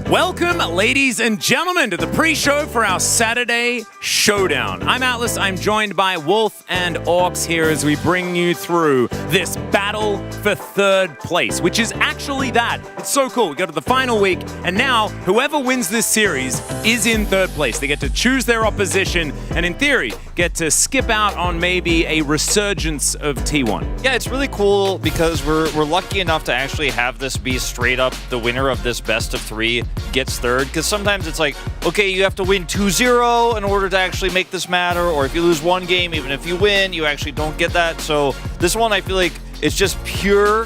Welcome, ladies and gentlemen, to the pre-show for our Saturday Showdown. I'm Atlas. I'm joined by Wolf and Orcs here as we bring you through this battle for third place, which is actually that. It's so cool. We go to the final week, and now whoever wins this series is in third place. They get to choose their opposition, and in theory, get to skip out on maybe a resurgence of T1. Yeah, it's really cool because we're lucky enough to actually have this be straight up the winner of this best of 3 gets third, because sometimes it's like, okay, you have to win 2-0 in order to actually make this matter, or if you lose one game, even if you win, you actually don't get that. So this one, I feel like it's just pure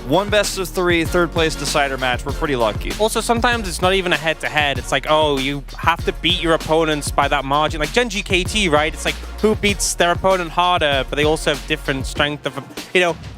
one best of 3, third place decider match. We're pretty lucky. Also, sometimes it's not even a head-to-head. It's like, oh, you have to beat your opponents by that margin. Like Gen G KT, right? It's like who beats their opponent harder, but they also have different strength of,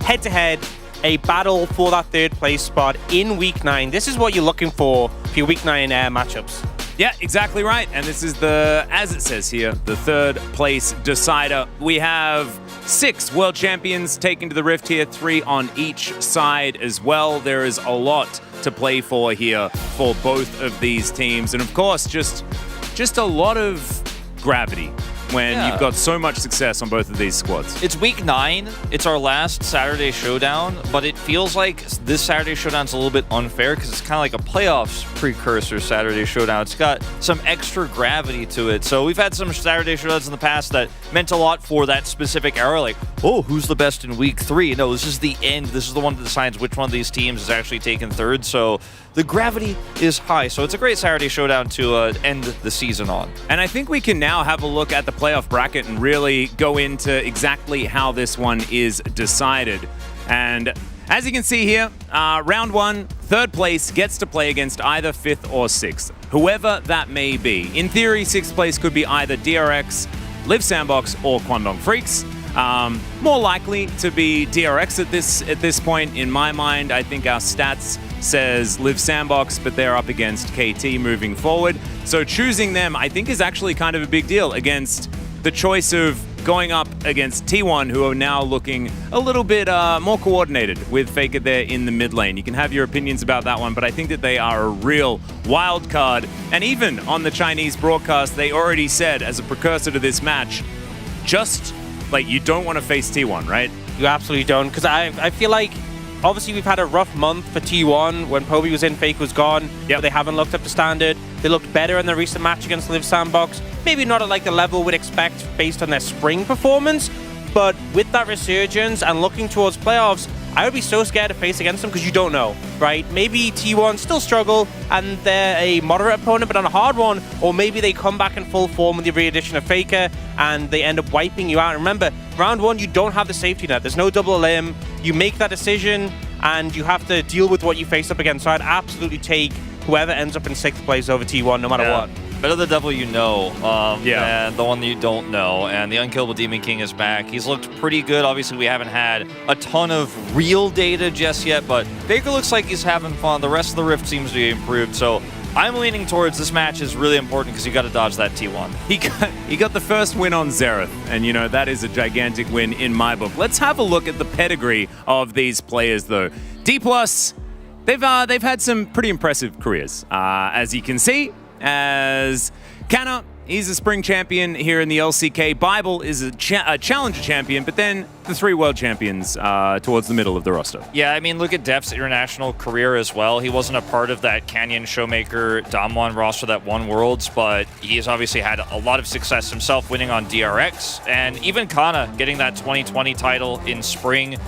head-to-head. A battle for that third place spot in Week 9. This is what you're looking for your Week 9 matchups. Yeah, exactly right. And this is as it says here, the third place decider. We have 6 world champions taken to the Rift here, 3 on each side as well. There is a lot to play for here for both of these teams. And of course, just a lot of gravity when you've got so much success on both of these squads. It's Week 9. It's our last Saturday Showdown, but it feels like this Saturday Showdown's a little bit unfair because it's kind of like a playoffs precursor Saturday Showdown. It's got some extra gravity to it. So we've had some Saturday Showdowns in the past that meant a lot for that specific era, like, oh, who's the best in Week 3? No, this is the end. This is the one that decides which one of these teams is actually taken third. So the gravity is high. So it's a great Saturday Showdown to end the season on. And I think we can now have a look at the playoff bracket and really go into exactly how this one is decided. And as you can see here, round 1, third place gets to play against either 5th or 6th, whoever that may be. In theory, 6th place could be either DRX, Live Sandbox, or Kwangdong Freaks. More likely to be DRX at this point in my mind. I think our stats says Live Sandbox, but they're up against KT moving forward. So choosing them, I think, is actually kind of a big deal against the choice of going up against T1, who are now looking a little bit more coordinated with Faker there in the mid lane. You can have your opinions about that one, but I think that they are a real wild card. And even on the Chinese broadcast, they already said, as a precursor to this match, just like you don't want to face T1, right? You absolutely don't, because I feel like obviously we've had a rough month for T1 when Poby was in, Fake was gone. But they haven't looked up to standard. They looked better in the recent match against Live Sandbox. Maybe not at like the level we'd expect based on their spring performance, but with that resurgence and looking towards playoffs, I would be so scared to face against them because you don't know, right? Maybe T1 still struggle and they're a moderate opponent, but on a hard one, or maybe they come back in full form with the re-addition of Faker and they end up wiping you out. And remember, round 1, you don't have the safety net. There's no double limb. You make that decision and you have to deal with what you face up against. So I'd absolutely take whoever ends up in 6th place over T1, no matter what. Better the devil you know, and the one that you don't know. And the Unkillable Demon King is back. He's looked pretty good. Obviously, we haven't had a ton of real data just yet, but Faker looks like he's having fun. The rest of the Rift seems to be improved. So I'm leaning towards this match is really important because you got to dodge that T1. He got the first win on Xerath, and that is a gigantic win in my book. Let's have a look at the pedigree of these players, though. D+, they've had some pretty impressive careers, as you can see. As Canna, he's a spring champion here in the LCK. Bible is a challenger champion, but then the 3 world champions towards the middle of the roster. Yeah, I mean, look at Def's international career as well. He wasn't a part of that Canyon Showmaker Damwon roster that won Worlds, but he has obviously had a lot of success himself winning on DRX. And even Kana getting that 2020 title in spring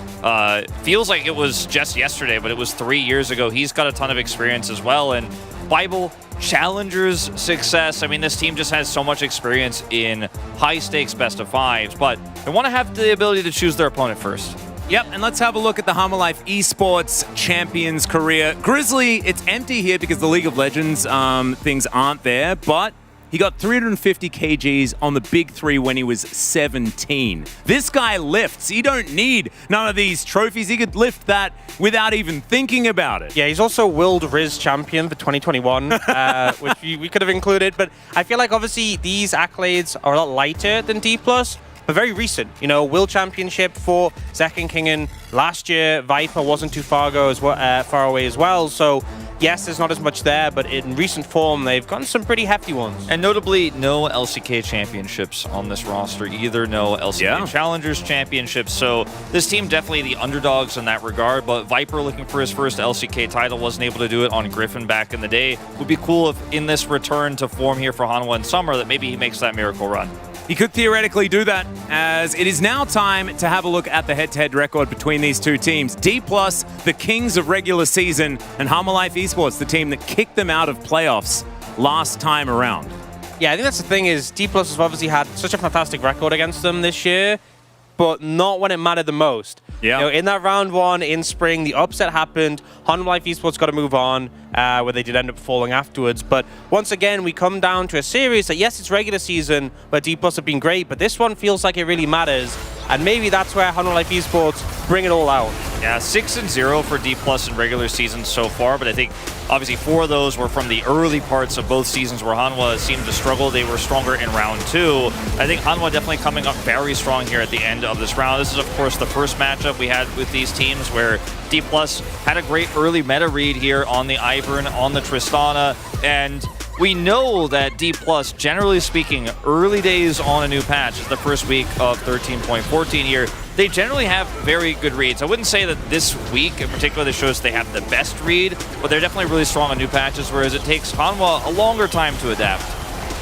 feels like it was just yesterday, but it was 3 years ago. He's got a ton of experience as well. And Bible challengers success. I mean, this team just has so much experience in high-stakes best-of-5s, but they want to have the ability to choose their opponent first. Yep, and let's have a look at the Hammerlife Esports Champions career. Grizzly, it's empty here because the League of Legends things aren't there, but He got 350 kgs on the big three when he was 17. This guy lifts. He don't need none of these trophies. He could lift that without even thinking about it. Yeah, he's also World Riz champion for 2021, which we could have included. But I feel like obviously these accolades are a lot lighter than D+, but very recent. You know, World Championship for Zek and Kingen last year. Viper wasn't too far away as well. So yes, there's not as much there, but in recent form, they've gotten some pretty hefty ones. And notably, no LCK championships on this roster either. No LCK Challengers championships. So this team definitely the underdogs in that regard. But Viper looking for his first LCK title, wasn't able to do it on Griffin back in the day. Would be cool if in this return to form here for Hanwha in summer that maybe he makes that miracle run. He could theoretically do that, as it is now time to have a look at the head-to-head record between these two teams. D+, the kings of regular season, and Hanwha Life Esports, the team that kicked them out of playoffs last time around. Yeah, I think that's the thing is D+ has obviously had such a fantastic record against them this year, but not when it mattered the most. Yeah. You know, in that round one in spring, the upset happened. Hanwha Life Esports got to move on, where they did end up falling afterwards. But once again, we come down to a series that, yes, it's regular season, where D+ have been great, but this one feels like it really matters. And maybe that's where Hanwha Life Esports bring it all out. Yeah, 6-0 for D+ in regular season so far, but I think obviously 4 of those were from the early parts of both seasons where Hanwha seemed to struggle. They were stronger in round 2. I think Hanwha definitely coming up very strong here at the end of this round. This is, of course, the first matchup we had with these teams where D+ had a great early meta read here on the Ivern, on the Tristana, and we know that D+, generally speaking, early days on a new patch, is the first week of 13.14 here. They generally have very good reads. I wouldn't say that this week in particular this shows they have the best read, but they're definitely really strong on new patches, whereas it takes Hanwha a longer time to adapt.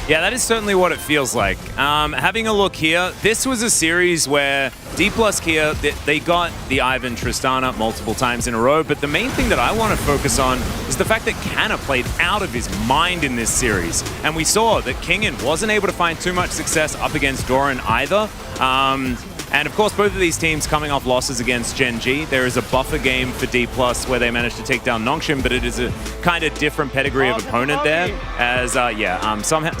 Yeah, that is certainly what it feels like. Having a look here, this was a series where D+ here, they got the Ivan Tristana multiple times in a row, but the main thing that I want to focus on is the fact that Canna played out of his mind in this series. And we saw that Kingen wasn't able to find too much success up against Doran either. And of course, both of these teams coming off losses against Gen G. There is a buffer game for D+, where they managed to take down Nongshim, but it is a kind of different pedigree of opponent there. As,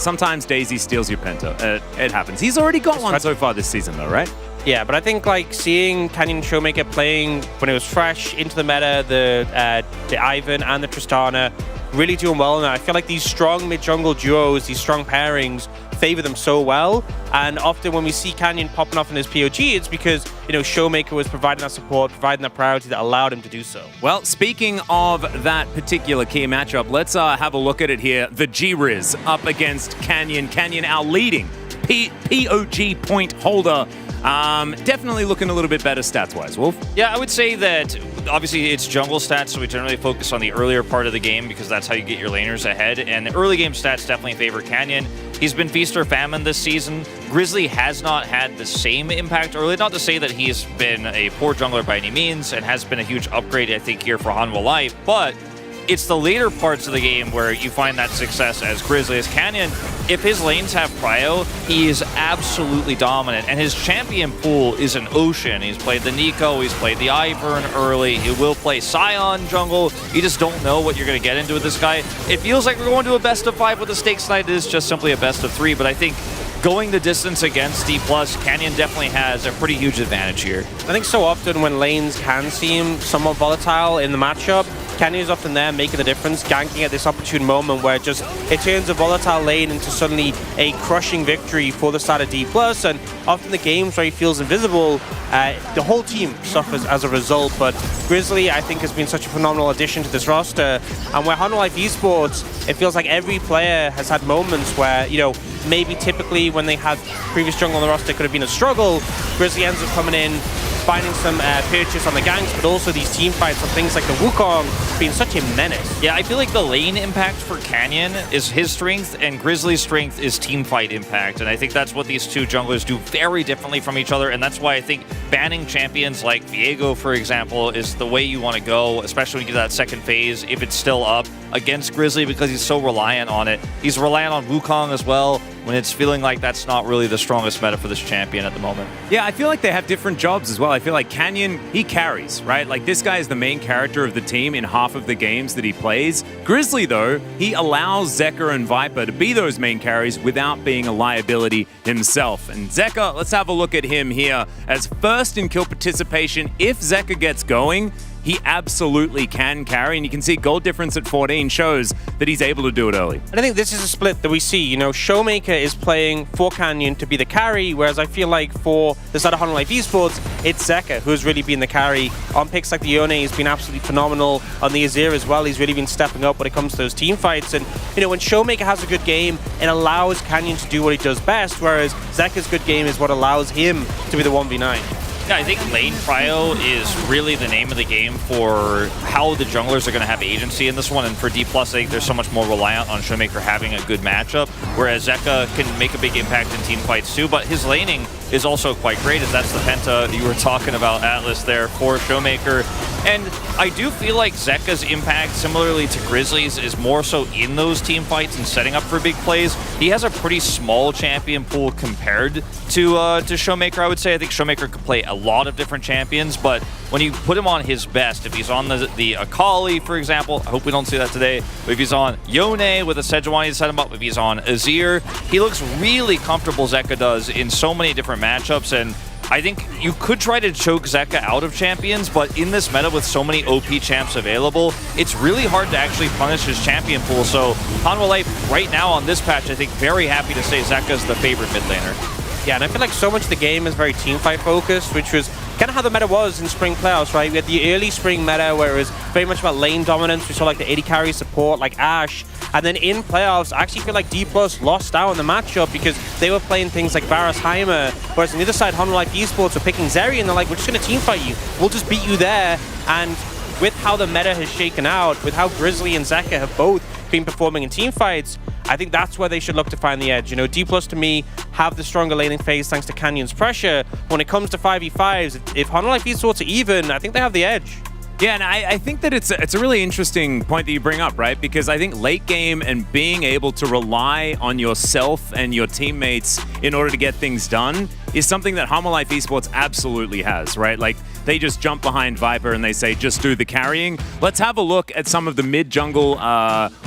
sometimes Daisy steals your Penta. It happens. He's already got one so far this season, though, right? Yeah, but I think like seeing Canyon Showmaker playing when it was fresh into the meta, the Ivan and the Tristana, really doing well. And I feel like these strong mid-jungle duos, these strong pairings, favor them so well. And often when we see Canyon popping off in his POG, it's because, you know, Showmaker was providing that support, providing that priority that allowed him to do so. Well, speaking of that particular key matchup, let's have a look at it here. The G-Riz up against Canyon. Canyon, our leading POG point holder. Definitely looking a little bit better stats-wise, Wolf. Yeah, I would say that obviously it's jungle stats, so we generally focus on the earlier part of the game because that's how you get your laners ahead. And the early game stats definitely favor Canyon. He's been feast or famine this season. Grizzly has not had the same impact early. Not to say that he's been a poor jungler by any means and has been a huge upgrade, I think, here for Hanwha Life, but it's the later parts of the game where you find that success as Grizzly. As Canyon, if his lanes have prio, he is absolutely dominant. And his champion pool is an ocean. He's played the Nico, he's played the Ivern early, he will play Scion jungle. You just don't know what you're going to get into with this guy. It feels like we're going to a best of 5 with the stakes tonight. It is just simply a best of 3, but I think going the distance against D+, Canyon definitely has a pretty huge advantage here. I think so often when lanes can seem somewhat volatile in the matchup, Canyon is often there making the difference, ganking at this opportune moment where just it turns a volatile lane into suddenly a crushing victory for the side of D+, and often the games where he feels invisible, the whole team suffers as a result. But Grizzly, I think, has been such a phenomenal addition to this roster, and where Hanwha Life Esports, it feels like every player has had moments where, you know, maybe typically when they had previous jungle on the roster, it could have been a struggle. Grizzly ends up coming in, finding some purchase on the ganks, but also these team fights on things like the Wukong being such a menace. Yeah, I feel like the lane impact for Canyon is his strength, and Grizzly's strength is team fight impact. And I think that's what these two junglers do very differently from each other, and that's why I think banning champions like Viego, for example, is the way you want to go, especially when you get that second phase, if it's still up, against Grizzly, because he's so reliant on it. He's reliant on Wukong as well. when it's feeling like that's not really the strongest meta for this champion at the moment. Yeah, I feel like they have different jobs as well. I feel like Canyon, he carries, right? Like this guy is the main character of the team in half of the games that he plays. Grizzly, though, he allows Zeka and Viper to be those main carries without being a liability himself. And Zeka, let's have a look at him here as first in kill participation. If Zeka gets going, he absolutely can carry, and you can see gold difference at 14 shows that he's able to do it early. And I think this is a split that we see. You know, Showmaker is playing for Canyon to be the carry, whereas I feel like for the side of Honor Life Esports, it's Zeka who's really been the carry. On picks like the Yone, he's been absolutely phenomenal. On the Azir as well, he's really been stepping up when it comes to those team fights. And, you know, when Showmaker has a good game, it allows Canyon to do what he does best, whereas Zeka's good game is what allows him to be the 1v9. Yeah, I think lane prio is really the name of the game for how the junglers are going to have agency in this one, and for D+, I think they're so much more reliant on Showmaker having a good matchup, whereas Zeka can make a big impact in team fights too, but his laning is also quite great, as that's the penta you were talking about, Atlas, there for Showmaker. And I do feel like Zeka's impact, similarly to Grizzly's, is more so in those team fights and setting up for big plays. He has a pretty small champion pool compared to Showmaker, I would say. I think Showmaker could play a lot of different champions, but when you put him on his best, if he's on the Akali, for example, I hope we don't see that today, but if he's on Yone with a Sejuani to set him up, if he's on Azir, he looks really comfortable, Zeka does, in so many different matchups, and I think you could try to choke Zeka out of champions, but in this meta with so many OP champs available, it's really hard to actually punish his champion pool. So Hanwha Life right now on this patch, I think very happy to say Zeka's the favorite mid laner. Yeah, and I feel like so much of the game is very teamfight focused, which was kind of how the meta was in spring playoffs, right? We had the early spring meta where it was very much about lane dominance. We saw like the AD carry support like Ashe. And then in playoffs, I actually feel like D+ lost out in the matchup because they were playing things like Varus Heimer, whereas on the other side, Honor Life Esports were picking Zeri, and they're like, we're just going to teamfight you. We'll just beat you there. And with how the meta has shaken out, with how Grizzly and Zeka have both been performing in teamfights, I think that's where they should look to find the edge. You know, D+ to me have the stronger laning phase thanks to Canyon's pressure. When it comes to 5v5s, if Honor Life Esports are even, I think they have the edge. Yeah, and I think that it's a really interesting point that you bring up, right? Because I think late game and being able to rely on yourself and your teammates in order to get things done is something that Hanwha Life Esports absolutely has, right? Like, they just jump behind Viper and they say, just do the carrying. Let's have a look at some of the mid-jungle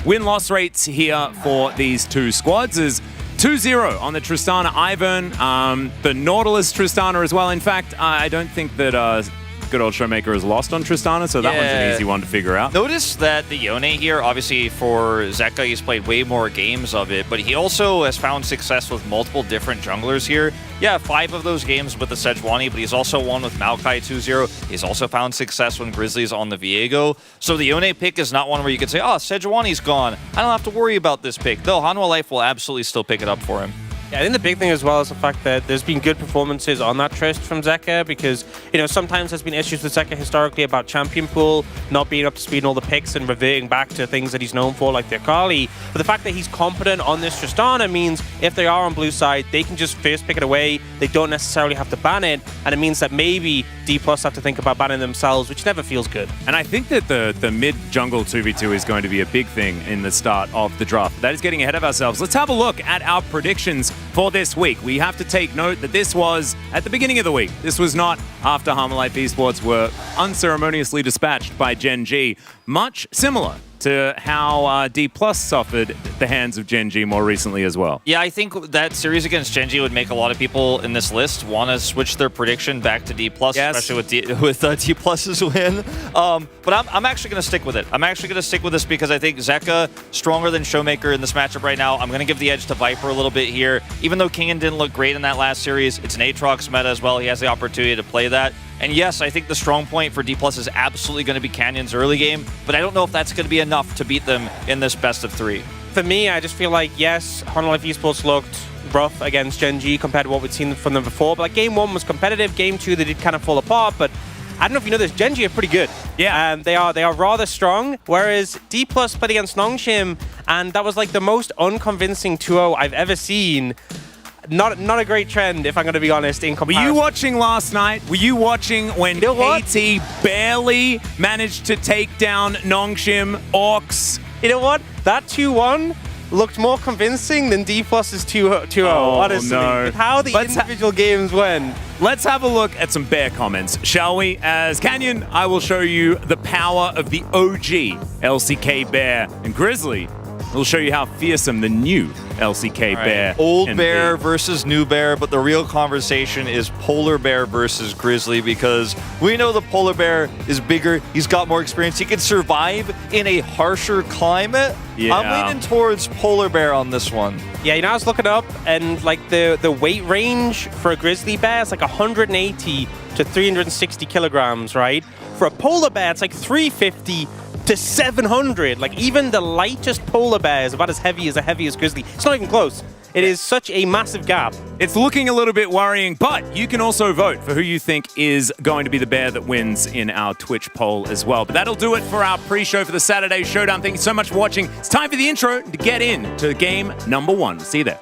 win-loss rates here for these two squads. Is 2-0 on the Tristana Ivern, the Nautilus Tristana as well. In fact, I don't think that good old Showmaker is lost on Tristana, so that one's an easy one to figure out. Notice that the Yone here, obviously for Zeka, he's played way more games of it, but he also has found success with multiple different junglers here. Yeah, 5 of those games with the Sejuani, but he's also won with Maokai 2-0. He's also found success when Grizzly's on the Viego. So the Yone pick is not one where you could say, oh, Sejuani's gone. I don't have to worry about this pick. Though Hanwha Life will absolutely still pick it up for him. Yeah, I think the big thing as well is the fact that there's been good performances on that Trist from Zeka because, you know, sometimes there's been issues with Zeka historically about champion pool, not being up to speed in all the picks and reverting back to things that he's known for, like the Akali. But the fact that he's competent on this Tristana means if they are on blue side, they can just first pick it away. They don't necessarily have to ban it, and it means that maybe D+ have to think about banning themselves, which never feels good. And I think that the mid-jungle 2v2 is going to be a big thing in the start of the draft. That is getting ahead of ourselves. Let's have a look at our predictions for this week. We have to take note that this was at the beginning of the week. This was not after Hanwha Life Esports were unceremoniously dispatched by Gen G. Much similar to how D+ suffered at the hands of Gen G more recently as well. Yeah, I think that series against Gen G would make a lot of people in this list want to switch their prediction back to D+, especially with D+'s win. But I'm actually going to stick with it. I'm actually going to stick with this because I think Zeka stronger than Showmaker in this matchup right now. I'm going to give the edge to Viper a little bit here. Even though Kingen didn't look great in that last series, it's an Aatrox meta as well. He has the opportunity to play that. And yes, I think the strong point for D+ is absolutely going to be Canyon's early game, but I don't know if that's going to be enough to beat them in this best of 3. For me, I just feel like, yes, Honor Life Esports looked rough against Gen G compared to what we'd seen from them before, but like Game 1 was competitive, Game 2 they did kind of fall apart, but I don't know if you know this, Gen G are pretty good. Yeah. They are rather strong, whereas D+ played against Nongshim, and that was like the most unconvincing 2-0 I've ever seen. Not a great trend, if I'm going to be honest, in comparison. Were you watching last night? Were you watching when KT barely managed to take down Nongshim Orcs? You know what? That 2-1 looked more convincing than D Plus's 2-0, honestly. No. With how the individual games went. Let's have a look at some bear comments, shall we? As Canyon, I will show you the power of the OG LCK bear, and Grizzly will show you how fearsome the new LCK bear Old can bear be. versus new bear, but the real conversation is polar bear versus grizzly, because we know the polar bear is bigger, he's got more experience, he can survive in a harsher climate. Yeah. I'm leaning towards polar bear on this one. Yeah, I was looking up, and like the weight range for a grizzly bear is like 180 to 360 kilograms, right? For a polar bear, it's like 350 to 700. Like, even the lightest polar bear is about as heavy as the heaviest grizzly. It's not even close. It is such a massive gap. It's looking a little bit worrying, but you can also vote for who you think is going to be the bear that wins in our Twitch poll as well. But that'll do it for our pre-show for the Saturday Showdown. Thank you so much for watching. It's time for the intro to get into game number 1. See you there.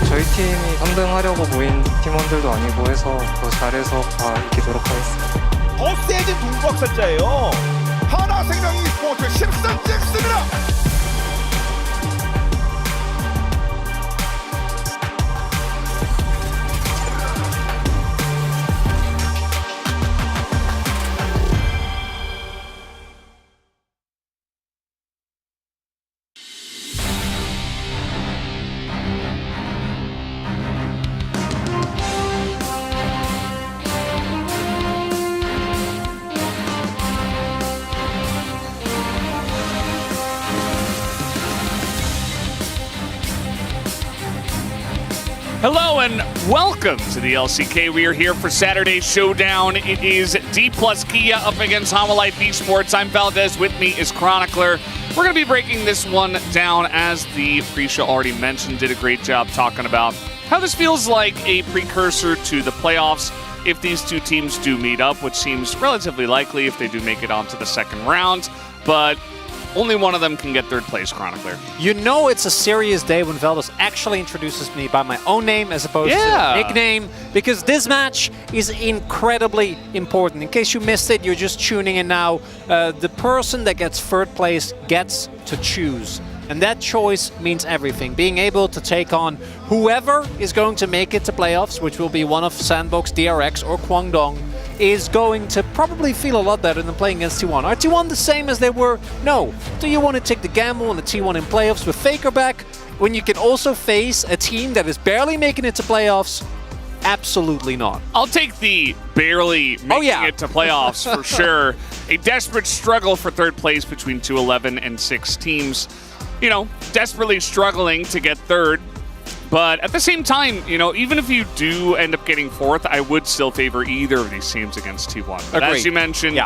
저희 팀이 선등하려고 모인 팀원들도 아니고 해서 더 잘해서 다 이기도록 하겠습니다. 더 세진 동부학살자예요. 하나생명 e스포츠 10선 찍습니다. Hello and welcome to the LCK. We are here for Saturday's Showdown. It is D plus Kia up against Homolife Esports. I'm Valdez. With me is Chronicler. We're going to be breaking this one down, as the pre-show already mentioned. Did a great job talking about how this feels like a precursor to the playoffs if these two teams do meet up, which seems relatively likely if they do make it onto the second round. But only one of them can get third place, Chronicler. You know it's a serious day when Veldos actually introduces me by my own name as opposed to a nickname, because this match is incredibly important. In case you missed it, you're just tuning in now. The person that gets third place gets to choose. And that choice means everything. Being able to take on whoever is going to make it to playoffs, which will be one of Sandbox, DRX, or Kwangdong, is going to probably feel a lot better than playing against T1. Are T1 the same as they were? No. Do you want to take the gamble on the T1 in playoffs with Faker back when you can also face a team that is barely making it to playoffs? Absolutely not. I'll take the barely making it to playoffs for sure. A desperate struggle for third place between 2-11 and 6 teams. You know, desperately struggling to get third. But at the same time, you know, even if you do end up getting fourth, I would still favor either of these teams against T1. But as you mentioned,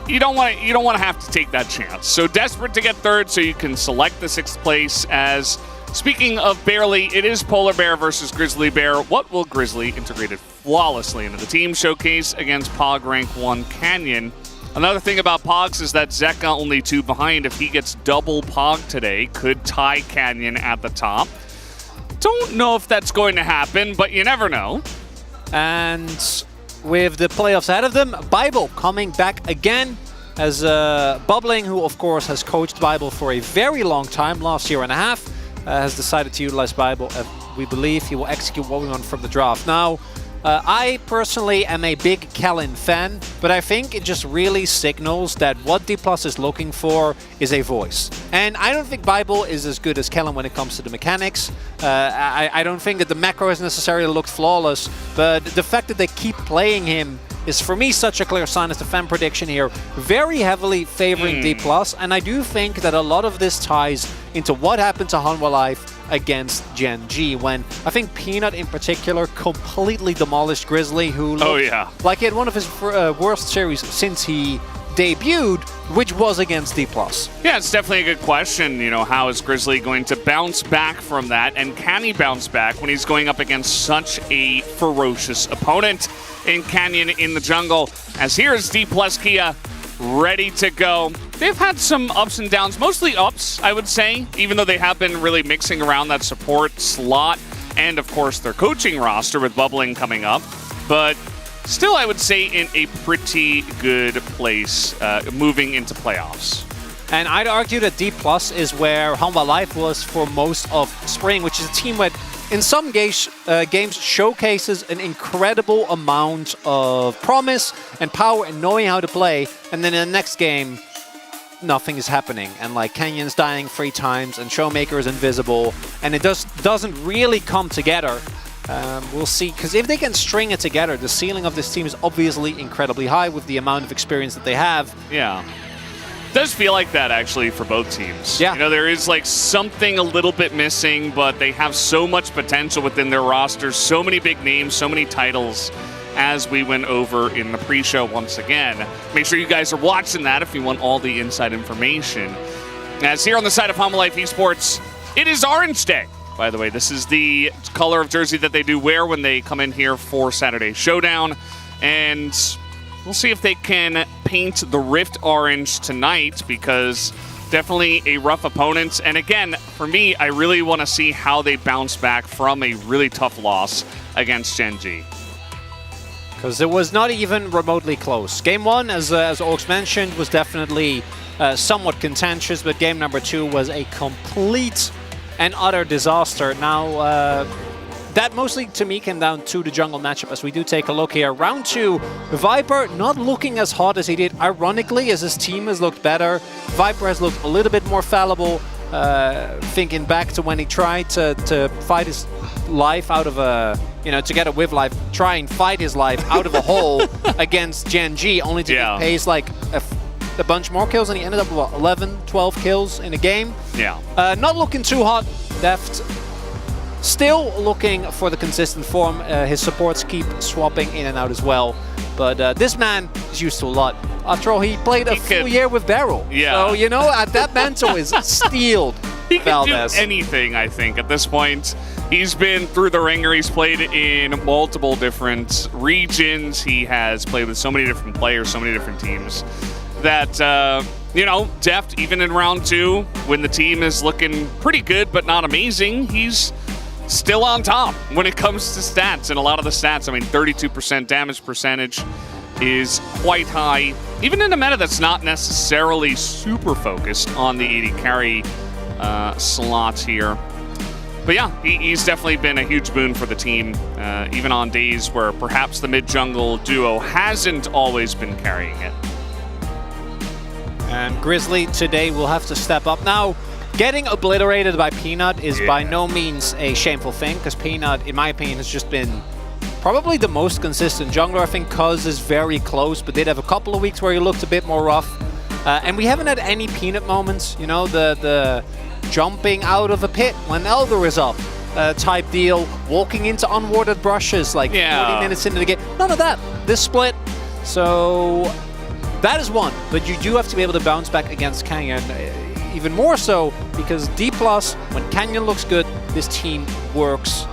you don't want to have to take that chance. So desperate to get third so you can select the 6th place. As speaking of barely, it is Polar Bear versus Grizzly Bear. What will Grizzly integrated flawlessly into the team showcase against Pog rank 1 Canyon? Another thing about Pogs is that Zeka only 2 behind. If he gets double Pog today, could tie Canyon at the top. Don't know if that's going to happen, but you never know. And with the playoffs ahead of them, Bible coming back again as Bubbling, who of course has coached Bible for a very long time, last year and a half, has decided to utilize Bible. We believe he will execute what we want from the draft. Now, I personally am a big Kellen fan, but I think it just really signals that what D+ is looking for is a voice. And I don't think Bible is as good as Kellen when it comes to the mechanics. I don't think that the macros necessarily looked flawless, but the fact that they keep playing him is for me such a clear sign as the fan prediction here, very heavily favoring D+, and I do think that a lot of this ties into what happened to Hanwha Life against Gen G, when I think Peanut in particular completely demolished Grizzly, who looked like he had one of his worst series since he debuted, which was against D+. Yeah, it's definitely a good question. You know, how is Grizzly going to bounce back from that? And can he bounce back when he's going up against such a ferocious opponent in Canyon in the jungle? As here is D+ Kia ready to go. They've had some ups and downs, mostly ups, I would say, even though they have been really mixing around that support slot and, of course, their coaching roster with Bubbling coming up. But still, I would say in a pretty good place moving into playoffs. And I'd argue that D+ is where Hanwha Life was for most of spring, which is a team that in some games showcases an incredible amount of promise and power and knowing how to play, and then in the next game, nothing is happening. And like Canyon's dying 3 times and Showmaker is invisible, and it doesn't really come together. We'll see, because if they can string it together, the ceiling of this team is obviously incredibly high with the amount of experience that they have. Yeah. Does feel like that actually for both teams. Yeah. You know, there is like something a little bit missing, but they have so much potential within their rosters, so many big names, so many titles, as we went over in the pre-show once again. Make sure you guys are watching that if you want all the inside information. As here on the side of Hanwha Life Esports, it is Orange Day. By the way, this is the color of jersey that they do wear when they come in here for Saturday Showdown. And we'll see if they can paint the Rift orange tonight, because definitely a rough opponent. And again, for me, I really want to see how they bounce back from a really tough loss against Gen G. Because it was not even remotely close. Game 1, as Oaks mentioned, was definitely somewhat contentious, but game number 2 was a complete and utter disaster. Now, that mostly, to me, came down to the jungle matchup. As we do take a look here, round 2, Viper not looking as hot as he did. Ironically, as his team has looked better, Viper has looked a little bit more fallible. Thinking back to when he tried to fight his life out of a, to get a Wiv life, try and fight his life out of a hole against Gen G, only to get paced like a bunch more kills, and he ended up with, what, 11, 12 kills in a game. Yeah. Not looking too hot. Deft still looking for the consistent form. His supports keep swapping in and out as well. But this man is used to a lot. After all, he played a full year with Beryl. Yeah. So, that mantle is steeled. He can Valdez. do anything, I think, at this point. He's been through the ringer. He's played in multiple different regions. He has played with so many different players, so many different teams, that, Deft, even in round 2, when the team is looking pretty good but not amazing, he's still on top when it comes to stats. And a lot of the stats, 32% damage percentage is quite high, even in a meta that's not necessarily super focused on the AD carry slots here. But yeah, he's definitely been a huge boon for the team, even on days where perhaps the mid-jungle duo hasn't always been carrying it. And Grizzly today will have to step up. Now, getting obliterated by Peanut is by no means a shameful thing, because Peanut, in my opinion, has just been probably the most consistent jungler. I think Cuz is very close, but did have a couple of weeks where he looked a bit more rough. And we haven't had any Peanut moments, the jumping out of a pit when Elder is up type deal, walking into unwarded brushes like 40 minutes into the game. None of that. This split. So That is one, but you do have to be able to bounce back against Canyon. Even more so because D+, when Canyon looks good, this team works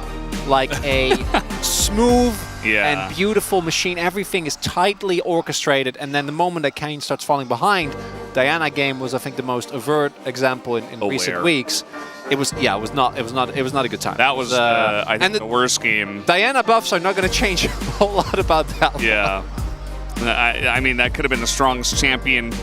like a smooth and beautiful machine. Everything is tightly orchestrated, and then the moment that Canyon starts falling behind, Diana game was, I think, the most overt example in recent weeks. It was not a good time. That was, I think, the worst game. Diana buffs are not going to change a whole lot about that. Yeah. I mean, that could have been the strongest champion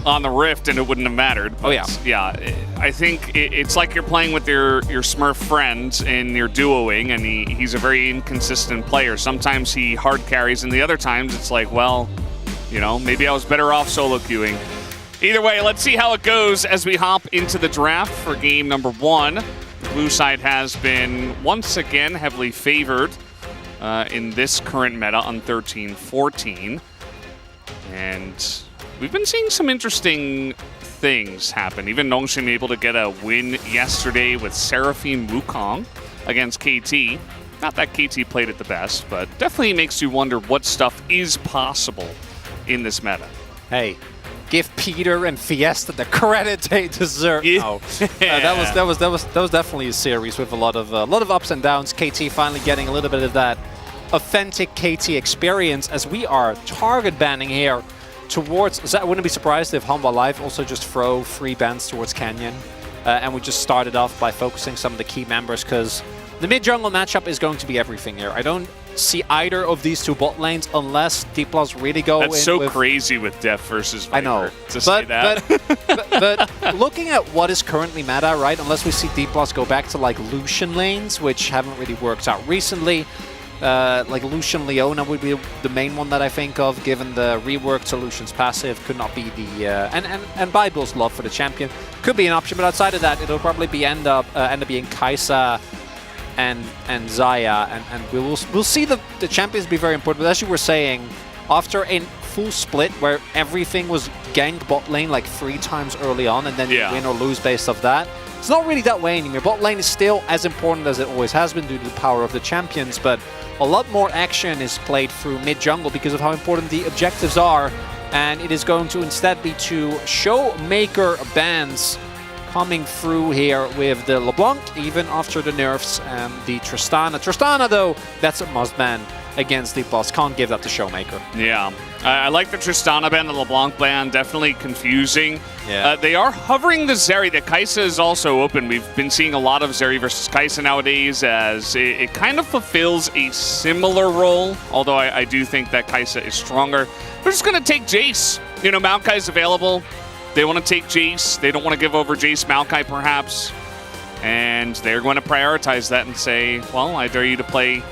on the Rift, and it wouldn't have mattered. But yeah, I think it's like you're playing with your Smurf friend and you're duoing, and he's a very inconsistent player. Sometimes he hard carries, and the other times it's like, well, you know, maybe I was better off solo queuing. Either way, let's see how it goes as we hop into the draft for game number 1. The blue side has been once again heavily favored in this current meta on 13-14. And we've been seeing some interesting things happen. Even Nongshim able to get a win yesterday with Seraphine Wukong against KT. Not that KT played it the best, but definitely makes you wonder what stuff is possible in this meta. Hey, give Peter and Fiesta the credit they deserve. Yeah. Oh, that was definitely a series with a lot of ups and downs. KT finally getting a little bit of that authentic KT experience as we are target banning here towards. I wouldn't be surprised if Humble Life also just throw free bans towards Canyon, and we just started off by focusing some of the key members, because the mid jungle matchup is going to be everything here. I don't see either of these two bot lanes unless D+ really go in. That's so crazy with Def versus Viper. I know. To say that. But looking at what is currently meta, right? Unless we see D+ go back to like Lucian lanes, which haven't really worked out recently. Like Lucian Leona would be the main one that I think of, given the rework to Lucian's passive. Could not be the and Bible's love for the champion could be an option, but outside of that, it'll probably be end up being Kai'Sa and Xayah, and we'll see the champions be very important. But as you were saying, after a full split where everything was gank bot lane like 3 times early on, and then you win or lose based off that, it's not really that way anymore. Bot lane is still as important as it always has been due to the power of the champions, but a lot more action is played through mid-jungle because of how important the objectives are, and it is going to instead be 2 Showmaker bans coming through here with the LeBlanc, even after the nerfs, and the Tristana. Tristana, though, that's a must ban against the boss. Can't give that to Showmaker. Yeah. I like the Tristana ban, the LeBlanc ban, definitely confusing. Yeah. They are hovering the Zeri. The Kai'Sa is also open. We've been seeing a lot of Zeri versus Kai'Sa nowadays, as it kind of fulfills a similar role, although I do think that Kai'Sa is stronger. They're just going to take Jace. You know, Maokai is available. They want to take Jace. They don't want to give over Jace Maokai, perhaps. And they're going to prioritize that and say, well, I dare you to play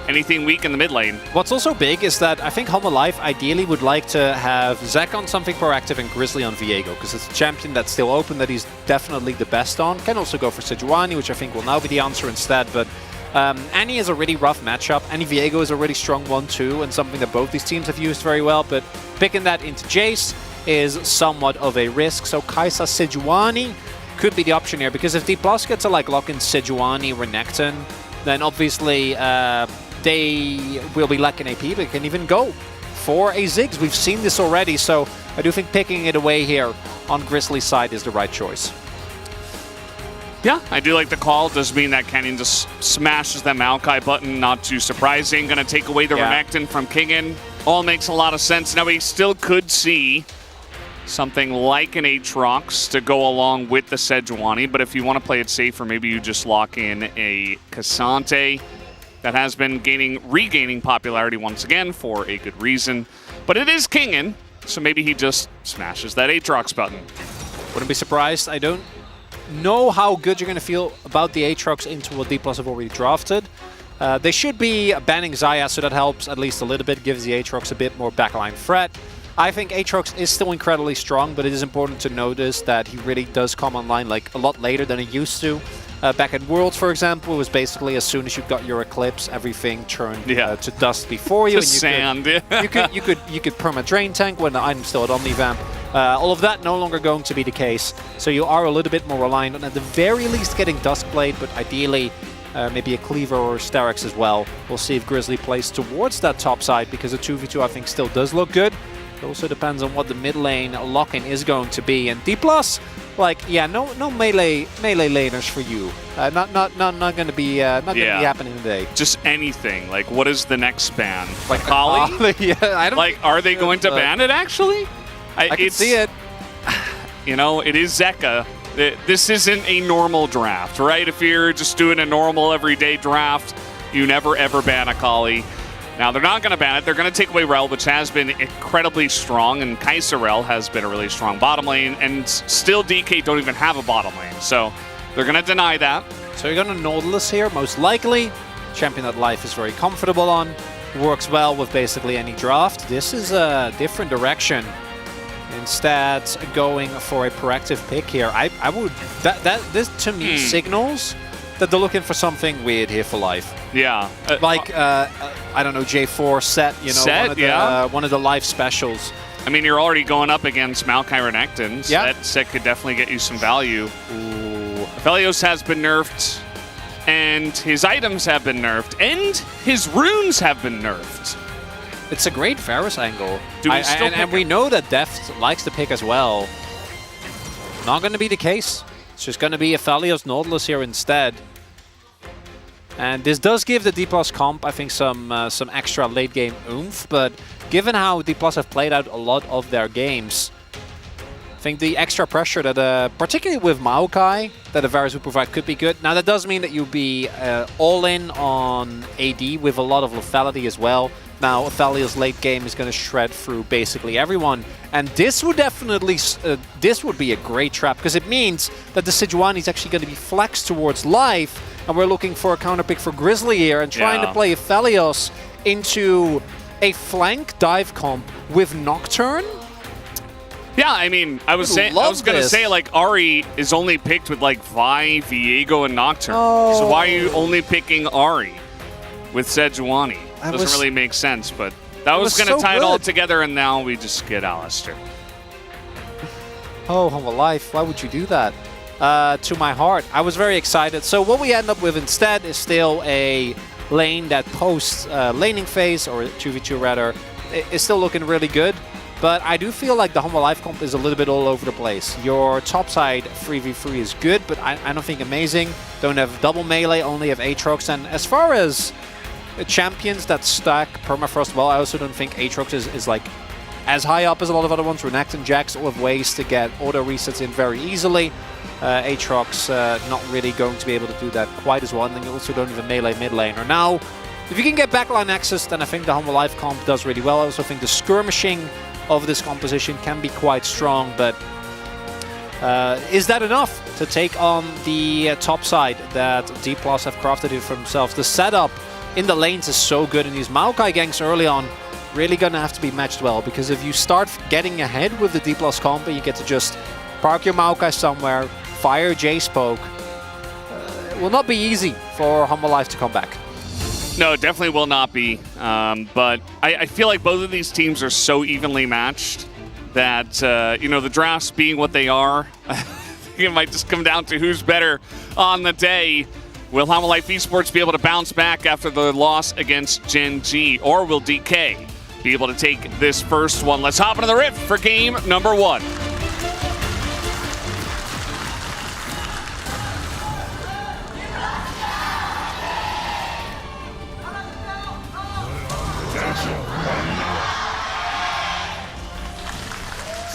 anything weak in the mid lane. What's also big is that I think Humble Life ideally would like to have Zek on something proactive and Grizzly on Viego, because it's a champion that's still open that he's definitely the best on. Can also go for Sejuani, which I think will now be the answer instead, but Annie is a really rough matchup. Annie Viego is a really strong one too, and something that both these teams have used very well, but picking that into Jace is somewhat of a risk. So Kai'Sa Sejuani could be the option here, because if D+ get to like lock in Sejuani Renekton, then obviously they will be lacking AP, but can even go for a Ziggs. We've seen this already, so I do think picking it away here on Grizzly's side is the right choice. Yeah, I do like the call. Does mean that Canyon just smashes that Maokai button. Not too surprising. Going to take away the Renekton from Kingen. All makes a lot of sense. Now we still could see something like an Aatrox to go along with the Sejuani, but if you want to play it safer, maybe you just lock in a Cassante that has been regaining popularity once again for a good reason. But it is Kingen, so maybe he just smashes that Aatrox button. Wouldn't be surprised. I don't know how good you're going to feel about the Aatrox into what D+ have already drafted. They should be banning Xayah, so that helps at least a little bit, gives the Aatrox a bit more backline threat. I think Aatrox is still incredibly strong, but it is important to notice that he really does come online like a lot later than he used to. Back at Worlds, for example, it was basically as soon as you got your Eclipse, everything turned to dust before you. To sand. You could perma drain tank when the item's still at Omnivamp. All of that no longer going to be the case, so you are a little bit more reliant on at the very least getting Duskblade, but ideally maybe a Cleaver or Sterak's as well. We'll see if Grizzly plays towards that top side, because a 2v2 I think still does look good. It also depends on what the mid lane lock-in is going to be. And D+, like, yeah, no melee laners for you. Not going to be be happening today. Just anything. Like, what is the next ban? Like Kali? Yeah, I don't. Like, are they going to ban it? Actually, I can see it. You know, it is Zeka. This isn't a normal draft, right? If you're just doing a normal everyday draft, you never ever ban a Kali. Now, they're not going to ban it. They're going to take away Rel, which has been incredibly strong, and Kaiserel has been a really strong bottom lane, and still DK don't even have a bottom lane. So they're going to deny that. So you're going to Nautilus here, most likely. Champion that Life is very comfortable on. Works well with basically any draft. This is a different direction. Instead, going for a proactive pick here. I would... This, to me, signals that they're looking for something weird here for Life. Yeah. I don't know, J4 set, you know, one of the Life specials. I mean, you're already going up against Maokai Renekton, so Yeah. that set could definitely get you some value. Ooh. Felios has been nerfed, and his items have been nerfed, and his runes have been nerfed. It's a great Varus angle. And we know that Deft likes to pick as well. Not going to be the case. It's just going to be a Felios Nautilus here instead. And this does give the D+ comp, I think, some extra late game oomph. But given how D+ have played out a lot of their games, I think the extra pressure that, particularly with Maokai, that a Varus would provide could be good. Now, that does mean that you'll be all in on AD with a lot of lethality as well. Now, Aphelios late game is going to shred through basically everyone. And this would definitely, this would be a great trap, because it means that the Sejuani is actually going to be flexed towards Life, and we're looking for a counter pick for Grizzly here, and trying to play Aphelios into a flank dive comp with Nocturne. Yeah, I mean, I was going to say, like, Ahri is only picked with, like, Vi, Viego, and Nocturne. Oh. So why are you only picking Ahri with Sejuani? Doesn't really make sense, but that was going to tie it all together, and now we just get Alistair. Oh, Humble Life, why would you do that? To my heart. I was very excited. So what we end up with instead is still a lane that post laning phase, or 2v2 rather, is still looking really good. But I do feel like the Humble Life comp is a little bit all over the place. Your top side 3v3 is good, but I don't think amazing. Don't have double melee, only have Aatrox. And as far as champions that stack permafrost well, I also don't think Aatrox is like as high up as a lot of other ones. Renekton, Jax all have ways to get auto resets in very easily. Aatrox not really going to be able to do that quite as well. And then you also don't have a melee mid laner. Now, if you can get backline access, then I think the Humble Life comp does really well. I also think the skirmishing of this composition can be quite strong, but is that enough to take on the top side that D+ have crafted it for themselves? The setup in the lanes is so good, and these Maokai ganks early on really gonna have to be matched well, because if you start getting ahead with the D+ comp and you get to just park your Maokai somewhere, fire J-Spoke, it will not be easy for Humble Life to come back. No, it definitely will not be. But I feel like both of these teams are so evenly matched that, you know, the drafts being what they are, it might just come down to who's better on the day. Will Humble Life Esports be able to bounce back after the loss against Gen G, or will DK be able to take this first one? Let's hop into the Rift for game number 1.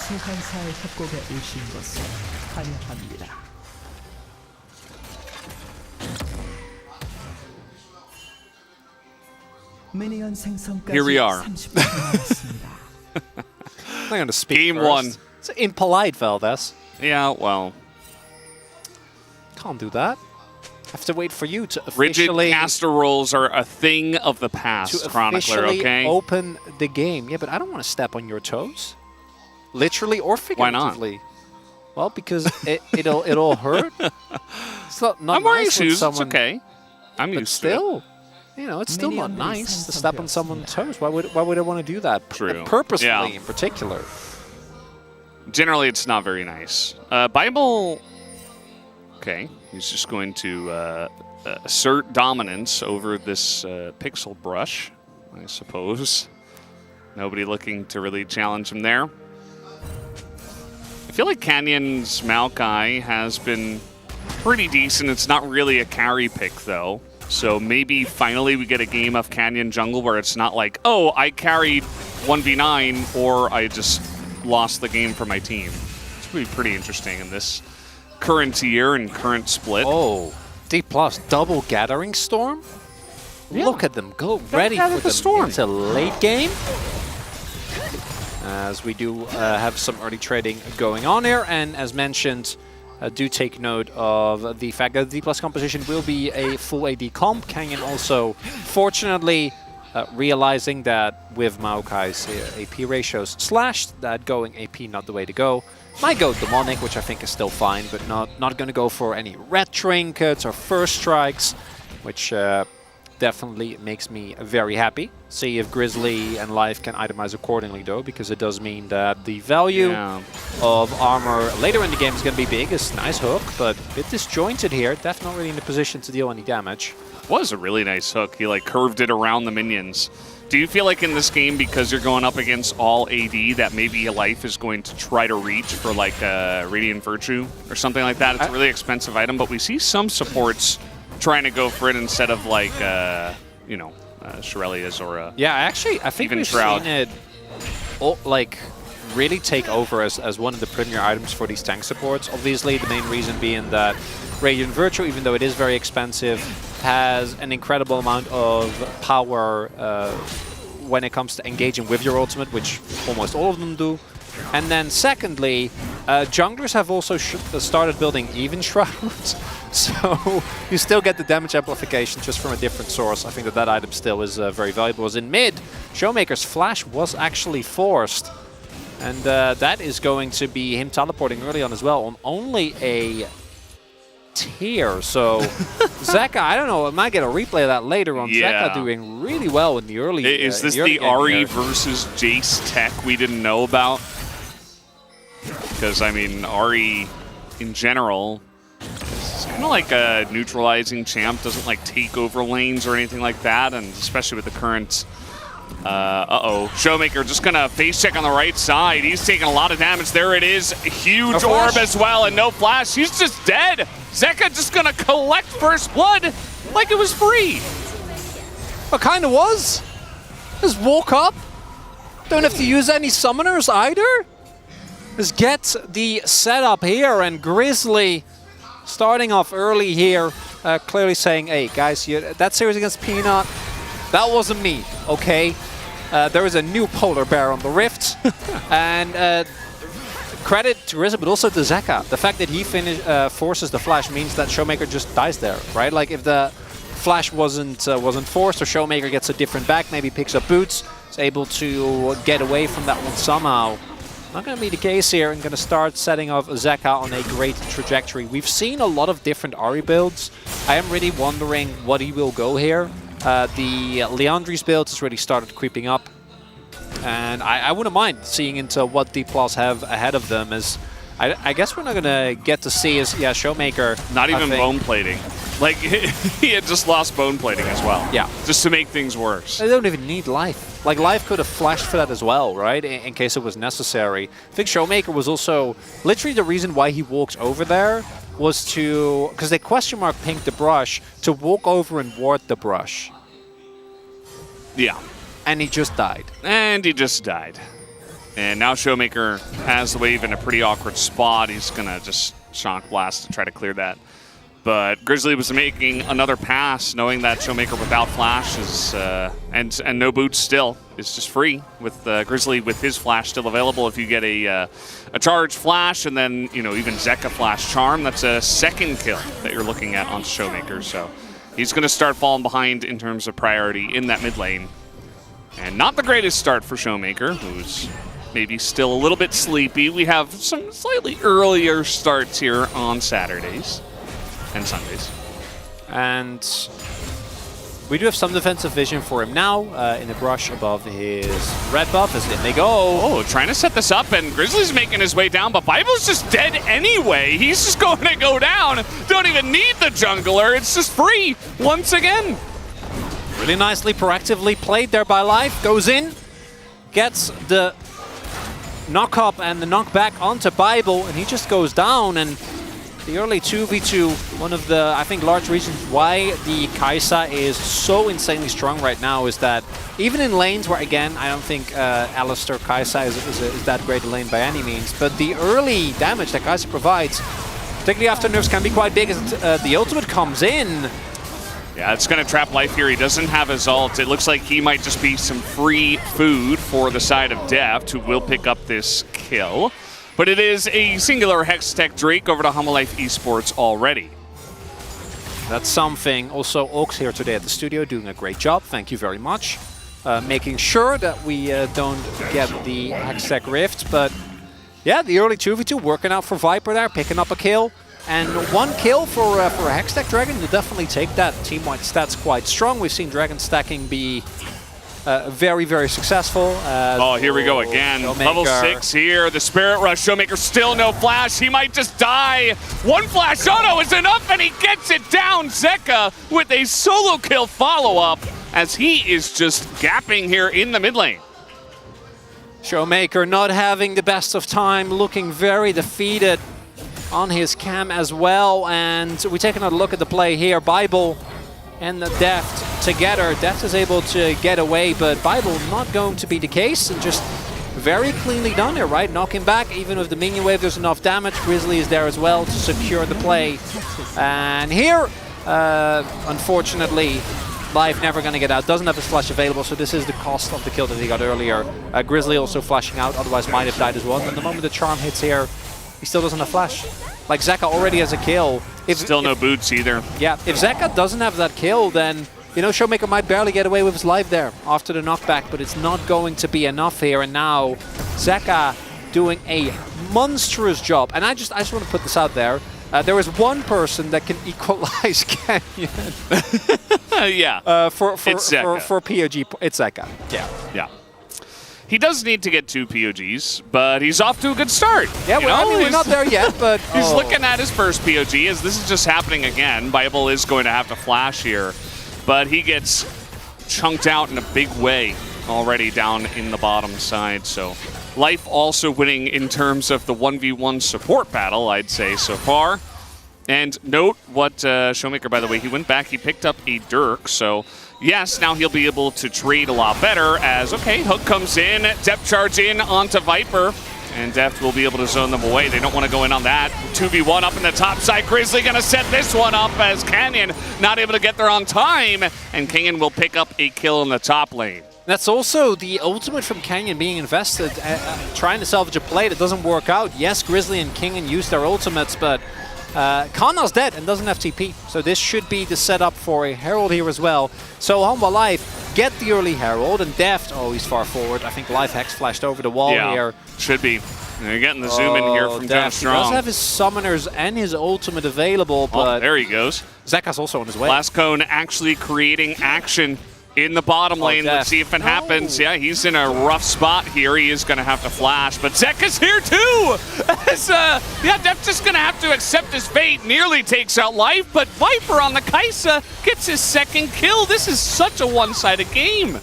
소환사의 협곡에 오신 것을 환영합니다. 미니언 생성까지 Here we are. 30분 남았습니다. I'm going to speak Game first. 1. It's impolite, Valdez. Yeah, well. Can't do that. Have to wait for you to officially... Rigid caster rules are a thing of the past, Chronicler, okay? Open the game. Yeah, but I don't want to step on your toes. Literally or figuratively. Why not? Well, because it'll hurt. It's not I'm wearing nice when shoes, someone... it's okay. I'm But used still, you know, it's still not nice to step on someone's toes. Why would I want to do that? True. Purposefully, Yeah. in particular. Generally, it's not very nice. Bible... Okay, he's just going to assert dominance over this pixel brush, I suppose. Nobody looking to really challenge him there. I feel like Canyon's Maokai has been pretty decent. It's not really a carry pick, though. So maybe finally we get a game of Canyon Jungle where it's not like, oh, I carried 1v9 or I just lost the game for my team. It's going to be pretty interesting in this current year and current split. Oh, D+ double Gathering Storm? Yeah. Look at them go, ready for the storm. It's a late game. As we do have some early trading going on here, and as mentioned, do take note of the fact that the D+ composition will be a full AD comp. Canyon also, fortunately, realizing that with Maokai's AP ratios slashed, that going AP not the way to go. Might go Demonic, which I think is still fine, but not going to go for any red trinkets or first strikes, which definitely makes me very happy. See if Grizzly and Life can itemize accordingly, though, because it does mean that the value of armor later in the game is going to be big. It's a nice hook, but a bit disjointed here. Definitely not really in the position to deal any damage. Was a really nice hook. He like curved it around the minions. Do you feel like in this game, because you're going up against all AD, that maybe Life is going to try to reach for like Radiant Virtue or something like that? It's a really expensive item, but we see some supports trying to go for it instead of like, you know, Shirelia's or yeah, actually, I think we've seen it like really take over as one of the premier items for these tank supports. Obviously, the main reason being that Radiant Virtue, even though it is very expensive, has an incredible amount of power when it comes to engaging with your ultimate, which almost all of them do. And then secondly, junglers have also started building even shrouds, so you still get the damage amplification just from a different source. I think that item still is very valuable. As in mid, Showmaker's flash was actually forced, and that is going to be him teleporting early on as well on only a tier. So Zeka, I don't know, I might get a replay of that later on. Yeah. Zeka doing really well in the early Is this the Ahri versus Jace tech we didn't know about? Because, I mean, Ahri, in general, is kind of like a neutralizing champ, doesn't like take over lanes or anything like that, and especially with the current... Showmaker just gonna face check on the right side. He's taking a lot of damage. There it is. A huge orb as well, and no flash. He's just dead. Zeka just gonna collect first blood like it was free. It kind of was. Just walk up. Don't have to use any summoners either. Just get the setup here, and Grizzly starting off early here, clearly saying, hey guys, that series against Peanut, that wasn't me, okay? There is a new polar bear on the Rift, and credit to Rizzo, but also to Zeka. The fact that he forces the flash means that Showmaker just dies there, right? Like if the flash wasn't forced, or Showmaker gets a different back, maybe picks up boots, is able to get away from that one somehow. Not going to be the case here, and going to start setting off Zeka on a great trajectory. We've seen a lot of different Ahri builds. I am really wondering what he will go here. The Leandri's build has really started creeping up, and I wouldn't mind seeing into what D+ have ahead of them. As I guess we're not going to get to see is, yeah, Showmaker. Not even bone plating. Like, he had just lost bone plating as well. Yeah. Just to make things worse. They don't even need Life. Like, Life could have flashed for that as well, right? In case it was necessary. I think Showmaker was also literally the reason why he walks over there was to, because they question mark pinged the brush, to walk over and ward the brush. Yeah. And he just died. And he just died. And now Showmaker has the wave in a pretty awkward spot. He's going to just Shock Blast to try to clear that. But Grizzly was making another pass, knowing that Showmaker without flash is, and no boots still is just free. With Grizzly with his flash still available, if you get a charge flash and then even Zeka flash charm, that's a second kill that you're looking at on Showmaker. So he's going to start falling behind in terms of priority in that mid lane, and not the greatest start for Showmaker, who's maybe still a little bit sleepy. We have some slightly earlier starts here on Saturdays and Sundays. And we do have some defensive vision for him now in the brush above his red buff as in they go. Oh, trying to set this up, and Grizzly's making his way down, but Bible's just dead anyway. He's just going to go down. Don't even need the jungler. It's just free once again. Really nicely, proactively played there by Life. Goes in. gets the knock up and the knockback onto Bible, and he just goes down. And the early 2v2, one of the, I think, large reasons why the Kai'Sa is so insanely strong right now is that even in lanes where, again, I don't think Alistar Kai'Sa is that great a lane by any means, but the early damage that Kai'Sa provides, particularly after nerfs, can be quite big as the ultimate comes in. Yeah, it's going to trap life here. He doesn't have his ult. It looks like he might just be some free food for the side of Deft, who will pick up this kill. But it is a singular Hextech Drake over to Humble Life Esports already. That's something. Also, Oaks here today at the studio doing a great job. Thank you very much. Making sure that we don't get the Hextech Rift. But yeah, the early 2v2 working out for Viper there, picking up a kill. And 1 kill for a Hextech Dragon, you definitely take that. Team-wide stats quite strong. We've seen Dragon stacking be very, very successful. Oh, here we go again. Showmaker. Level 6 here. The Spirit Rush. Showmaker still no flash. He might just die. 1 flash auto is enough, and he gets it down. Zeka with a solo kill follow-up as he is just gapping here in the mid lane. Showmaker not having the best of time, looking very defeated on his cam as well. And we take another look at the play here. Bible and the Deft together. Deft is able to get away, but Bible not going to be the case, and just very cleanly done here, right? Knocking back, even with the minion wave, there's enough damage. Grizzly is there as well to secure the play. And here, unfortunately, Life never going to get out. Doesn't have his flash available, so this is the cost of the kill that he got earlier. Grizzly also flashing out, otherwise might have died as well. And the moment the charm hits here, he still doesn't have flash. Like, Zeka already has a kill. Still no boots either. Yeah, if Zeka doesn't have that kill, then, you know, Showmaker might barely get away with his life there after the knockback, but it's not going to be enough here. And now, Zeka doing a monstrous job. And I just want to put this out there. There is one person that can equalize Canyon. Yeah. For Zeka. POG, it's Zeka. Yeah. Yeah. He does need to get 2 POGs, but he's off to a good start. Yeah, well, I mean, we're not there yet, but... He's looking at his first POG, as this is just happening again. Bible is going to have to flash here, but he gets chunked out in a big way already down in the bottom side. So Life also winning in terms of the 1v1 support battle, I'd say, so far. And note what Showmaker, by the way, he went back, he picked up a Dirk, so... Yes, now he'll be able to trade a lot better as, okay, Hook comes in, depth charge in onto Viper, and Deft will be able to zone them away. They don't want to go in on that. 2v1 up in the top side. Grizzly going to set this one up as Canyon not able to get there on time, and Canyon will pick up a kill in the top lane. That's also the ultimate from Canyon being invested, trying to salvage a play that doesn't work out. Yes, Grizzly and Canyon use their ultimates, but Kana's dead and doesn't have TP, so this should be the setup for a Herald here as well. So Humble Life get the early Herald, and Deft, oh, he's far forward. I think Life Hex flashed over the wall here. Should be. You're getting the zoom in here from John Strong. He does have his summoners and his ultimate available, but... Oh, there he goes. Zeka's also on his way. Last Cone actually creating action in the bottom lane. Let's see if it happens. Yeah, he's in a rough spot here. He is going to have to flash, but Zeka's here too! As, yeah, Def's just going to have to accept his fate. Nearly takes out Life, but Viper on the Kai'Sa gets his second kill. This is such a one-sided game.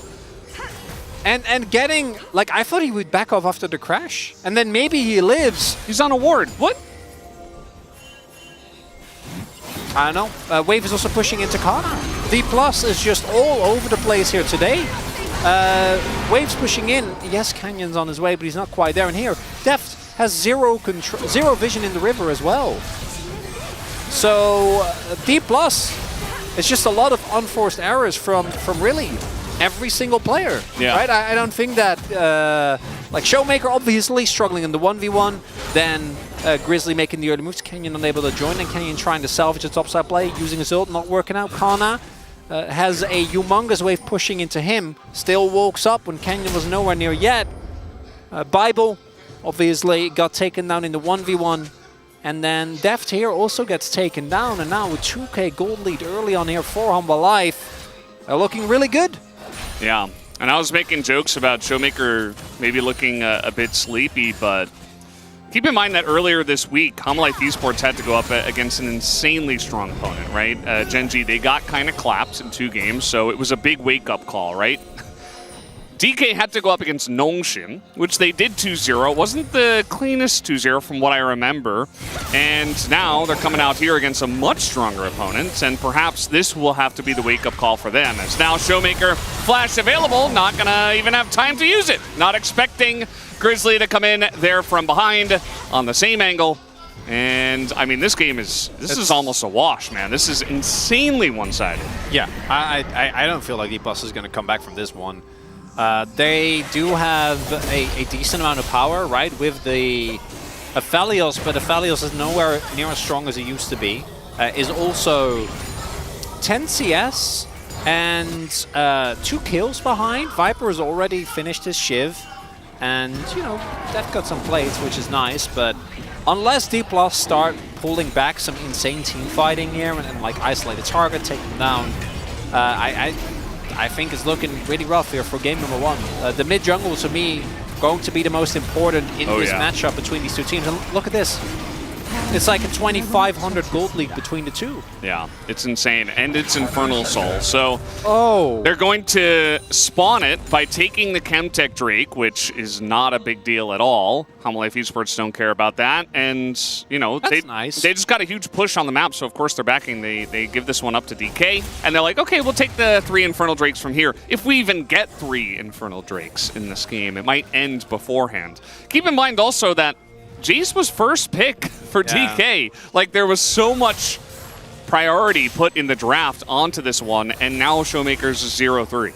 And getting, like, I thought he would back off after the crash, and then maybe he lives. He's on a ward. What? I don't know. Wave is also pushing into Kana. D+ is just all over the place here today. Wave's pushing in. Yes, Canyon's on his way, but he's not quite there. And here, Deft has zero vision in the river as well. So D+, it's just a lot of unforced errors from really every single player. Yeah. Right? I don't think that like Showmaker obviously struggling in the 1v1, then Grizzly making the early moves, Canyon unable to join, and Canyon trying to salvage the topside play, using his ult, not working out. Kana has a humongous wave pushing into him, still walks up when Canyon was nowhere near yet. Bible obviously got taken down in the 1v1, and then Deft here also gets taken down, and now with 2k gold lead early on here for Humble Life, they're looking really good. Yeah, and I was making jokes about Showmaker maybe looking a bit sleepy, but keep in mind that earlier this week, Humble Life Esports had to go up against an insanely strong opponent, right? Gen G, they got kind of clapped in 2 games, so it was a big wake-up call, right? DK had to go up against Nongxin, which they did 2-0. It wasn't the cleanest 2-0 from what I remember. And now they're coming out here against a much stronger opponent, and perhaps this will have to be the wake-up call for them. As now Showmaker Flash available, not gonna even have time to use it. Not expecting Grizzly to come in there from behind on the same angle. And I mean, this game is almost a wash, man. This is insanely one-sided. Yeah, I don't feel like D+ is going to come back from this one. They do have a decent amount of power, right, with the Aphelios, but Aphelios is nowhere near as strong as it used to be. Is also 10 CS and 2 kills behind. Viper has already finished his Shiv, and, you know, they've got some plates, which is nice, but unless D+ start pulling back some insane team fighting here and like isolate a target, take them down, I think it's looking really rough here for game number 1. The mid jungle, to me, going to be the most important in this matchup between these two teams. And look at this. It's like a 2,500 gold league between the two. Yeah, it's insane. And it's Infernal Soul. So they're going to spawn it by taking the Chemtech Drake, which is not a big deal at all. Life Esports don't care about that. And, you know, they just got a huge push on the map. So, of course, they're backing. They give this one up to DK. And they're like, okay, we'll take the 3 Infernal Drakes from here. If we even get 3 Infernal Drakes in this game, it might end beforehand. Keep in mind also that Jace was first pick for DK. Like, there was so much priority put in the draft onto this one, and now Showmaker's 0-3.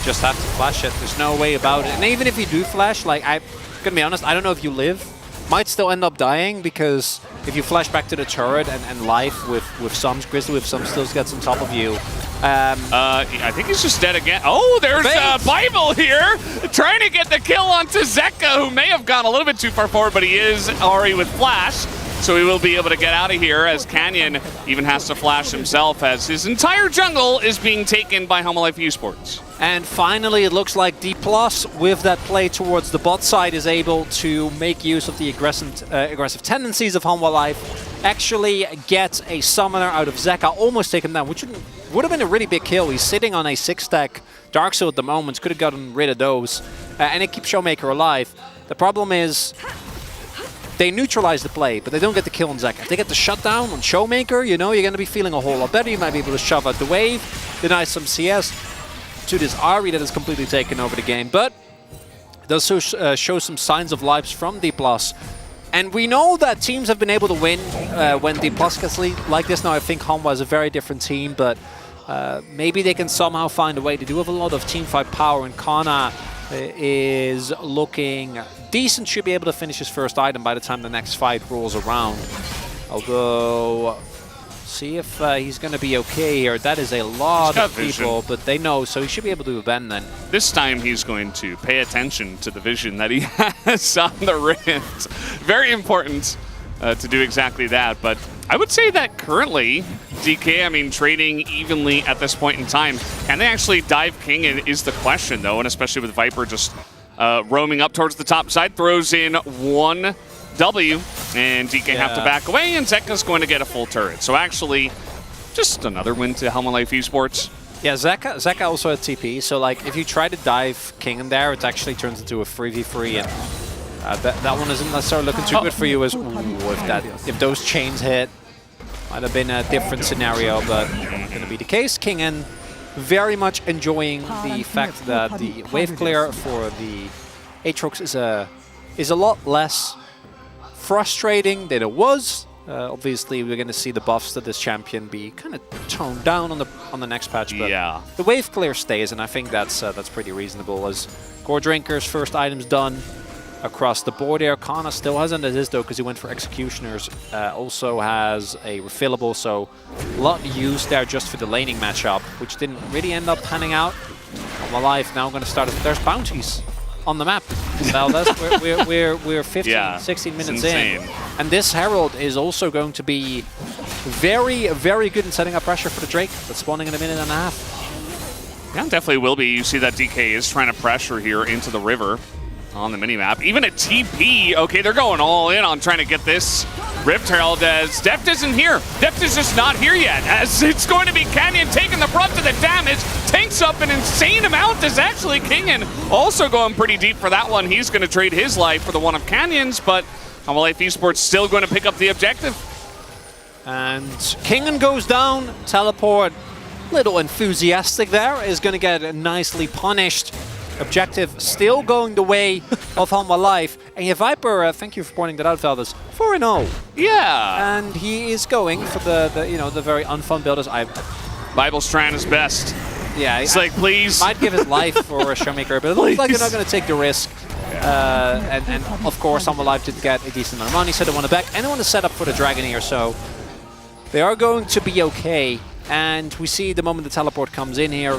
Just have to flash it. There's no way about it. And even if you do flash, like, I'm gonna be honest, I don't know if you live. Might still end up dying, because if you flash back to the turret and life with Sums, Grizzly with Sums still gets on top of you. I think he's just dead again. Oh, there's Bible here, trying to get the kill onto Zeka, who may have gone a little bit too far forward, but he is already with Flash, so he will be able to get out of here, as Canyon even has to flash himself, as his entire jungle is being taken by Life Esports. And finally, it looks like D+, with that play towards the bot side, is able to make use of the aggressive tendencies of Life, actually get a summoner out of Zeka, almost take him down, which would have been a really big kill. He's sitting on a 6-stack Dark Soul at the moment, could have gotten rid of those, and it keeps Showmaker alive. The problem is, they neutralize the play, but they don't get the kill on Zeka. If they get the shutdown on Showmaker, you know, you're going to be feeling a whole lot better. You might be able to shove out the wave, deny some CS to this Ahri that has completely taken over the game, but it does show some signs of lives from D+. And we know that teams have been able to win when D+ gets like this. Now, I think Hanwha is a very different team, but maybe they can somehow find a way. They do have a lot of teamfight power, and Kana is looking decent. Should be able to finish his first item by the time the next fight rolls around. Although, see if he's going to be okay here. That is a lot of people, but they know, so he should be able to bend then. This time he's going to pay attention to the vision that he has on the Rift. Very important to do exactly that, but I would say that currently, DK, I mean, trading evenly at this point in time. Can they actually dive King is the question, though, and especially with Viper just roaming up towards the top side, throws in 1 W, and DK have to back away, and Zeka's going to get a full turret. So actually, just another win to Life Esports. Yeah, Zeka also had TP, so like if you try to dive King in there, it actually turns into a 3v3, and that one isn't necessarily looking too good for you, as if those chains hit, might have been a different scenario, but not going to be the case. Kingen very much enjoying the fact that the wave clear for the Aatrox is a lot less frustrating than it was. Obviously, we're going to see the buffs to this champion be kind of toned down on the next patch, but the wave clear stays, and I think that's pretty reasonable. As Gore Drinker's first item's done across the board here. Kana still hasn't as is though, because he went for Executioners. Also has a refillable, so a lot used there just for the laning matchup, which didn't really end up panning out. Life now going to start. There's bounties on the map. We're 15, 16 minutes in. And this Herald is also going to be very, very good in setting up pressure for the Drake that's spawning in a minute and a half. Yeah, definitely will be. You see that DK is trying to pressure here into the river. on the minimap. Even a TP, okay, they're going all in on trying to get this Rift Herald as Deft isn't here. Deft is just not here yet, as it's going to be Canyon taking the brunt of the damage. Tanks up an insane amount as actually Kingen also going pretty deep for that one. He's going to trade his life for the one of Canyon's, but Life Esports still going to pick up the objective. And Kingen goes down, Teleport, little enthusiastic there, is going to get nicely punished. Objective still going the way of Humble Life. And yeah, Viper, thank you for pointing that out, Veldas. 4-0. Yeah. And he is going for the very unfun builders. Bible's trying his best. Yeah, it's like, please. Might give his life for a Showmaker, but it looks like they're not going to take the risk. And of course, Humble Life did get a decent amount of money, so they want to back. And they want to set up for the Dragon here, so they are going to be okay. And we see the moment the teleport comes in here,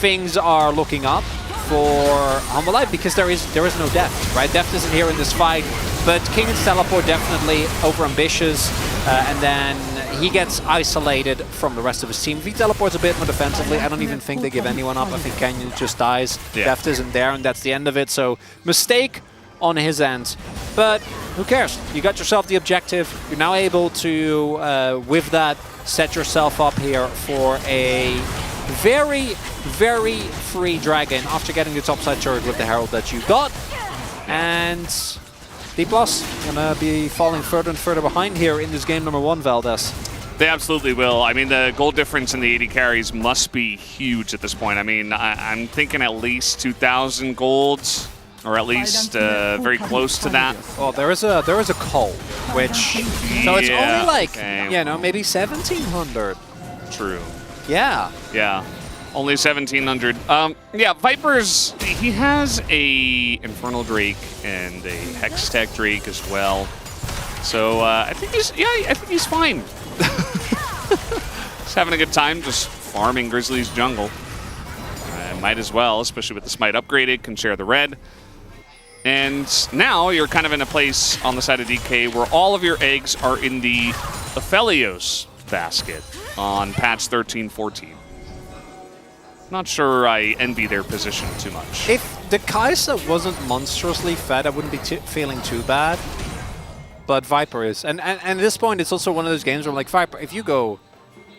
things are looking up for Humble Life because there is no Deft, right? Deft isn't here in this fight, but Kingen's teleport definitely overambitious, and then he gets isolated from the rest of his team. If he teleports a bit more defensively, I don't even think they give anyone up. I think Canyon just dies. Yeah. Deft isn't there, and that's the end of it. So mistake on his end. But who cares? You got yourself the objective. You're now able to, with that, set yourself up here for a very, very free Dragon after getting the topside turret with the Herald that you got. And D+ gonna be falling further and further behind here in this game number 1, Valdez. They absolutely will. I mean, the gold difference in the 80 carries must be huge at this point. I mean, I'm thinking at least 2,000 golds, or at least very close to that. Well, there is a call, which so it's only like maybe 1,700. True. Yeah. Yeah. Only 1,700. Yeah, Vipers, he has a Infernal Drake and a Hextech Drake as well. So I think he's fine. He's having a good time just farming Grizzly's jungle. Might as well, especially with the Smite upgraded, can share the red. And now you're kind of in a place on the side of DK where all of your eggs are in the Aphelios basket on patch 13-14. Not sure I envy their position too much. If the Kai'Sa wasn't monstrously fed, I wouldn't be feeling too bad. But Viper is, and at this point, it's also one of those games where I'm like, Viper, if you go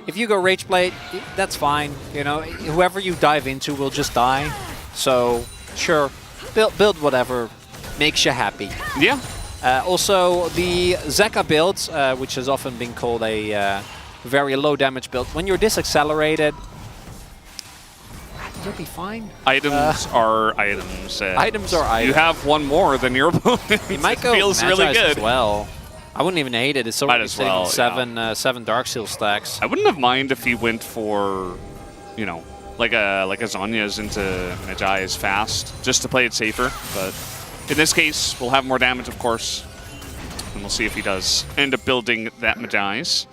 Rage Blade, that's fine. You know, whoever you dive into will just die. So sure, build whatever makes you happy. Yeah. Also, the Zeka build, which has often been called a very low damage build, when you're disaccelerated, you'll be fine. Items are items. Items are items. You have one more than your opponent. You might go feels really good as well. I wouldn't even hate it. It's already sitting well, seven Dark Seal stacks. I wouldn't have mind if he went for, you know, like a Zhonya's into Magi fast, just to play it safer. But in this case, we'll have more damage, of course, and we'll see if he does end up building that Magi's.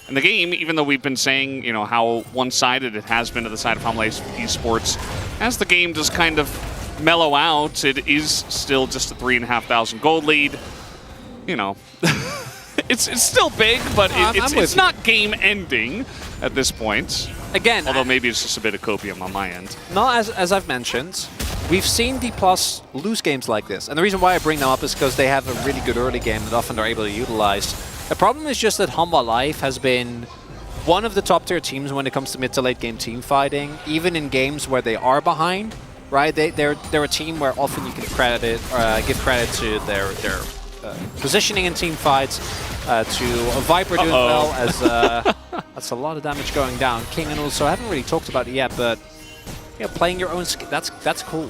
And the game, even though we've been saying, you know, how one-sided it has been to the side of Humble Esports, as the game does kind of mellow out, it is still just a 3,500 gold lead. You know, it's still big, but it's not game-ending at this point. Again, although maybe it's just a bit of copium on my end. No, as I've mentioned, we've seen D+ lose games like this. And the reason why I bring them up is because they have a really good early game that often they're able to utilize. The problem is just that Humble Life has been one of the top-tier teams when it comes to mid to late game team fighting, even in games where they are behind, right? They're a team where often you can give credit to their positioning in team fights, to a Viper doing well, as that's a lot of damage going down. King and also, I haven't really talked about it yet, but you know, playing your own that's cool.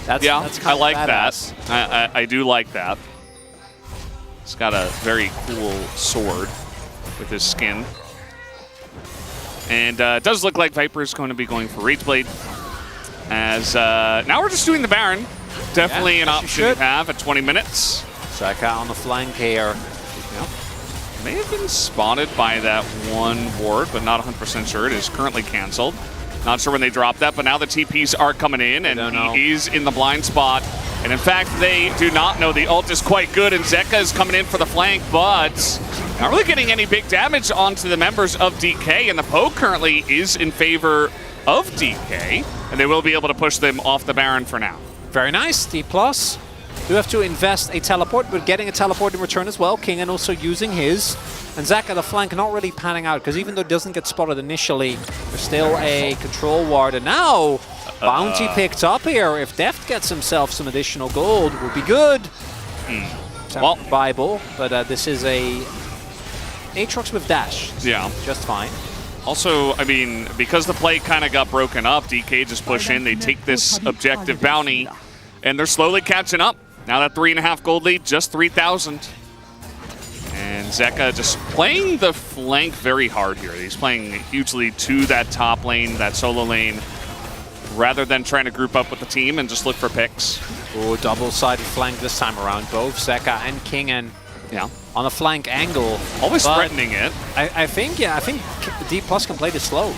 That's I like badass. that. I do like that. He's got a very cool sword with his skin. And it does look like Viper is going to be going for Rage Blade. As now we're just doing the Baron. Definitely an option you have at 20 minutes. Zeka on the flank here. Yep. May have been spotted by that one ward, but not 100% sure. It is currently canceled. Not sure when they dropped that, but now the TPs are coming in, and he's in the blind spot. And in fact, they do not know the ult is quite good, and Zeka is coming in for the flank, but not really getting any big damage onto the members of DK, and the poke currently is in favor of DK, and they will be able to push them off the Baron for now. Very nice, D+. You have to invest a teleport, but getting a teleport in return as well. King also using his. And Zeka, the flank, not really panning out, because even though it doesn't get spotted initially, there's still a control ward. And now, Bounty picked up here. If Deft gets himself some additional gold, would be good. Well, Bible, but this is a Aatrox with dash. Yeah. Just fine. Also, I mean, because the play kind of got broken up, DK just push in, they take this objective bounty, and they're slowly catching up. Now that 3.5 gold lead, just 3,000. And Zeka just playing the flank very hard here. He's playing hugely to that top lane, that solo lane, rather than trying to group up with the team and just look for picks. Oh, double-sided flank this time around. Both Zeka and Kingen on a flank angle. Always threatening it. I think D+ can play this slow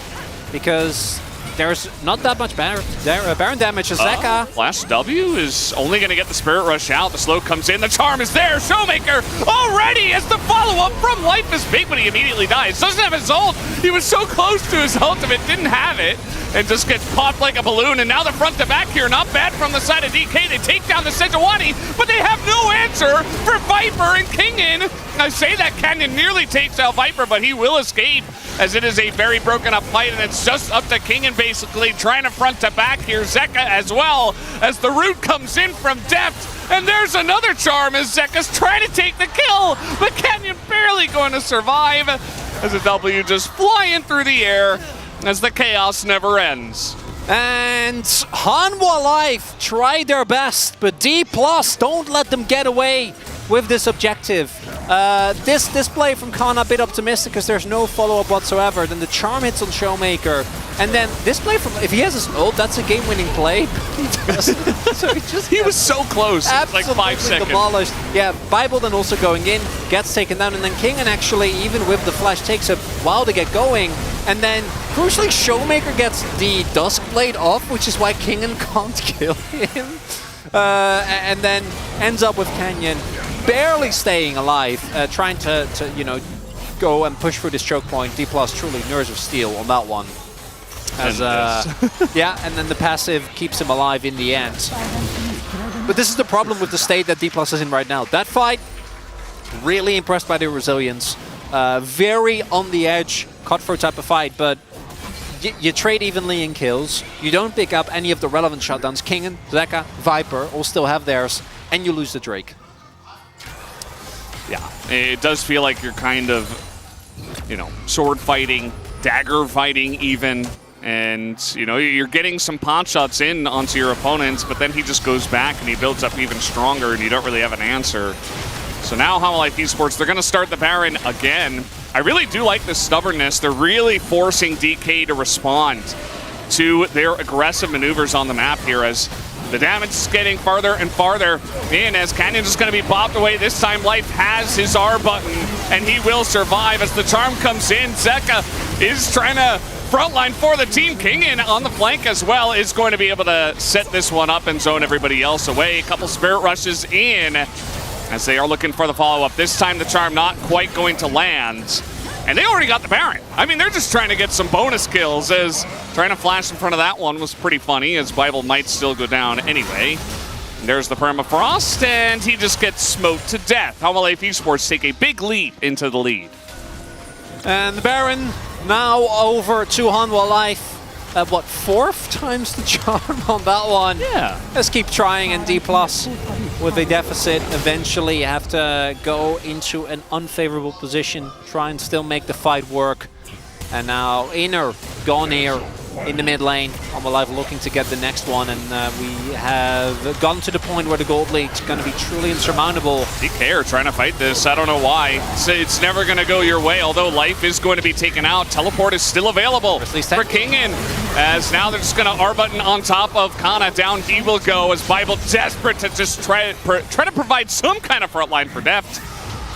because there's not that much Baron damage as Zeka. Flash W is only going to get the Spirit Rush out. The slow comes in. The charm is there. Showmaker already as the follow-up from Life is Big, but he immediately dies. Doesn't have his ult. He was so close to his ultimate, didn't have it, and just gets popped like a balloon. And now the front to back here, not bad from the side of DK. They take down the Sejuani, but they have no answer for Viper and Kingen. I say that Canyon nearly takes out Viper, but he will escape as it is a very broken up fight, and it's just up to Kingen basically trying to front to back here. Zeka as well as the root comes in from Deft, and there's another charm as Zeka's trying to take the kill, but Canyon barely going to survive as a W just flying through the air as the chaos never ends. And Hanwha Life tried their best, but D+ don't let them get away with this objective. This play from Khan a bit optimistic because there's no follow-up whatsoever. Then the charm hits on Showmaker. And then this play from, if he has his ult, that's a game-winning play. He doesn't. So he was so close, like 5 seconds. Demolished. Yeah, Bible then also going in, gets taken down, and then Kingen actually, even with the flash, takes a while to get going. And then, crucially, Showmaker gets the Duskblade off, which is why Kingen can't kill him. And then ends up with Canyon barely staying alive, trying to go and push through this choke point. D+ truly nerves of steel on that one. As yeah, and then the passive keeps him alive in the end. But this is the problem with the state that D+ is in right now. That fight, really impressed by their resilience. Very on the edge, cutthroat type of fight, but you trade evenly in kills. You don't pick up any of the relevant shutdowns. Kingen, Zeka, Viper all still have theirs, and you lose the Drake. Yeah, it does feel like you're kind of, sword fighting, dagger fighting even, and, you're getting some pot shots in onto your opponents, but then he just goes back and he builds up even stronger and you don't really have an answer. So now Hanwha Life Esports, they're going to start the Baron again. I really do like this stubbornness. They're really forcing DK to respond to their aggressive maneuvers on the map here as the damage is getting farther and farther in as Canyon is going to be bopped away. This time Life has his R button and he will survive as the charm comes in. Zeka is trying to frontline for the team. Kingen on the flank as well is going to be able to set this one up and zone everybody else away. A couple Spirit Rushes in as they are looking for the follow-up. This time the charm not quite going to land. And they already got the Baron. I mean, they're just trying to get some bonus kills as trying to flash in front of that one was pretty funny as Bible might still go down anyway. And there's the Permafrost and he just gets smoked to death. Hanwha Life Esports take a big leap into the lead. And the Baron now over to Hanwha Life. What, 4th times the charm on that one? Yeah. Let's keep trying, and D+ with a deficit eventually have to go into an unfavorable position, try and still make the fight work. And now Inner gone here in the mid lane. Hanwha Life looking to get the next one, and we have gotten to the point where the gold lead's going to be truly insurmountable. DK are trying to fight this. I don't know why. It's never going to go your way, although Life is going to be taken out. Teleport is still available for Kingen, as now they're just going to R-button on top of Kana. Down he will go as Bible desperate to just try to provide some kind of front line for Deft.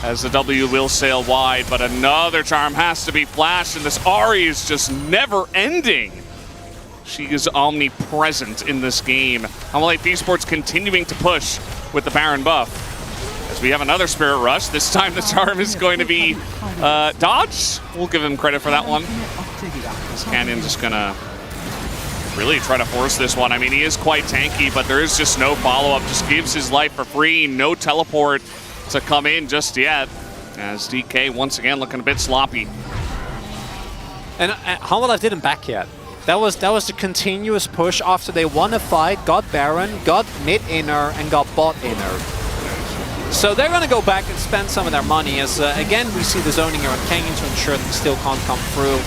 As the W will sail wide, but another charm has to be flashed, and this Ahri is just never ending. She is omnipresent in this game. Hanwha Life Esports continuing to push with the Baron buff. As we have another Spirit Rush, this time the charm is going to be dodge. We'll give him credit for that one. This Canyon just gonna really try to force this one. I mean, he is quite tanky, but there is just no follow-up. Just gives his life for free. No teleport to come in just yet. As DK once again looking a bit sloppy. And Hanwha didn't back yet. That was the continuous push after they won a fight, got Baron, got mid inner, and got bot inner. So they're going to go back and spend some of their money as, again, we see the zoning here on Kenyan to ensure that they still can't come through.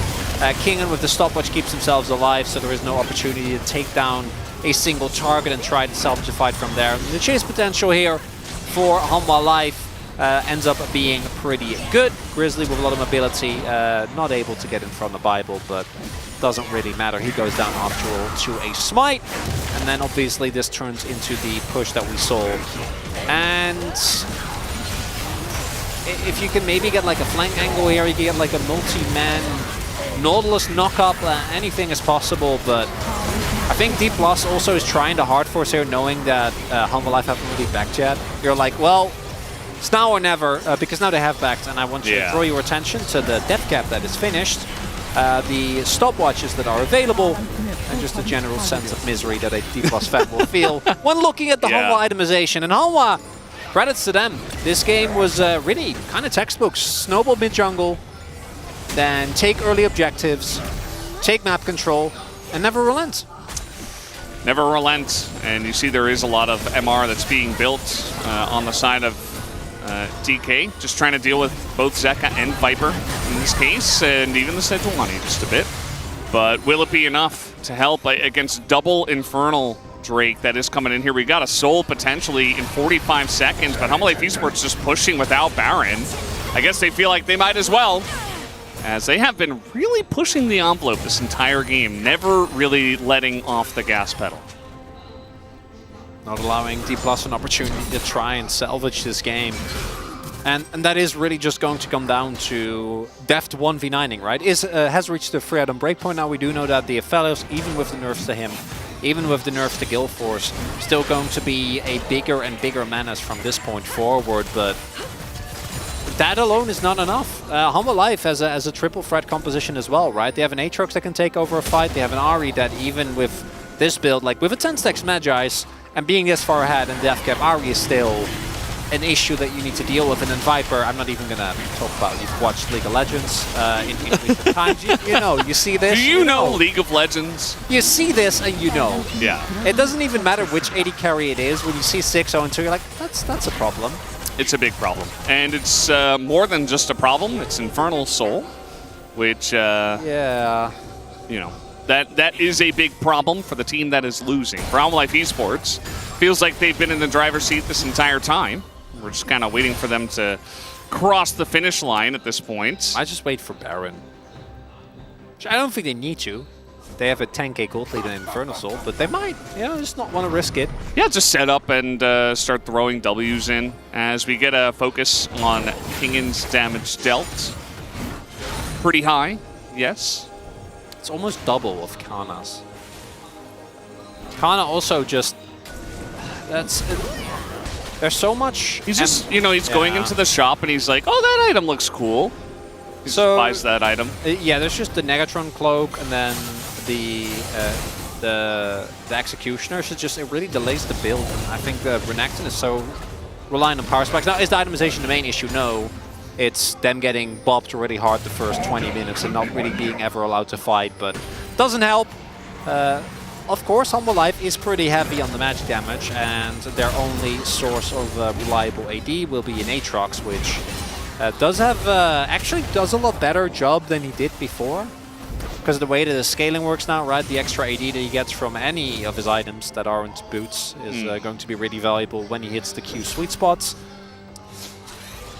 Kingen with the stopwatch keeps themselves alive, so there is no opportunity to take down a single target and try to salvage a fight from there. The chase potential here for Hanwha Life ends up being pretty good. Grizzly with a lot of mobility, not able to get in front of Bible, but doesn't really matter. He goes down after all to a smite, and then obviously this turns into the push that we saw. And if you can maybe get like a flank angle here, you can get like a multi-man Nautilus knock-up, anything is possible, but I think D Plus also is trying to hard force here, knowing that Hanwha Life haven't really backed yet. You're like, well, it's now or never, because now they have backed, and I want you to draw your attention to the death cap that is finished, the stopwatches that are available, and just a general sense of misery that a D Plus fan will feel when looking at the Hanwha itemization. And Hanwha, credits to them, this game was really kind of textbook. Snowball mid-jungle, then take early objectives, take map control, and never relent. Never relent, and you see there is a lot of MR that's being built on the side of DK, just trying to deal with both Zeka and Viper in this case, and even the Sejuani just a bit. But will it be enough to help against double Infernal Drake that is coming in here? We got a Soul potentially in 45 seconds, but Hanwha Life Esports just pushing without Baron. I guess they feel like they might as well, as they have been really pushing the envelope this entire game, never really letting off the gas pedal. Not allowing D Plus an opportunity to try and salvage this game. And that is really just going to come down to deft 1v9ing, right? Has reached the 3-item breakpoint now. We do know that the Fellows, even with the nerfs to him, even with the nerfs to Guild Force, still going to be a bigger and bigger menace from this point forward, but that alone is not enough. Hanwha Life has a triple threat composition as well, right? They have an Aatrox that can take over a fight. They have an Ahri that even with this build, like with a 10 stacks Magi's and being this far ahead in death cap, Ahri is still an issue that you need to deal with. And then Viper, I'm not even going to talk about. You've watched League of Legends in recent times. You know, you see this. Do you know League of Legends? You see this and you know. Yeah. It doesn't even matter which AD carry it is. When you see 6-0-2, you're like, that's a problem. It's a big problem. And it's more than just a problem. It's Infernal Soul, which, yeah, you know, that is a big problem for the team that is losing. For Hanwha Life Esports, feels like they've been in the driver's seat this entire time. We're just kind of waiting for them to cross the finish line at this point. I just wait for Baron. Which I don't think they need to. They have a 10k gold lead in Infernal Soul, but they might, just not want to risk it. Yeah, just set up and start throwing W's in as we get a focus on Kingen's damage dealt. Pretty high, yes. It's almost double of Kana's. Kana also just, there's so much. He's just, he's going into the shop and he's like, oh, that item looks cool. He just buys that item. Yeah, there's just the Negatron cloak and then the Executioner. So it really delays the build. And I think the Renekton is so reliant on power spikes. Now, is the itemization the main issue? No. It's them getting bopped really hard the first 20 minutes and not really being ever allowed to fight, but doesn't help. Of course, Hanwha Life is pretty heavy on the magic damage, and their only source of reliable AD will be an Aatrox, which actually does a lot better job than he did before. Because the way that the scaling works now, right, the extra AD that he gets from any of his items that aren't boots is going to be really valuable when he hits the Q sweet spots.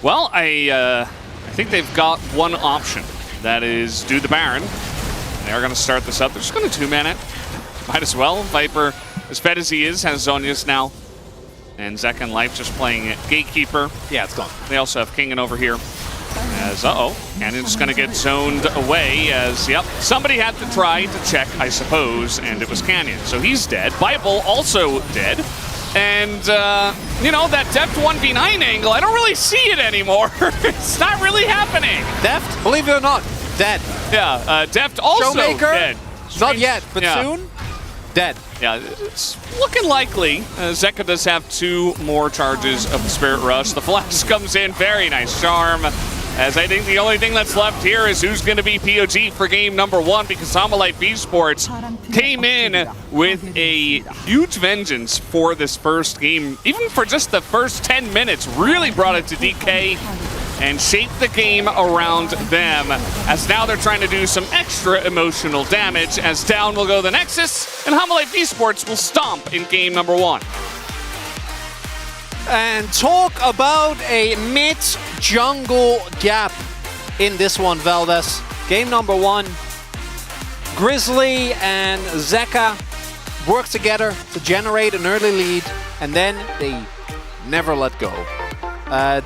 Well, I think they've got one option. That is do the Baron. They are going to start this up. They're just going to 2-man it. Might as well. Viper, as fed as he is, has Zhonya's now. And Zeka and Life just playing Gatekeeper. Yeah, it's gone. They also have Kingen over here. As, Cannon's going to get zoned away as, somebody had to try to check, I suppose, and it was Canyon. So he's dead. Bible also dead. And, that deft 1v9 angle, I don't really see it anymore. It's not really happening. Deft, believe it or not, dead. Yeah, deft also Showmaker, dead. Not yet, but soon. dead. Yeah, it's looking likely. Zeka does have 2 more charges of the Spirit Rush. The flash comes in, very nice charm. As I think the only thing that's left here is who's going to be POG for game number 1, because Life Esports came in with a huge vengeance for this first game. Even for just the first 10 minutes, really brought it to DK and shaped the game around them, as now they're trying to do some extra emotional damage, as down will go the Nexus, and Life Esports will stomp in game number 1. And talk about a mid-jungle gap in this one, Valdez. Game number 1, Grizzly and Zeka work together to generate an early lead, and then they never let go.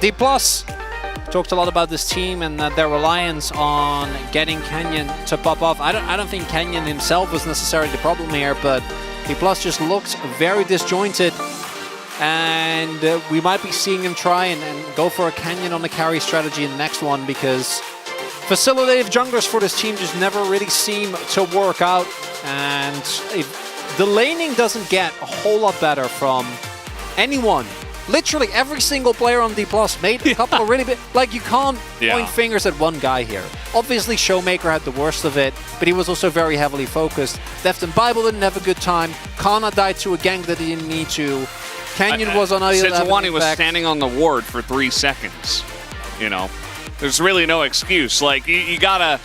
D+, talked a lot about this team and their reliance on getting Canyon to pop off. I don't think Canyon himself was necessarily the problem here, but D+ just looks very disjointed. And we might be seeing him try and go for a Canyon on the carry strategy in the next one, because facilitative junglers for this team just never really seem to work out. And the laning doesn't get a whole lot better from anyone. Literally every single player on D+ made a couple of really big... Like, you can't point fingers at one guy here. Obviously, Showmaker had the worst of it, but he was also very heavily focused. Deft and Bible didn't have a good time. Kana died to a gank that he didn't need to. Canyon was on either level. Sejuani was standing on the ward for 3 seconds. You know, there's really no excuse. Like, you gotta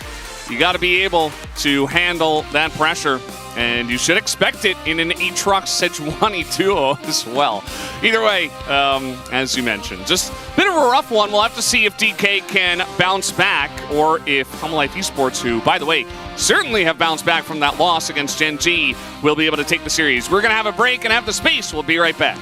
be able to handle that pressure, and you should expect it in an Aatrox Sejuani duo as well. Either way, as you mentioned, just a bit of a rough one. We'll have to see if DK can bounce back, or if Life Esports, who, by the way, certainly have bounced back from that loss against Gen G, will be able to take the series. We're going to have a break and have the space. We'll be right back.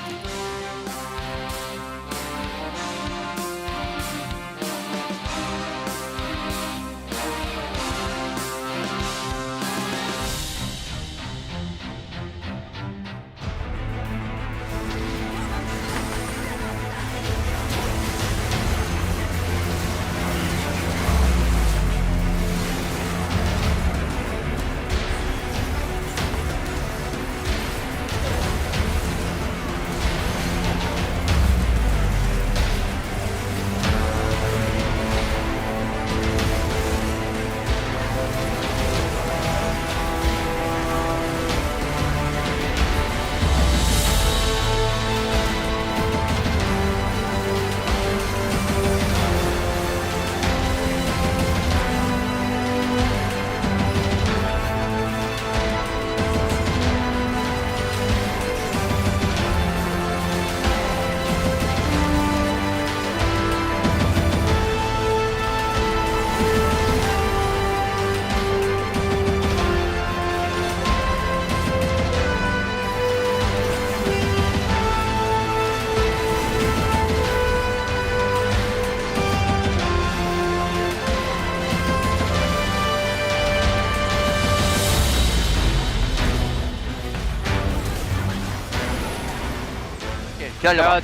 기다려봐.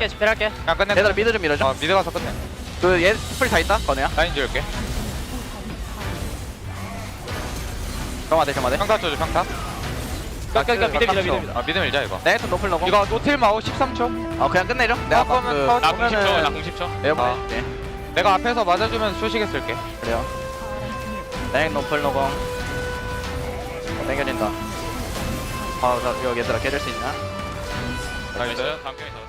집회할게. 그냥 끝내. 얘들아 미드 좀 밀어줘. 미드 가서 끝내. 얘 스플 다 있다. 건우야. 라인 지울게. 경화대. 평타 쳐줘 평타. 미드 밀자 이거. 네, 노플 넣고. 이거 노틸 마우 13초. 그냥 끝내려. 내가 거면 컷. 나 90초. 네. 내가 앞에서 맞아주면 수식에 쓸게. 그래요. 네, 노플 넣고. 땡겨진다. 나 얘들아 깨질 수 있나? 나이스. 다음 게임 더.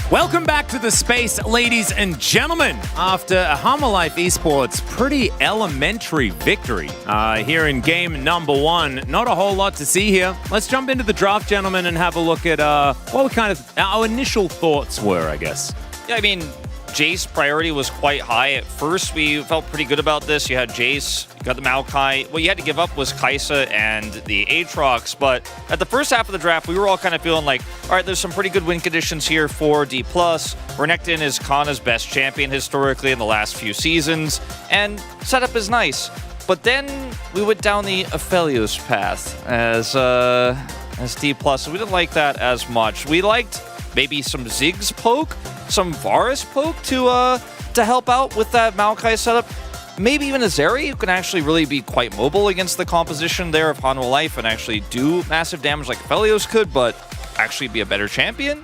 Welcome back to the space, ladies and gentlemen. After a Hammer Life Esports pretty elementary victory here in game number 1, not a whole lot to see here. Let's jump into the draft, gentlemen, and have a look at what kind of our initial thoughts were, I guess. Yeah, I mean, Jace priority was quite high. At first, we felt pretty good about this. You had Jace, you got the Maokai. What you had to give up was Kai'Sa and the Aatrox, but at the first half of the draft, we were all kind of feeling like, all right, there's some pretty good win conditions here for D+. Renekton is Kana's best champion historically in the last few seasons, and setup is nice. But then we went down the Aphelios path as D+, so we didn't like that as much. We liked maybe some Ziggs poke, some Varus poke to help out with that Maokai setup. Maybe even a Zeri who can actually really be quite mobile against the composition there of Hanwha Life and actually do massive damage like Aphelios could, but actually be a better champion.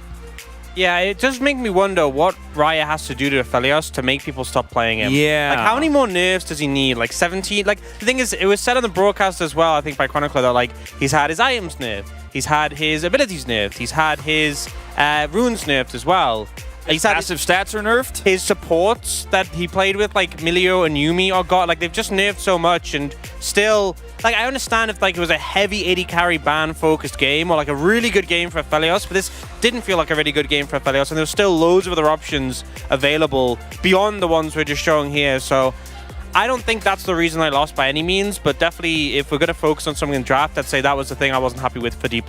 Yeah, it does make me wonder what Riot has to do to Aphelios to make people stop playing him. Yeah. Like, how many more nerfs does he need? Like, 17? Like, the thing is, it was said on the broadcast as well, I think by Chronicler, that, like, he's had his items nerfed. He's had his abilities nerfed. He's had his runes nerfed as well. His passive stats are nerfed. His supports that he played with, like Milio and Yumi, are got, like, they've just nerfed so much, and still, like, I understand if, like, it was a heavy 80 carry ban focused game or like a really good game for Aphelios, but this didn't feel like a really good game for Aphelios, and there was still loads of other options available beyond the ones we're just showing here. So I don't think that's the reason I lost by any means, but definitely if we're going to focus on something in draft, I'd say that was the thing I wasn't happy with for D+.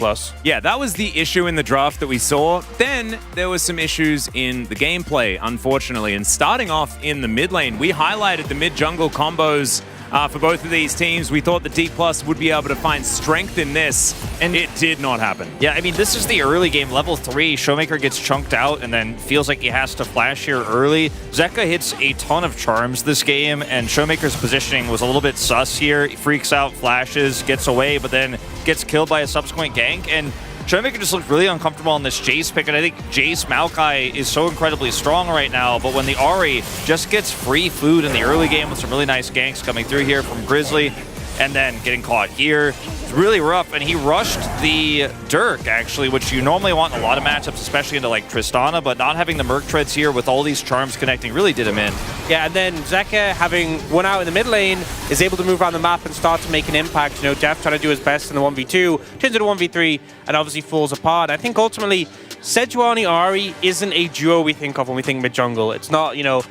Yeah, that was the issue in the draft that we saw. Then there was some issues in the gameplay, unfortunately. And starting off in the mid lane, we highlighted the mid-jungle combos for both of these teams. We thought the D+ would be able to find strength in this, and it did not happen. Yeah, I mean, this is the early game, level 3. Showmaker gets chunked out and then feels like he has to flash here early. Zeka hits a ton of charms this game, and Showmaker's positioning was a little bit sus here. He freaks out, flashes, gets away, but then gets killed by a subsequent gank, and Showmaker just looked really uncomfortable on this Jace pick, and I think Jace Maokai is so incredibly strong right now, but when the Ahri just gets free food in the early game with some really nice ganks coming through here from Grizzly, and then getting caught here, it's really rough, and he rushed the Dirk, actually, which you normally want in a lot of matchups, especially into, like, Tristana, but not having the Merc Treads here with all these charms connecting really did him in. Yeah, and then Zeka, having won out in the mid lane, is able to move around the map and start to make an impact. You know, Def trying to do his best in the 1v2, turns into 1v3, and obviously falls apart. I think ultimately, Sejuani Ahri isn't a duo we think of when we think mid-jungle. It's not, you know,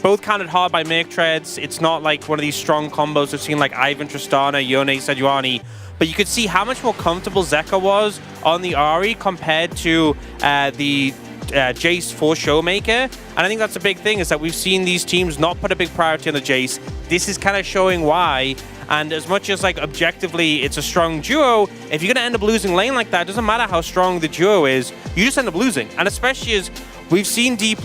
both counted hard by Merc Treads. It's not like one of these strong combos we've seen like Ivan Tristana, Yone, Sejuani. But you could see how much more comfortable Zeka was on the Ahri compared to the Jace for Showmaker. And I think that's a big thing, is that we've seen these teams not put a big priority on the Jace. This is kind of showing why. And as much as, like, objectively it's a strong duo, if you're going to end up losing lane like that, it doesn't matter how strong the duo is, you just end up losing. And especially as we've seen D+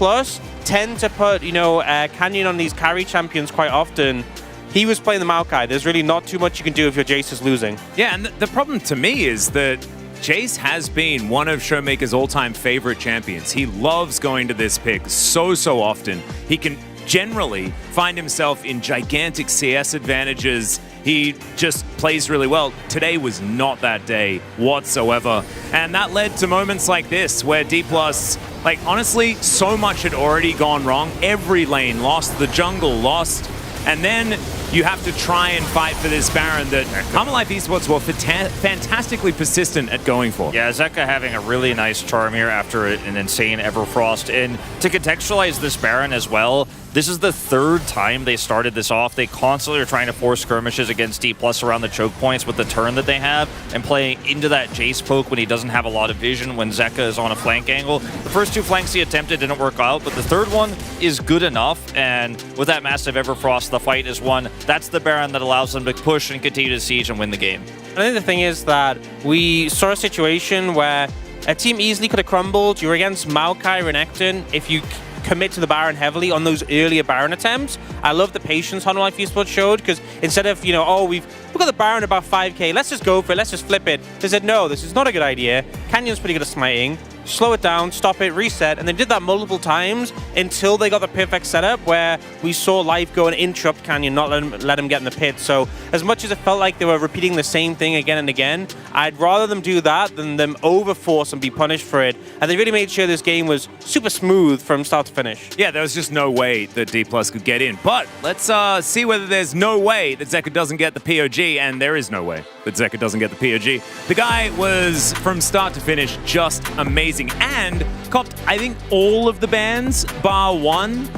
tend to put, you know, Canyon on these carry champions quite often. He was playing the Maokai. There's really not too much you can do if your Jace is losing. Yeah, and the problem to me is that Jace has been one of Showmaker's all-time favorite champions. He loves going to this pick so often. He can generally find himself in gigantic CS advantages. He just plays really well. Today was not that day whatsoever. And that led to moments like this where D+, like, honestly, so much had already gone wrong. Every lane lost, the jungle lost, and then you have to try and fight for this Baron that Hammer Life Esports were fantastically persistent at going for. Yeah, Zeka having a really nice charm here after an insane Everfrost. And to contextualize this Baron as well, this is the third time they started this off. They constantly are trying to force skirmishes against D+ around the choke points with the turn that they have and playing into that Jace poke when he doesn't have a lot of vision when Zeka is on a flank angle. The first 2 flanks he attempted didn't work out, but the third one is good enough, and with that massive Everfrost, the fight is won. That's the Baron that allows them to push and continue to siege and win the game. I think the thing is that we saw a situation where a team easily could have crumbled. You're against Maokai, Renekton. If you commit to the Baron heavily on those earlier Baron attempts, I love the patience Hanwha Life Esports showed, because instead of, you know, oh, we've got the Baron about 5k, let's just go for it, let's just flip it. They said, no, this is not a good idea. Canyon's pretty good at smiting. slow it down, stop it, reset, and they did that multiple times until they got the perfect setup where we saw Life go and interrupt Canyon, not let him get in the pit. So as much as it felt like they were repeating the same thing again and again, I'd rather them do that than them overforce and be punished for it. And they really made sure this game was super smooth from start to finish. Yeah, there was just no way that D+ could get in. But let's see whether there's no way that Zeka doesn't get the POG, and there is no way that Zeka doesn't get the POG. The guy was, from start to finish, just amazing, and copped, I think, all of the bans, bar one,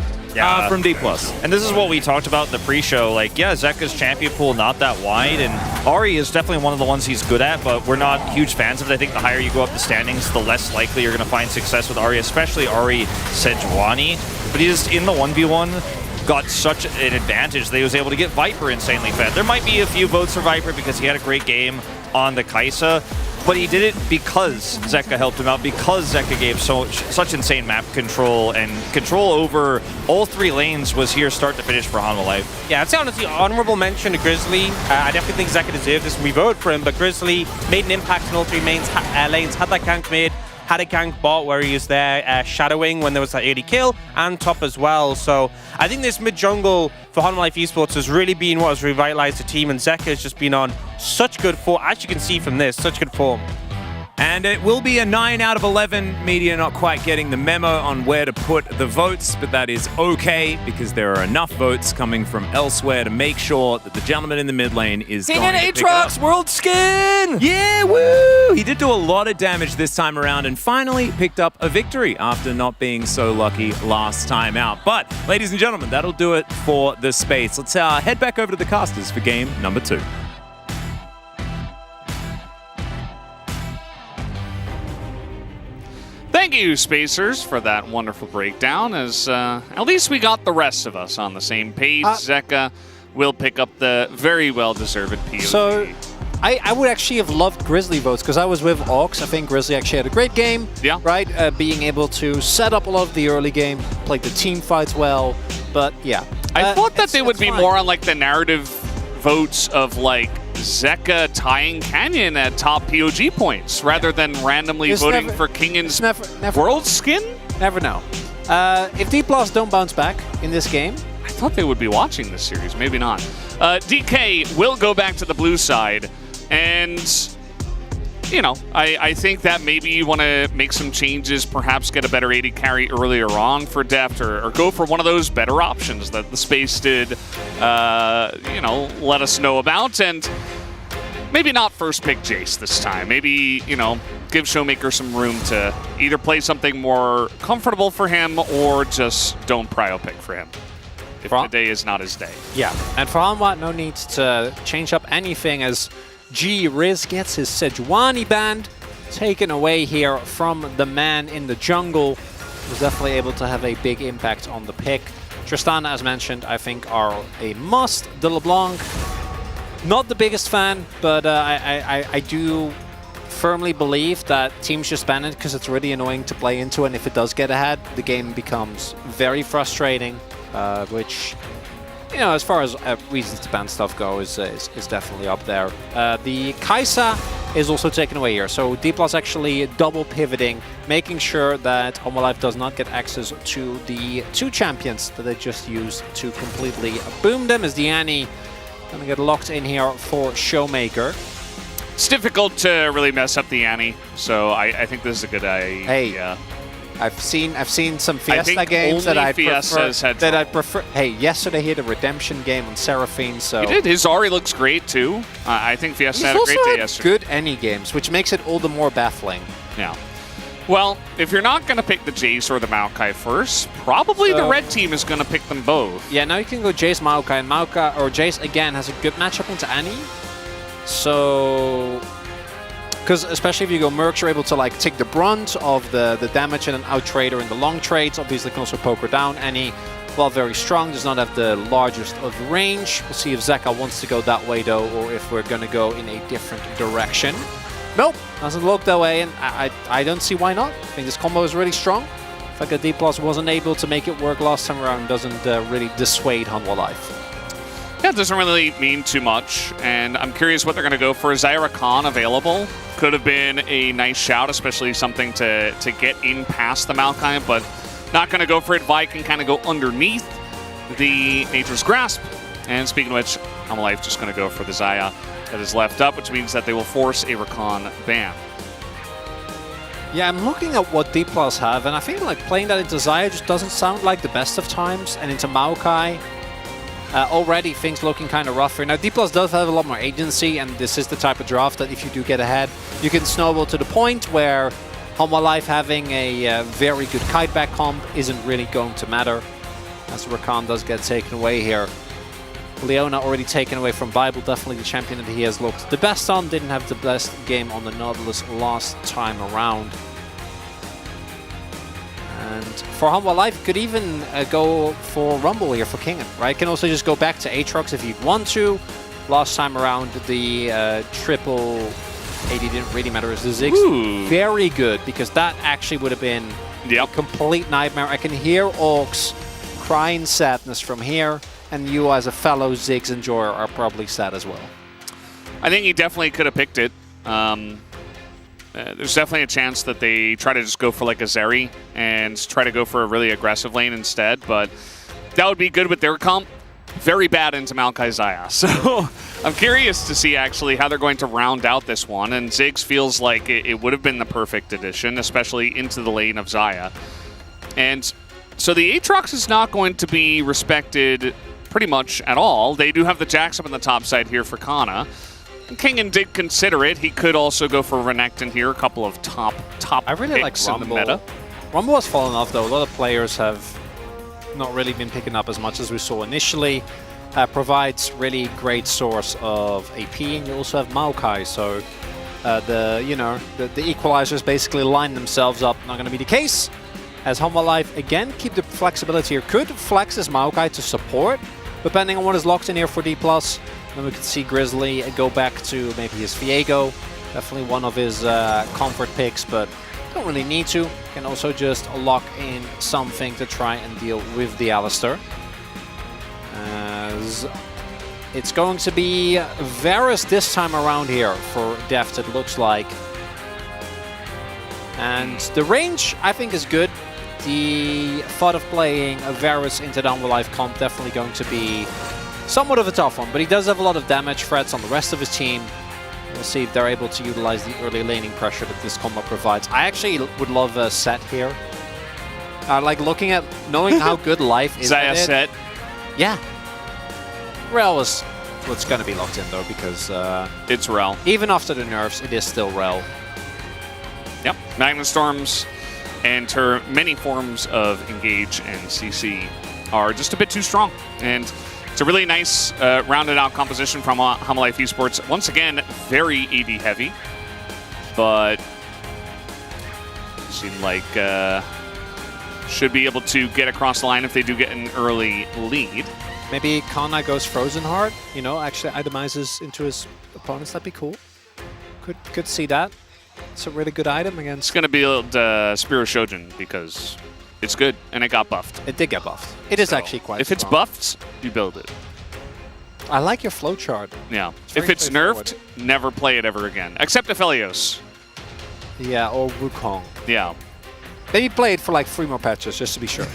from D+. And this is what we talked about in the pre-show. Like, yeah, Zeka's champion pool not that wide, and Ahri is definitely one of the ones he's good at, but we're not huge fans of it. I think the higher you go up the standings, the less likely you're going to find success with Ahri, especially Ahri Sejuani. But he just, in the 1v1, got such an advantage that he was able to get Viper insanely fed. There might be a few votes for Viper because he had a great game on the Kai'Sa, but he did it because Zeka helped him out, because Zeka gave such insane map control, and control over all 3 lanes was here start to finish for Hanwha Life. Yeah, I'd say honestly, honorable mention to Grizzly. I definitely think Zeka deserved this, and we voted for him, but Grizzly made an impact in all 3 lanes, had that gank mid, had a gank bot where he was there shadowing when there was that early kill, and top as well. So I think this mid-jungle for Hanwha Life Esports has really been what has revitalized the team, and Zeka has just been on such good form, as you can see from this, such good form. And it will be a 9 out of 11. Media not quite getting the memo on where to put the votes, but that is okay because there are enough votes coming from elsewhere to make sure that the gentleman in the mid lane is going to pick it up. World Skin! Yeah, woo! He did do a lot of damage this time around and finally picked up a victory after not being so lucky last time out. But, ladies and gentlemen, that'll do it for the space. Let's head back over to the casters for game number 2. Thank you, Spacers, for that wonderful breakdown, as at least we got the rest of us on the same page. Zeka will pick up the very well-deserved POG. So, I would actually have loved Grizzly votes, because I was with Aux. I think Grizzly actually had a great game, right? Being able to set up a lot of the early game, played the team fights well, but yeah. I thought that they would be more on like the narrative votes of like Zeka tying Canyon at top POG points rather than randomly voting for Kingan's World Skin? Never know. If D+ don't bounce back in this game, I thought they would be watching this series. Maybe not. DK will go back to the blue side, and you know, I think that maybe you want to make some changes, perhaps get a better AD carry earlier on for Deft, or go for one of those better options that the space did, you know, let us know about. And maybe not first pick Jace this time. Maybe, you know, give Showmaker some room to either play something more comfortable for him or just don't prio pick for him if the day is not his day. Yeah, and for Hanwha, no need to change up anything as Riz gets his Sejuani band taken away here from the man in the jungle. Was definitely able to have a big impact on the pick. Tristana, as mentioned, I think are a must. De LeBlanc, not the biggest fan, but I do firmly believe that teams just ban it because it's really annoying to play into, and if it does get ahead, the game becomes very frustrating, which, you know, as far as reasons to ban stuff go, is definitely up there. The Kai'Sa is also taken away here, so D+ actually double pivoting, making sure that Hanwha Life does not get access to the 2 champions that they just used to completely boom them, as Diani gonna get locked in here for Showmaker. It's difficult to really mess up the Annie, so I think this is a good idea. Hey, I've seen some Fiesta games that I prefer. Hey, yesterday he had a redemption game on Seraphine, so he did. His Ahri looks great too. I think Fiesta had a great day yesterday. Good any games, which makes it all the more baffling. Yeah. Well, if you're not going to pick the Jace or the Maokai first, probably the red team is going to pick them both. Yeah, now you can go Jace, Maokai, and Maokai, or Jace again has a good matchup into Annie. So, because especially if you go Mercs, you're able to like take the brunt of the damage and an out-trade her in the long trades. Obviously, can also poke her down. Annie, while very strong, does not have the largest of range. We'll see if Zeka wants to go that way though, or if we're going to go in a different direction. Nope, doesn't look that way, and I don't see why not. I think this combo is really strong. The fact that D+ wasn't able to make it work last time around doesn't really dissuade Hanwha Life. Yeah, Yeah, it doesn't really mean too much, and I'm curious what they're going to go for. Zyra Khan available. Could have been a nice shout, especially something to get in past the Maokai, but not going to go for it. Vi can kind of go underneath the Nature's Grasp. And speaking of which, Life just going to go for the Xayah that is left up, which means that they will force a Rakan ban. Yeah, I'm looking at what D+ have, and I feel like playing that into Xayah just doesn't sound like the best of times, and into Maokai. Already things looking kind of rougher. Now D+ does have a lot more agency, and this is the type of draft that if you do get ahead, you can snowball to the point where Hanwha Life having a very good kiteback comp isn't really going to matter, as Rakan does get taken away here. Leona already taken away from Bible, definitely the champion that he has looked the best on. Didn't have the best game on the Nautilus last time around. And for Hanwha Life, could even go for Rumble here for Kingen, right? Can also just go back to Aatrox if you'd want to. Last time around, the triple AD didn't really matter as the Ziggs. Very good, because that actually would have been a complete nightmare. I can hear Orcs crying sadness from here, and you as a fellow Ziggs enjoyer are probably sad as well. I think he definitely could have picked it. There's definitely a chance that they try to just go for like a Zeri and try to go for a really aggressive lane instead, but that would be good with their comp. Very bad into Maokai Xayah. So I'm curious to see actually how they're going to round out this one, and Ziggs feels like it would have been the perfect addition, especially into the lane of Xayah. And so the Aatrox is not going to be respected pretty much at all. They do have the Jax up on the top side here for Kana. Kingen did consider it. He could also go for Renekton here. A couple of top I really like Rumble. In the meta. Rumble has fallen off though. A lot of players have not really been picking up as much as we saw initially. Provides really great source of AP, and you also have Maokai, so the equalizers basically line themselves up. Not going to be the case, as Hanwha Life again keep the flexibility here. Could flex his Maokai to support, depending on what is locked in here for D+. Then we could see Grizzly go back to maybe his Viego. Definitely one of his comfort picks, but don't really need to. Can also just lock in something to try and deal with the Alistar. As it's going to be Varus this time around here for Deft, it looks like. And the range, I think, is good. The thought of playing a Varus into the Hanwha Life comp definitely going to be somewhat of a tough one, but he does have a lot of damage threats on the rest of his team. We'll see if they're able to utilize the early laning pressure that this combo provides. I actually would love a set here. Like looking at, knowing how good Life is. Xayah set. Yeah. Rel is what's going to be locked in though, because it's Rel. Even after the nerfs, it is still Rel. Yep. Magnet Storms and her many forms of Engage and CC are just a bit too strong. And it's a really nice rounded out composition from Hanwha Life Esports. Once again, very AD heavy, but seem like should be able to get across the line if they do get an early lead. Maybe Kana goes Frozen Heart, you know, actually itemizes into his opponents. That'd be cool. Could see that. It's a really good item against. It's going to build Spiro Shojin because it's good, and it got buffed. It did get buffed. It is actually quite If it's buffed, you build it. I like your flowchart. Yeah. If it's nerfed, never play it ever again. Except Aphelios. Yeah, or Wukong. Yeah. Maybe play it for like 3 more patches, just to be sure.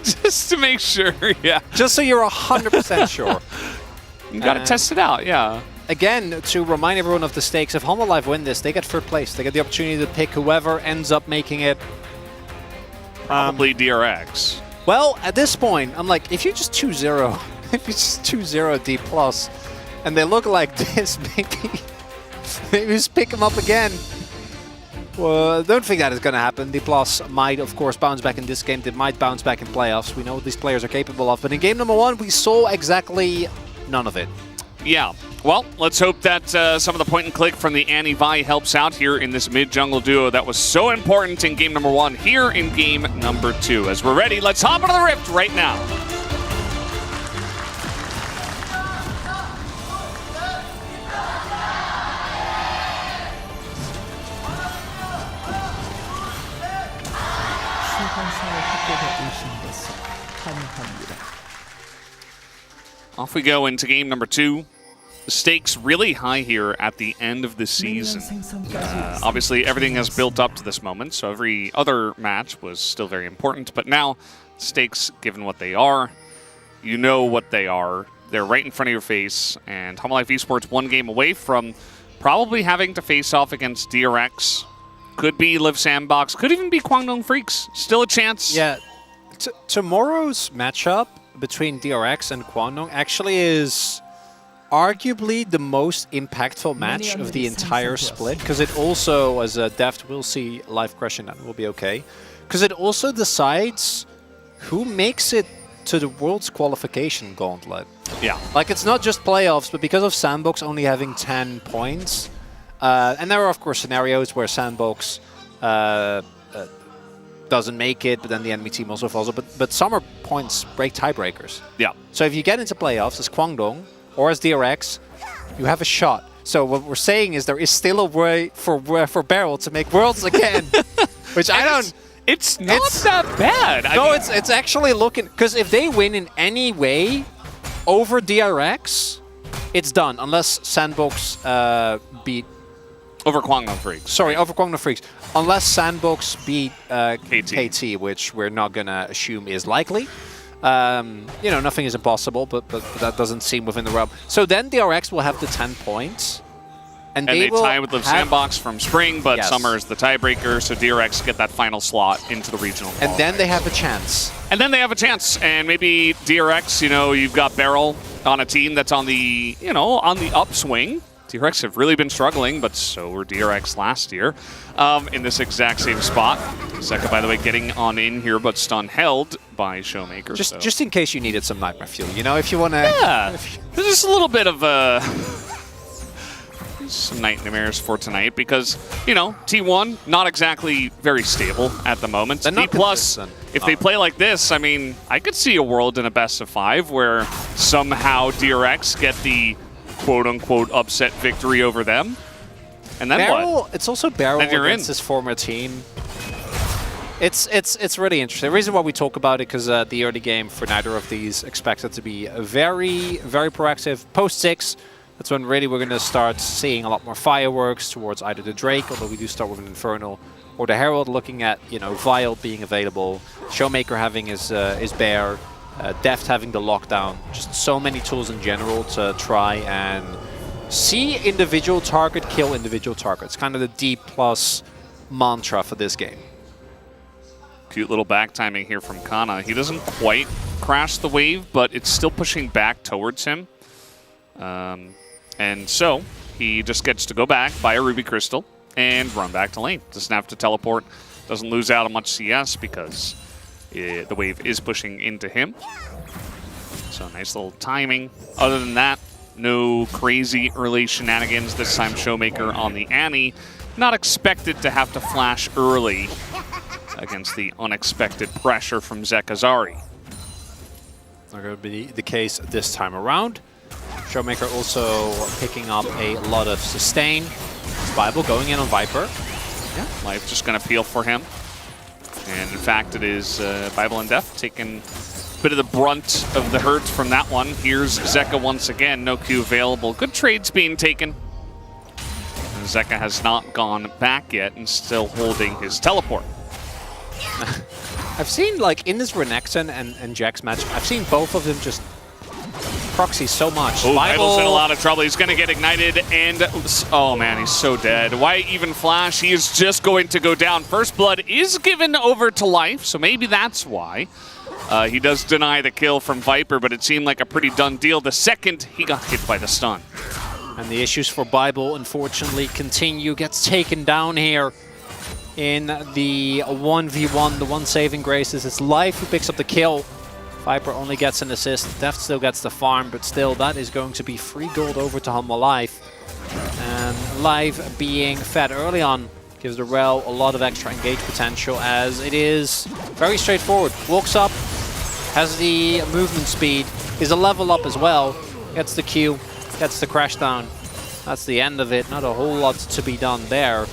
Just to make sure, yeah. Just so you're 100% sure. You gotta test it out, yeah. Again, to remind everyone of the stakes, if Hanwha Life win this, they get 3rd place. They get the opportunity to pick whoever ends up making it. Probably DRX. Well, at this point, I'm like, if you just 2-0, if you just 2-0 D+, and they look like this, maybe just pick them up again. Well, I don't think that is going to happen. D+ might, of course, bounce back in this game. They might bounce back in playoffs. We know what these players are capable of. But in game number 1, we saw exactly none of it. Yeah. Well, let's hope that some of the point and click from the Annie Vi helps out here in this mid-jungle duo that was so important in game number 1 here in game number 2. As we're ready, let's hop into the Rift right now. 소환사의 협곡에 오신 것을 환영합니다. off we go into game number 2. The stakes really high here at the end of the season. Obviously, everything has built up to this moment, so every other match was still very important. But now, stakes, given what they are, you know what they are. They're right in front of your face, and Homolife Esports 1 game away from probably having to face off against DRX. Could be Live Sandbox, could even be Kwangdong Freaks. Still a chance. Yeah, tomorrow's matchup between DRX and Kwangdong actually is arguably the most impactful match of the entire split, because it also, as Deft will see live crushing, that will be okay, because it also decides who makes it to the World's qualification gauntlet. Yeah. Like, it's not just playoffs, but because of Sandbox only having 10 points, and there are, of course, scenarios where Sandbox doesn't make it, but then the enemy team also falls. But Summer points break tiebreakers. Yeah. So if you get into playoffs as Kwangdong or as DRX, you have a shot. So what we're saying is there is still a way for Barrel to make Worlds again, which I don't... It's not that bad. No, it's actually looking... Because if they win in any way over DRX, it's done. Unless Sandbox beat... Over Kwangdong Freaks. Sorry, over Kwangdong Freaks. Unless Sandbox beat KT, which we're not going to assume is likely. You know, nothing is impossible, but that doesn't seem within the realm. So then DRX will have the 10 points. And they will tie with Live Sandbox from Spring, but Yes. Summer is the tiebreaker, so DRX get that final slot into the regional And then they have a chance. And then they have a chance, and maybe DRX, you know, you've got Barrel on a team that's on the, you know, on the upswing. DRX have really been struggling, but so were DRX last year in this exact same spot. Zeka, by the way, getting on in here, but stun held by Showmaker. Just in case you needed some Nightmare Fuel, you know, if you want to... Yeah, there's just a little bit of some nightmares for tonight because, you know, T1, not exactly very stable at the moment. They're not D+, if they play like this, I mean, I could see a world in a best of 5 where somehow DRX get the quote-unquote upset victory over them. And then Barrel, what? It's also Barrel against his former team. It's really interesting. The reason why we talk about it because the early game for neither of these expected to be very, very proactive. Post 6, that's when really we're going to start seeing a lot more fireworks towards either the Drake, although we do start with an Infernal, or the Herald, looking at, you know, Vial being available, Showmaker having his Bear, Deft having the lockdown. Just so many tools in general to try and see individual target, kill individual targets. Kind of the D+ mantra for this game. Cute little back timing here from Kana. He doesn't quite crash the wave, but it's still pushing back towards him. And so he just gets to go back, buy a Ruby Crystal, and run back to lane. Doesn't have to teleport. Doesn't lose out on much CS because the wave is pushing into him. So nice little timing. Other than that, no crazy early shenanigans. This time Showmaker on the Annie. Not expected to have to flash early against the unexpected pressure from Zekazari. Not going to be the case this time around. Showmaker also picking up a lot of sustain. Bible going in on Viper. Yeah, Life just going to peel for him. And in fact, it is Bible and Deft taking a bit of the brunt of the hurt from that one. Here's Zeka once again, no Q available. Good trades being taken. And Zeka has not gone back yet and still holding his teleport. I've seen, like, in this Renekton and Jax match, I've seen both of them just proxy so much. Oh, Bible's in a lot of trouble. He's going to get ignited, and oh man, he's so dead. Why even flash? He is just going to go down. First blood is given over to Life, so maybe that's why. He does deny the kill from Viper, but it seemed like a pretty done deal. The second he got hit by the stun. And the issues for Bible, unfortunately, continue. Gets taken down here in the 1v1. The one saving grace is it's Life who picks up the kill. Viper only gets an assist. Deft still gets the farm, but still, that is going to be free gold over to Homolife. And Live being fed early on gives the Rel a lot of extra engage potential, as it is very straightforward. Walks up, has the movement speed, is a level up as well, gets the Q, gets the crash down. That's the end of it. Not a whole lot to be done there.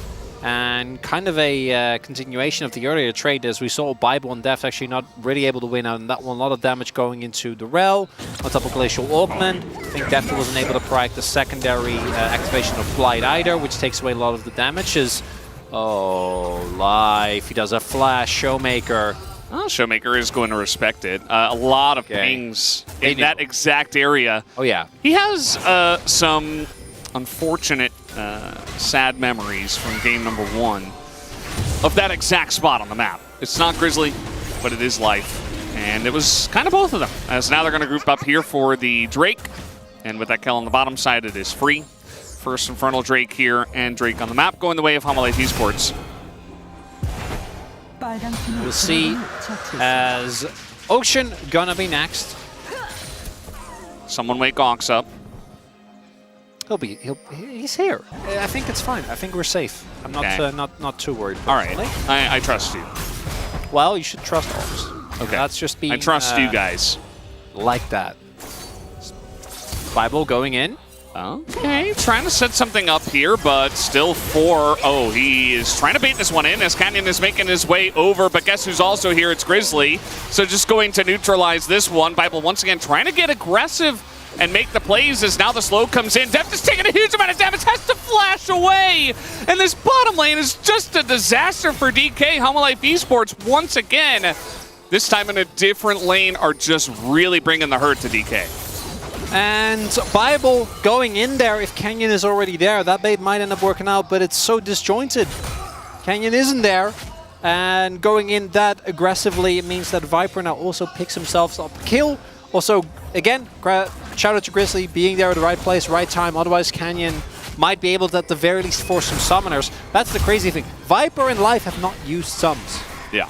And kind of a continuation of the earlier trade, as we saw Bible and Deft actually not really able to win out on that one. A lot of damage going into the Rel on top of Glacial Augment. I think Deft wasn't able to protect the secondary activation of Blight either, which takes away a lot of the damages. Oh, Life. He does a flash. Showmaker. Oh, Showmaker is going to respect it. A lot of pings in that exact area. Oh, yeah. He has some unfortunate, sad memories from game number 1 of that exact spot on the map. It's not Grizzly, but it is Life. And it was kind of both of them. As now they're going to group up here for the Drake. And with that kill on the bottom side, it is free. First Infernal Drake here, and Drake on the map, going the way of Homolife Esports. We'll see as Ocean gonna be next. Someone wake Ox up. He's here. I think it's fine. I think we're safe. I'm not too worried. All right, I trust you. Well, you should trust Ox. Okay, that's just being. I trust you guys. Like that. Bible going in. Okay, trying to set something up here, but still 4. Oh, he is trying to bait this one in as Canyon is making his way over, but guess who's also here? It's Grizzly. So just going to neutralize this one. Bible once again trying to get aggressive and make the plays as now the slow comes in. Deft is taking a huge amount of damage, has to flash away. And this bottom lane is just a disaster for DK. Homolife Esports once again, this time in a different lane, are just really bringing the hurt to DK. And Bible going in there, if Canyon is already there, that bait might end up working out, but it's so disjointed. Canyon isn't there, and going in that aggressively, it means that Viper now also picks himself up a kill. Also, again, shout out to Grizzly being there at the right place, right time, otherwise Canyon might be able to at the very least force some summoners. That's the crazy thing. Viper and Life have not used sums. Yeah.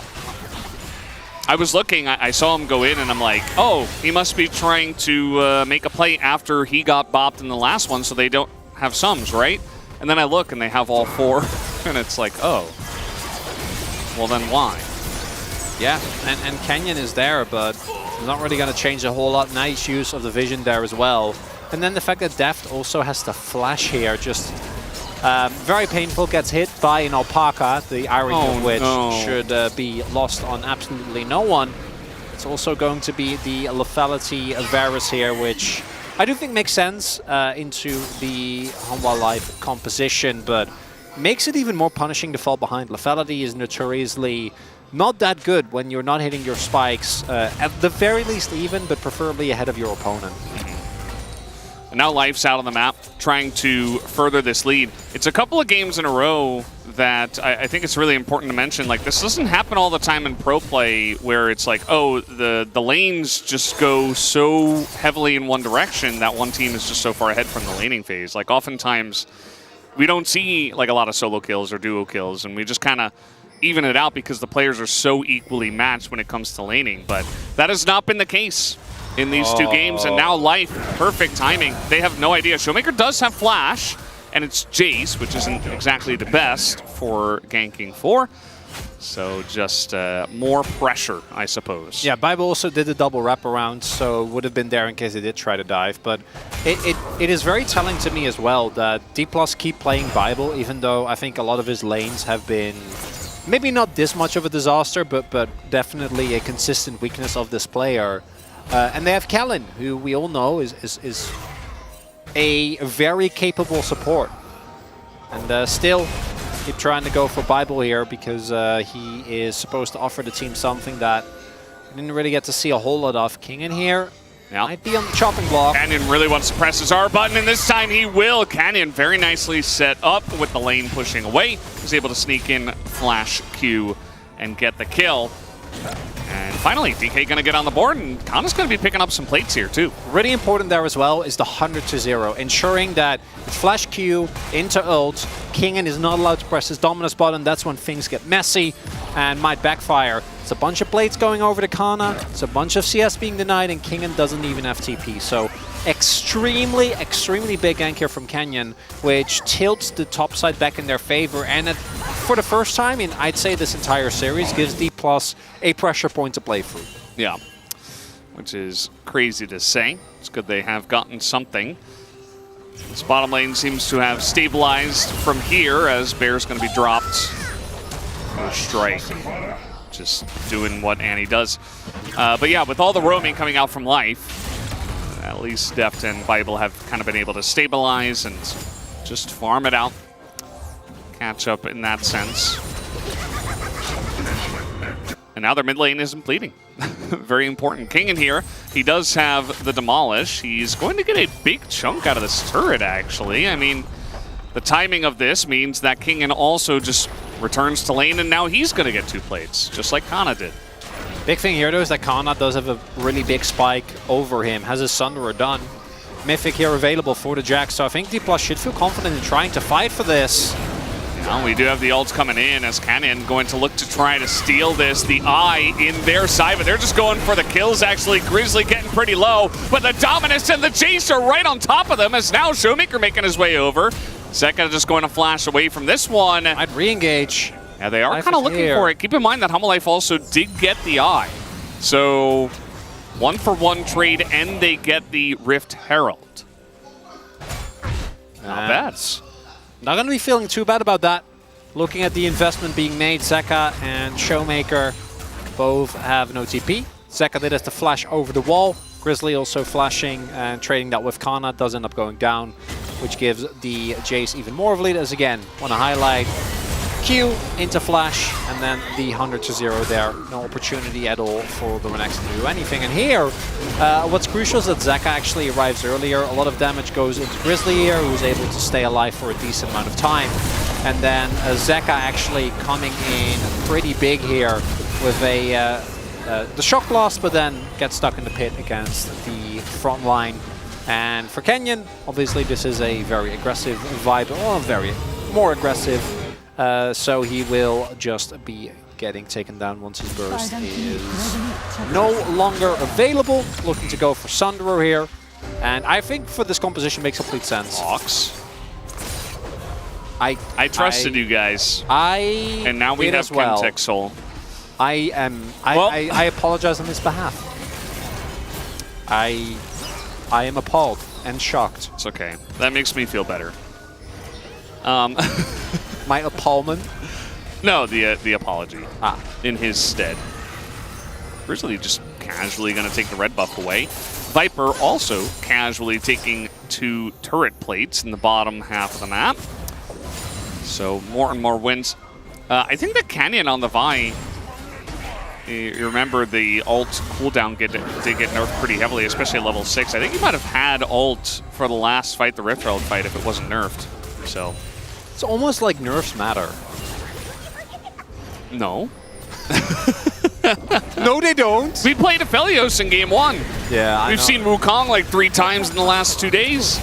I was looking, I saw him go in, and I'm like, oh, he must be trying to make a play after he got bopped in the last one, so they don't have sums, right? And then I look, and they have all 4, and it's like, oh, well then why? Yeah, and Canyon is there, but it's not really going to change a whole lot. Nice use of the vision there as well. And then the fact that Deft also has to flash here, just very painful, gets hit by an alpaca, the irony of which should be lost on absolutely no one. It's also going to be the lethality of Varus here, which I do think makes sense into the Homolife composition, but makes it even more punishing to fall behind. Lethality is notoriously not that good when you're not hitting your spikes, at the very least even, but preferably ahead of your opponent. And now Life's out on the map, trying to further this lead. It's a couple of games in a row that I think it's really important to mention. Like, this doesn't happen all the time in pro play, where it's like, oh, the lanes just go so heavily in one direction that one team is just so far ahead from the laning phase. Like, oftentimes, we don't see like a lot of solo kills or duo kills, and we just kind of even it out because the players are so equally matched when it comes to laning. But that has not been the case in these 2 games, and now Life, perfect timing. They have no idea. Showmaker does have Flash, and it's Jace, which isn't exactly the best for ganking 4. So just more pressure, I suppose. Yeah, Bible also did the double wraparound, so would have been there in case they did try to dive. But it is very telling to me as well that D+ keep playing Bible, even though I think a lot of his lanes have been maybe not this much of a disaster, but definitely a consistent weakness of this player. And they have Kellen, who we all know is a very capable support. And still keep trying to go for Bible here because he is supposed to offer the team something that we didn't really get to see a whole lot of. King in here might be on the chopping block. Canyon really wants to press his R button, and this time he will. Canyon very nicely set up with the lane pushing away. He's able to sneak in Flash Q and get the kill. And finally, DK going to get on the board, and Kana's going to be picking up some plates here, too. Really important there as well is the 100-0, ensuring that with Flash Q into ult, Kingen is not allowed to press his dominance button. That's when things get messy and might backfire. It's a bunch of plates going over to Kana, it's a bunch of CS being denied, and Kingen doesn't even have TP. So extremely, extremely big gank here from Canyon, which tilts the top side back in their favor, and for the first time in, I'd say, this entire series, gives D+ a pressure point to play through. Yeah, which is crazy to say. It's good they have gotten something. This bottom lane seems to have stabilized from here as Bear's going to be dropped. No strike. Just doing what Annie does. But yeah, with all the roaming coming out from Life, at least Deft and Bible have kind of been able to stabilize and just farm it out. Catch up in that sense. And now their mid lane isn't bleeding. Very important. King in here. He does have the Demolish. He's going to get a big chunk out of this turret, actually. I mean, the timing of this means that Kingen also just returns to lane, and now he's going to get 2 plates, just like Kana did. Big thing here, though, is that Kana does have a really big spike over him. Has his Sunderer done. Mythic here available for the Jack, so I think D+ should feel confident in trying to fight for this. Now we do have the ults coming in as Canyon going to look to try to steal this. The eye in their side, but they're just going for the kills, actually. Grizzly getting pretty low, but the Dominus and the Jace are right on top of them as now Showmaker making his way over. Zeka just going to flash away from this one. I'd re-engage. Yeah, they are kind of looking for it. Keep in mind that Humble also did get the eye. So 1-for-1 trade, and they get the Rift Herald. Not bad. Not going to be feeling too bad about that. Looking at the investment being made, Zeka and Showmaker both have no TP. Zeka did has to flash over the wall. Grizzly also flashing and trading that with Kana does end up going down, which gives the Jace even more of a lead. As again, want to highlight Q into flash, and then the 100-0 there. No opportunity at all for the next to do anything. And here, what's crucial is that Zeka actually arrives earlier. A lot of damage goes into Grizzly here, who's able to stay alive for a decent amount of time. And then Zeka actually coming in pretty big here with the shock blast, but then gets stuck in the pit against the front line. And for Kenyon, obviously this is a very aggressive vibe, or very more aggressive. So he will just be getting taken down once his burst is no longer available. Looking to go for Sunderer here. And I think for this composition makes complete sense. Hawks. I trusted you guys. And now we have Chemtech Soul. I apologize on his behalf. I am appalled and shocked. It's okay. That makes me feel better. My appallment? No, the apology. In his stead. Grizzly just casually going to take the red buff away. Viper also casually taking 2 turret plates in the bottom half of the map. So more and more wins. I think the Canyon on the Vi, you remember the ult cooldown did get nerfed pretty heavily, especially at level 6. I think he might have had ult for the last fight, the Rift Herald fight, if it wasn't nerfed. So it's almost like nerfs matter. No. No, they don't. We played Aphelios in game 1. Yeah, We've seen Wukong like 3 times in the last 2 days.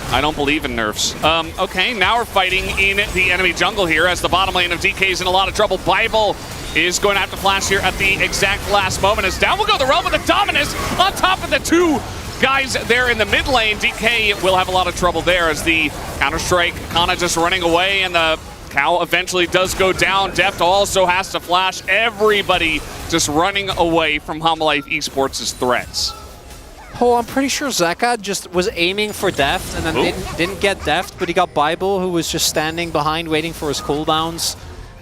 I don't believe in nerfs. Okay, now we're fighting in the enemy jungle here as the bottom lane of DK is in a lot of trouble. Bible is going to have to flash here at the exact last moment as down will go the realm with the Dominus on top of the 2 guys there in the mid lane. DK will have a lot of trouble there as the counter-strike, Kana just running away, and the Cow eventually does go down. Deft also has to flash. Everybody just running away from Homolife Esports' threats. Oh, I'm pretty sure Zeka just was aiming for Deft and then didn't get Deft, but he got Bible, who was just standing behind waiting for his cooldowns.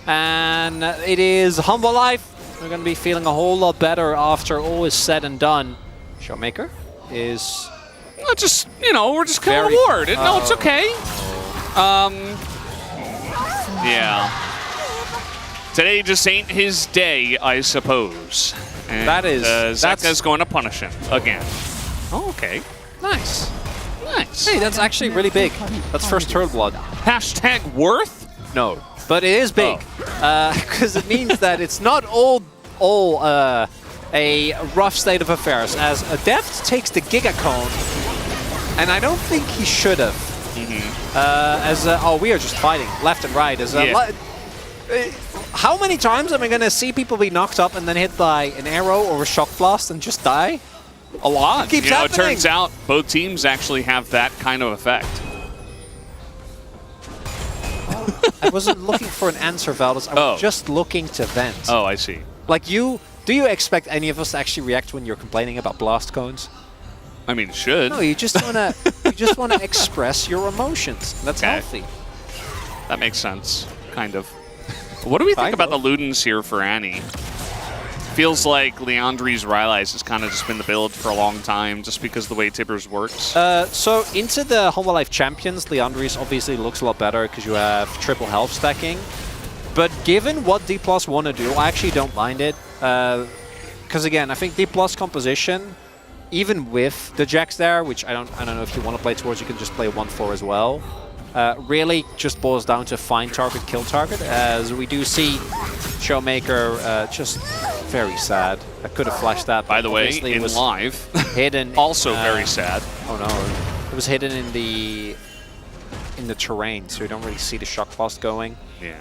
And it is Homolife. They're going to be feeling a whole lot better after all is said and done. Showmaker is... Well, just, you know, we're just kind of bored. No, it's okay. Yeah. Today just ain't his day, I suppose. And Zeka's going to punish him again. Oh, okay. Nice. Nice. Hey, that's actually really big. That's first turtle blood. Hashtag worth? No, but it is big. Because it means that it's not all a rough state of affairs, as Deft takes the Gigacone, and I don't think he should have. We are just fighting left and right. How many times am I going to see people be knocked up and then hit by an arrow or a shock blast and just die? A lot. It keeps happening. It turns out both teams actually have that kind of effect. I wasn't looking for an answer, Valdez. I was just looking to vent. Oh, I see. Like do you expect any of us to actually react when you're complaining about blast cones? I mean, it should. No, you just wanna just want to express your emotions. That's healthy. That makes sense, kind of. What do we think about the Ludens here for Annie? Feels like Leandri's Rylai's has kind of just been the build for a long time, just because of the way Tibbers works. So into the Homolife Champions, Leandri's obviously looks a lot better because you have triple health stacking. But given what D+ want to do, I actually don't mind it. Because again, I think D+ composition, even with the Jax there, which I don't know if you want to play towards, you can just play 1-4 as well. Really just boils down to find target, kill target, as we do see Showmaker just very sad. I could have flashed that. By the way, in live, hidden. Also very sad. Oh no, it was hidden in the terrain, so you don't really see the shock blast going. Yeah.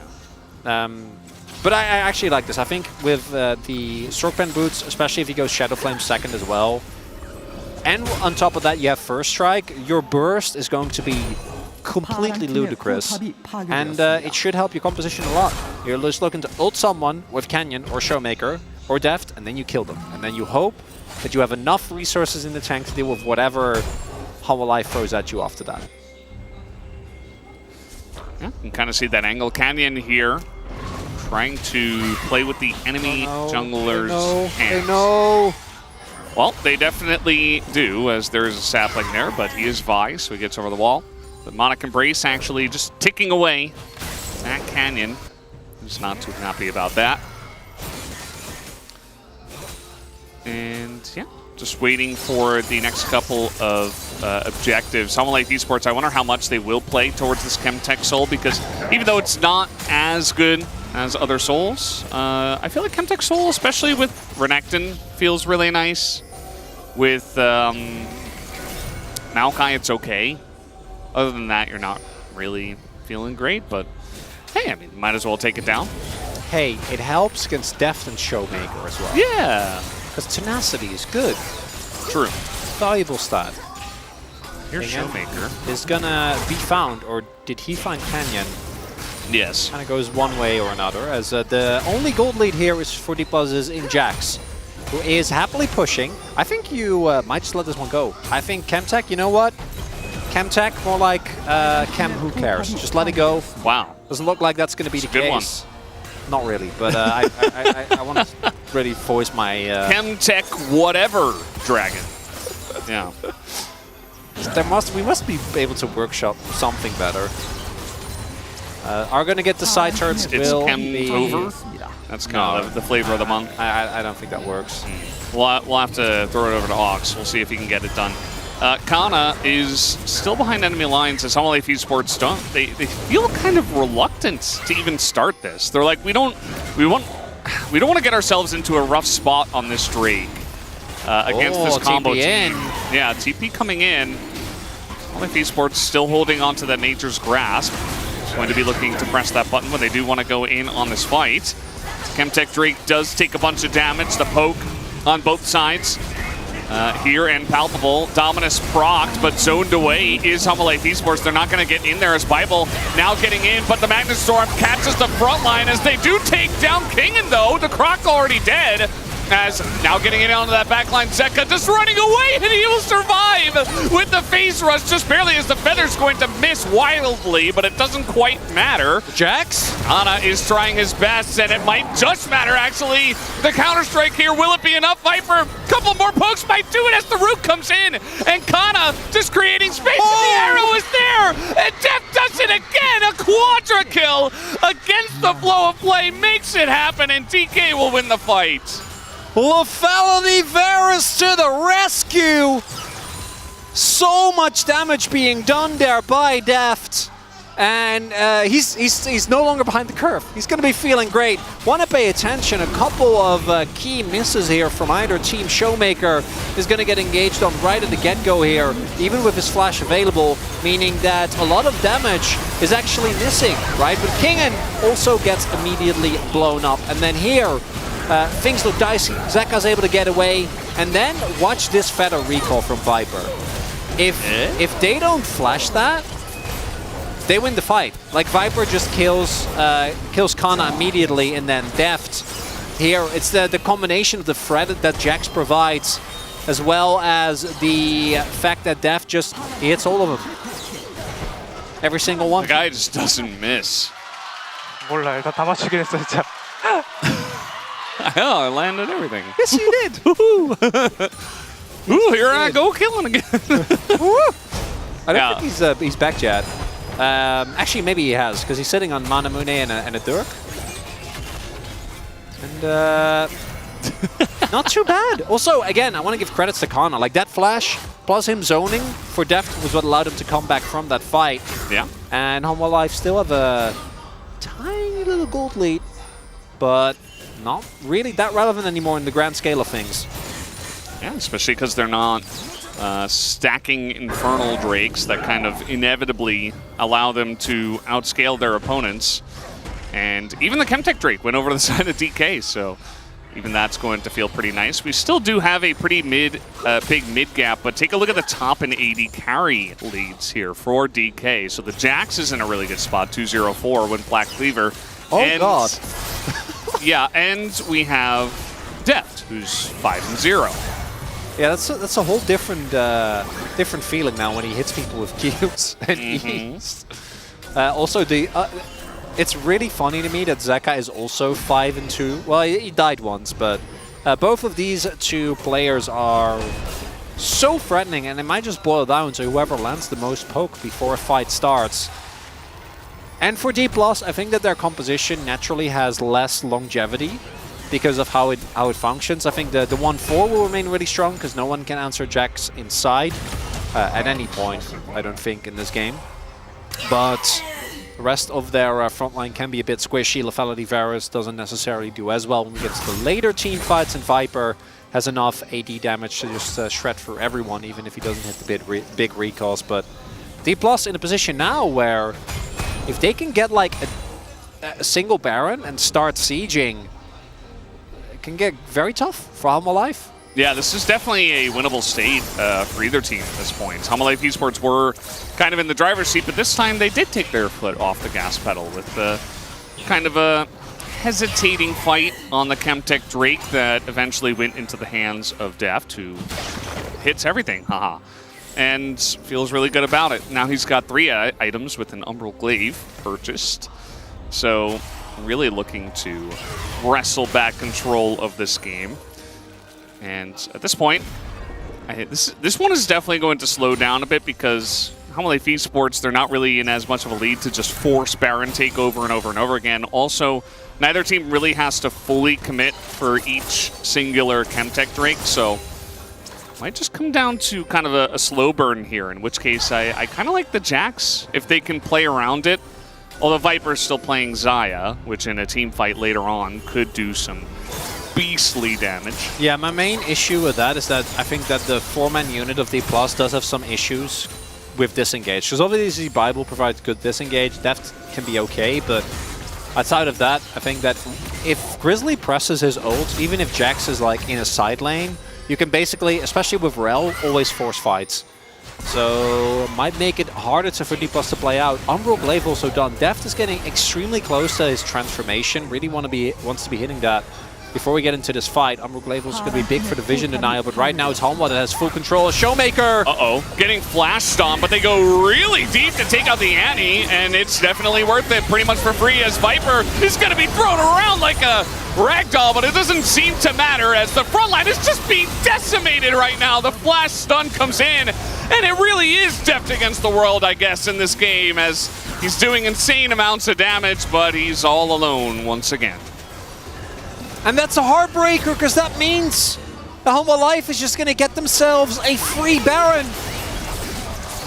But I actually like this. I think with the Storkpen boots, especially if you go Shadow Flame second as well, and on top of that you have First Strike, your burst is going to be completely ludicrous, and it should help your composition a lot. You're just looking to ult someone with Canyon or Showmaker or Deft, and then you kill them. And then you hope that you have enough resources in the tank to deal with whatever Homolife throws at you after that. Yeah, you can kind of see that angle. Canyon here trying to play with the enemy jungler's hands. Well, they definitely do, as there is a sapling there, but he is Vi, so he gets over the wall. The Demonic Embrace actually just ticking away at Canyon. He's not too happy about that. And yeah, just waiting for the next couple of objectives. Homolife Esports, I wonder how much they will play towards this Chemtech Soul, because even though it's not as good as other Souls, I feel like Chemtech Soul, especially with Renekton, feels really nice. With Maokai, it's okay. Other than that, you're not really feeling great, but hey, I mean, might as well take it down. Hey, it helps against Deft and Showmaker as well. Yeah. Because tenacity is good. True. Valuable stat. Here's Showmaker. Is gonna be found, or did he find Canyon? Yes. Kind of goes one way or another, as the only gold lead here is for D+ is in Jax, who is happily pushing. I think you might just let this one go. I think Chemtech, you know what? Chemtech, more like Chem, who cares? Just let it go. Wow. Doesn't look like that's going to be the case. One. Not really, but I want to really voice my... Chemtech whatever dragon. Yeah. We must be able to workshop something better. Are going to get the side turrets. It's Chem over? That's kind of the flavor of the month. I don't think that works. We'll have to throw it over to Ox. We'll see if he can get it done. Kana is still behind enemy lines as Homolife Esports don't. They feel kind of reluctant to even start this. They're like, we don't want to get ourselves into a rough spot on this Drake against this combo team. Yeah, TP coming in. Homolife Esports still holding on to that Nature's Grasp. Going to be looking to press that button when they do want to go in on this fight. Chemtech Drake does take a bunch of damage. The poke on both sides. Here and palpable. Dominus procced, but zoned away is Homolife Esports. They're not going to get in there as Bible now getting in, but the Magnus Storm catches the front line as they do take down Kingen, though. The Croc already dead. As now getting in onto that backline, Zeka just running away, and he will survive with the phase rush just barely as the Feather's going to miss wildly, but it doesn't quite matter. Jax? Ana is trying his best, and it might just matter, actually. The counter-strike here, will it be enough? Viper, couple more pokes might do it as the root comes in, and Kana just creating space, and the arrow is there, and Deft does it again, a quadra kill against the flow of play, makes it happen, and DK will win the fight. Felony Varus to the rescue! So much damage being done there by Deft. And he's no longer behind the curve. He's going to be feeling great. Want to pay attention. A couple of key misses here from either team. Showmaker is going to get engaged on right at the get-go here, even with his flash available, meaning that a lot of damage is actually missing, right? But Kingen also gets immediately blown up. And then here, things look dicey. Zeka's able to get away, and then watch this Feather recall from Viper. If they don't flash that, they win the fight. Like Viper just kills Kana immediately, and then Deft. Here, it's the combination of the threat that Jax provides as well as the fact that Deft just hits all of them. Every single one. The guy just doesn't miss. 몰라, 일단 다 맞추긴 했어, 진짜. Hell, I landed everything. Yes, you did. Ooh, here I go killing again. I don't think he's back yet. Actually, maybe he has, because he's sitting on Manamune and a Dirk. And not too bad. Also, again, I want to give credits to Kana. Like, that flash, plus him zoning for Deft was what allowed him to come back from that fight. Yeah. And Humble Life still have a tiny little gold lead, but not really that relevant anymore in the grand scale of things. Yeah, especially because they're not stacking Infernal Drakes that kind of inevitably allow them to outscale their opponents. And even the Chemtech Drake went over to the side of DK, so even that's going to feel pretty nice. We still do have a pretty big mid gap, but take a look at the top and AD carry leads here for DK. So the Jax is in a really good spot, 2-0-4 with Black Cleaver. Oh, and, God. Yeah, and we have Deft, who's 5-0. Yeah, that's a whole different different feeling now when he hits people with Qs and Es. Also, it's really funny to me that Zeka is also 5-2. Well, he died once, but both of these two players are so threatening, and it might just boil down to whoever lands the most poke before a fight starts. And for D+, I think that their composition naturally has less longevity because of how it functions. I think the 1-4 will remain really strong because no one can answer Jax inside at any point, I don't think, in this game. But the rest of their frontline can be a bit squishy. Lethality Varus doesn't necessarily do as well when we get to the later team fights, and Viper has enough AD damage to just shred through everyone, even if he doesn't hit the big recalls. But D+ in a position now where if they can get like a single Baron and start sieging, it can get very tough for Humble Life. Yeah, this is definitely a winnable state for either team at this point. Humble Life Esports were kind of in the driver's seat, but this time they did take their foot off the gas pedal with kind of a hesitating fight on the Chemtech Drake that eventually went into the hands of Deft, who hits everything, haha, and feels really good about it. Now he's got 3 items with an Umbral Glaive purchased, so really looking to wrestle back control of this game. And at this point, this one is definitely going to slow down a bit because Humble Life Esports, they're not really in as much of a lead to just force Baron take over and over and over again. Also, neither team really has to fully commit for each singular Chemtech Drake, so might just come down to kind of a slow burn here, in which case I kind of like the Jax if they can play around it. Although Viper's still playing Xayah, which in a team fight later on could do some beastly damage. Yeah, my main issue with that is that I think that the 4-man unit of D+ does have some issues with disengage. Because obviously Bible provides good disengage, Deft can be okay, but outside of that, I think that if Grizzly presses his ult, even if Jax is like in a side lane, you can basically, especially with Rel, always force fights. So might make it harder for D+ to play out. Umbral Glaive also done. Deft is getting extremely close to his transformation. Really wants to be hitting that before we get into this fight. Umbral Glaive is going to be big for the vision denial, but right now it's Homwa that has full control. Showmaker! Uh-oh, getting flashed on, but they go really deep to take out the Annie, and it's definitely worth it pretty much for free as Viper is going to be thrown around like a ragdoll, but it doesn't seem to matter as the front line is just being decimated right now. The flash stun comes in, and it really is Deft against the world, I guess, in this game as he's doing insane amounts of damage, but he's all alone once again. And that's a heartbreaker, because that means the Humble Life is just going to get themselves a free Baron.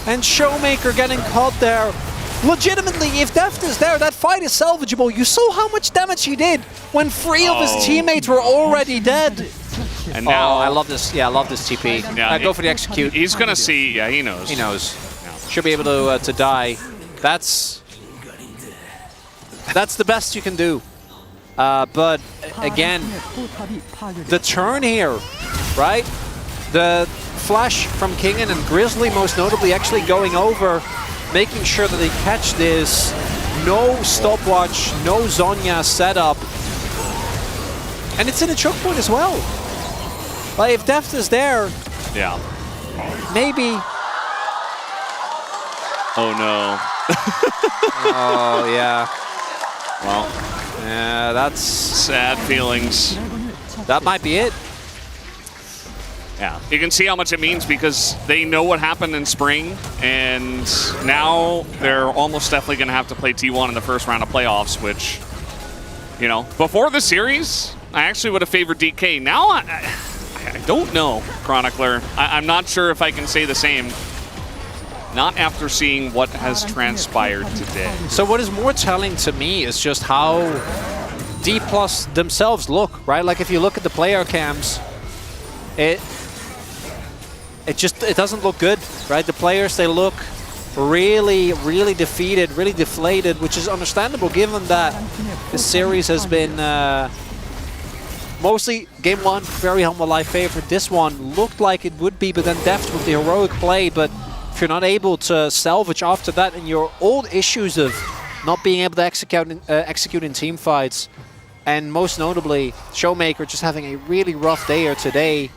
And Showmaker getting caught there. Legitimately, if Deft is there, that fight is salvageable. You saw how much damage he did when 3 of his teammates were already dead. And now, I love this. Yeah, I love this TP. Yeah, go for the execute. He's going to see. Yeah, he knows. He knows. Yeah. Should be able to die. That's the best you can do. But again, the turn here, right? The flash from Kingen and Grizzly most notably actually going over, making sure that they catch this. No stopwatch, no Zhonya setup. And it's in a choke point as well. Like if Deft is there, Yeah. Maybe. Oh no. Oh yeah. Well, yeah, that's sad feelings. That might be it. Yeah, you can see how much it means because they know what happened in spring, and now they're almost definitely going to have to play T1 in the first round of playoffs, which, you know, before the series, I actually would have favored DK. Now, I don't know, Chronicler. I'm not sure if I can say the same. Not after seeing what has transpired today. So what is more telling to me is just how D+ themselves look, right? Like if you look at the player cams, it doesn't look good, right? The players, they look really, really defeated, really deflated, which is understandable given that the series has been mostly game one, very Humble Life favorite. This one looked like it would be, but then Deft with the heroic play. But if you're not able to salvage after that, and your old issues of not being able to execute in team fights, and most notably, Showmaker just having a really rough day here today.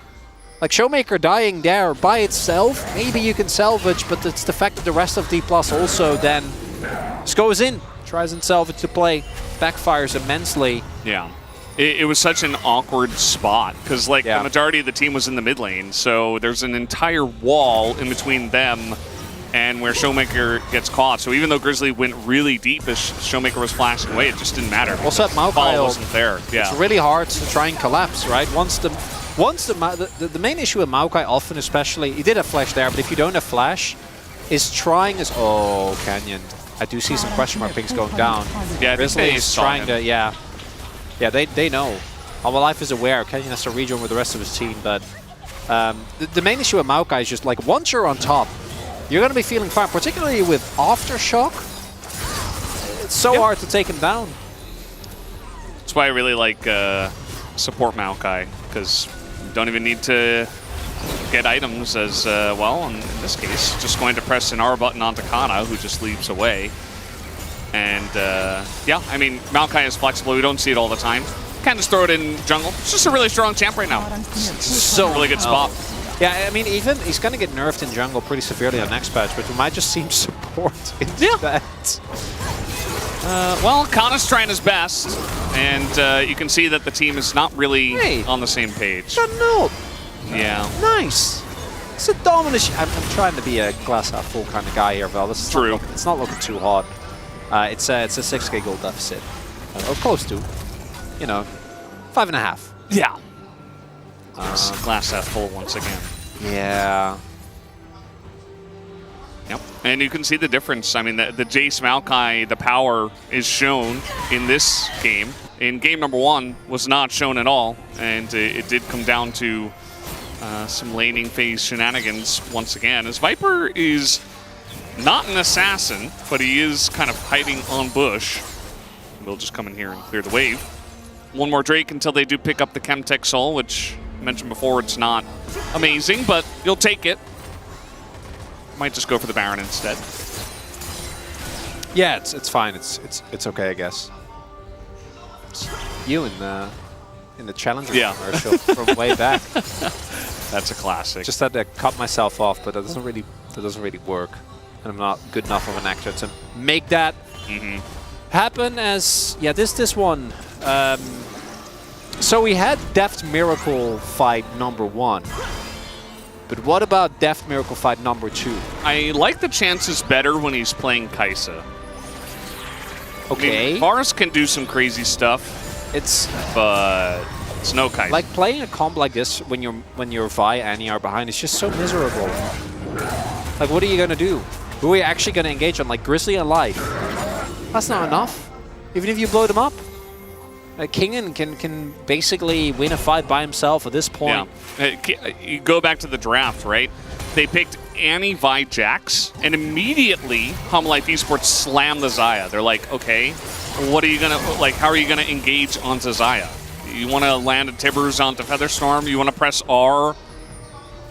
Like Showmaker dying there by itself, maybe you can salvage, but it's the fact that the rest of D+ also then just goes in, tries and salvage the play, backfires immensely. Yeah. It was such an awkward spot because like the majority of the team was in the mid lane, so there's an entire wall in between them and where Showmaker gets caught. So even though Grizzly went really deep as Showmaker was flashing away, it just didn't matter. Also at Maokai, ball wasn't there. Yeah. It's really hard to try and collapse, right? The main issue with Maokai often, especially, he did have flash there, but if you don't have flash, is trying as Canyon. I do see some question mark pings going down. Yeah, Grizzly is trying to they know. Humble Life is aware. Canyon has to rejoin with the rest of his team, but the main issue with Maokai is just like once you're on top, you're going to be feeling fine, particularly with Aftershock. It's so hard to take him down. That's why I really like support Maokai, because you don't even need to get items as well. In this case, just going to press an R button onto Kana, who just leaps away. And yeah, I mean, Maokai is flexible. We don't see it all the time. Can't just throw it in jungle. It's just a really strong champ right now. It's so a really good spot. Yeah, I mean, even he's going to get nerfed in jungle pretty severely on next patch, but we might just see him support instead. Well, Kana's trying his best, and you can see that the team is not really on the same page. No. Yeah. Nice. It's a dominant. I'm trying to be a glass half full kind of guy here, Val. This is true. It's not looking too hot. It's a 6k gold deficit, or close to. You know, 5.5. Yeah. Glass half full once again. Yeah. Yep. And you can see the difference. I mean, the Jace Maokai, the power is shown in this game. In game number one, was not shown at all, and it did come down to some laning phase shenanigans once again. As Viper is not an assassin, but he is kind of hiding on bush. We'll just come in here and clear the wave. One more Drake until they do pick up the Chemtech Soul, which I mentioned before, it's not amazing, but you'll take it. Might just go for the Baron instead. Yeah, it's fine. It's okay, I guess. It's you in the Challenger commercial from way back. That's a classic. Just had to cut myself off, but that doesn't really work, and I'm not good enough of an actor to make that happen. As this one. So we had Deft Miracle fight number 1. But what about Deft Miracle fight number 2? I like the chances better when he's playing Kai'Sa. Okay. I mean, Varus can do some crazy stuff. But it's no Kai'Sa. Like playing a comp like this when your Vi and Annie are behind is just so miserable. Like, what are you gonna do? Who are you actually gonna engage on? Like Grizzly and Life. That's not enough. Even if you blow them up. Kingen can basically win a fight by himself at this point. Yeah. You go back to the draft, right? They picked Annie, Vi, Jax, and immediately Humble Life Esports slammed the Xayah. They're like, okay, what are you gonna how are you gonna engage onto Xayah? You want to land a Tibbers onto Featherstorm? You want to press R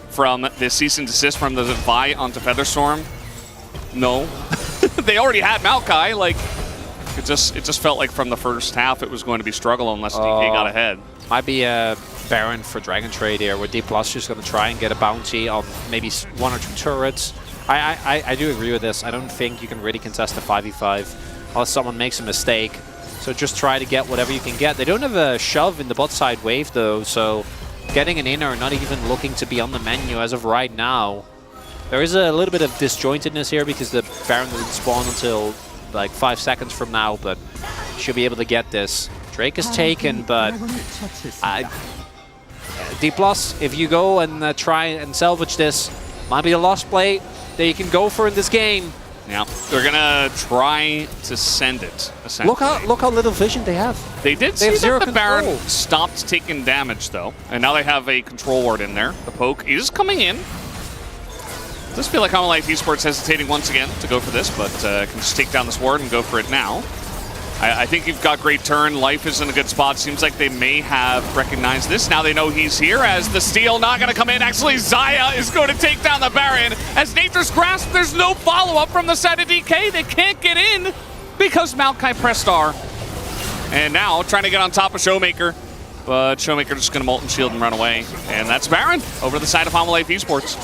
from the cease and desist from the Vi onto Featherstorm? No. They already had Maokai. Like, it just felt like from the first half it was going to be struggle unless DK got ahead. Might be Baron for Dragon Trade here, where D Plus just going to try and get a bounty on maybe 1 or 2 turrets. I do agree with this. I don't think you can really contest a 5v5 unless someone makes a mistake. So just try to get whatever you can get. They don't have a shove in the bot side wave though, so getting an inner, not even looking to be on the menu as of right now. There is a little bit of disjointedness here because the Baron doesn't spawn until like 5 seconds from now, but should be able to get this. Drake is taken, but D+, if you go and try and salvage this, might be a lost play that you can go for in this game. Yeah, they're gonna try to send it, essentially. Look how little vision they have. They did They see have zero that the Baron control. stopped taking damage, though. And now they have a control ward in there. The poke is coming in. Does feel like HLE Esports hesitating once again to go for this, but can just take down this ward and go for it now. I think you've got great turn. Life is in a good spot. Seems like they may have recognized this. Now they know he's here as the steal not going to come in. Actually, Xayah is going to take down the Baron. As Nature's Grasp, there's no follow-up from the side of DK. They can't get in because Maokai pressed R. And now trying to get on top of Showmaker. But Showmaker just going to Molten Shield and run away. And that's Baron over to the side of HLE Esports.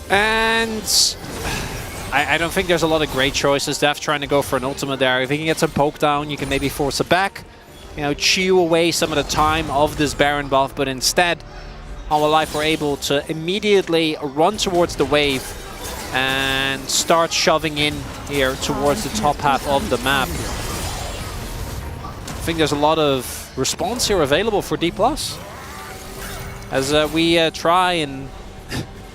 And I don't think there's a lot of great choices. Def trying to go for an ultimate there. If he can get some poke down, you can maybe force it back. You know, chew away some of the time of this Baron buff, but instead, HLE were able to immediately run towards the wave and start shoving in here towards the top half of the map. I think there's a lot of response here available for D+. As we try and...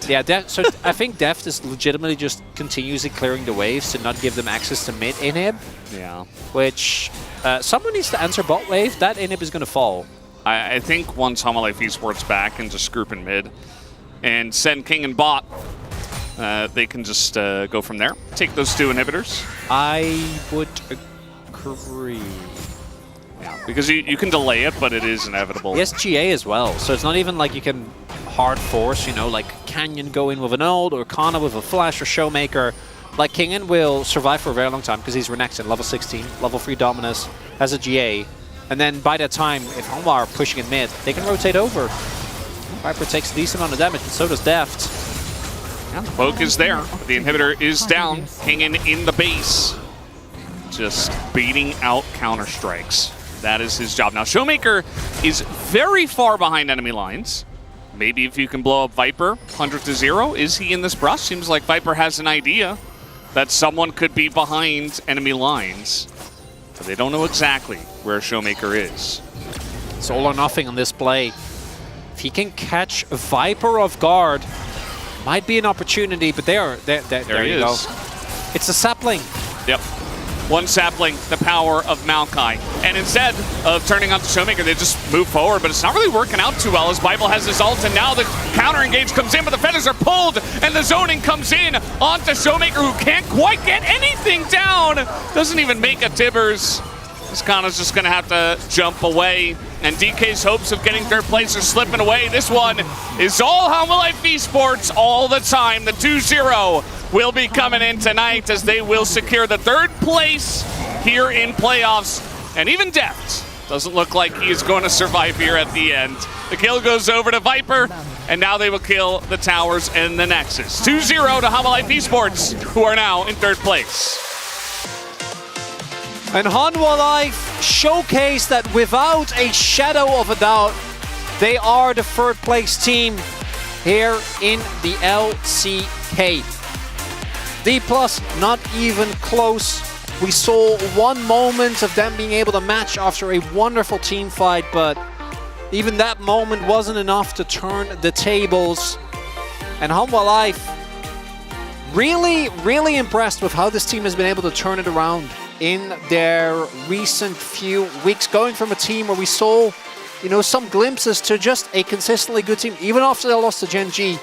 Yeah, so I think Deft is legitimately just continuously clearing the waves to not give them access to mid inhib. Yeah. Which, someone needs to enter bot wave. That inhib is going to fall. I think once HLE Esports back and just group in mid and send King and bot, they can just go from there. Take those 2 inhibitors. I would agree. Yeah, because you can delay it, but it is inevitable. Yes, GA as well. So it's not even like you can hard force, you know, like Canyon go in with an ult, or Kana with a flash, or Showmaker. Like Kingen will survive for a very long time because he's Renekton, level 16, level 3 Dominus, has a GA. And then by that time, if HLE are pushing in mid, they can rotate over. Viper takes a decent amount of damage, and so does Deft. Yeah, the poke is there, but the inhibitor is down. Kingen in the base, just beating out counter strikes. That is his job. Now Showmaker is very far behind enemy lines. Maybe if you can blow up Viper 100-0, is he in this brush? Seems like Viper has an idea that someone could be behind enemy lines, but they don't know exactly where Showmaker is. It's all or nothing on this play. If he can catch Viper off guard, might be an opportunity, but there you go. It's a sapling. Yep. One sapling, the power of Maokai. And instead of turning on to Showmaker, they just move forward, but it's not really working out too well as Bible has his ult, and now the counter engage comes in, but the feathers are pulled, and the zoning comes in onto Showmaker, who can't quite get anything down. Doesn't even make a Tibbers. Kana's just gonna have to jump away, and DK's hopes of getting 3rd place are slipping away. This one is all HLE Esports all the time. The 2-0 will be coming in tonight as they will secure the 3rd place here in playoffs. And even Deft doesn't look like he is going to survive here at the end. The kill goes over to Viper, and now they will kill the towers and the Nexus. 2-0 to HLE Esports, who are now in 3rd place. And HLE showcased that without a shadow of a doubt, they are the 3rd place team here in the LCK. D+, not even close. We saw one moment of them being able to match after a wonderful team fight, but even that moment wasn't enough to turn the tables. And HLE, really impressed with how this team has been able to turn it around in their recent few weeks, going from a team where we saw, you know, some glimpses to just a consistently good team, even after they lost to Gen G.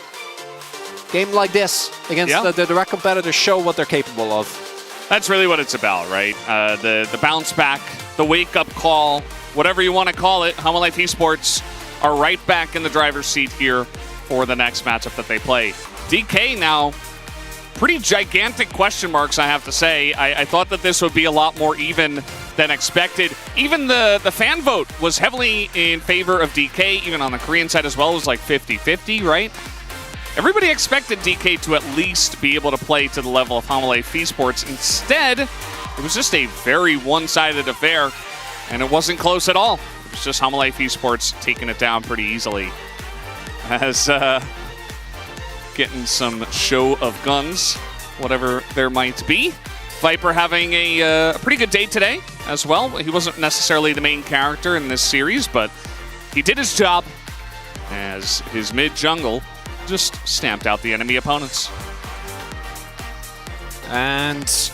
Game like this against the direct competitors show what they're capable of. That's really what it's about, right? The bounce back, the wake-up call, whatever you want to call it. HLE Esports are right back in the driver's seat here for the next matchup that they play. DK now, pretty gigantic question marks, I have to say. I thought that this would be a lot more even than expected. Even the fan vote was heavily in favor of DK, even on the Korean side as well. It was like 50-50, right? Everybody expected DK to at least be able to play to the level of HLE Esports. Instead, it was just a very one-sided affair, and it wasn't close at all. It was just HLE Esports taking it down pretty easily. As getting some show of guns, whatever there might be. Viper having a pretty good day today as well. He wasn't necessarily the main character in this series, but he did his job as his mid-jungle just stamped out the enemy opponents. And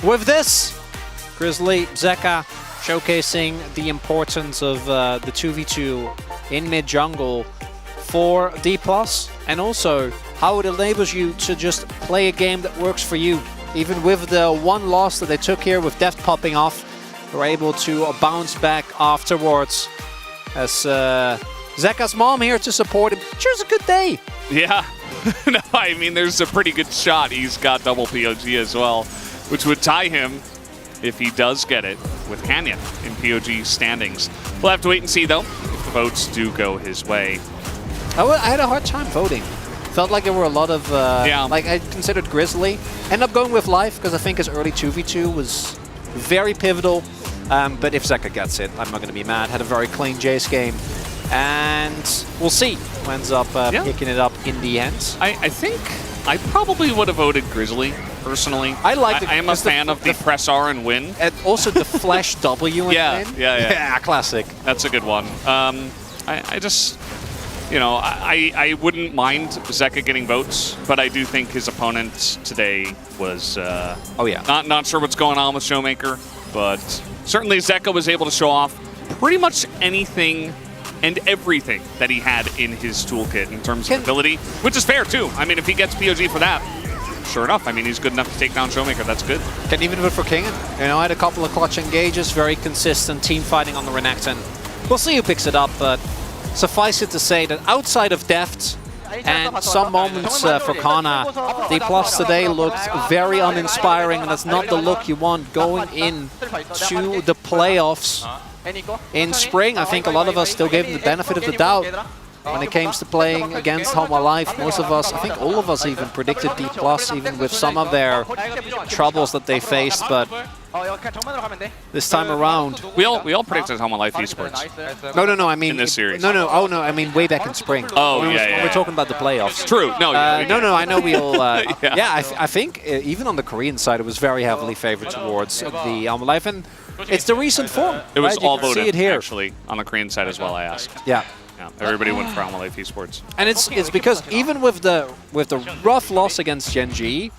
with this, Grizzly, Zeka showcasing the importance of the 2v2 in mid-jungle for D+, and also how it enables you to just play a game that works for you. Even with the one loss that they took here with Deft popping off, they were able to bounce back afterwards. As Zeka's mom here to support him. Sure, a good day. Yeah. No, I mean, there's a pretty good shot. He's got double POG as well, which would tie him, if he does get it, with Canyon in POG standings. We'll have to wait and see, though, if the votes do go his way. I had a hard time voting. Felt like there were a lot of, like I considered Grizzly. End up going with Life because I think his early 2v2 was very pivotal. But if Zeka gets it, I'm not going to be mad. Had a very clean Jace game. And we'll see who ends up picking it up in the end. I think I probably would have voted Grizzly, personally. I like it. I am a fan of the press R and win. And also the flash W and win. Yeah, classic. That's a good one. I just... You know, I wouldn't mind Zeka getting votes, but I do think his opponent today was not sure what's going on with Showmaker, but certainly Zeka was able to show off pretty much anything and everything that he had in his toolkit in terms of ability, which is fair too. I mean, if he gets POG for that, sure enough, I mean, he's good enough to take down Showmaker. That's good. Can even vote for King. You know, I had a couple of clutch engages, very consistent team fighting on the Renekton. We'll see who picks it up, but suffice it to say that outside of Deft and some moments for Kana, D+ today looked very uninspiring, and that's not the look you want going in to the playoffs in spring. I think a lot of us still gave them the benefit of the doubt when it came to playing against Homa Life. Most of us, I think all of us even predicted D+, even with some of their troubles that they faced, but this time around... We all predicted Homa Life Esports. No, I mean... In this series. No, I mean way back in spring. Oh, We're talking about the playoffs. True. No, no, I know we all... I think even on the Korean side, it was very heavily favored towards the Homa Life, and it's the recent form. It was all voted, see it here. actually, on the Korean side as well, I asked. Yeah. Everybody went for Homa Life Esports. And it's because even with the rough loss against Gen.G,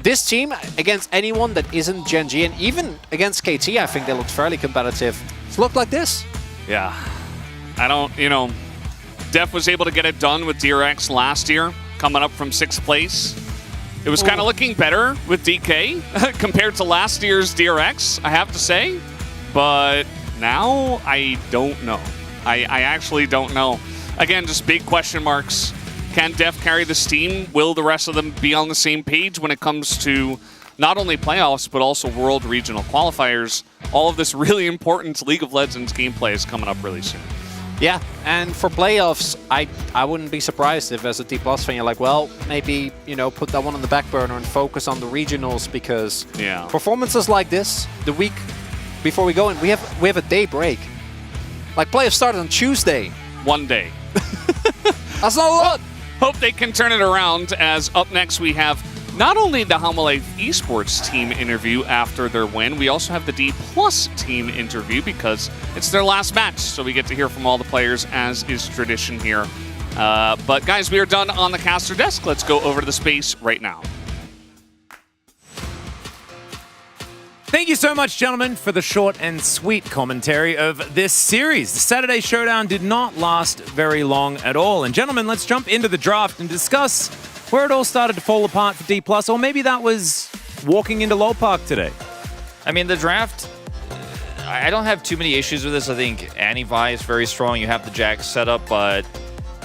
this team, against anyone that isn't Gen.G, and even against KT, I think they looked fairly competitive. It's looked like this. Yeah. I don't, you know, Def was able to get it done with DRX last year, coming up from 6th place. It was kind of looking better with DK compared to last year's DRX, I have to say. But now, I don't know. I actually don't know. Again, just big question marks. Can Def carry this team? Will the rest of them be on the same page when it comes to not only playoffs, but also World Regional Qualifiers? All of this really important League of Legends gameplay is coming up really soon. Yeah, and for playoffs, I wouldn't be surprised if as a D+ fan you're like, well, maybe, you know, put that one on the back burner and focus on the regionals, because performances like this, the week before we go in, we have a day break. Like, playoffs started on Tuesday. One day. That's not a lot. Hope they can turn it around, as up next we have not only the Homa Life Esports team interview after their win, we also have the D+ team interview because it's their last match, so we get to hear from all the players as is tradition here. But guys, we are done on the caster desk. Let's go over to the space right now. Thank you so much, gentlemen, for the short and sweet commentary of this series. The Saturday Showdown did not last very long at all. And gentlemen, let's jump into the draft and discuss where it all started to fall apart for D+, or maybe that was walking into Low Park today. I mean, the draft, I don't have too many issues with this. I think Anivai is very strong. You have the Jax setup, but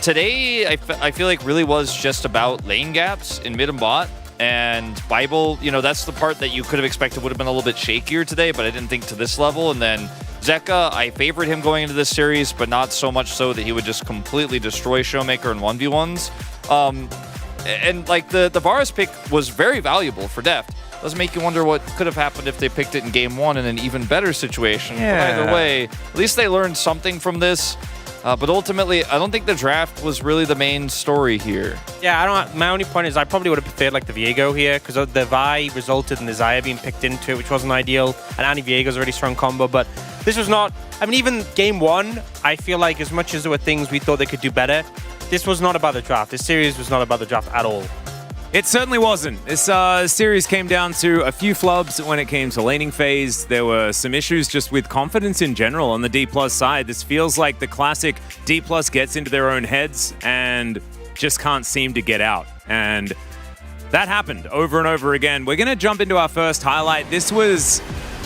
today I feel like really was just about lane gaps in mid and bot. And Bible, you know, that's the part that you could have expected would have been a little bit shakier today, but I didn't think to this level. And then Zeka, I favored him going into this series, but not so much so that he would just completely destroy Showmaker in 1v1s. And like the Varus pick was very valuable for Deft. Does make you wonder what could have happened if they picked it in game 1 in an even better situation. Yeah. But either way, at least they learned something from this. But ultimately, I don't think the draft was really the main story here. Yeah, my only point is I probably would have preferred like the Viego here, because the Vi resulted in the Xayah being picked into it, which wasn't ideal. And Anti-Viego's a really strong combo, but this was not... I mean, even game 1, I feel like as much as there were things we thought they could do better, this was not about the draft. This series was not about the draft at all. It certainly wasn't. This series came down to a few flubs when it came to laning phase. There were some issues just with confidence in general on the D+ side. This feels like the classic D+ gets into their own heads and just can't seem to get out. And that happened over and over again. We're going to jump into our first highlight. This was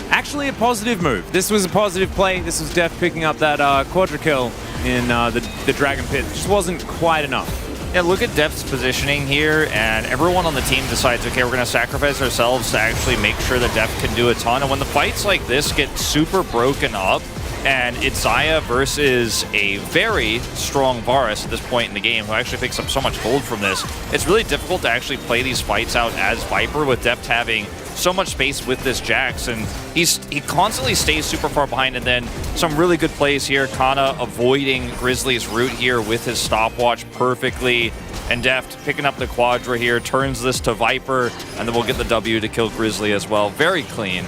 actually a positive move. This was a positive play. This was Deft picking up that quadra kill in the Dragon Pit. It just wasn't quite enough. Yeah, look at Deft's positioning here, and everyone on the team decides, okay, we're going to sacrifice ourselves to actually make sure that Deft can do a ton. And when the fights like this get super broken up, and it's Xayah versus a very strong Varus at this point in the game, who actually picks up so much gold from this, it's really difficult to actually play these fights out as Viper, with Deft having so much space with this Jax, and he constantly stays super far behind. And then some really good plays here. Kana avoiding Grizzly's route here with his stopwatch perfectly, and Deft picking up the quadra here, turns this to Viper, and then we'll get the W to kill Grizzly as well. Very clean.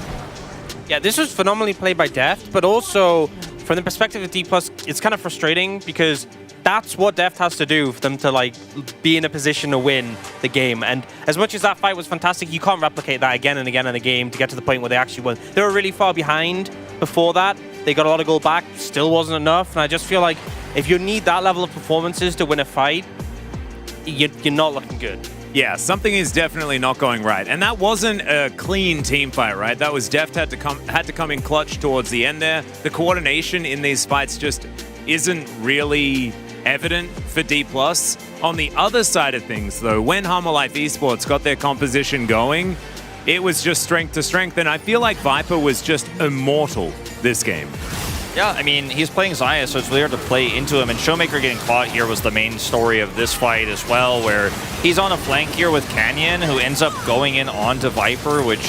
Yeah, this was phenomenally played by Deft, but also from the perspective of D+, it's kind of frustrating because that's what Deft has to do for them to like be in a position to win the game. And as much as that fight was fantastic, you can't replicate that again and again in the game to get to the point where they actually won. They were really far behind before that. They got a lot of gold back, still wasn't enough. And I just feel like if you need that level of performances to win a fight, you're not looking good. Yeah, something is definitely not going right. And that wasn't a clean team fight, right? That was Deft had to come in clutch towards the end there. The coordination in these fights just isn't really evident for D+. On the other side of things, though, when Hammer Life Esports got their composition going, it was just strength to strength, and I feel like Viper was just immortal this game. Yeah, I mean, he's playing Xayah, so it's really hard to play into him, and Showmaker getting caught here was the main story of this fight as well, where he's on a flank here with Canyon, who ends up going in onto Viper, which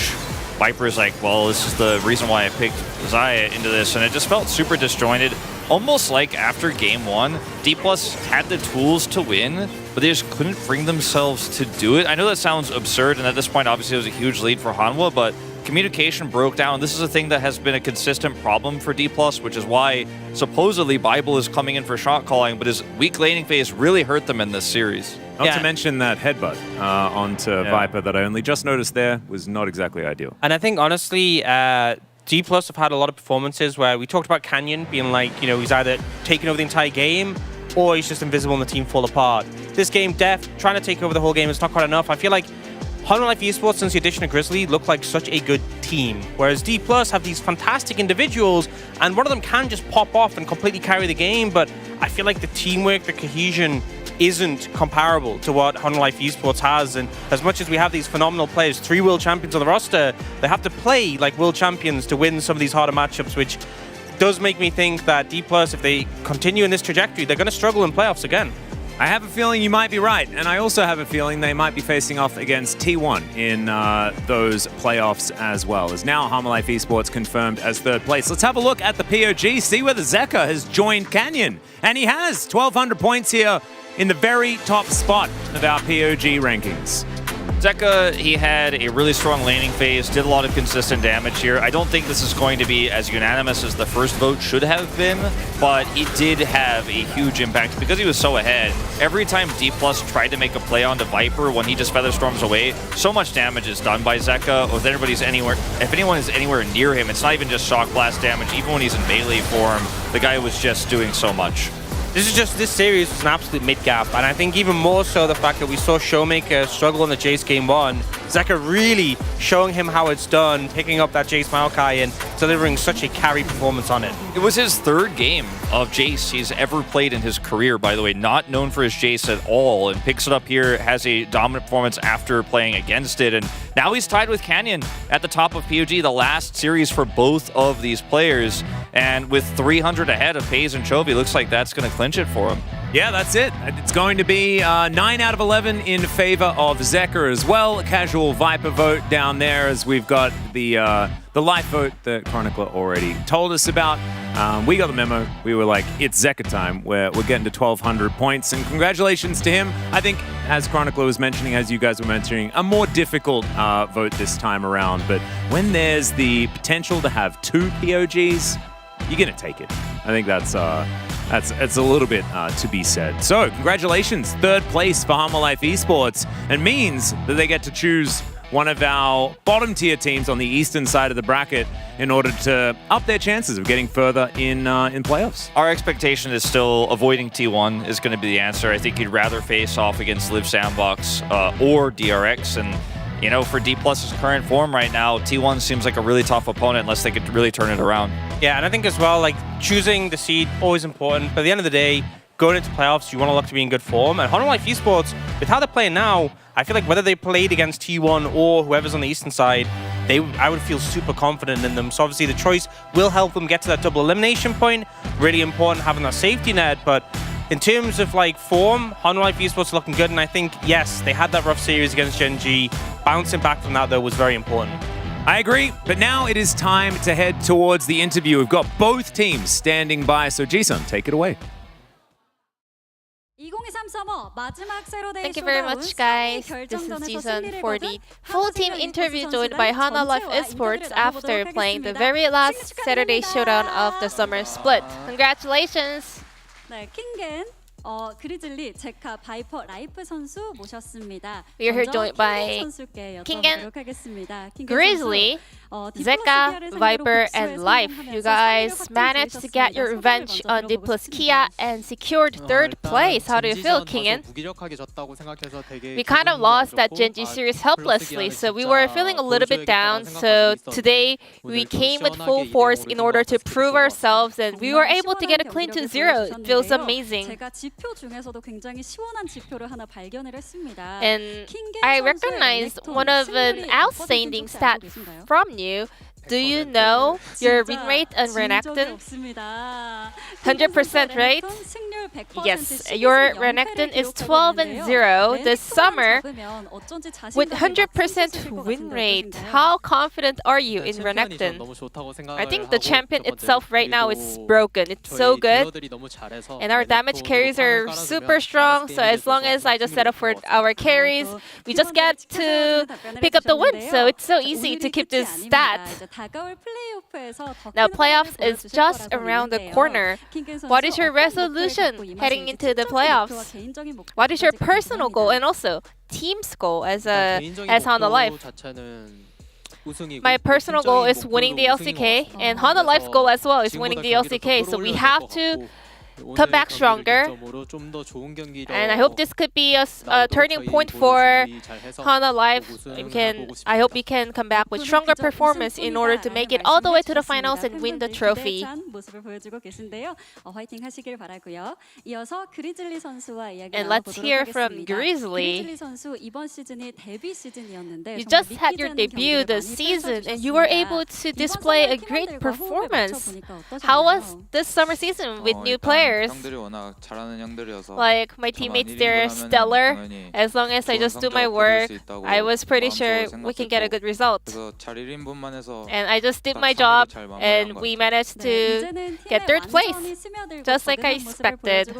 Viper's like, well, this is the reason why I picked Xayah into this, and it just felt super disjointed. Almost like after game 1, D+ had the tools to win, but they just couldn't bring themselves to do it. I know that sounds absurd, and at this point, obviously, it was a huge lead for Hanwha, but communication broke down. This is a thing that has been a consistent problem for D+, which is why supposedly Bible is coming in for shot calling, but his weak laning phase really hurt them in this series. Not to mention that headbutt onto Viper that I only just noticed there was not exactly ideal. And I think, honestly, D+ have had a lot of performances where we talked about Canyon being like, you know, he's either taking over the entire game or he's just invisible and the team fall apart. This game, Deft, trying to take over the whole game is not quite enough. I feel like Hammer Life Esports, since the addition of Grizzly, look like such a good team, whereas D+ have these fantastic individuals, and one of them can just pop off and completely carry the game, but I feel like the teamwork, the cohesion isn't comparable to what Hammer Life Esports has. And as much as we have these phenomenal players, 3 world champions on the roster, they have to play like world champions to win some of these harder matchups, which does make me think that D+, if they continue in this trajectory, they're going to struggle in playoffs again. I have a feeling you might be right, and I also have a feeling they might be facing off against T1 in those playoffs as well, as now Hammer Life Esports confirmed as 3rd place. Let's have a look at the POG, see whether Zeka has joined Canyon, and he has 1,200 points here in the very top spot of our POG rankings. Zeka, he had a really strong laning phase, did a lot of consistent damage here. I don't think this is going to be as unanimous as the first vote should have been, but he did have a huge impact because he was so ahead. Every time D+ tried to make a play onto Viper when he just feather storms away, so much damage is done by Zeka. If anyone is anywhere near him, it's not even just shock blast damage. Even when he's in melee form, the guy was just doing so much. This series was an absolute mid-gap, and I think even more so the fact that we saw Showmaker struggle in the Jace game 1, Zeka really showing him how it's done, picking up that Jace Maokai and delivering such a carry performance on it. It was his third game of Jace he's ever played in his career, by the way. Not known for his Jace at all, and picks it up here, has a dominant performance after playing against it, and now he's tied with Canyon at the top of POG, the last series for both of these players, and with 300 ahead of FaZe and Chovy, looks like that's going to clinch it for him. Yeah, that's it. It's going to be 9 out of 11 in favor of Zeker as well. A casual Viper vote down there, as we've got the life vote that Chronicler already told us about. We got the memo. We were like, it's Zeker time. We're getting to 1,200 points, and congratulations to him. I think, as Chronicler was mentioning, as you guys were mentioning, a more difficult vote this time around. But when there's the potential to have 2 POGs, you're going to take it. I think that's a little bit to be said. So, congratulations. 3rd place for Hanwha Life Esports, and means that they get to choose one of our bottom tier teams on the eastern side of the bracket in order to up their chances of getting further in playoffs. Our expectation is still avoiding T1 is going to be the answer. I think you'd rather face off against Live Sandbox or DRX, and you know, for D+'s current form right now, T1 seems like a really tough opponent unless they could really turn it around. Yeah, and I think as well, like, choosing the seed, always important, but at the end of the day, going into playoffs, you want to look to be in good form, and Hanwha Life Esports, with how they're playing now, I feel like whether they played against T1 or whoever's on the eastern side, I would feel super confident in them. So obviously the choice will help them get to that double elimination point. Really important having that safety net, but in terms of like form, Hanwha Life Esports are looking good, and I think, yes, they had that rough series against Gen G. Bouncing back from that, though, was very important. I agree, but now it is time to head towards the interview. We've got both teams standing by, so Ji-sun, take it away. Thank you very much, guys. This is Ji-sun for the full team interview joined by Hanwha Life Esports after playing the very last Saturday showdown of the Summer Split. Congratulations! 그리즐리, 제카, 바이퍼, 라이프 선수 모셨습니다. We are here joined by Kingen, Grizzly, Zeka, Viper, and Life. You guys managed to get your revenge on D+ Kia and secured 3rd place. How do you feel, Kingen? We kind of lost that Gen G series helplessly, so we were feeling a little bit down. So today we came with full force in order to prove ourselves, and we were able to get a clean 2-0. It feels amazing. And I recognized one of an outstanding stat from you. Do you know your win rate on Renekton? 100%, right? Yes, your Renekton is 12-0 this summer with 100% win rate. How confident are you in Renekton? I think the champion itself right now is broken. It's so good. And our damage carries are super strong, so as long as I just set up for our carries, we just get to pick up the win. So it's so easy to keep this stat. Now playoffs is just around the corner. What is your resolution heading into the playoffs? What is your personal goal and also team's goal as Hanwha Life? My personal goal is winning the LCK, and Hanwha Life's goal as well is winning the LCK. So we have to come back stronger, and I hope this could be a turning point for Hanwha Life. I hope we can come back with stronger performance in order to make it all the way to the finals and win the trophy. And let's hear from Grizzly. You just had your debut this season, and you were able to display a great performance. How was this summer season with new players? Like, my teammates, they're stellar. As long as I just do my work, I was pretty sure we can get a good result. And I just did my job, and we managed to get 3rd place, just like I expected.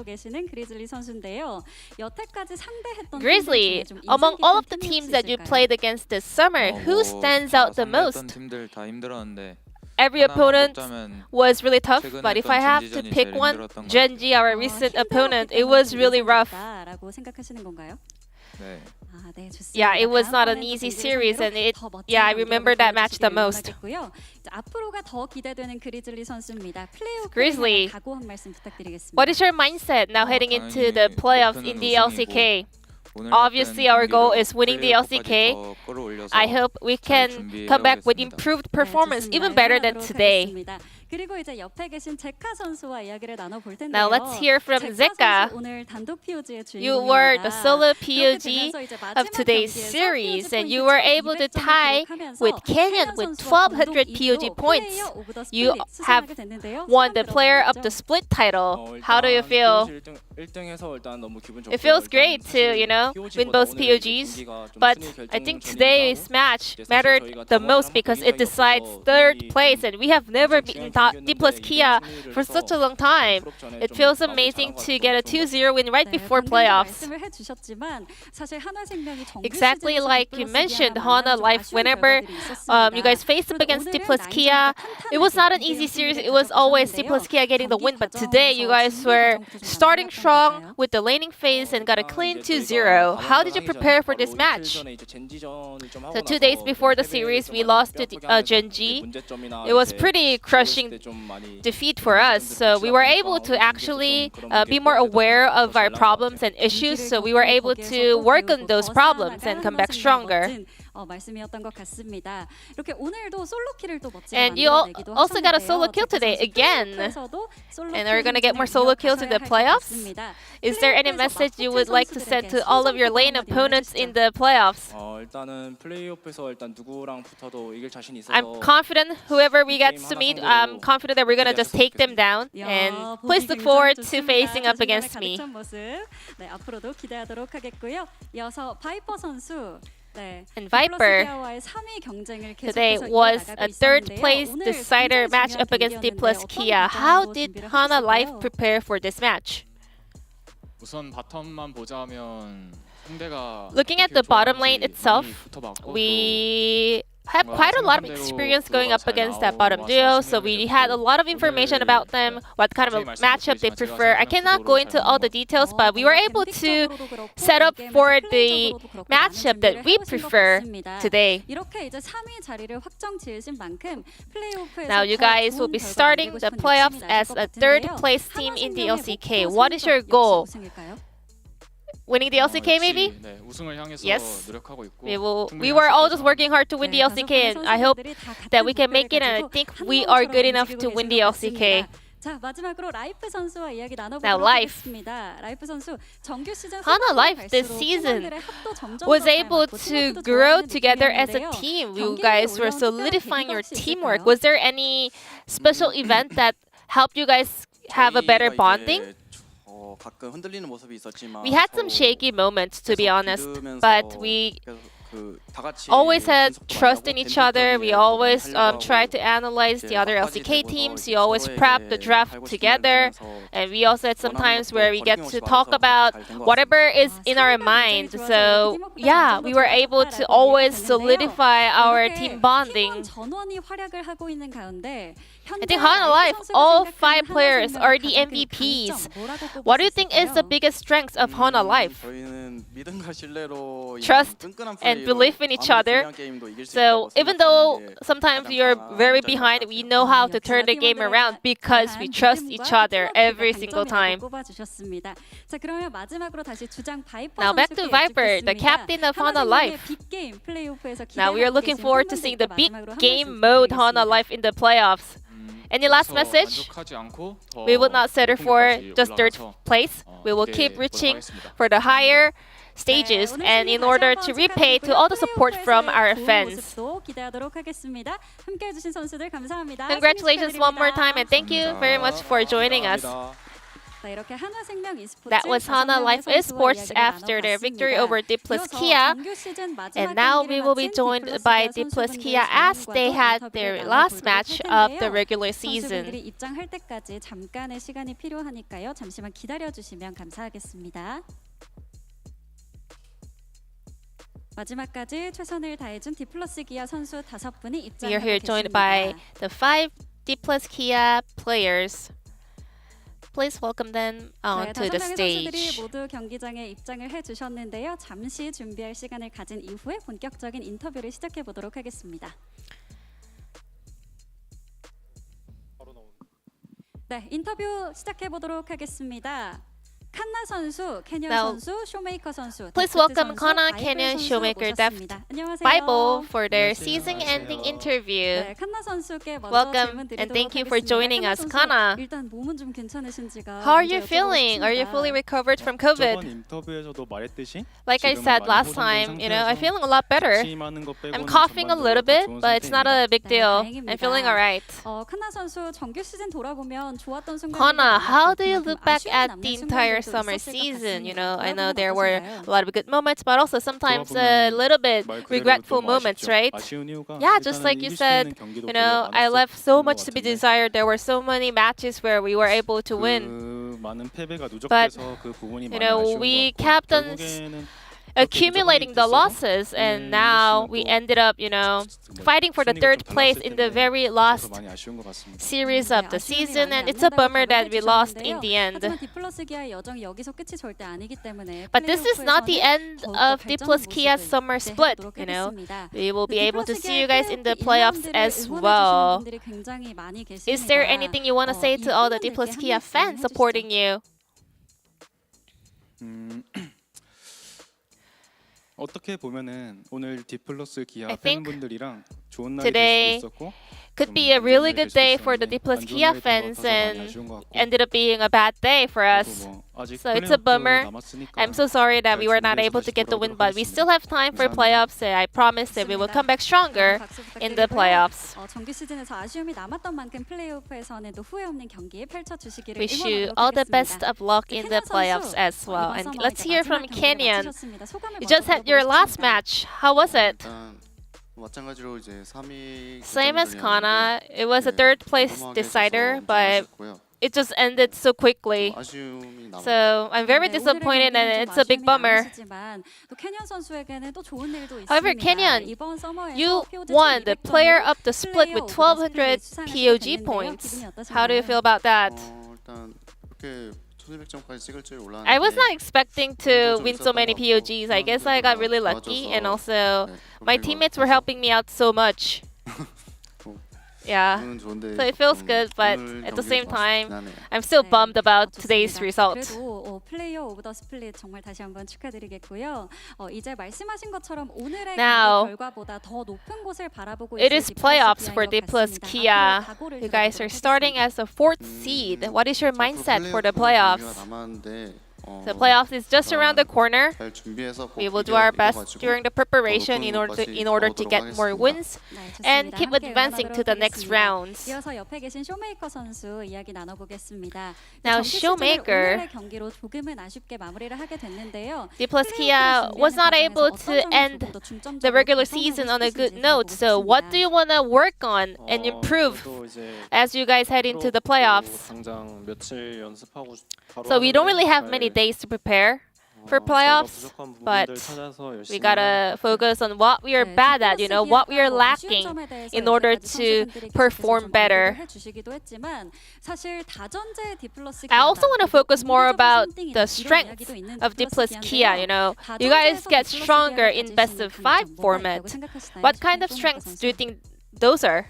Grizzly, among all of the teams that you played against this summer, who stands out the most? Every opponent was really tough, but if I have to pick one, Gen G, our recent opponent, it was really rough. Yeah, it was not an easy series, and I remember that match the most. Grizzly, what is your mindset now heading into the playoffs in the LCK? Obviously, our goal is winning the LCK. I hope we can come back with improved performance, even better than today. 그리고 이제 옆에 계신 제카 선수와 이야기를 나눠볼 텐데요. Now let's hear from Zeka. 오늘 단독 POG의 You were the solo 주인공입니다. POG of today's series, and you were able to tie with Canyon with 1,200 POG points. You have won the player of the split title. How do you feel? It feels great to, you know, win both POGs, but I think today's match mattered the most because it decides third place, and we have never beaten D plus Kia for such a long time. It feels amazing to get a 2-0 win right before playoffs. Exactly like you mentioned, Hana Life, whenever you guys faced up against D plus Kia, it was not an easy series. It was always D plus Kia getting the win, but today you guys were starting strong with the laning phase and got a clean 2-0. How did you prepare for this match? So 2 days before the series, we lost to Genji. It was pretty crushing defeat for us. So we were able to actually be more aware of our problems and issues. So we were able to work on those problems and come back stronger. 말씀이었던 것 같습니다. 이렇게 오늘도 솔로 킬을 또 멋지게 And you also got a solo kill today again. And are you going to get more solo kills in the playoffs? Is there any message you would like to send to all of your lane opponents in the playoffs? I'm confident whoever we get to meet, I'm confident that we're going to just take them down. And please look forward to facing up against me. 네, 앞으로도 기대하도록 하겠고요. 이어서 바이퍼 선수 And Viper today was a third place decider match up against D plus Kia. How did Hana Life prepare for this match? Looking at the bottom lane itself, we have quite a lot of experience going up against that bottom duo, so we had a lot of information about them, what kind of a matchup they prefer. I cannot go into all the details, but we were able to set up for the matchup that we prefer today. Now you guys will be starting the playoffs as a third place team in the LCK. What is your goal? Winning the LCK maybe? Yes. We were all just working hard to win the LCK, and I hope that we can make it, and I think we are good enough to win the LCK. Now Life. Hana Life this season was able to grow together as a team. You guys were solidifying your teamwork. Was there any special event that helped you guys have a better bonding? We had some shaky moments, to be honest, but we always had trust in each other. We always tried to analyze the other LCK teams. We always prep the draft together. And we also had some times where we get to talk about whatever is in our mind. So yeah, we were able to always solidify our team bonding. I think Hana Life, all 5 players are the MVPs. What do you think is the biggest strength of Hana Life? Trust and belief in each other. So even though sometimes you're very behind, we know how to turn the game around because we trust each other every single time. Now back to Viper, the captain of Hana Life. Now we are looking forward to seeing the big game mode Hana Life in the playoffs. Any last message? We will not settle for just third place. We will keep reaching for the higher stages, and in order to repay to all the support from our fans. Congratulations one more time, and thank you very much for joining us. That was Hana Life Esports after their victory over D plus Kia. And now we will be joined by D plus Kia as they had their last match of the regular season. 마지막까지 최선을 다해준 D 플러스 기아 선수 5분이 입장하고 We are here joined by the 5 D plus Kia players. Please welcome them onto the stage. 선수들이 모두 경기장에 입장을 해주셨는데요. 잠시 준비할 시간을 가진 이후에 본격적인 인터뷰를 시작해 보도록 하겠습니다. 네, 인터뷰 시작해 보도록 하겠습니다. 칸나 선수, 캐년 Now, 선수, 쇼메이커 선수. Please welcome Kana, Canyon, Showmaker, Deft, Bible for their season-ending interview. 네, 칸나 선수께 먼저 Welcome and thank you for joining us, Kana. 일단 몸은 좀 괜찮으신지가 How are you feeling? Are you fully recovered from COVID? 인터뷰에서도 말했듯이 Like I said last time, I'm feeling a lot better. I'm coughing a little bit, but it's not a big deal. I'm feeling alright. 칸나 선수 정규 시즌 돌아보면 좋았던 순간. Kana, how do you look back at the entire summer season? I know there were a lot of good moments, but also sometimes a little bit regretful moments, right? Yeah, just like you said, I left so much to be desired. There were so many matches where we were able to win. But, we kept on accumulating the losses, and now we ended up, fighting for the third place in the very last series of the season, and it's a bummer that we lost in the end. But this is not the end of D plus Kia's Summer Split, We will be able to see you guys in the playoffs as well. Is there anything you want to say to all the D plus Kia fans supporting you? 어떻게 보면은 오늘 디플러스 기아 I think 팬분들이랑 좋은 날이 될 today 수도 있었고 could be a really good day for the D plus Kia fans and ended up being a bad day for us. So it's a bummer. I'm so sorry that we were not able to get the win, but we still have time for playoffs, and I promise that we will come back stronger in the playoffs. 정규 시즌에서 아쉬움이 남았던 만큼 플레이오프에서는 또 후회 없는 경기 펼쳐주시기를 Wish you all the best of luck in the playoffs as well. And let's hear from Kenyon. You just had your last match. How was it? 마찬가지로 이제 3위 Same as Kana. It was a third place decider, but it just ended so quickly. So I'm very disappointed, and it's a big bummer. However, Kenyon, you won the player of the split with 1,200 POG points. How do you feel about that? I was not expecting to win so many POGs. I guess I got really lucky, and also my teammates were helping me out so much. Yeah, so it feels good, but at the same time, I'm still bummed about today's result. 플레이어 오브 더 스플릿 정말 다시 한번 축하드리겠고요. 이제 말씀하신 것처럼 오늘의 Now, 결과보다 더 높은 곳을 바라보고 it is playoffs for D plus Kia. You guys are starting as a 4th seed. What is your mindset for the playoffs? The playoffs is just around the corner. We will do our best during the preparation in order to get more wins and keep advancing to the next rounds. 이어서 옆에 계신 쇼메이커 선수 이야기 나눠보겠습니다. Now, Showmaker, 오늘의 경기로 조금은 아쉽게 마무리를 하게 됐는데요. D plus Kia was not able to end the regular season on a good note. So what do you want to work on and improve as you guys head into the playoffs? So we don't really have many days to prepare for playoffs, but we gotta focus on what we are bad at, what we are lacking in order to perform better. I also want to focus more about the strength of D plus Kia. You guys get stronger in best of 5 format. What kind of strengths do you think those are?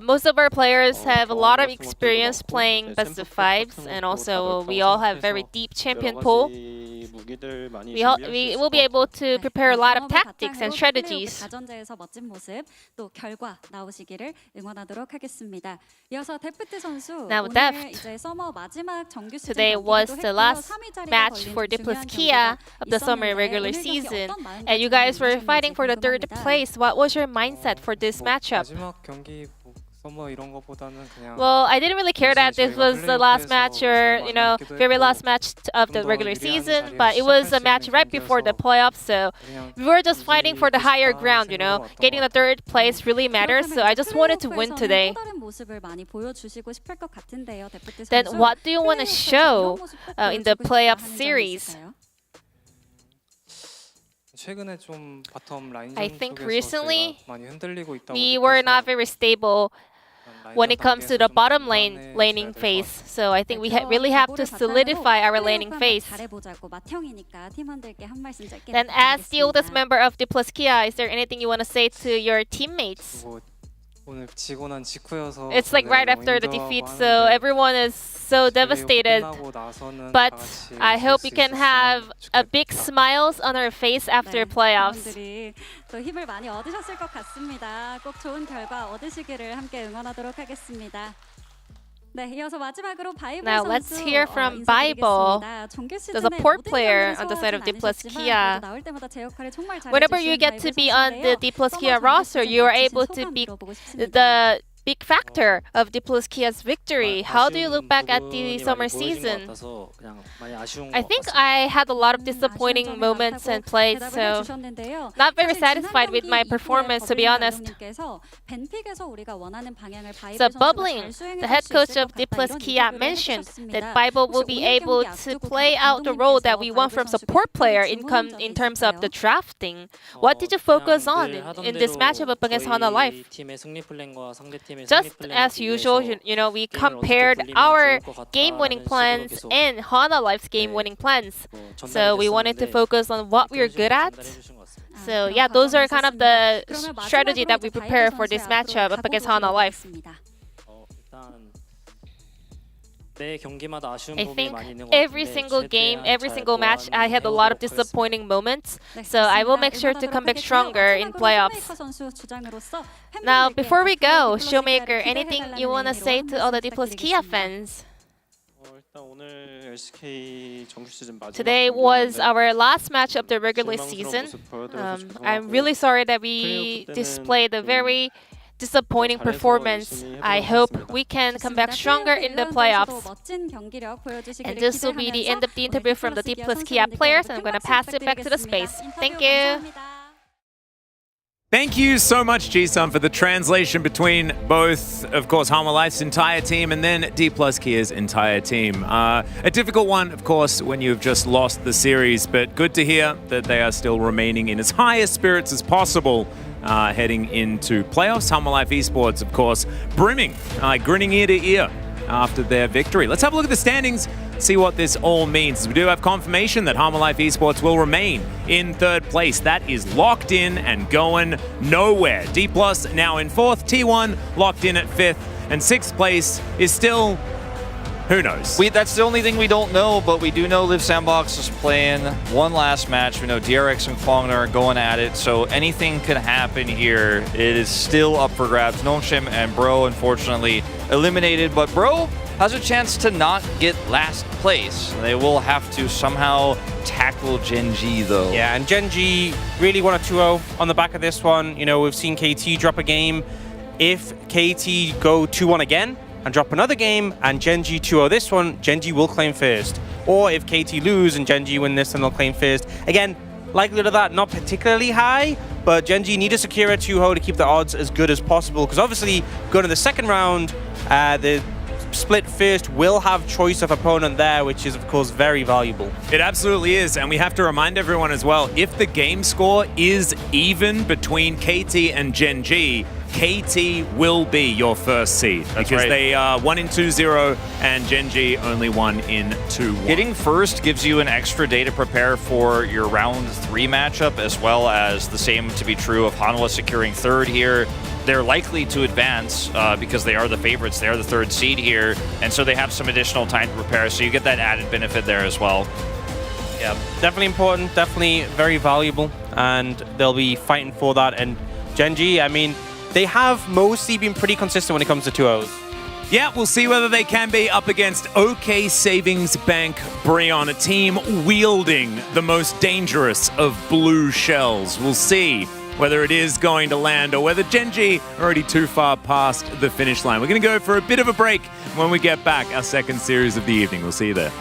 Most of our players have a lot of experience playing best of 5s, and also we all have very deep champion pool. We will be able to prepare a lot of tactics and strategies. 다전제에서 멋진 모습 또 결과 나오시기를 응원하도록 하겠습니다. 이어서 데프트 선수 Now, 오늘 Deft. 이제 서머 마지막 정규 시즌 Today was 경기이기도 the 했고요. last 3위 자리가 match 걸린 for D plus 중요한 Kia 경기가 of the summer 있었는데 regular 오늘 경기 season, 어떤 마음가짐을 and you guys were 가지셨는지 fighting for the third 궁금합니다. place. What was your mindset for this matchup? 마지막 경기 서머 이런 거보다는 그냥 Well, I didn't really care that this was the last match or, very last match of the regular season, but it was a match right before the playoffs, so we were just fighting for the higher ground, Getting the third place really matters, so I just wanted to win today. 또 다른 모습을 많이 보여주시고 싶을 것 같은데요, 데프트 Then 선수. what do you want to show 플레이오프에서 이런 모습 꼭 in the 보여주고 playoff 싶다 하는 점이 series? 있을까요? 최근에 좀 바텀 라인전 I think 쪽에서 recently 제가 많이 흔들리고 있다고 We were 느껴서 not very stable when it comes to the bottom lane laning phase. So I think we really have to solidify our laning phase. 잘해보자고 맏형이니까 팀원들께 한 말씀 짧게 Then as the oldest member of D plus Kia, is there anything you want to say to your teammates? 오늘 지고 난 직후여서 It's like right after the defeat, so everyone is so devastated. But I hope we can have a big smiles on our face after playoffs. 분들이 또 힘을 많이 얻으셨을 것 같습니다. 꼭 좋은 결과 얻으시기를 함께 응원하도록 하겠습니다. 네, 이어서 마지막으로 바이블 Now let's 선수 hear from Bible. 정규 There's a 시즌에 port 모든 player 경기를 on the side of D plus 소화하진 Kia. 않으셨지만 그래도 나올 때마다 제 역할을 정말 Whenever you 잘해주신 get to 바이블 be on the 선수인데요. D plus 서머 Kia 정규 roster, 시즌 you are 마치신 able to 소감 be 들어보고 싶습니다. the big factor of D plus Kia's victory. How do you look back at the summer season? I think I had a lot of disappointing moments and plays, so not very satisfied with my performance, to be honest. So Bubbling, the head coach of D plus Kia, mentioned that Bible will be able to play out the role that we want from support player in terms of the drafting. What did you focus on in this matchup up against Hana Life? Just as usual, you know, we compared our game-winning plans and Hana Life's game-winning plans. So we wanted to focus on what we are good at. So yeah, those are kind of the strategy that we prepare for this matchup up against Hana Life. I think every single game, every single match, I had a lot of disappointing moments. So I will make sure to come back stronger in playoffs. Now, before we go, Showmaker, anything you want to say to all the D plus Kia fans? Today was our last match of the regular season. I'm really sorry that we displayed a very disappointing performance. I hope we can come back stronger in the playoffs. And this will be the end of the interview from the D plus Kia players, and I'm going to pass it back to the space. Thank you. Thank you so much, Ji-Sun, for the translation between both, of course, Hama Life's entire team and then D plus Kia's entire team. A difficult one, of course, when you've just lost the series, but good to hear that they are still remaining in as high spirits as possible heading into playoffs. Hama Life Esports, of course, brimming, grinning ear to ear after their victory. Let's have a look at the standings, see what this all means. We do have confirmation that Hama Life Esports will remain in third place. That is locked in and going nowhere. D Plus now in fourth, T1 locked in at fifth, and sixth place is still, who knows? That's the only thing we don't know, but we do know Live Sandbox is playing one last match. We know DRX and Kwangner are going at it, so anything could happen here. It is still up for grabs. Nomshim and Bro, unfortunately, eliminated, but Bro has a chance to not get last place. They will have to somehow tackle Gen G, though. Yeah, and Gen G really won a 2-0 on the back of this one. You know, we've seen KT drop a game. If KT go 2-1 again, and drop another game, and Gen G 2-0 this one, Gen G will claim first. Or if KT lose and Gen G win this, then they'll claim first. Again, likelihood of that not particularly high, but Gen G need to secure a 2-0 to keep the odds as good as possible, because obviously going to the second round, the split first will have choice of opponent there, which is of course very valuable. It absolutely is, and we have to remind everyone as well, if the game score is even between KT and Gen G, KT will be your first seed. That's because right. They are 1 in 2-0 and Gen G only 1 in 2-1. Getting first gives you an extra day to prepare for your round 3 matchup, as well as the same to be true of Hanwha securing third here. They're likely to advance because they are the favorites. They are the third seed here, and so they have some additional time to prepare, so you get that added benefit there as well. Yeah, definitely important, definitely very valuable, and they'll be fighting for that. And Gen G, I mean, they have mostly been pretty consistent when it comes to 2-0s. Yeah, we'll see whether they can be up against OK Savings Bank Brion, a team wielding the most dangerous of blue shells. We'll see whether it is going to land or whether Gen G are already too far past the finish line. We're going to go for a bit of a break. When we get back, our second series of the evening. We'll see you there.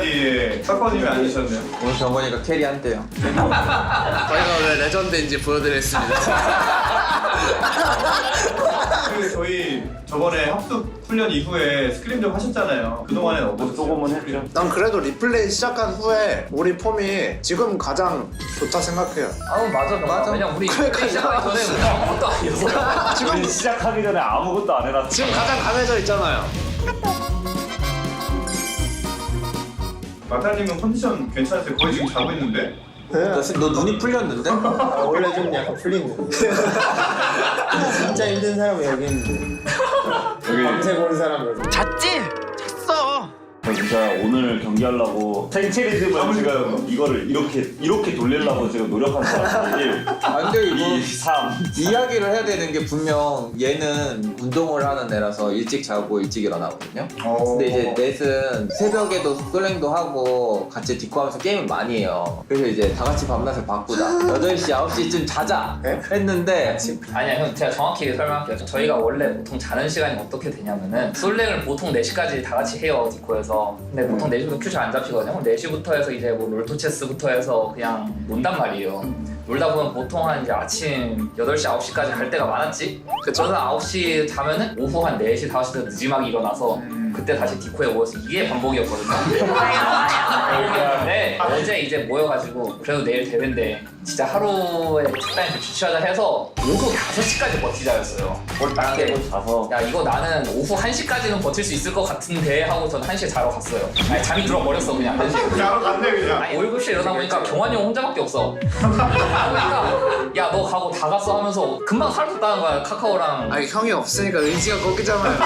여기까지 섞어지면 안 되셨네요. 오늘 정건이가 캐리한대요. 저희가 왜 레전드인지 보여드리겠습니다. 저희 저번에 합숙 훈련 이후에 스크림 좀 하셨잖아요. 그동안엔 어떠셨어요? 조금은 했죠. 난 그래도 리플레이 시작한 후에 우리 폼이 지금 가장 좋다 생각해요. 맞아. 왜냐면 우리 그러니까 시작하기 전에 우리 아무것도 아니었어. 지금 시작하기 전에 아무것도 안 해놨어. 지금 가장 강해져 있잖아요. 마타님은 컨디션 괜찮으세요? 거의 지금 자고 있는데? 너 눈이 풀렸는데? 원래 좀 약간 풀리는데. 진짜 힘든 사람은 여기 있는데. 밤새 보는 사람은 여기. 잤지? 잤어. 진짜 오늘 경기하려고 생체 리듬을 지금 이거를 이렇게 돌리려고 지금 노력한 사람들이 근데 이거 2, 3 이야기를 해야 되는 게 분명 얘는 운동을 하는 애라서 일찍 자고 일찍 일어나거든요. 근데 이제 넷은 새벽에도 솔랭도 하고 같이 디코하면서 게임을 많이 해요. 그래서 이제 다 같이 밤낮을 바꾸자. 8시, 9시쯤 자자 했는데 아니야 형 제가 정확히 설명할게요. 저희가 원래 보통 자는 시간이 어떻게 되냐면은 솔랭을 보통 4시까지 다 같이 해요 디코에서. 근데 보통 4시부터 큐 잘 안 잡히거든요. 4시부터 해서 이제 뭐 롤토체스부터 해서 그냥 논단 말이에요. 놀다 보면 보통 한 이제 아침 8시, 9시까지 갈 때가 많았지? 그래서 9시 자면은 오후 한 4시, 5시 늦지막이 일어나서 그때 다시 디코에 모여서 이게 반복이었거든요. 네, 어제 이제 모여가지고 그래도 내일 대회인데 진짜 하루에 적당히 주최하자 해서 오후 5시까지 버티자였어요. 뭘 딱 깨고 자서 야 이거 나는 오후 1시까지는 버틸 수 있을 것 같은데 하고 전 1시에 자러 갔어요. 아니 잠이 들어버렸어 그냥 1시에. 자러 갔네 그냥. 아니 7시에 일어나 보니까 경환이 형 혼자밖에 없어. 그러니까 야 너 가고 다 갔어 하면서 금방 사라졌다는 거야 카카오랑. 아니 형이 없으니까 의지가 꺾이잖아요.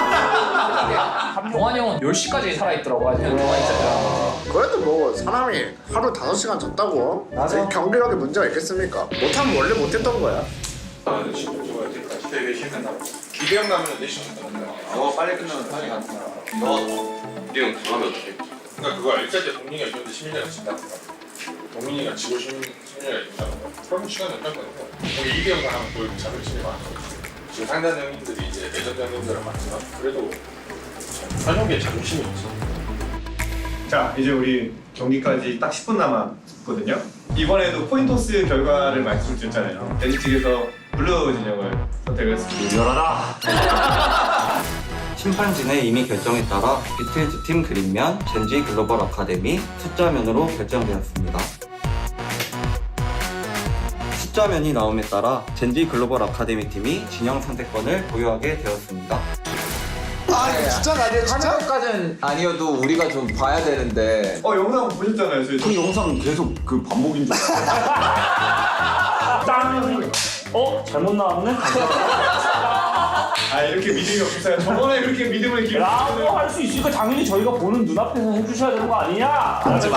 경환이 형은 10시까지 살아있더라고. 아니면 경환이 진짜 그래도 뭐 사람이 하루 5시간 잤다고 경기력에 문제가 있겠습니까? 못하면 원래 못했던 거야. 기대형 가면 4시간 가는데 너 빨리 끝나면 빨리 가는 사람 너 기대형 강하면 어떡해? 그러니까 그거 알짜 때 동민이가 이겼는데 시민이가 진다 동민이가 지고 시민이가 이긴다는 거 그러면 시간이 없다는 거예요. 거기 이대형과 하면 볼 자존심이 많거든요. 지금 상단 형님들이 이제 레전드 형님들은 많지만 그래도 현역에 자존심이 있어. 자, 이제 우리 경기까지 딱 10분 남았거든요. 이번에도 코인토스 결과를 말씀드렸잖아요. 벤지 측에서 블루 진영을 선택을 했습니다. 열어라. 심판진의 이미 결정에 따라 비틀즈 팀 그린면 젠지 글로벌 아카데미 숫자면으로 결정되었습니다. 숫자면이 나옴에 따라 젠지 글로벌 아카데미 팀이 진영 선택권을 보유하게 되었습니다. 아 이거 진짜 아니에요 진짜? 하나까지는 아니어도 우리가 좀 봐야 되는데. 영상 보셨잖아요. 저희 그 영상 계속 그 반복인 줄 알았어요. 잘못 나왔네? 아 이렇게 믿음이 없었어요. 저번에 그렇게 믿음을 라고 할 수 있으니까 당연히 저희가 보는 눈앞에서 해주셔야 되는 거 아니냐? 맞지.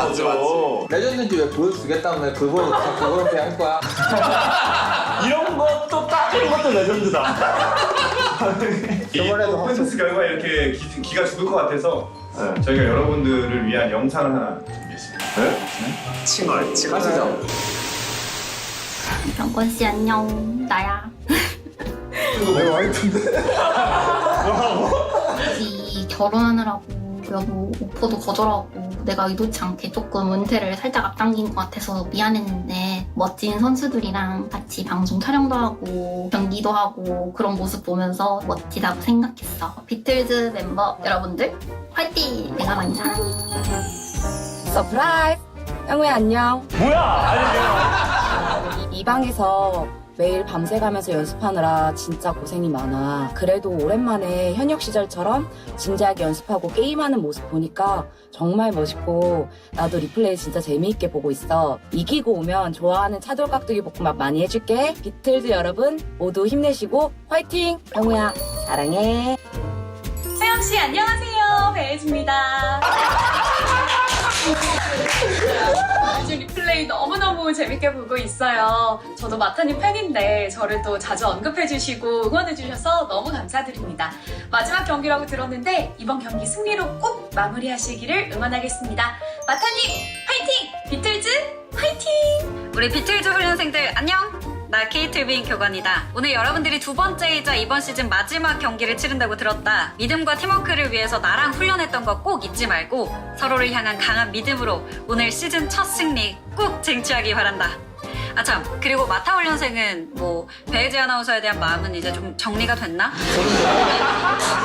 레전드인지 왜 보여주겠다면 그거로 할 거야. 이런 것도 딱 이런 것도 레전드다. 이번에도 코인토스 결과 이렇게 기가 죽을 것 같아서 저희가 여러분들을 위한 영상을 하나 준비했습니다. 칭하시죠. 정권 씨 안녕. 나야. 이거 내 와이프인데. 이 결혼하느라고 여보 오퍼도 거절하고 내가 의도치 않게 조금 은퇴를 살짝 앞당긴 것 같아서 미안했는데 멋진 선수들이랑 같이 방송 촬영도 하고 경기도 하고 그런 모습 보면서 멋지다고 생각했어. 비틀즈 멤버 여러분들 화이팅! 내가 많이 사랑해. 서프라이즈! 형우야 안녕. 뭐야? 이 방에서 매일 밤새 가면서 연습하느라 진짜 고생이 많아. 그래도 오랜만에 현역 시절처럼 진지하게 연습하고 게임하는 모습 보니까 정말 멋있고 나도 리플레이 진짜 재미있게 보고 있어. 이기고 오면 좋아하는 차돌깍두기 볶음밥 많이 해줄게. 비틀즈 여러분 모두 힘내시고 화이팅! 형우야 사랑해. 세영씨 안녕하세요. 배혜지입니다. 요즘 리플레이 너무너무 재밌게 보고 있어요. 저도 마타님 팬인데 저를 또 자주 언급해주시고 응원해주셔서 너무 감사드립니다. 마지막 경기라고 들었는데 이번 경기 승리로 꼭 마무리하시기를 응원하겠습니다. 마타님 화이팅! 비틀즈 화이팅! 우리 비틀즈 훈련생들 안녕! 나 K2B인 교관이다. 오늘 여러분들이 두 번째이자 이번 시즌 마지막 경기를 치른다고 들었다. 믿음과 팀워크를 위해서 나랑 훈련했던 거 꼭 잊지 말고 서로를 향한 강한 믿음으로 오늘 시즌 첫 승리 꼭 쟁취하기 바란다. 아참, 그리고 마타 훈련생은 뭐 배혜지 아나운서에 대한 마음은 이제 좀 정리가 됐나?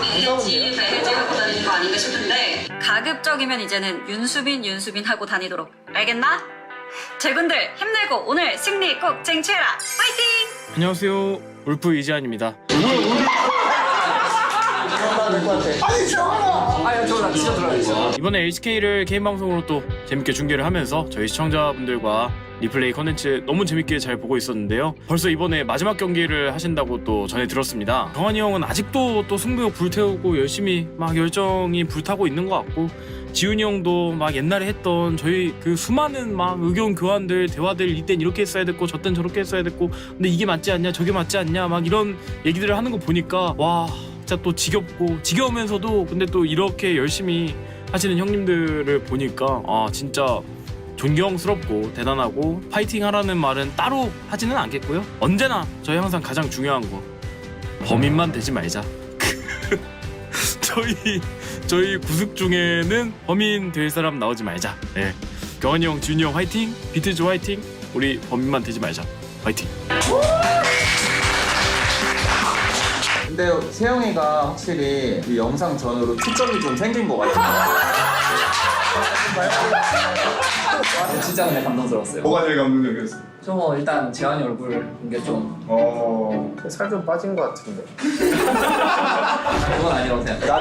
배혜지 하고 다니는 거 아닌가 싶은데 가급적이면 이제는 윤수빈 하고 다니도록 알겠나? 제군들 힘내고 오늘 승리 꼭 쟁취해라. 파이팅! 안녕하세요, 울프 이지한입니다. 아니 정원아! 아야 저거 나 진짜 들어야겠어. 이번에 LCK를 개인 방송으로 또 재밌게 중계를 하면서 저희 시청자분들과 리플레이 컨텐츠 너무 재밌게 잘 보고 있었는데요. 벌써 이번에 마지막 경기를 하신다고 또 전해 들었습니다. 경환이 형은 아직도 또 승부욕 불태우고 열심히 막 열정이 불타고 있는 것 같고, 지훈이 형도 막 옛날에 했던 저희 그 수많은 막 의견 교환들, 대화들, 이땐 이렇게 했어야 됐고 저땐 저렇게 했어야 됐고 근데 이게 맞지 않냐 저게 맞지 않냐 막 이런 얘기들을 하는 거 보니까 와 진짜 또 지겹고, 지겨우면서도 근데 또 이렇게 열심히 하시는 형님들을 보니까 아 진짜 존경스럽고 대단하고 파이팅 하라는 말은 따로 하지는 않겠고요. 언제나 저희 항상 가장 중요한 거 범인만 되지 말자. 저희 구숙 중에는 범인 될 사람 나오지 말자. 네. 경환이 형, 지훈이 형 화이팅! 비트즈 화이팅! 우리 범인만 되지 말자. 화이팅! 근데 세영이가 확실히 이 영상 전으로 초점이 좀 생긴 것 같아요. 진짜 근데 감동스러웠어요. 뭐가 제일 감동적이었어? 저 일단 재환이 얼굴 본 게 좀 살 좀 빠진 것 같은데. 그건 아니라고 생각해요.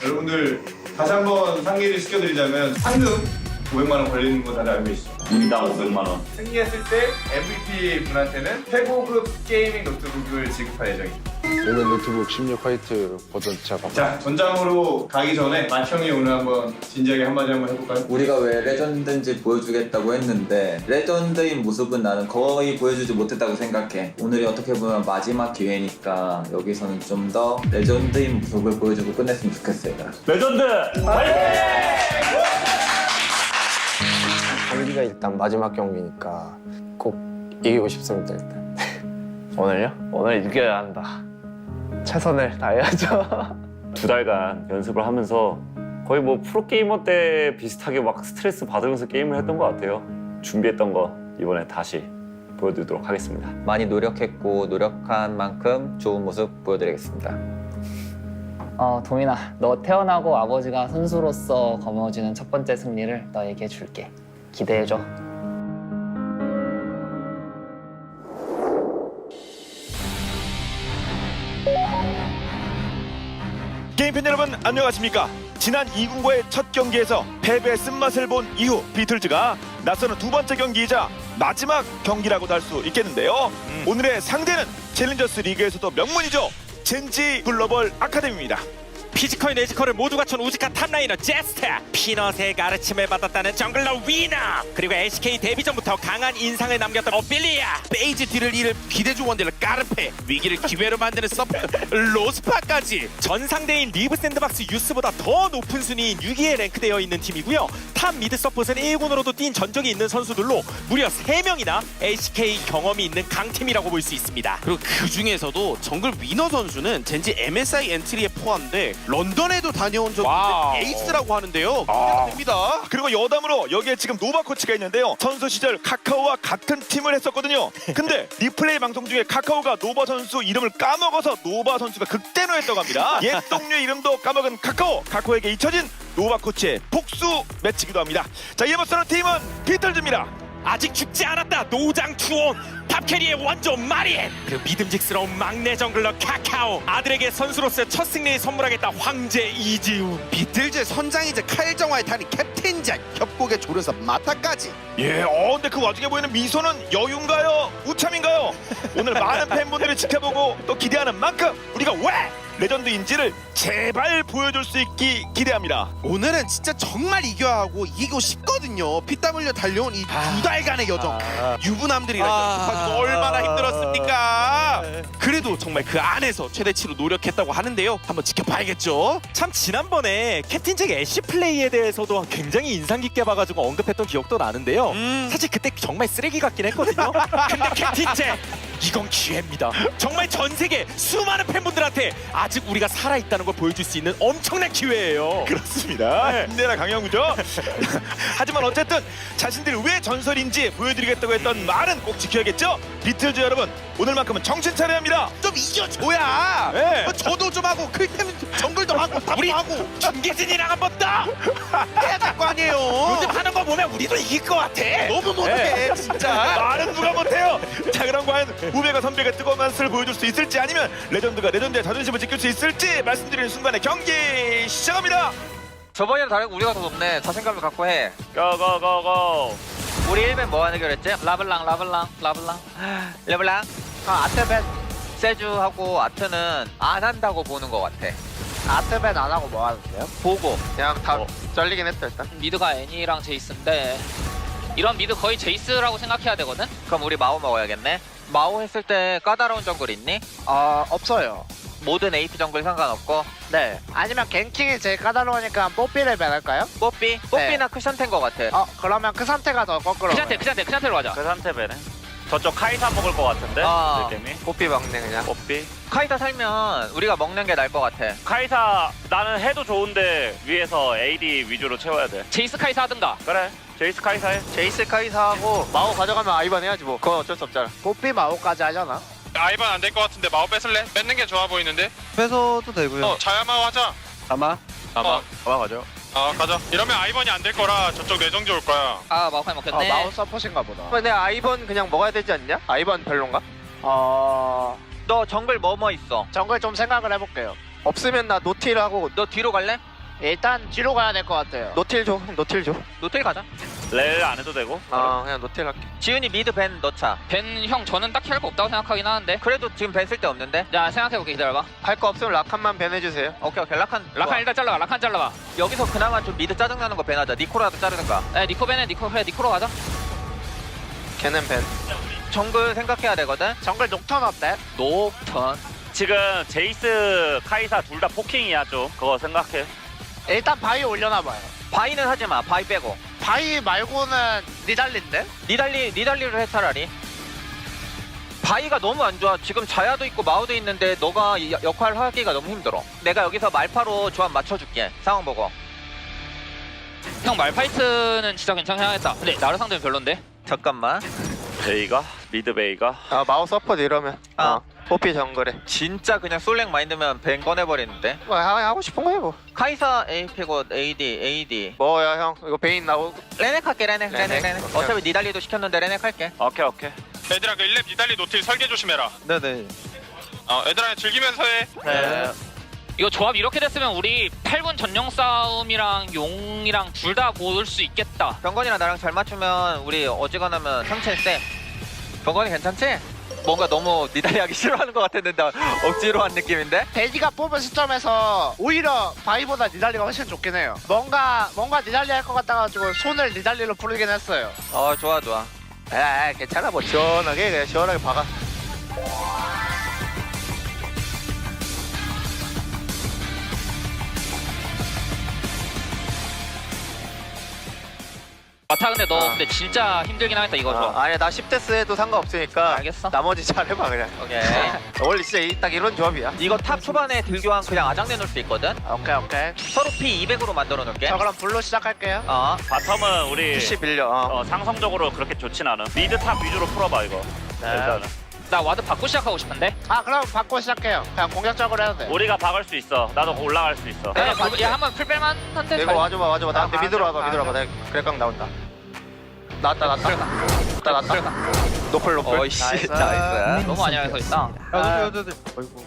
여러분들 다시 한번 상기를 시켜드리자면 상금 500만 원 걸리는 거 다들 알고 계시죠? 인당 500만 원. 승리했을 때 MVP 분한테는 최고급 게이밍 노트북을 지급할 예정입니다. 오늘 노트북 16 화이트 버전 제가 자, 전장으로 가기 전에 마청이 오늘 한번 진지하게 한마디 한번 해볼까요? 우리가 왜 레전드인지 보여주겠다고 했는데 레전드인 모습은 나는 거의 보여주지 못했다고 생각해. 오늘이 어떻게 보면 마지막 기회니까 여기서는 좀 더 레전드인 모습을 보여주고 끝냈으면 좋겠어요. 레전드 화이팅! 경기가 일단 마지막 경기니까 꼭 이기고 싶습니다. 일단 오늘요? 오늘 이겨야 한다. 최선을 다해야죠. 2달간 연습을 하면서 거의 뭐 프로게이머 때 비슷하게 막 스트레스 받으면서 게임을 했던 것 같아요. 준비했던 거 이번에 다시 보여드리도록 하겠습니다. 많이 노력했고 노력한 만큼 좋은 모습 보여드리겠습니다. 동인아, 너 태어나고 아버지가 선수로서 거머쥐는 첫 번째 승리를 너에게 줄게. 기대해줘. 게임팬 여러분 안녕하십니까. 지난 2군과의 첫 경기에서 패배의 쓴맛을 본 이후 비틀즈가 낯서는 두 번째 경기이자 마지막 경기라고도 할 수 있겠는데요. 오늘의 상대는 챌린저스 리그에서도 명문이죠. 젠지 글로벌 아카데미입니다. 피지컬 내지컬을 모두 갖춘 우직한 탑라이너 제스타, 피넛의 가르침을 받았다는 정글러 위너, 그리고 LCK 데뷔 전부터 강한 인상을 남겼던 오빌리아, 페이지 뒤를 이을 비대주 원딜러 까르페, 위기를 기회로 만드는 서포 로스파까지 전 상대인 리브 샌드박스 유스보다 더 높은 순위인 6위에 랭크되어 있는 팀이고요. 탑 미드 서폿은 1군으로도 뛴 전적이 있는 선수들로 무려 3명이나 LCK 경험이 있는 강팀이라고 볼 수 있습니다. 그리고 그 중에서도 정글 위너 선수는 젠지 MSI 엔트리에 포함돼 런던에도 다녀온 적이 있는 에이스라고 하는데요. 기대가 됩니다. 그리고 여담으로 여기에 지금 노바 코치가 있는데요. 선수 시절 카카오와 같은 팀을 했었거든요. 근데 리플레이 방송 중에 카카오가 노바 선수 이름을 까먹어서 노바 선수가 극대노했다고 합니다. 옛 동료의 이름도 까먹은 카카오에게 잊혀진 노바 코치의 복수 매치기도 합니다. 자, 이에 맞서는 팀은 비틀즈입니다. 아직 죽지 않았다. 노장 투온 탑캐리의 원조 마리엔, 그리고 믿음직스러운 막내 정글러 카카오, 아들에게 선수로서 첫 승리를 선물하겠다 황제 이지훈, 비틀즈 선장이자 칼정화의 단이 캡틴작, 협곡의 조련사 마타까지. 예, 근데 그 와중에 보이는 미소는 여유인가요? 우참인가요? 오늘 많은 팬분들이 지켜보고 또 기대하는 만큼 우리가 왜 레전드인지를 제발 보여줄 수 있기 기대합니다. 오늘은 진짜 정말 이겨야 하고 이기고 싶거든요. 피땀 흘려 달려온 이 2달간의 여정. 유부남들이랑 연습하기가 얼마나 힘들었습니까? 그래도 정말 그 안에서 최대치로 노력했다고 하는데요. 한번 지켜봐야겠죠. 참 지난번에 캡틴 잭의 애쉬 플레이에 대해서도 굉장히 인상 깊게 봐가지고 언급했던 기억도 나는데요. 사실 그때 정말 쓰레기 같긴 했거든요. 근데 캡틴 잭 이건 기회입니다. 정말 전 세계 수많은 팬분들한테 아직 우리가 살아있다는 걸 보여줄 수 있는 엄청난 기회예요. 그렇습니다. 힘내라 강영구죠. 하지만 어쨌든 자신들이 왜 전설인지 보여드리겠다고 했던 말은 꼭 지켜야겠죠. 비틀즈 여러분, 오늘만큼은 정신 차려야 합니다. 좀 이겨줘야. 네. 저도 좀 하고 클템 정글도 하고 탑도 하고 김기진이랑 한 번 더 해야 될 거 아니에요. 요즘 하는 거 보면 우리도 이길 것 같아. 너무 못해 진짜. 말은 누가 못해요. 자, 그럼 과연 후배가 선배가 뜨거운 맛을 보여줄 수 있을지, 아니면 레전드가 레전드의 자존심을 지킬 수 있을지 말씀드리는 순간에 경기 시작합니다. 저번이랑 다르고 우리가 더 높네. 자신감을 갖고 해. 고고고고. 우리 1벤 뭐 하는 거 그랬지? 라블랑. 아트벤 세주하고 아트는 안 한다고 보는 것 같아. 아트벤 안 하고 뭐 하는데요? 보고 그냥 다 잘리긴 했다 일단. 미드가 애니랑 제이스인데 이런 미드 거의 제이스라고 생각해야 되거든? 그럼 우리 마오 먹어야겠네. 마오 했을 때 까다로운 정글 있니? 없어요. 모든 AP 정글 상관없고. 네. 아니면 갱킹이 제일 까다로우니까 뽀삐를 배할까요? 뽀삐? 뽀삐나 크샨테인 것 같아. 그러면 그 상태가 더 거꾸로. 크샨테로 가자. 그 상태 배네. 저쪽 카이사 먹을 것 같은데 느낌이. 뽀삐 먹네 그냥. 뽀삐. 카이사 살면 우리가 먹는 게 나을 것 같아. 카이사 나는 해도 좋은데 위에서 AD 위주로 채워야 돼. 제이스 카이사 하든가. 그래. 제이스 카이사 해. 제이스 카이사하고 마오 가져가면 아이번 해야지 뭐. 그건 어쩔 수 없잖아. 뽀삐 마오까지 하잖아. 아이반 안 될 것 같은데 마오 뺏을래? 뺏는 게 좋아 보이는데? 뺏어도 되고요. 자야마오 하자. 가마 가죠. 가자. 이러면 아이번이 안 될 거라 저쪽 내정지 올 거야. 아 마오카이 먹겠네. 마오 서폿인가 보다. 근데 아이번 그냥 먹어야 되지 않냐? 아이번 별론가? 너 정글 뭐뭐 있어? 정글 좀 생각을 해볼게요. 없으면 나 노틸 하고. 너 뒤로 갈래? 일단 뒤로 가야 될 것 같아요. 노틸 줘. 노틸 가자. 렐 안 해도 되고. 그냥 노틸 할게. 지훈이 미드 벤 넣자. 벤 형 저는 딱히 할 거 없다고 생각하긴 하는데. 그래도 지금 벤 쓸 데 없는데? 자 생각해볼게. 기다려봐. 할 거 없으면 라칸만 벤 해주세요. 오케이 라칸 일단 잘라봐. 라칸 잘라봐. 여기서 그나마 좀 미드 짜증나는 거 벤하자. 니코라도 자르든가. 니코 벤에 니코로 가자. 걔는 벤. 정글 생각해야 되거든? 정글 녹턴 어때? 녹턴. 지금 제이스 카이사 둘 다 포킹이야 좀. 그거 생각해. 일단 바위 올려놔봐요. 바이는 하지마. 바이 빼고. 바위 말고는 니달리인데? 니달리를 해 차라리. 바이가 너무 안 좋아. 지금 자야도 있고 마우도 있는데 너가 역할 하기가 너무 힘들어. 내가 여기서 말파로 조합 맞춰줄게. 상황 보고. 형 말파이트는 진짜 괜찮긴 하겠다. 근데 나르 상대는 별론데? 잠깐만. 베이가? 미드 베이가? 마우 서포트 이러면. 뽀삐 정글에. 진짜 그냥 솔랭 마인드면 벤 꺼내버리는데. 하고 싶은 거 해보. 카이사 AP고 AD. 뭐야 형 이거 베인 나오고. 레넥 할게 레넥. 오케이. 어차피 니달리도 시켰는데 레넥 할게. 오케이. 얘들아 그 1렙 니달리 노틸 설계 조심해라. 네네. 얘들아 즐기면서 해. 네. 이거 조합 이렇게 됐으면 우리 8분 전령 싸움이랑 용이랑 둘 다 고를 수 있겠다. 병건이랑 나랑 잘 맞추면 우리 어지간하면 상체 세. 병건이 괜찮지? 뭔가 너무 니달리 하기 싫어하는 것 같았는데 억지로 한 느낌인데? 돼지가 뽑은 시점에서 오히려 바위보다 니달리가 훨씬 좋긴 해요. 뭔가 니달리 할 것 같아가지고 손을 니달리로 부르긴 했어요. 좋아. 괜찮아. 뭐 시원하게 그냥 시원하게 박아. 마타 근데 너 근데 진짜 힘들긴 하겠다 이거 좀. 아니야 나 10데스 해도 상관없으니까. 알겠어. 나머지 잘해봐 그냥. 오케이. 원래 진짜 딱 이런 조합이야. 이거 탑 초반에 딜교환 그냥 아장 내놓을 수 있거든. 오케이. 서로 P 200으로 만들어 놓을게. 저 그럼 블루 시작할게요. 바텀은 우리 PC 빌려. 상성적으로 그렇게 좋진 않아. 미드 탑 위주로 풀어봐 이거. 일단은. 나 와드 받고 시작하고 싶은데. 그럼 받고 시작해요. 그냥 공격적으로 해도 돼. 우리가 박을 수 있어. 나도 올라갈 수 있어. 야 한번 풀뺄만 한데. 이거 와줘봐. 나한테 미드로 와봐. 내가 그래깡 나온다. 나왔다. 노플. 어이씨. 나이스. 너무 많이 해서 있다. 어이구.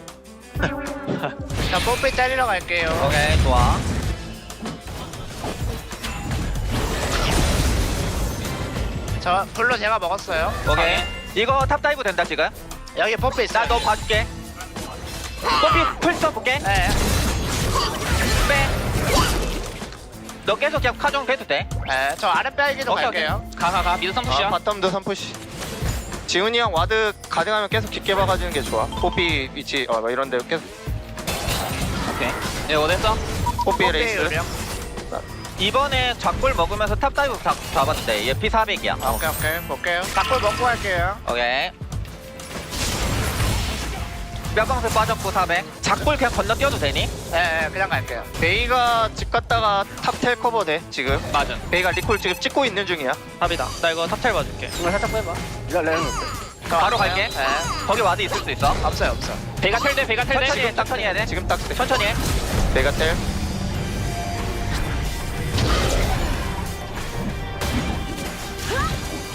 자 뽀삐 때리러 갈게요. 오케이 좋아. 저 블루 제가 먹었어요. 오케이. 이거 탑 다이브 된다 지금. 여기 뽀삐 있어. 나 너 봐줄게. 뽀삐 풀 써볼게. 네. 빼. 너 계속 그냥 카정 해도 돼. 네, 저 아래 빼기도 오케이, 갈게요. 가 미드 3푸시야. 바텀도 3푸시. 지훈이 형 와드 가능하면 계속 깊게 박아주는 게 좋아. 뽀삐 위치 막 이런 데 계속. 오케이. 얘 어딨어? 뽀삐 레이스. 이번에 작골 먹으면서 탑 다이브 잡아도 돼. 얘 P400이야. 오케이 볼게요. 닭골 먹고 갈게요. 오케이. 뼈방새 빠졌고 400. 작골 그냥 건너뛰어도 되니? 네, 그냥 갈게요. 베이가 집 갔다가 탑텔 커버 돼 지금. 맞아. 베이가 리콜 지금 찍고 있는 중이야. 탑이다. 나 이거 탑텔 봐줄게. 이거 살짝 빼봐. 이거 레는 바로 갈게. 네. 거기 와드 있을 수 있어. 없어요. 베가 텔대 베가 텔대. 천천히 해, 천천히 해야 돼. 지금 딱 돼. 천천히 해. 베이가 텔.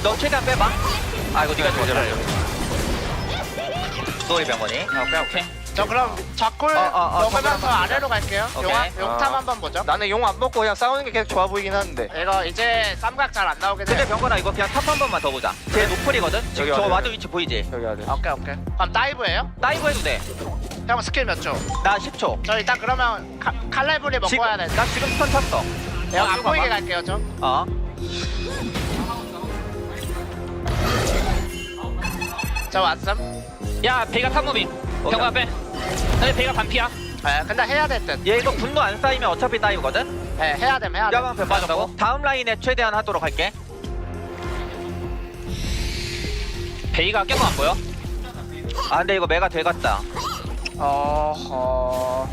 너 최대한 빼봐. 아 이거 네가 좋아져. 쏘리 병원이. 오케이. 저 그럼 작골 먹으면서 아래로 갈게요. 오케이. 용탑 한번 보죠. 나는 용 안 먹고 그냥 싸우는 게 계속 좋아 보이긴 하는데. 이거 이제 쌈각 잘 안 나오게 돼. 근데 병건아 이거 그냥 탑 한 번만 더 보자. 쟤 노플이거든? 지금 여기 저 와드. 와드 위치 보이지? 여기 하자. 오케이. 그럼 다이브예요? 다이브 해도 돼. 형 스킬 몇 초? 나 10초. 저 일단 그러면 칼날불이 먹고 와야 돼. 나 지금 스턴 찼어. 내가 안 보이게 갈게요 좀. 저 왔음. 야 베가 탑무빙. 경과 빼. 근데 베가 반피야. 네, 근데 해야 될 듯. 얘 이거 분노 안 쌓이면 어차피 다이브거든? 네, 해야 됨. 야방패 빠졌고. 다음 라인에 최대한 하도록 할게. 베이가 껴서 안 보여? 아 근데 이거 메가 돼갔다.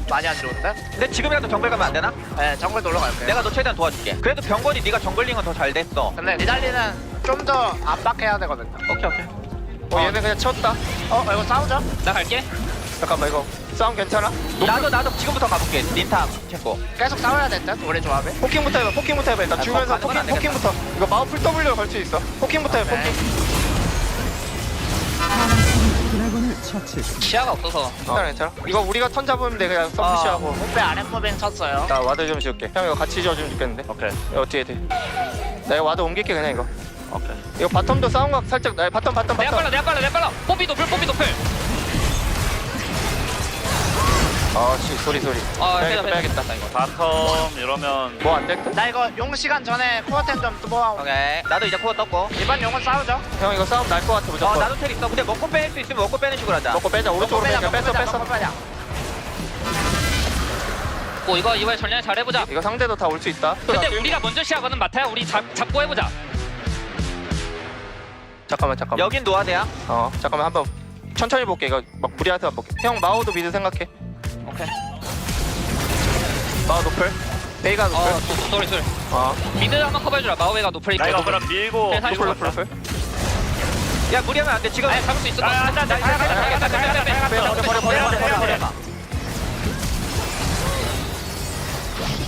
많이 안 좋은데? 근데 지금이라도 정글 가면 안 되나? 네, 정글 놀러 갈게요. 내가 너 최대한 도와줄게. 그래도 병건이 네가 정글링은 더 잘 됐어. 근데 니달리는 좀 더 압박해야 되거든요. 오케이. 얘네 그냥 쳤다. 이거 싸우죠? 나 갈게. 잠깐만 이거 싸움 괜찮아? 나도 지금부터 가볼게. 닌탑 체코. 계속 싸워야 될 듯? 우리 조합에? 포킹부터 해봐. 일단 주면서 포킹부터. 이거 마우 풀 W 걸 수 있어. 포킹부터 해. 포킹. 시야가 없어서. 괜찮아. 이거 우리가 턴 잡으면 돼. 그냥 서프시하고. 목배 아랫무빙 쳤어요. 나 와드 좀 지울게. 형 이거 같이 지어주면 좋겠는데. 오케이. 이거 어떻게 돼? 나 이거 와드 옮길게 그냥 이거. 오케이. 이거 바텀도 싸움각 살짝 나 바텀. 내가 빨라. 뽀삐 노플. 아씨 소리. 빼야겠다. 바텀 이러면 뭐 안 될까? 나 이거 용 시간 전에 코어템 좀 뜨고. 오케이. 나도 이제 코어 떴고. 이번 용은 싸우죠? 형 이거 싸움 날 것 같아 무조건. 나도 텔 있어. 근데 먹고 뺄 수 있으면 먹고 빼는 식으로 하자. 먹고 빼자. 오른쪽으로 빼자. 뺐어. 오 이번에 전략 잘 해보자. 이거 상대도 다 올 수 있다. 근데 우리가 먼저 시작하거든 마타야. 우리 잡고 해보자. 잠깐만. 여긴 노아드야. 잠깐만 한번 천천히 볼게. 이거 막 무리해서 볼게. 형 마오도 미드 생각해. 오케이. 마오 노플. 베이가 노플. 쏘리. 미드 한번 커버해주라. 마우웨가 노플이니까. 나 이거 그럼 밀고 노플. 야 무리하면 안 돼. 지금 잡을 수 있어. 버려.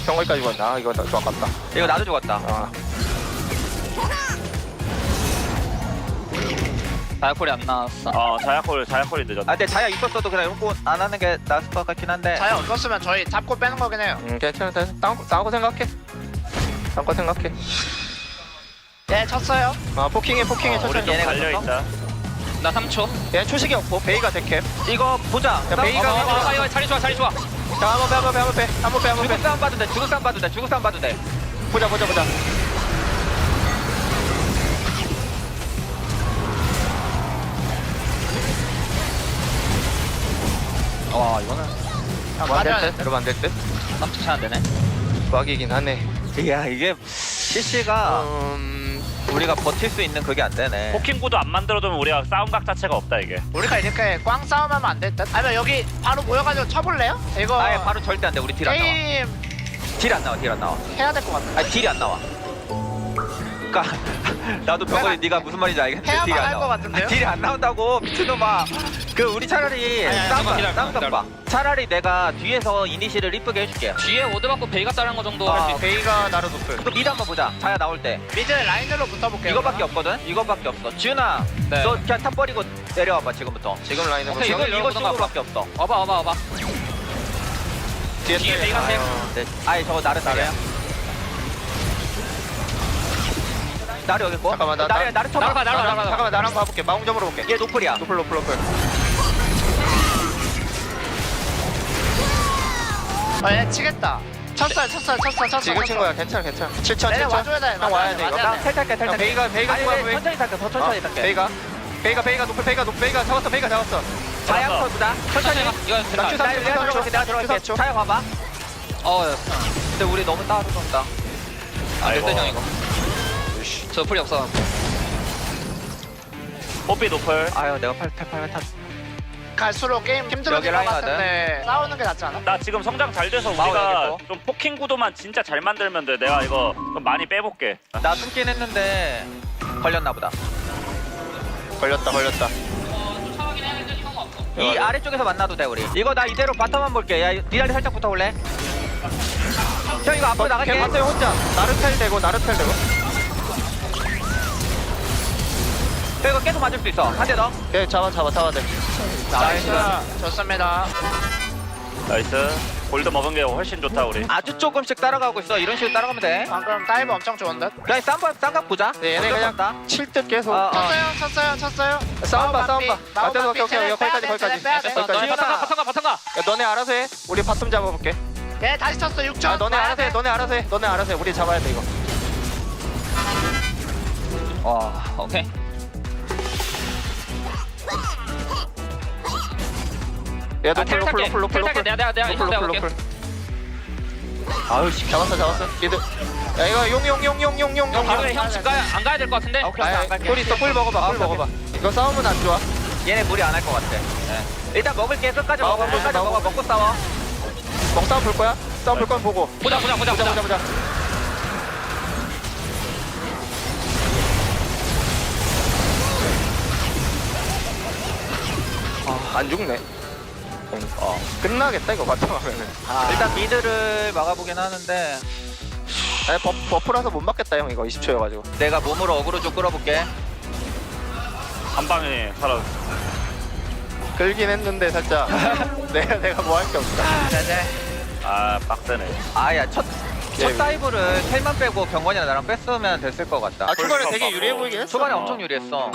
경거기까지 왔나? 이거 좀 아깝다. 이거 나도 죽었다. 자야콜이 안 나왔어. 자야콜이 늦었다. 근데 자야 있었어도 그냥 이거 안 하는 게 나을 것 같긴 한데. 자야 없었으면 저희 잡고 빼는 거긴 해요. 괜찮아. 싸우고 생각해. 예, 쳤어요. 포킹해 천천히. 얘네가 달려있다. 나 3초. 얘 초식이 없고 베이가 데캡. 이거 보자. 베이가 자리 좋아. 자 한번 빼. 죽을 싸움 봐도 돼. 보자. 와 이거는 여러분 안 될 듯? 3초 차안 되네. 막이긴 하네. 야 이게 CC가 우리가 버틸 수 있는 그게 안 되네. 포킹구도 안 만들어두면 우리가 싸움각 자체가 없다 이게. 우리가 이렇게 꽝 싸움하면 안 될 듯? 아니면 여기 바로 모여가지고 쳐볼래요? 이거 아예 바로 절대 안 돼. 우리 딜 안 나와. 게임 딜 안 나와. 해야 될 것 같아. 아니 딜이 안 나와. 그니까 나도 병원이 네가 무슨 말인지 알겠는데 해야만 딜이 안 할 것 나와. 같은데요? 딜이 안 나온다고 미친놈아. 그 우리 차라리 쌍쌍 봐. 차라리 내가 뒤에서 이니시를 이쁘게 해줄게. 뒤에 오드 받고 베이가 따라한 거 정도 할 수 있어. 베이가 나로 높을. 그 미드 한번 보자. 자야 나올 때. 미드 라인으로 붙어볼게요. 이거밖에 없거든. 이거밖에 없어. 지훈아, 너 그냥 탑 버리고 내려와봐 지금부터. 지금 라인으로. 오케이, 이거 식으로밖에 없어. 와봐. 뒤에 베이가 템. 아예 저거 나를 따라야. 나를 여기 있고. 잠깐만 나를 쳐봐. 잠깐만 나랑 봐볼게. 마웅점으로 볼게. 얘 노플이야. 노플. 얘 치겠다. 쳤어요. 지금 친 거야. 괜찮아. 7천. 내가 와줘야 돼. 형 와야 돼 이거. 나 탈탈게. 베이가 아니, 좋아. 천천히 탈게. 더 천천히 탈게. 베이가 높을. 베이가 잡았어. 자양 컷이다. 천천히. 이거 나 됐다. Q3초. 내가 들어갈게. 자양 봐봐. 근데 우리 너무 따로 쏜다. 안 됐다 형 이거. 저 풀이 없어. 뽀삐 노플. 아유 내가 팔 탔. 갈수록 게임 힘들어질 것 같은데 싸우는 게 낫지 않아? 나 지금 성장 잘 돼서 우리가 좀 포킹 구도만 진짜 잘 만들면 돼. 내가 이거 좀 많이 빼볼게. 나 숨긴 했는데 걸렸나 보다. 걸렸다. 이 아래쪽에서 만나도 돼 우리. 이거 나 이대로 바텀만 볼게. 야 니달리 살짝 붙어볼래? 형 이거 앞으로 나갈게. 걔 봤어요 혼자. 나르텔 되고. 형 이거 계속 맞을 수 있어. 한 대 더. 걔 잡아 돼. 나이스. 좋습니다. 나이스. 골드 먹은 게 훨씬 좋다 우리. 아주 조금씩 따라가고 있어. 이런 식으로 따라가면 돼. 방금 다이브 엄청 좋은 듯. 그냥 쌍각 보자. 네, 얘네 그냥 칠 듯 계속. 쳤어요. 싸움 봐. 오케이. 거기까지. 바탕가. 야, 너네 알아서 해. 우리 바텀 잡아볼게. 얘 다시 쳤어. 6천. 아, 너네 알아서 해. 우리 잡아야 돼 이거. 오케이. 얘도 텔 탈게. 내가 이거 내가 볼게. 아유 씨, 잡았어. 얘들. 야 이거 용. 형 집 안 가야 될 것 같은데. 꿀 있어. 꿀 먹어봐. 이거 싸우면 안 좋아. 얘네 무리 안 할 것 같아. 일단 먹을게. 끝까지 먹어. 먹고 싸워. 싸움 볼 거야? 싸움 볼 거면 보고. 보자. 안 죽네. 끝나겠다 이거 바텀하면은. 일단 미드를 막아보긴 하는데 아니 버프라서 못 막겠다 형 이거 20초여가지고. 내가 몸으로 어그로 좀 끌어볼게. 한 방에 살아. 끌긴 했는데 살짝 내가 뭐 할 게 없다. 아 빡세네. 아야 첫 다이브를 텔만 빼고 경건이랑 나랑 뺐으면 됐을 것 같다. 초반에 되게 유리해 보이긴 했어. 초반에 엄청 유리했어.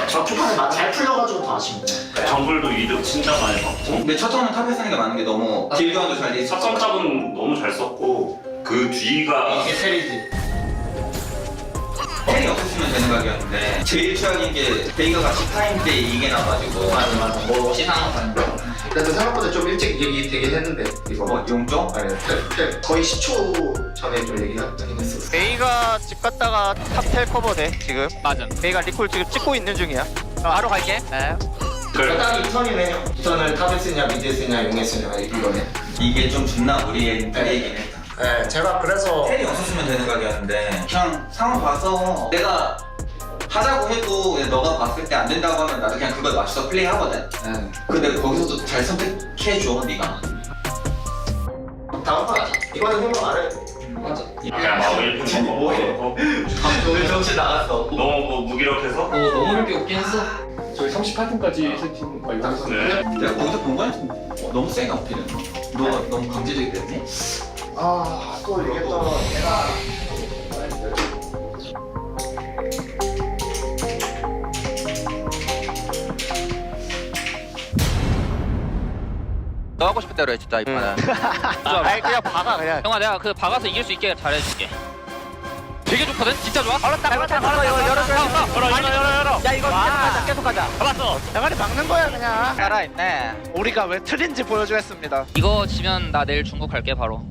저 초반에 잘 풀려가지고 더 아쉽네. 정글도 이득 진짜 많이 봤고. 근데 첫 점은 탑에 쓰는 게 맞는 게 너무 딜교환도 잘 돼 있어. 첫 점잡은 너무 잘 썼고 그 뒤가 이게 텔이지. 텔이 없었으면 되는 각이었는데 제일 최악인 게 베이가가 10타임 때 이게 나가지고. 맞아. 뭐 시상한 거 아니야? 그래도 생각보다 좀 일찍 얘기되긴 했는데 이거 뭐 용종? 아니 거의 10초 전에 좀 얘기하긴 했었어. 베이가 집 갔다가 탑텔 커버돼 지금. 맞아. 베이가 리콜 지금 찍고 있는 중이야. 바로 갈게. 딱 2턴이네. 2턴을 탑에 쓰냐 미드에 쓰냐 용에 쓰냐 이거네. 이게 좀 존나 우리의 플레이긴 했다. 네, 제가 그래서 텔이 없었으면 되는 각이었는데 그냥 상황 봐서 내가 하자고 해도 그냥 너가 봤을 때 안 된다고 하면 나도 그냥 그걸 맞춰서 플레이하거든. 근데 거기서도 잘 선택해줘 네가. 다음 판 이거는 생각 안 해. 맞아. 막 1분 뭐해? 왜 정신 나갔어? 너무 뭐 무기력해서? 너무 이렇게 웃긴 했어. 저희 38분까지 세팅 완성. 네. 내가 거기서 본 거야? 너무 세게 어필해. 너 너무 강제적이 됐니? 또 이게 또 내가 너 하고 싶은 대로 해 진짜 이 판은. 아니 그냥 박아 그냥. 형아 내가 그 박아서 이길 수 있게 잘해줄게. 되게 좋거든? 진짜 좋아? 걸었다. 열어. 야 이거 계속 가자. 잡았어. 대가리 막는 거야 그냥. 살아있네. 우리가 왜 틀인지 보여주겠습니다. 이거 지면 나 내일 중국 갈게 바로.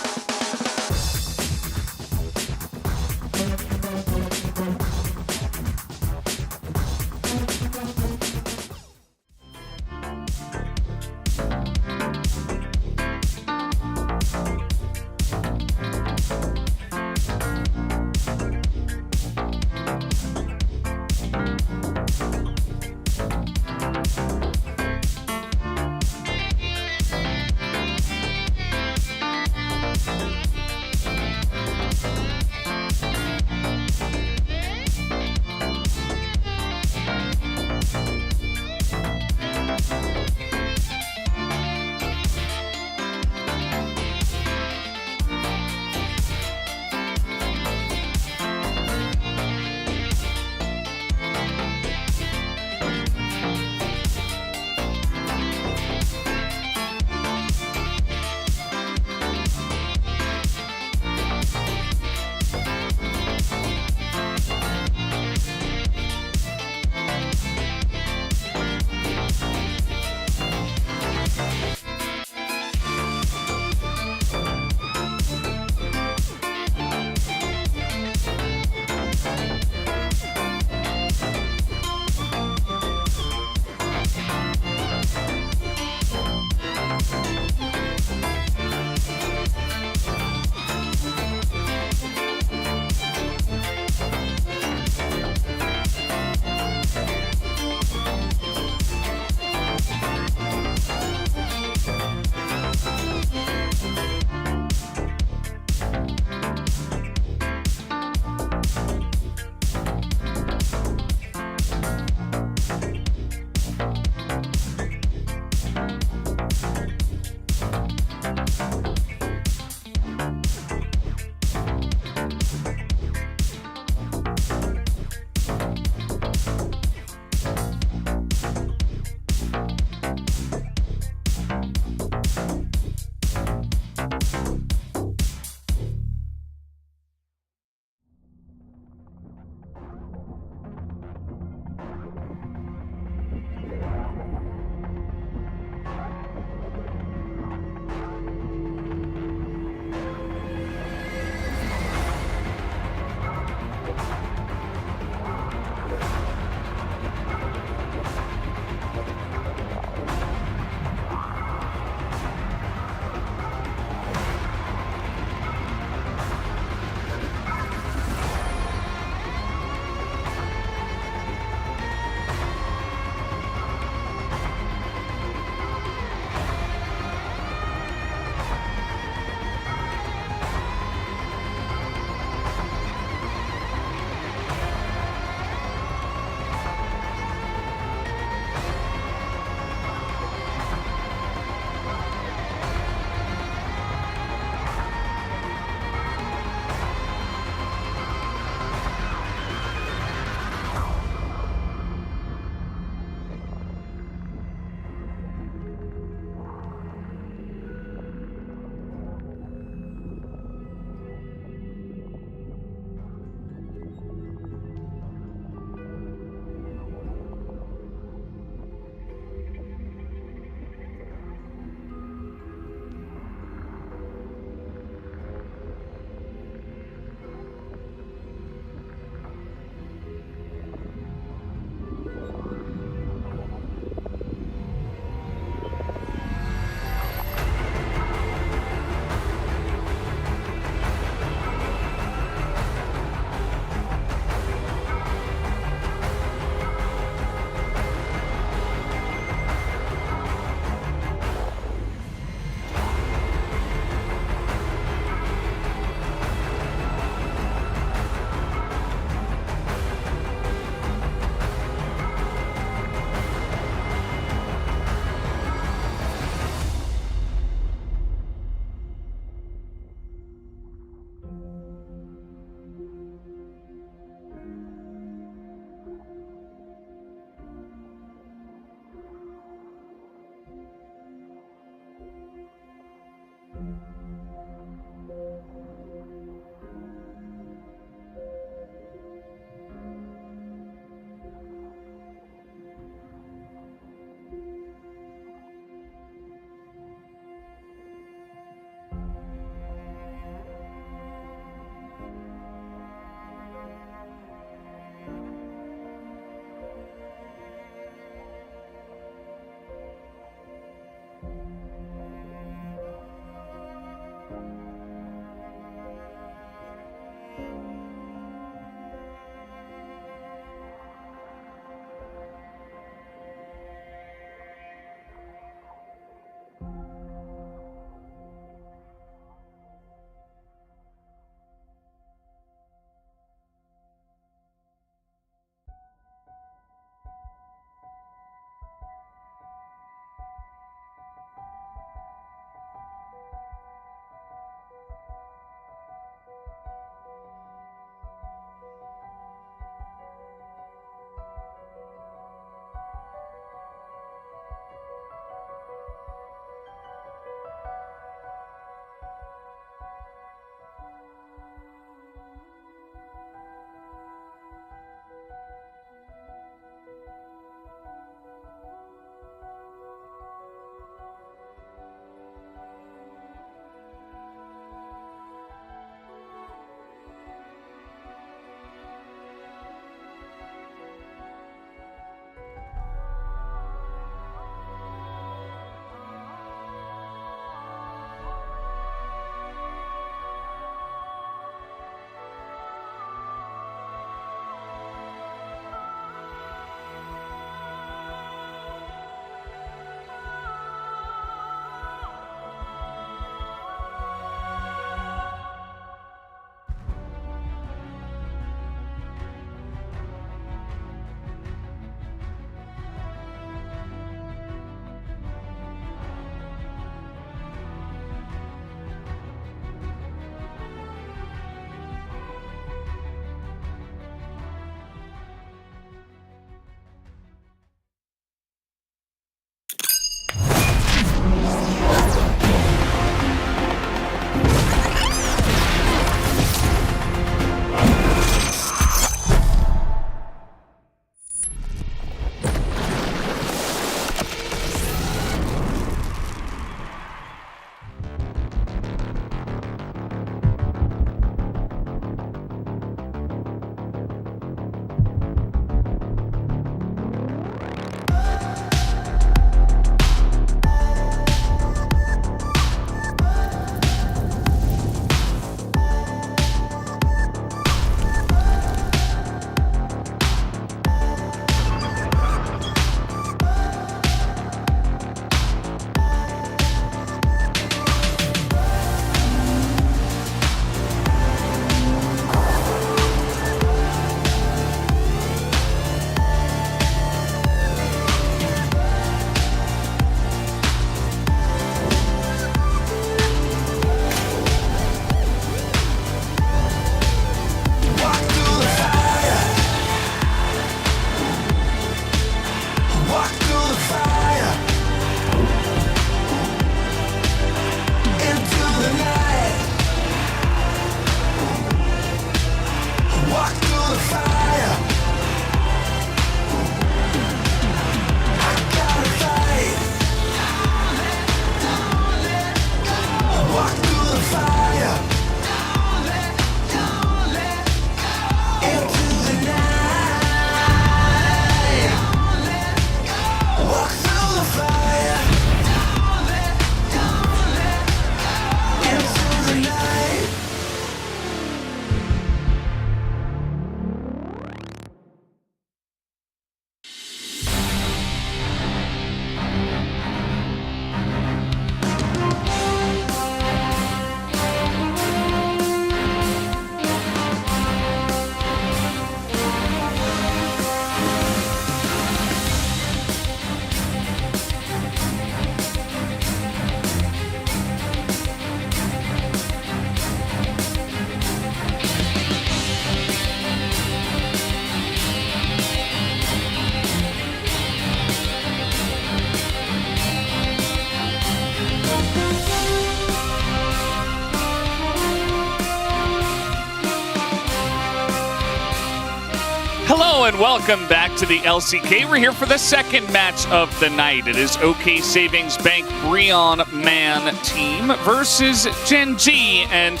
Hello and welcome back to the LCK. We're here for the second match of the night. It is OK Savings Bank Breon Man team versus Gen G. And,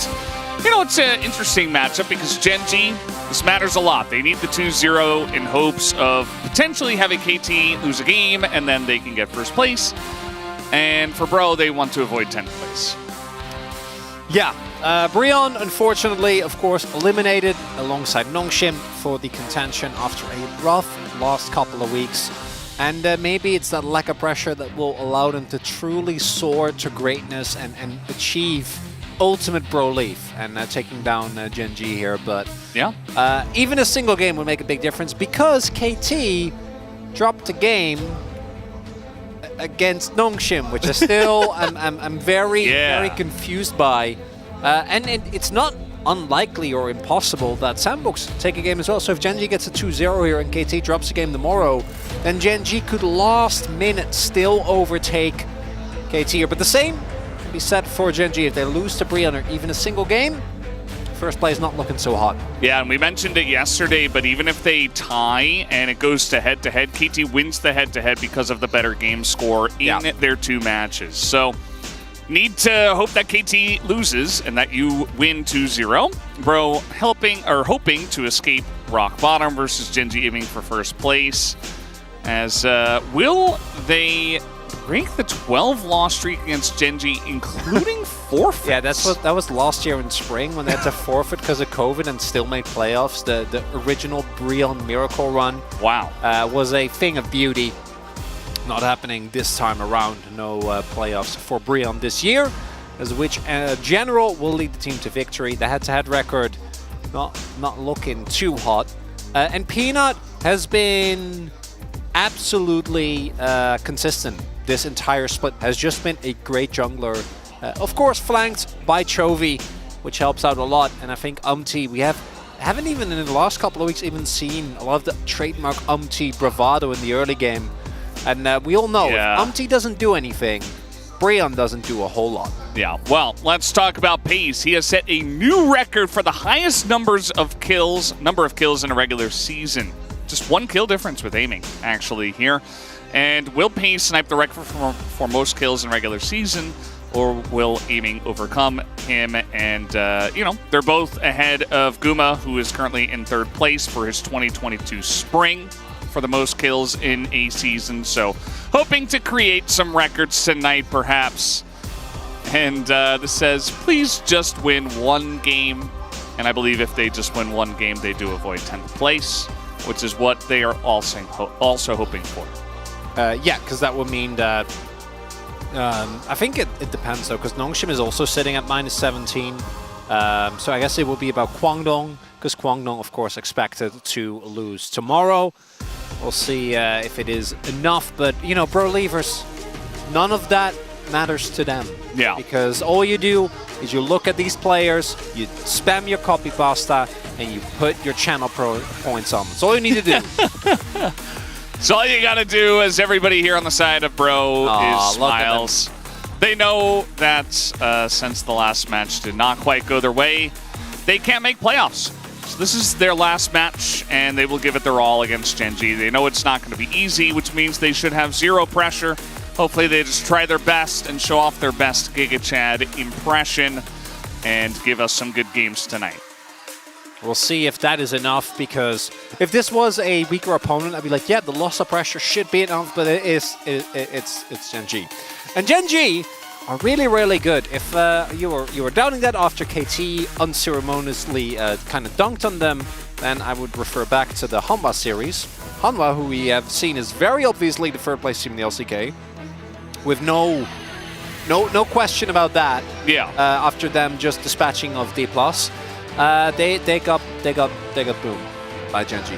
you know, it's an interesting matchup because Gen G, this matters a lot. They need the 2-0 in hopes of potentially having KT lose a game and then they can get first place. And for Bro, they want to avoid 10th place. Yeah. Breon, unfortunately, of course, eliminated alongside Nongshim for the contention after a rough last couple of weeks. And maybe it's that lack of pressure that will allow them to truly soar to greatness and achieve ultimate Bro Leaf and taking down Gen G here. But yeah, even a single game would make a big difference because KT dropped a game against Nongshim, which is still I'm very confused by. And it's not unlikely or impossible that Sandbox take a game as well. So if Gen G gets a 2-0 here and KT drops a game tomorrow, then Gen G could last minute still overtake KT here. But the same can be said for Gen G. If they lose to Breon or even a single game, first play is not looking so hot. Yeah, and we mentioned it yesterday, but even if they tie and it goes to head-to-head, KT wins the head-to-head because of the better game score in their two matches. So need to hope that KT loses and that you win 2-0. Bro hoping to escape rock bottom versus Gen G aiming for first place. As will they break the 12-loss streak against Gen G, including forfeits? Yeah, that was last year in spring when they had to forfeit because of COVID and still made playoffs. The original Breon Miracle run was a thing of beauty. Not happening this time around. No playoffs for Breon this year, as which general will lead the team to victory. The head-to-head record not looking too hot. And Peanut has been absolutely consistent this entire split. Has just been a great jungler. Of course, flanked by Chovy, which helps out a lot. And I think Umti, we haven't even in the last couple of weeks even seen a lot of the trademark Umti bravado in the early game. And we all know if Umti doesn't do anything, Breon doesn't do a whole lot. Yeah, well, let's talk about pace. He has set a new record for the highest number of kills in a regular season. Just one kill difference with aiming, actually, here. And will Pace snipe the record for most kills in regular season, or will aiming overcome him? And, you know, they're both ahead of Guma, who is currently in third place for his 2022 spring for the most kills in a season. So hoping to create some records tonight, perhaps. And this says, please just win one game. And I believe if they just win one game, they do avoid 10th place, which is what they are also hoping for. Yeah, because that would mean that I think it depends though, because Nongshim is also sitting at -17. So I guess it would be about Kwangdong, because Kwangdong, of course, expected to lose tomorrow. We'll see if it is enough, but you know, Bro Leavers, none of that matters to them. Yeah. Because all you do is you look at these players, you spam your copy pasta, and you put your channel points on. That's all you need to do. So all you gotta do, as everybody here on the side of Bro is smiles. They know that since the last match did not quite go their way, they can't make playoffs. So this is their last match, and they will give it their all against Gen G. They know it's not going to be easy, which means they should have zero pressure. Hopefully they just try their best and show off their best Giga Chad impression and give us some good games tonight. We'll see if that is enough, because if this was a weaker opponent, I'd be like, yeah, the loss of pressure should be enough, but it's Gen G. And Gen G are really, really good. If you were doubting that after KT unceremoniously kind of dunked on them, then I would refer back to the Hanwha series. Hanwha, who we have seen is very obviously the third place team in the LCK, with no question about that. Yeah. After them just dispatching of D+, they got boomed by Gen G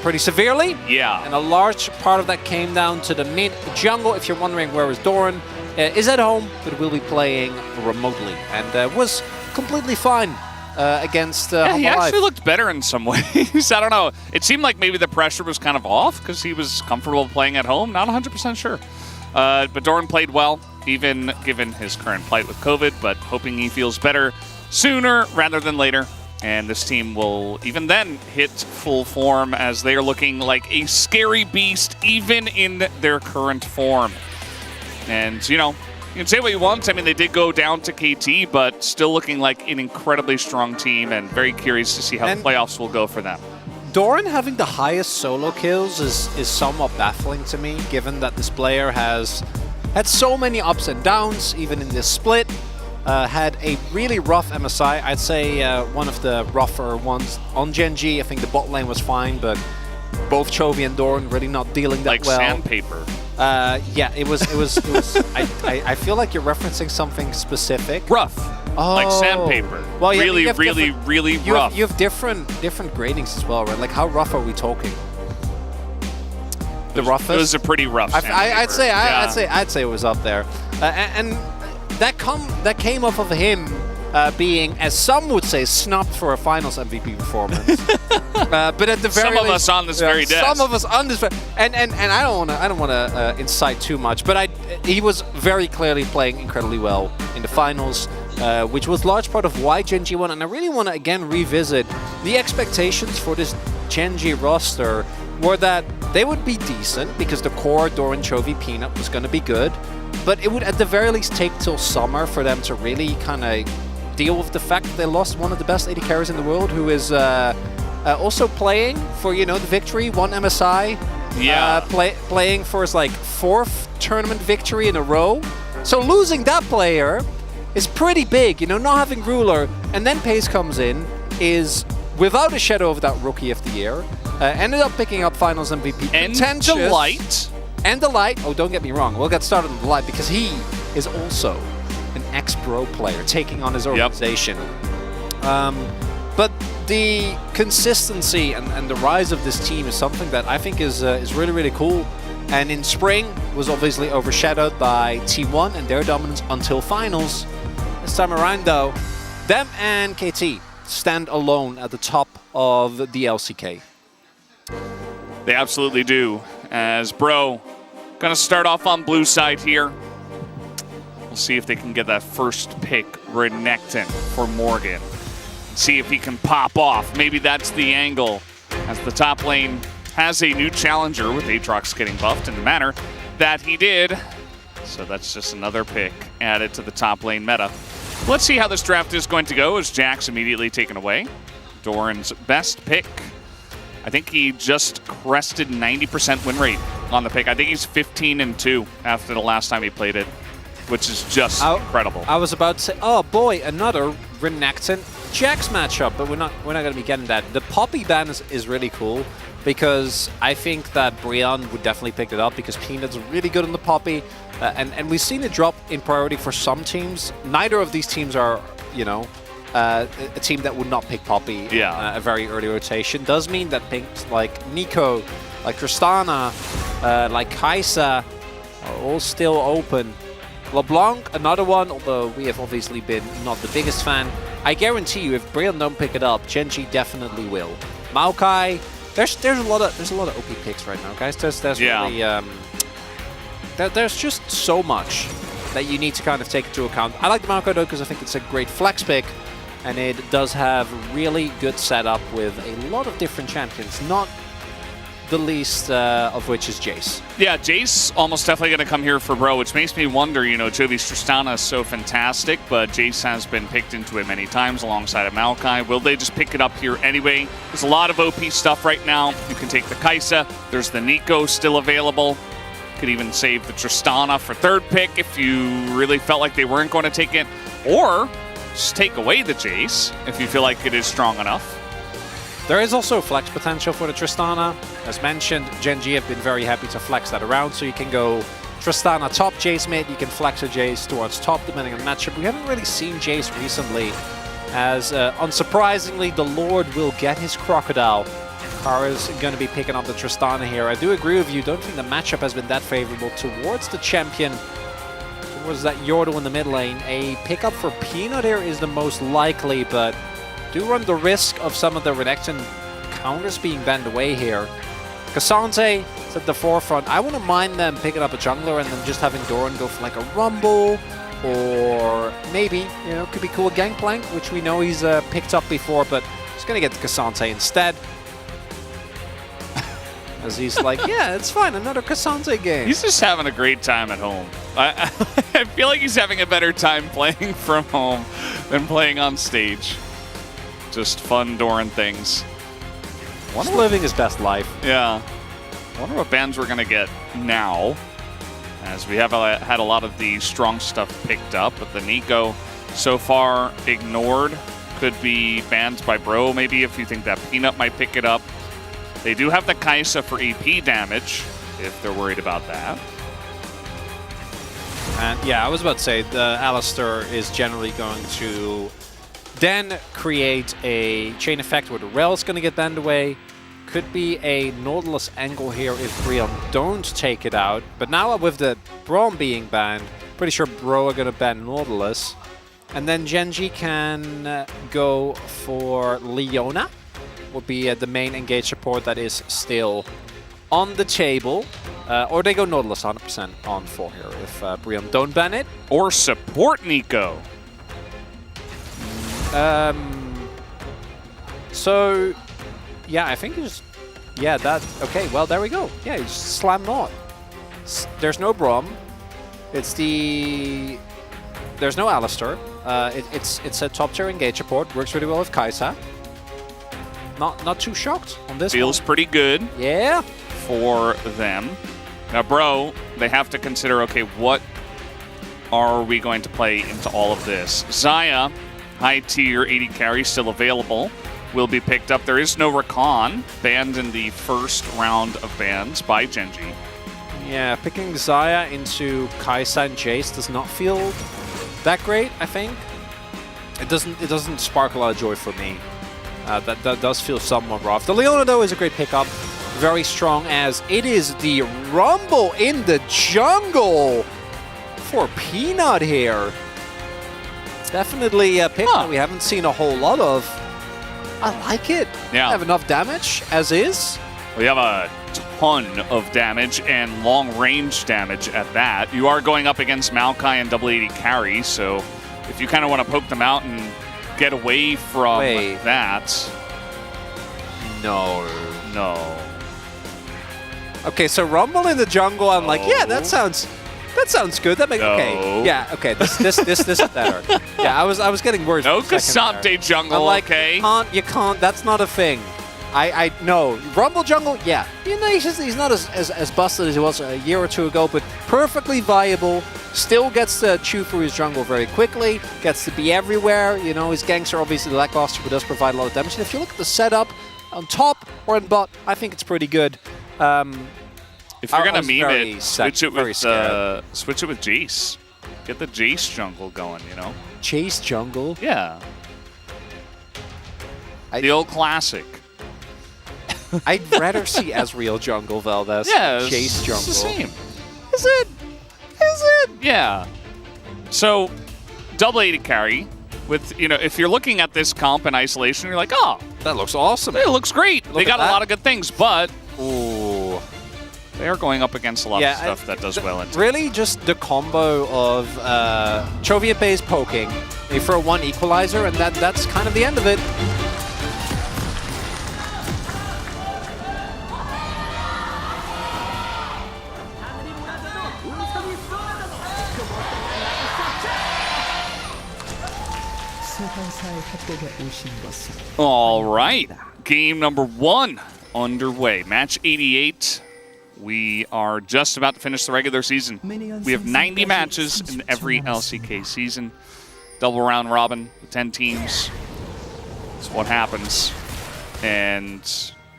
pretty severely. Yeah. And a large part of that came down to the mid jungle. If you're wondering where is Doran, is at home, but will be playing remotely, and was completely fine against yeah, he Hanwha actually Live. looked better in some ways. I don't know. It seemed like maybe the pressure was kind of off because he was comfortable playing at home. Not 100% sure. But Doran played well, even given his current plight with COVID, but hoping he feels better sooner rather than later. And this team will even then hit full form, as they are looking like a scary beast even in their current form. And, you know, you can say what you want. I mean, they did go down to KT, but still looking like an incredibly strong team, and very curious to see how the playoffs will go for them. Doran having the highest solo kills is somewhat baffling to me, given that this player has had so many ups and downs, even in this split. Had a really rough MSI. I'd say one of the rougher ones on Gen G. I think the bot lane was fine, but both Chovy and Doran really not dealing that well. Like sandpaper. Yeah, it was. I feel like you're referencing something specific. Rough. Oh. Like sandpaper. Well, yeah, really, you have really, really rough. You have different gradings as well, right? Like, how rough are we talking? The roughest? It was a pretty rough I'd say yeah. I'd say it was up there, and that came off of him being, as some would say, snubbed for a Finals MVP performance. But at the very some of us on this very desk. Some of us on this, and I don't want to incite too much, but he was very clearly playing incredibly well in the finals, which was large part of why Gen G won. And I really want to again revisit the expectations for this Gen G roster, were that they would be decent because the core Doran, Chovy, Peanut was going to be good, but it would at the very least take till summer for them to really kind of deal with the fact that they lost one of the best AD carries in the world, who is also playing for, you know, the victory, one MSI. Yeah. Playing for his like 4th tournament victory in a row. So losing that player is pretty big, you know, not having Ruler. And then Pace comes in, is without a shadow of that Rookie of the Year. Ended up picking up Finals MVP. And Delight. And Delight. Oh, don't get me wrong. We'll get started on Delight because he is also an ex-Bro player taking on his organization. But the consistency and the rise of this team is something that I think is really, really cool. And in spring was obviously overshadowed by T1 and their dominance until finals. This time around, though, them and KT stand alone at the top of the LCK. They absolutely do. As Bro gonna start off on blue side here. We'll see if they can get that first pick, Renekton, for Morgan. See if he can pop off. Maybe that's the angle, as the top lane has a new challenger with Aatrox getting buffed in the manner that he did. So that's just another pick added to the top lane meta. Let's see how this draft is going to go, as Jack's immediately taken away. Doran's best pick. I think he just crested 90% win rate on the pick. I think he's 15-2 after the last time he played it, which is just incredible. I was about to say, oh boy, another Renekton Jax matchup, but we're not going to be getting that. The Poppy ban is really cool, because I think that Brian would definitely pick it up, because Peanut's really good on the Poppy, and we've seen it drop in priority for some teams. Neither of these teams are, you know, a team that would not pick Poppy a very early rotation. Does mean that picks like Nico, like Tristana, like Kaisa are all still open. LeBlanc, another one, although we have obviously been not the biggest fan. I guarantee you, if Brian don't pick it up, Gen G definitely will. Maokai, there's a lot of OP picks right now, guys. There's really there's just so much that you need to kind of take into account. I like the Maokai though, because I think it's a great flex pick, and it does have really good setup with a lot of different champions, not the least of which is Jace. Yeah, Jace almost definitely going to come here for Bro, which makes me wonder, you know, Jovi's Tristana is so fantastic, but Jace has been picked into it many times alongside of Maokai. Will they just pick it up here anyway? There's a lot of OP stuff right now. You can take the Kai'Sa. There's the Nico still available. Could even save the Tristana for third pick if you really felt like they weren't going to take it. Or just take away the Jace if you feel like it is strong enough. There is also flex potential for the Tristana. As mentioned, Gen G have been very happy to flex that around, so you can go Tristana top, Jace mid, you can flex a Jace towards top depending on the matchup. We haven't really seen Jace recently, as unsurprisingly, the Lord will get his Crocodile. Kara's going to be picking up the Tristana here. I do agree with you, don't think the matchup has been that favorable towards the champion, towards that Yordle in the mid lane. A pickup for Peanut here is the most likely, but do run the risk of some of the Renekton counters being banned away here. Cassante is at the forefront. I wouldn't mind them picking up a jungler and then just having Doran go for like a Rumble, or maybe, you know, could be cool Gangplank, which we know he's picked up before, but he's going to get the Cassante instead. As he's like, yeah, it's fine, another Cassante game. He's just having a great time at home. I feel like he's having a better time playing from home than playing on stage. Just fun Doran things. Just living his best life. Yeah. I wonder what bans we're going to get now, as we have had a lot of the strong stuff picked up, but the Nico so far ignored. Could be banned by Bro, maybe, if you think that Peanut might pick it up. They do have the Kai'Sa for EP damage, if they're worried about that. And yeah, I was about to say, the Alistar is generally going to then create a chain effect where the Rel's going to get banned away. Could be a Nautilus angle here if Brion don't take it out. But now with the Braum being banned, pretty sure Bro are going to ban Nautilus. And then Genji can go for Leona. Would be the main engage support that is still on the table. Or they go Nautilus 100% on 4 here if Brion don't ban it. Or support Nico. So, yeah, I think it's, yeah, that, okay, well, there we go. Yeah, you just slam Naut. There's no Braum. It's the, there's no Alistar. It's a top tier engage support. Works really well with Kai'Sa. Not too shocked on this Feels one. pretty good. Yeah. For them. Now, Bro, they have to consider, okay, what are we going to play into all of this? Xayah, high tier 80 carry, still available, will be picked up. There is no Rakan, banned in the first round of bans by Genji. Yeah, picking Xayah into Kai'Sa and Jace does not feel that great, I think. It doesn't spark a lot of joy for me. That does feel somewhat rough. The Leona, though, is a great pickup. Very strong, as it is the Rumble in the jungle for Peanut here. Definitely a pick that we haven't seen a whole lot of. I like it. Yeah. Have enough damage, as is. We have a ton of damage and long-range damage at that. You are going up against Maokai and double 80 carry, so if you kind of want to poke them out and get away from that. No. No. Okay, so Rumble in the jungle, I'm like, yeah, that sounds good. That makes okay. Yeah, okay. This is better. Yeah, I was getting worse. No Cassante jungle, I'm like, okay. You can't, that's not a thing. I know. Rumble jungle, yeah. You know, he's not as busted as he was a year or two ago, but perfectly viable. Still gets to chew through his jungle very quickly, gets to be everywhere. You know, his ganks are obviously lackluster, but does provide a lot of damage. And if you look at the setup on top or in bot, I think it's pretty good. If you're gonna meme it, switch it with Jace. Get the Jace jungle going, you know. Jace jungle? Yeah. The old classic. I'd rather see Ezreal jungle, Valdez. Yeah, Jace jungle. It's the same. Is it? Is it? Yeah. So, double 80 carry. With, you know, if you're looking at this comp in isolation, you're like, oh, that looks awesome. It looks great. Look they got a lot of good things, but ooh, They are going up against a lot of stuff that does well. Really, just the combo of Chovia Bay's poking, they throw one equalizer, and that's kind of the end of it. All right, game number 1 underway. Match 88. We are just about to finish the regular season. We have 90 matches in every LCK season. Double round robin, 10 teams. That's what happens. And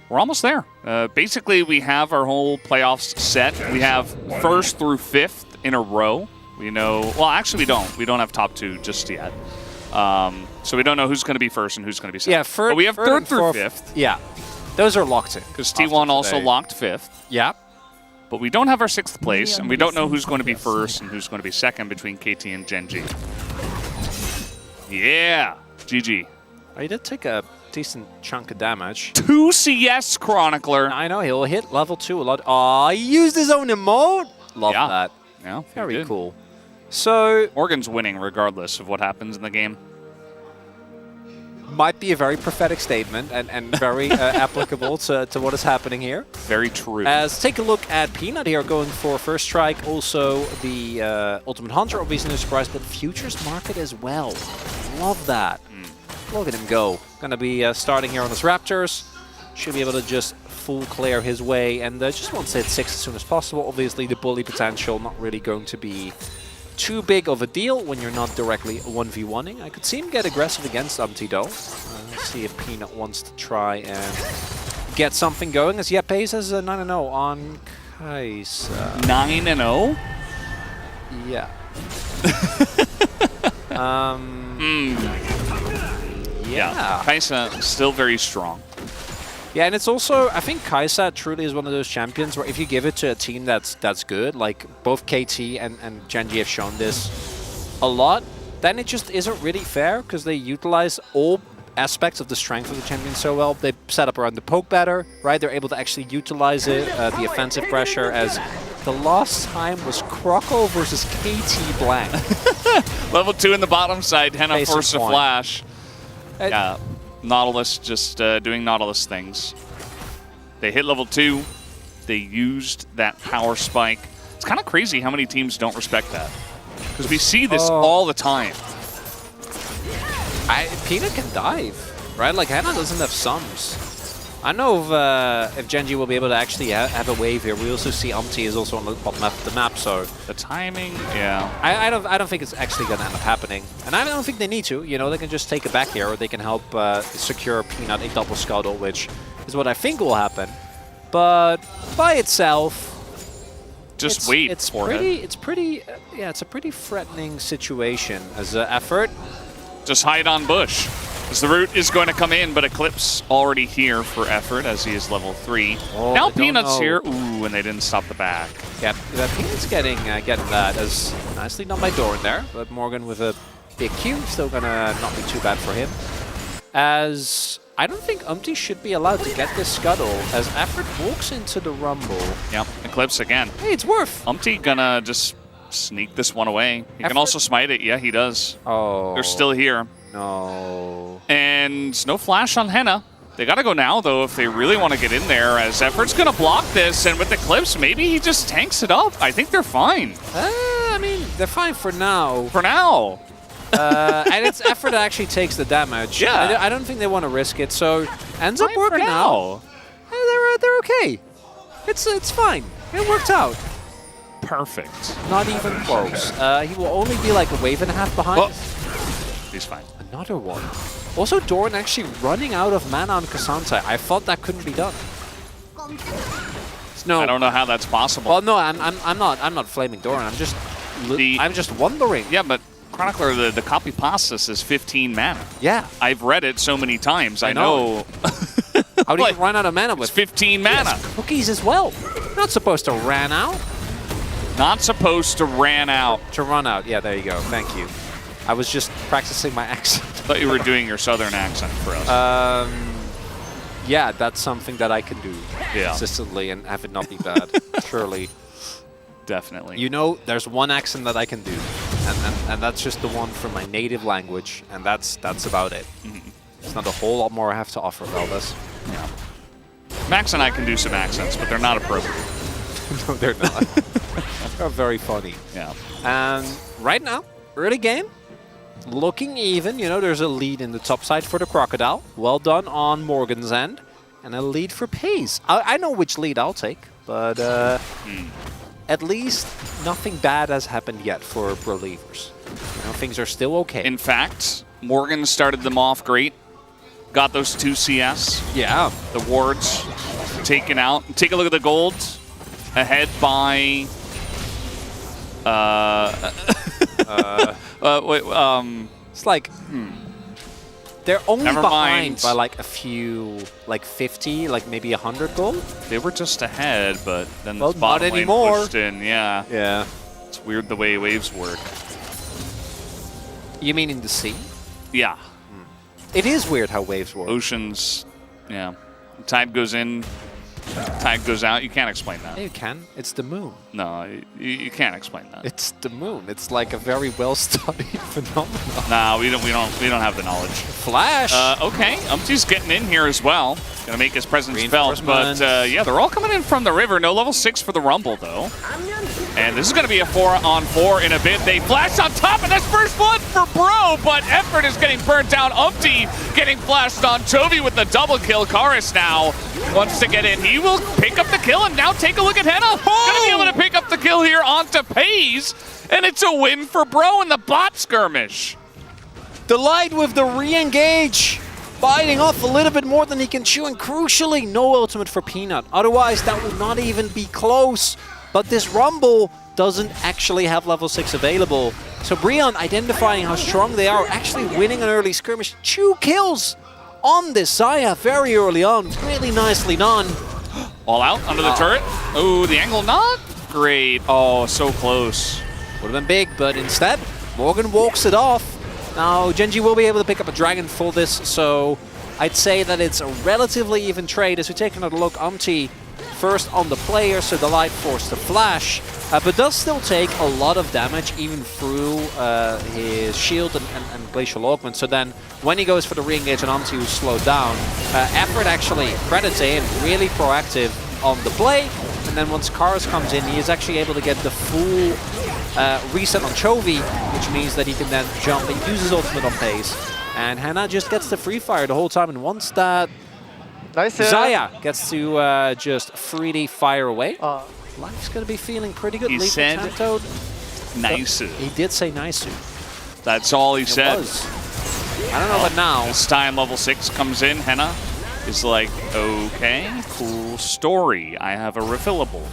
we're almost there. Basically, we have our whole playoffs set. We have 1st through 5th in a row. We know, well, actually we don't. We don't have top 2 just yet. So we don't know who's going to be 1st and who's going to be 2nd. Yeah, but we have 3rd through 5th. Yeah, those are locked in. Because T1 also locked 5th. Yeah. But we don't have our 6th place, and we don't know who's going to be 1st and who's going to be 2nd between KT and Genji. Yeah, GG. Oh, he did take a decent chunk of damage. 2 CS Chronicler. I know, he'll hit level 2 a lot. Oh, he used his own emote. Love that. Yeah, very cool. So Morgan's winning regardless of what happens in the game. Might be a very prophetic statement and very applicable to what is happening here. Very true. As take a look at Peanut here going for first strike. Also the Ultimate Hunter, obviously no surprise, but Futures Market as well. Love that. Look at him go. Gonna be starting here on his Raptors. Should be able to just full clear his way and just wants to hit 6 as soon as possible. Obviously the bully potential not really going to be too big of a deal when you're not directly 1v1ing. I could see him get aggressive against Umti though. Let's see if Peanut wants to try and get something going. As Pays has a 9-0 on Kaisa. 9-0? Yeah. Yeah. Kaisa still very strong. Yeah, and it's also, I think Kaisa truly is one of those champions where if you give it to a team that's good, like both KT and Genji have shown this a lot, then it just isn't really fair because they utilize all aspects of the strength of the champion so well. They set up around the poke better, right? They're able to actually utilize it, the offensive pressure, as the last time was Croco versus KT Blank. Level 2 in the bottom side, Henna forced a flash. Yeah. Nautilus just doing Nautilus things. They hit level 2. They used that power spike. It's kind of crazy how many teams don't respect that. Because we see this all the time. Peanut can dive, right? Like, Henna doesn't have sums. I don't know if Genji will be able to actually have a wave here. We also see Umti is also on the bottom left of the map, so the timing, yeah. I don't think it's actually going to end up happening, and I don't think they need to. You know, they can just take it back here, or they can help secure Peanut a double scuttle, which is what I think will happen. But by itself, just wait. It's pretty. Yeah, it's a pretty threatening situation as an effort. Just hide on bush. As the root is going to come in, but Eclipse already here for effort as he is level 3. Oh, now Peanut's here. Ooh, and they didn't stop the back. Yeah, Peanut's getting that as nicely done by Doran there, but Morgan with a big Q, still gonna not be too bad for him. As I don't think Umti should be allowed to get this scuttle as effort walks into the rumble. Yep, Eclipse again. Hey, it's worth. Umti gonna just sneak this one away. He can also smite it. Yeah, he does. Oh. They're still here. No. And no flash on Henna. They gotta go now, though, if they really want to get in there, as Effort's gonna block this, and with Eclipse, maybe he just tanks it up. I think they're fine. I mean, they're fine for now. For now. And it's Effort that actually takes the damage. Yeah. I don't think they want to risk it, so ends up working out. They're okay. It's fine. It worked out. Perfect. Not even close. He will only be like a wave and a half behind. Oh. He's fine. Another one. Also, Doran actually running out of mana on Cassandra. I thought that couldn't be done. No, I don't know how that's possible. Well, no, I'm not flaming Doran. I'm just wondering. Yeah, but Chronicler, the copy pasta says 15 mana. Yeah, I've read it so many times. I know. How do you run out of mana with 15 mana? Yes, cookies as well. Not supposed to ran out. Not supposed to ran out. To run out. Yeah, there you go. Thank you. I was just practicing my accent. I thought you were doing your southern accent for us. yeah, that's something that I can do consistently and have it not be bad. Surely. Definitely. You know, there's one accent that I can do, and that's just the one from my native language, and that's about it. There's not a whole lot more I have to offer, Valdez. Yeah. Max and I can do some accents, but they're not appropriate. No, they're not. They're very funny. Yeah. And right now, early game, looking even. You know, there's a lead in the top side for the Crocodile. Well done on Morgan's end. And a lead for Pace. I know which lead I'll take, but at least nothing bad has happened yet for Believers. You know, things are still okay. In fact, Morgan started them off great. Got those 2 CS. Yeah. The wards taken out. Take a look at the gold. Ahead by... it's like... They're only Never behind mind. by like a few, like 50, like maybe 100 gold. They were just ahead, but then Well, the bottom not lane anymore. pushed in. Yeah. Yeah. It's weird the way waves work. You mean in the sea? Yeah. It is weird how waves work. Oceans, yeah. Tide goes in, tide goes out. You can't explain that. Yeah, you can. It's the moon. No, you can't explain that. It's the moon. It's like a very well-studied phenomenon. Nah, we don't have the knowledge. Flash. Okay, Umpty's getting in here as well. Gonna make his presence felt, but yeah, they're all coming in from the river. No level 6 for the Rumble though. And this is gonna be a 4-on-4 in a bit. They flash on top, and that's first blood for Bro, but Effort is getting burnt down. Umpty getting flashed on. Chovy with the double kill. Karis now wants to get in. He will pick up the kill, and now take a look at Henna. Gonna be able to pick up the kill here onto Pays, and it's a win for Bro in the bot skirmish. Delight with the re-engage. Biting off a little bit more than he can chew, and crucially, no ultimate for Peanut. Otherwise, that would not even be close. But this Rumble doesn't actually have level 6 available. So Brion, identifying how strong they are, actually winning an early skirmish. 2 kills on this Zaya very early on. Really nicely done. All out under the turret. Oh, the angle not great. Oh, so close. Would have been big, but instead, Morgan walks it off. Now, Genji will be able to pick up a dragon for this, so I'd say that it's a relatively even trade. As we take another look, Umpty first on the player, so the light forced to flash, but does still take a lot of damage even through his shield and glacial augment. So then when he goes for the re-engage on Umpty, who's slowed down, Effort actually credits in, really proactive on the play. And then once Karis comes in, he is actually able to get the full reset on Chovy, which means that he can then jump and use his ultimate on Pace. And Hannah just gets the free fire the whole time, and once that Zaya gets to just 3D fire away, life's going to be feeling pretty good. He said nice. He did say nice. That's all he said. I don't know about now. This time level 6 comes in, Henna is like, okay, cool story. I have a refillable.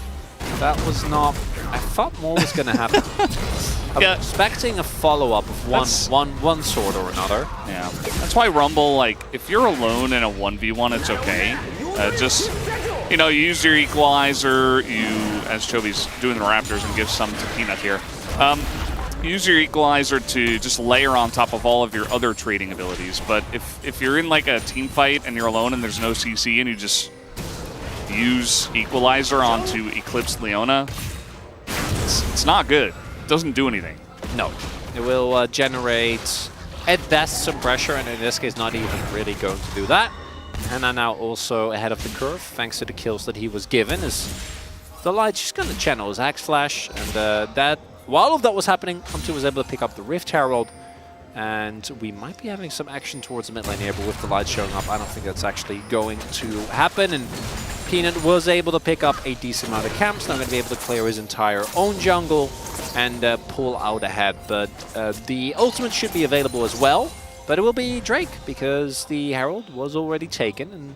That was not... I thought more was going to happen. I was expecting a follow-up of one sort or another. Yeah. That's why Rumble, like, if you're alone in a 1v1, it's okay. Just, you know, use your equalizer. You, as Chovy's doing the Raptors and gives some to Peanut here. Use your equalizer to just layer on top of all of your other trading abilities. But if you're in like a team fight and you're alone and there's no CC and you just use equalizer onto Eclipse Leona, it's not good. It doesn't do anything. No. It will generate at best some pressure, and in this case not even really going to do that. Hannah now also ahead of the curve thanks to the kills that he was given. Is the light just going to channel his Axe Flash, and that while all of that was happening, Umpty was able to pick up the Rift Herald, and we might be having some action towards the mid lane here, but with the light showing up, I don't think that's actually going to happen. And Peanut was able to pick up a decent amount of camps, now going to be able to clear his entire own jungle and pull out ahead. But the ultimate should be available as well, but it will be Drake, because the Herald was already taken, and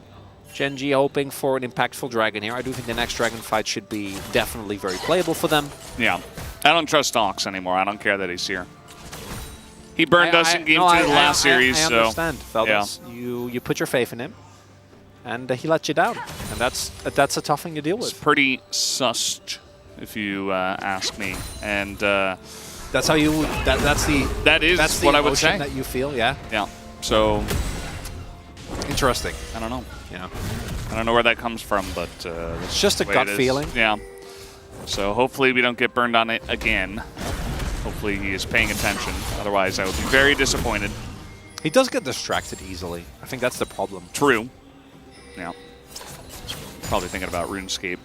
Genji hoping for an impactful dragon here. I do think the next dragon fight should be definitely very playable for them. Yeah. I don't trust Ox anymore. I don't care that he's here. He burned us in Game 2 of the last series. I understand, Feldas. Yeah. You put your faith in him, and he let you down. And that's a tough thing to deal with. It's pretty sussed, if you ask me. And that's how you. That's what I would say. That you feel, yeah. Yeah. So Interesting. I don't know. Yeah. I don't know where that comes from, but it's just a gut feeling. Yeah. So hopefully we don't get burned on it again. Hopefully he is paying attention. Otherwise, I would be very disappointed. He does get distracted easily. I think that's the problem. True. Yeah. Probably thinking about RuneScape.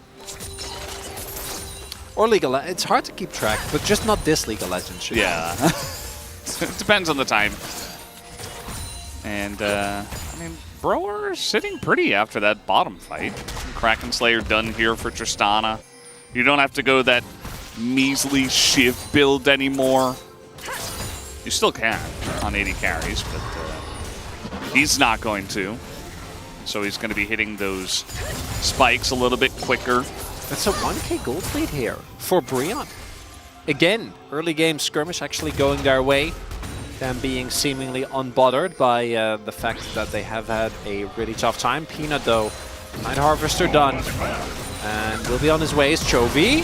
Or League of Legends. It's hard to keep track, but just not this League of Legends. Yeah. It depends on the time. And, I mean, Bro are sitting pretty after that bottom fight. Kraken Slayer done here for Tristana. You don't have to go that measly Shiv build anymore. You still can on 80 carries, but he's not going to. So he's going to be hitting those spikes a little bit quicker. That's a 1k gold lead here for Brion. Again, early game skirmish actually going their way. Them being seemingly unbothered by the fact that they have had a really tough time. Peanut, though, Night Harvester done. And will be on his way is Chovy.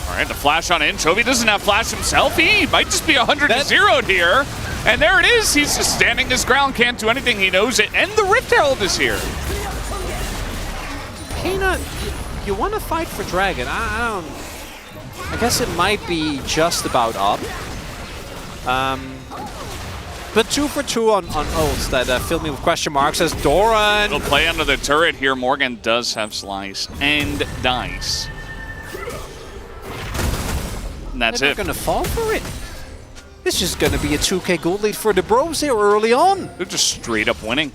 All right, the flash on in. Chovy doesn't have flash himself. He might just be 100-0'd here. And there it is. He's just standing his ground, can't do anything. He knows it. And the Rift Herald is here. Peanut, you want to fight for Dragon. I guess it might be just about up. But 2 for 2 on ults that fill me with question marks as Doran. He'll play under the turret here. Morgan does have Slice and Dice. And that's They're it. They're going to fall for it. This is going to be a 2k gold lead for the Bros here early on. They're just straight up winning.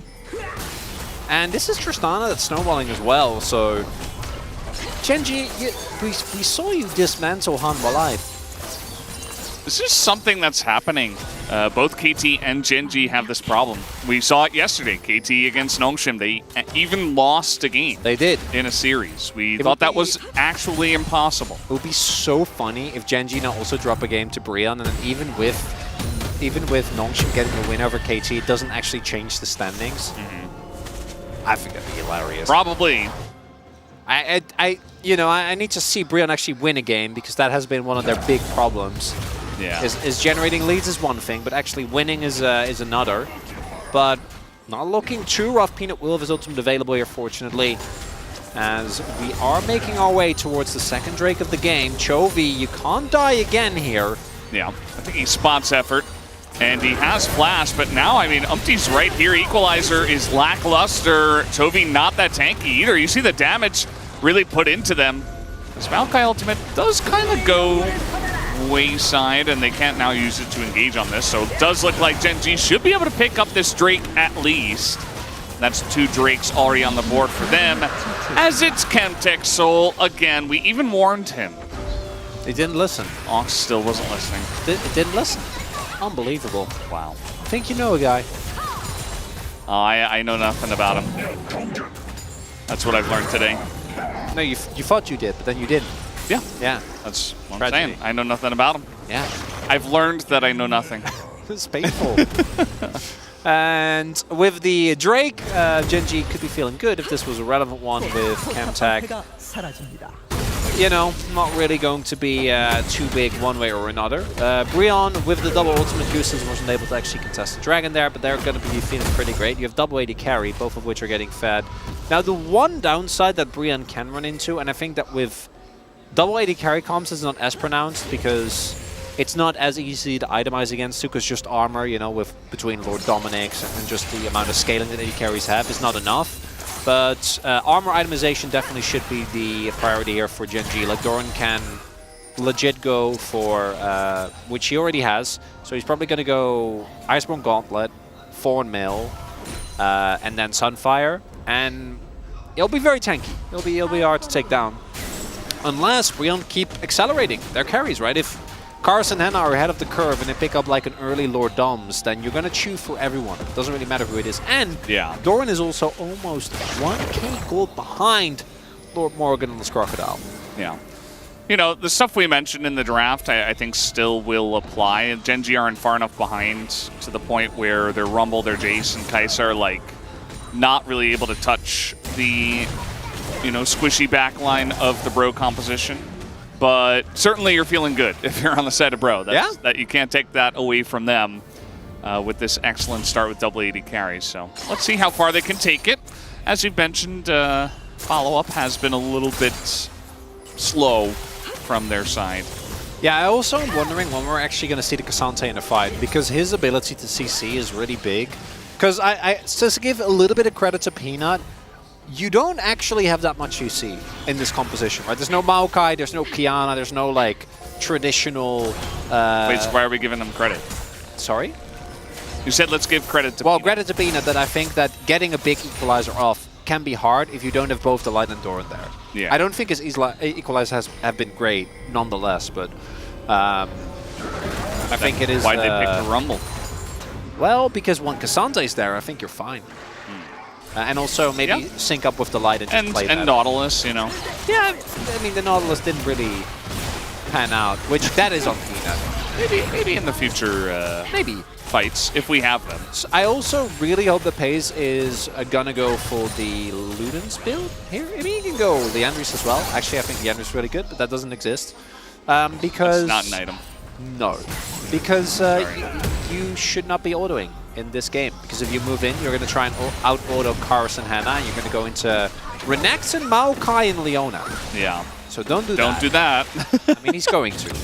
And this is Tristana that's snowballing as well, so... Genji, we saw you dismantle Hanwha Life. This is something that's happening. Both KT and Genji have this problem. We saw it yesterday. KT against Nongshim. They even lost a game. They did. In a series. We thought that was actually impossible. It would be so funny if Genji now also drop a game to Brion, and then even with Nongshim getting a win over KT, it doesn't actually change the standings. I think that'd be hilarious. Probably. I need to see Brion actually win a game, because that has been one of their big problems. Yeah. Is generating leads is one thing, but actually winning is another. But not looking too rough. Peanut will have his ultimate available here, fortunately, as we are making our way towards the second Drake of the game. Chovy, you can't die again here. Yeah, I think he spots effort, and he has flash, but now, I mean, Umpty's right here. Equalizer is lackluster. Chovy not that tanky either. You see the damage really put into them. This Maokai ultimate does kind of go wayside, and they can't now use it to engage on this, so it does look like Genji should be able to pick up this Drake at least. That's 2 Drakes already on the board for them, as it's Chemtech Soul again. We even warned him. He didn't listen. Ox still wasn't listening. It didn't listen. Unbelievable. Wow. I think you know a guy. I know nothing about him. That's what I've learned today. No, you thought you did, but then you didn't. Yeah. Yeah. That's what I'm saying. I know nothing about him. Yeah. I've learned that I know nothing. It's painful. And with the Drake, Genji could be feeling good if this was a relevant one with Chemtech. You know, not really going to be too big one way or another. Brion with the double ultimate uses wasn't able to actually contest the Dragon there, but they're going to be feeling pretty great. You have double 80 carry, both of which are getting fed. Now, the one downside that Brion can run into, and I think that with double 80 carry comps is not as pronounced because it's not as easy to itemize against because just armor, you know, with between Lord Dominic's and just the amount of scaling that 80 carries have is not enough. But armor itemization definitely should be the priority here for Genji. Like, Doran can legit go for, which he already has, so he's probably going to go Iceborne Gauntlet, Thorn Mail, and then Sunfire, and it'll be very tanky. It'll be hard to take down. Unless Brion keep accelerating their carries, right? If Kars and Henna are ahead of the curve and they pick up like an early Lord Doms, then you're going to chew for everyone. It doesn't really matter who it is. And yeah, Doran is also almost 1k gold behind Lord Morgan and this Crocodile. Yeah. You know, the stuff we mentioned in the draft, I think still will apply. Genji aren't far enough behind to the point where their Rumble, their Jace, and Kai'Sa are like not really able to touch the, you know, squishy backline of the Bro composition. But certainly you're feeling good if you're on the side of Bro. That you can't take that away from them. with this excellent start with double 80 carries. So let's see how far they can take it. As you mentioned, follow-up has been a little bit slow from their side. Yeah, I also am wondering when we're actually going to see the Cassante in a fight, because his ability to CC is really big. Because just to give a little bit of credit to Peanut, you don't actually have that much UC in this composition, right? There's no Maokai, there's no Kiana, there's no, like, traditional... Wait, so why are we giving them credit? Sorry? You said let's give credit to Peanut. Credit to Peanut that I think that getting a big equalizer off can be hard if you don't have both the Light and Doran there. Yeah. I don't think his equalizers have been great, nonetheless, but I think it is... Why did they pick the Rumble? Well, because when Cassante's there, I think you're fine. And also maybe sync up with the Light and just play that. And Nautilus, you know. Yeah, I mean, the Nautilus didn't really pan out, which that is on Peanut. Maybe in the future maybe fights, if we have them. So I also really hope that Pace is gonna go for the Ludens build here. I mean, you can go the Andrews as well. Actually, I think the Andrews is really good, but that doesn't exist. Because... It's not an item. No. Because you should not be autoing in this game. Because if you move in, you're going to try and out-auto Karis and Hannah, and you're going to go into Renex and Maokai and Leona. Yeah. So don't do that. Don't do that. I mean, he's going to.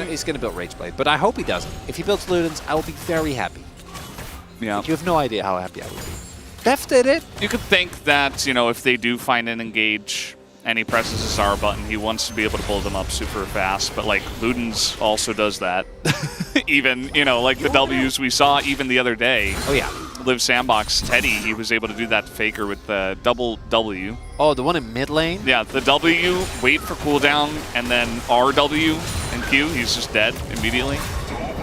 He's going to build Rageblade, but I hope he doesn't. If he builds Ludens, I will be very happy. Yeah. But you have no idea how happy I would be. Def did it. You could think that, you know, if they do find an engage and he presses his R button, he wants to be able to pull them up super fast, but like Ludens also does that. Even, you know, like the Ws we saw even the other day. Oh yeah. Live Sandbox Teddy, he was able to do that to Faker with the double W. Oh, the one in mid lane? Yeah, the W, wait for cooldown, and then RW and Q, he's just dead immediately.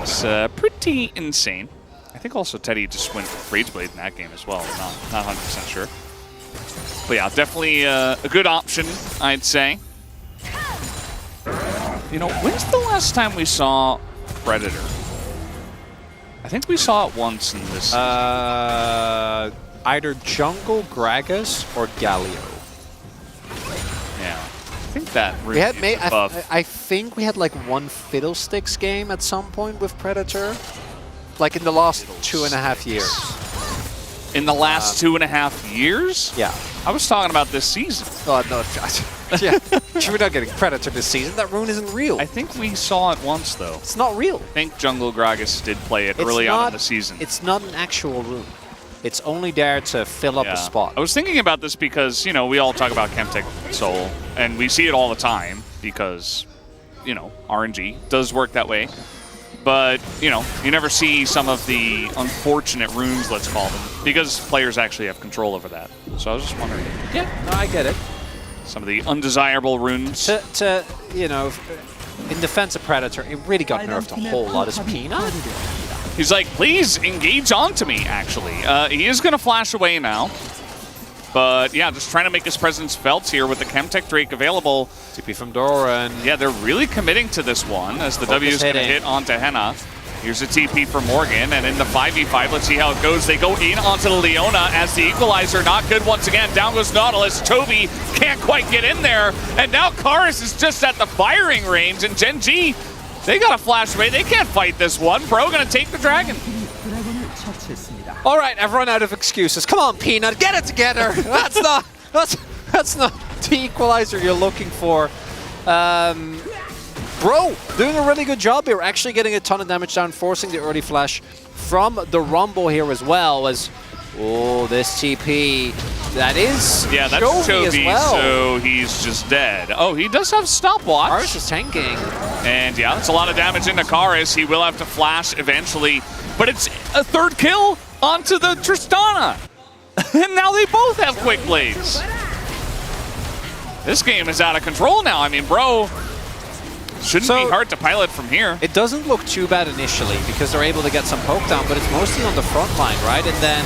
It's pretty insane. I think also Teddy just went Rageblade in that game as well. Not 100% sure. But yeah, definitely a good option, I'd say. You know, when's the last time we saw Predator? I think we saw it once in this season. Either Jungle, Gragas, or Galio. Yeah, I think that we had I think we had like one Fiddlesticks game at some point with Predator. Like in the last 2.5 years. In the last 2.5 years? Yeah. I was talking about this season. Oh, no. Yeah. We're not getting Predator this season. That rune isn't real. I think we saw it once, though. It's not real. I think Jungle Gragas did play it early on in the season. It's not an actual rune. It's only there to fill up a spot. I was thinking about this because, you know, we all talk about Chemtech Soul, and we see it all the time because, you know, RNG does work that way. But, you know, you never see some of the unfortunate runes, let's call them, because players actually have control over that. So I was just wondering. Yeah, no, I get it. Some of the undesirable runes. To you know, in defense of Predator, it really got nerfed a whole lot. Is Peanut? He's like, please engage onto me, actually. He is going to flash away now. But yeah, just trying to make his presence felt here with the Chemtech Drake available. TP from Doran. Yeah, they're really committing to this one as the W is going to hit onto Henna. Here's a TP for Morgan, and in the 5v5, let's see how it goes. They go in onto the Leona as the equalizer, not good once again. Down goes Nautilus. Toby can't quite get in there, and now Karis is just at the firing range, and Gen G, they got a flash away. They can't fight this one. Bro gonna take the dragon. All right, I've run out of excuses. Come on, Peanut, get it together. That's not the equalizer you're looking for. Bro, doing a really good job here. Actually getting a ton of damage down, forcing the early flash from the Rumble here as well. As this TP that is that's Chovy as well. So he's just dead. Oh, he does have stopwatch. Karis is tanking, and yeah, that's a lot of damage into Karis. He will have to flash eventually, but it's a third kill onto the Tristana. And now they both have quick blades. This game is out of control now. I mean, bro, shouldn't be hard to pilot from here. It doesn't look too bad initially because they're able to get some poke down, but it's mostly on the front line, right? And then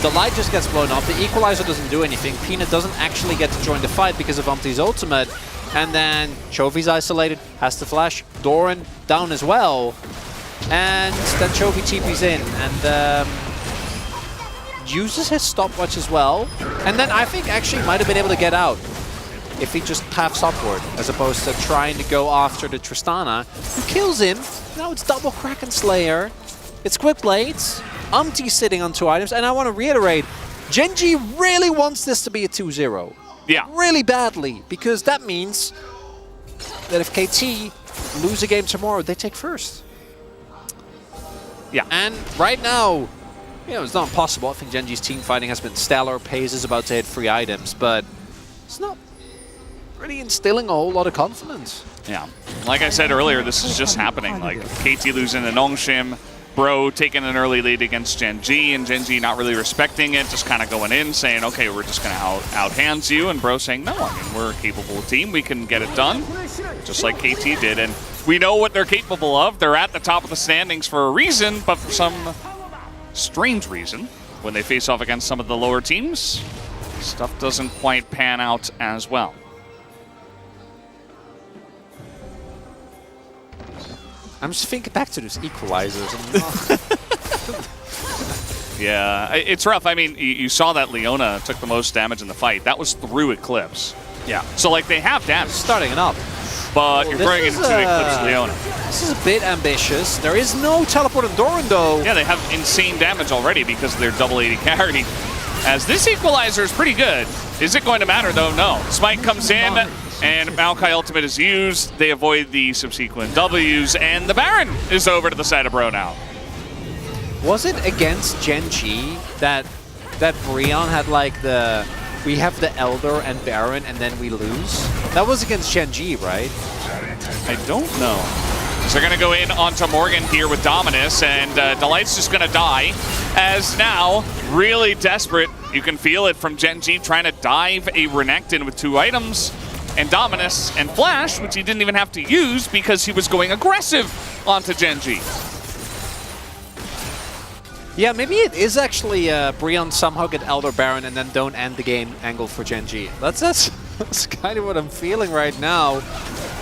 the light just gets blown up. The equalizer doesn't do anything. Peanut doesn't actually get to join the fight because of Umpty's ultimate. And then Chovy's isolated, has to flash. Doran down as well. And then Chovy TP's in and uses his stopwatch as well. And then I think actually might have been able to get out if he just paths upward as opposed to trying to go after the Tristana, who kills him. Now it's double Kraken Slayer. It's quick blades, sitting on 2 items, and I want to reiterate, Gen.G really wants this to be a 2-0. Yeah. Really badly, because that means that if KT lose a game tomorrow, they take first. Yeah. And right now, you know, it's not possible. I think Gen.G's team fighting has been stellar. Pace is about to hit 3 items, but it's not really instilling a whole lot of confidence. Yeah. Like I said earlier, this is just happening. Like, KT losing to Nongshim, Bro taking an early lead against Gen.G, and Gen.G not really respecting it, just kind of going in, saying, okay, we're just going to out-hands you, and Bro saying, no, I mean, we're a capable team, we can get it done, just like KT did. And we know what they're capable of. They're at the top of the standings for a reason, but for some strange reason, when they face off against some of the lower teams, stuff doesn't quite pan out as well. I'm just thinking back to those equalizers. Yeah, it's rough. I mean, you saw that Leona took the most damage in the fight. That was through Eclipse. Yeah. So, like, they have damage. Starting it up. But you're throwing it into Eclipse Leona. This is a bit ambitious. There is no teleport on Doran, though. Yeah, they have insane damage already because of their double 80 carry. As this equalizer is pretty good. Is it going to matter, though? No. Smite comes in, and Maokai ultimate is used. They avoid the subsequent Ws, and the Baron is over to the side of Bro now. Was it against Gen.G that Brion had like the... We have the Elder and Baron, and then we lose? That was against Gen.G, right? I don't know. So they're going to go in onto Morgan here with Dominus, and Delight's just going to die. As now, really desperate, you can feel it from Gen.G trying to dive a Renekton with 2 items. And Dominus and Flash, which he didn't even have to use because he was going aggressive onto Gen.G. Yeah, maybe it is actually Brion somehow get Elder Baron and then don't end the game angle for Gen.G. That's kind of what I'm feeling right now.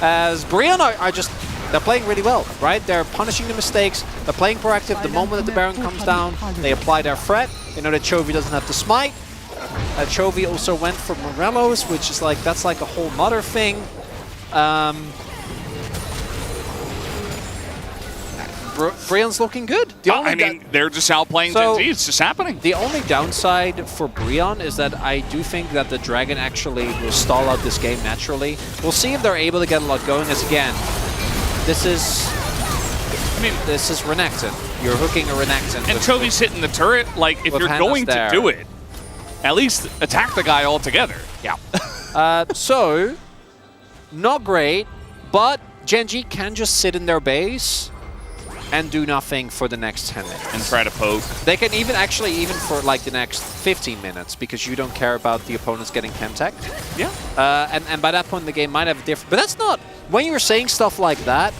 As Brion are just... They're playing really well, right? They're punishing the mistakes. They're playing proactive. The moment that the Baron comes down, they apply their threat. They know that Chovy doesn't have to smite. Chovy also went for Morelos, which is like, that's like a whole nother thing. Brion's looking good. I mean, they're just outplaying Gen.G. It's just happening. The only downside for Brion is that I do think that the Dragon actually will stall out this game naturally. We'll see if they're able to get a lot going, as again, this is Renekton. You're hooking a Renekton. And Chovy's hitting the turret. Like, if you're going to do it, at least attack the guy altogether. Yeah. So, not great, but Gen.G can just sit in their base and do nothing for the next 10 minutes. And try to poke. They can even for like the next 15 minutes because you don't care about the opponents getting Chemtech. Yeah. And by that point the game might have a different... But that's not... When you're saying stuff like that,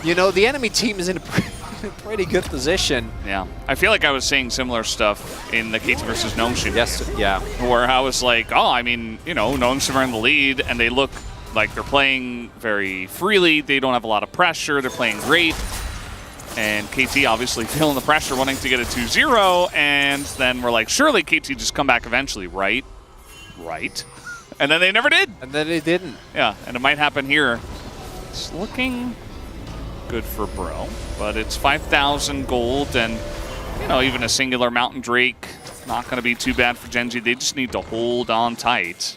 you know, the enemy team is in a pretty good position. Yeah. I feel like I was saying similar stuff in the KT versus Nongshim. Yes, yeah. Where I was like, oh, I mean, you know, Nongshim are in the lead and they look like they're playing very freely. They don't have a lot of pressure. They're playing great. And KT obviously feeling the pressure, wanting to get a 2-0, and then we're like, surely KT just come back eventually, right? Right. And then they never did. And then they didn't. Yeah, and it might happen here. It's looking good for Bro, but it's 5,000 gold, and, you know, even a singular Mountain Drake, not going to be too bad for Gen.G. They just need to hold on tight.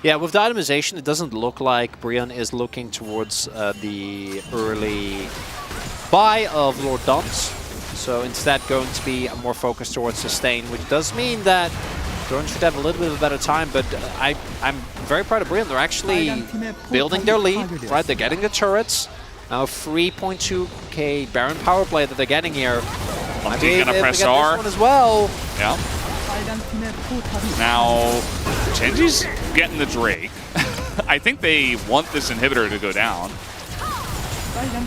Yeah, with the itemization, it doesn't look like Brion is looking towards the early buy of Lord Dons. So instead going to be more focused towards sustain, which does mean that Doran should have a little bit of a better time, but I'm very proud of Brion. They're actually building their lead, right? They're getting the turrets. Now 3.2k Baron power play that they're getting here. Lumpy gonna press R. This one as well. Yeah. Now, Gen.G's getting the Drake. I think they want this inhibitor to go down.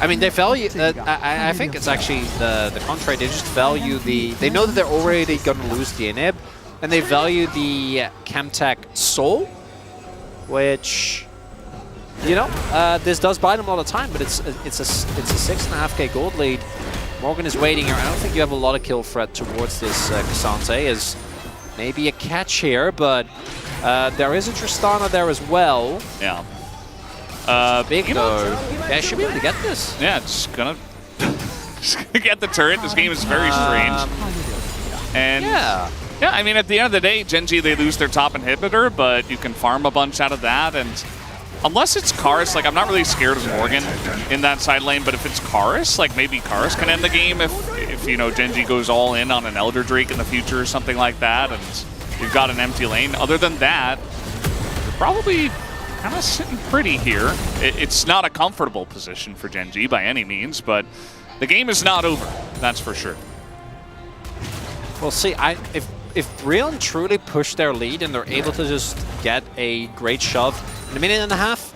I mean, they value... I think it's actually the contrary. They just value the... They know that they're already going to lose the inhib, and they value the Chemtech Soul, which, you know, this does buy them a lot of time, but it's a 6.5k gold lead. Morgan is waiting here. I don't think you have a lot of kill threat towards this Cassante, as maybe a catch here, but there is a Tristana there as well. Yeah. Big though. Yeah, I should be able to get this. Yeah, it's gonna get the turret. This game is very strange. And yeah, I mean, at the end of the day, Gen.G, they lose their top inhibitor, but you can farm a bunch out of that. And unless it's Karis, like, I'm not really scared of Morgan in that side lane, but if it's Karis, like, maybe Karis can end the game if you know, Gen.G goes all in on an Elder Drake in the future or something like that, and you've got an empty lane. Other than that, you're probably kind of sitting pretty here. It's not a comfortable position for Gen.G by any means, but the game is not over, that's for sure. We'll see. If Brion truly push their lead and they're able to just get a great shove in a minute and a half,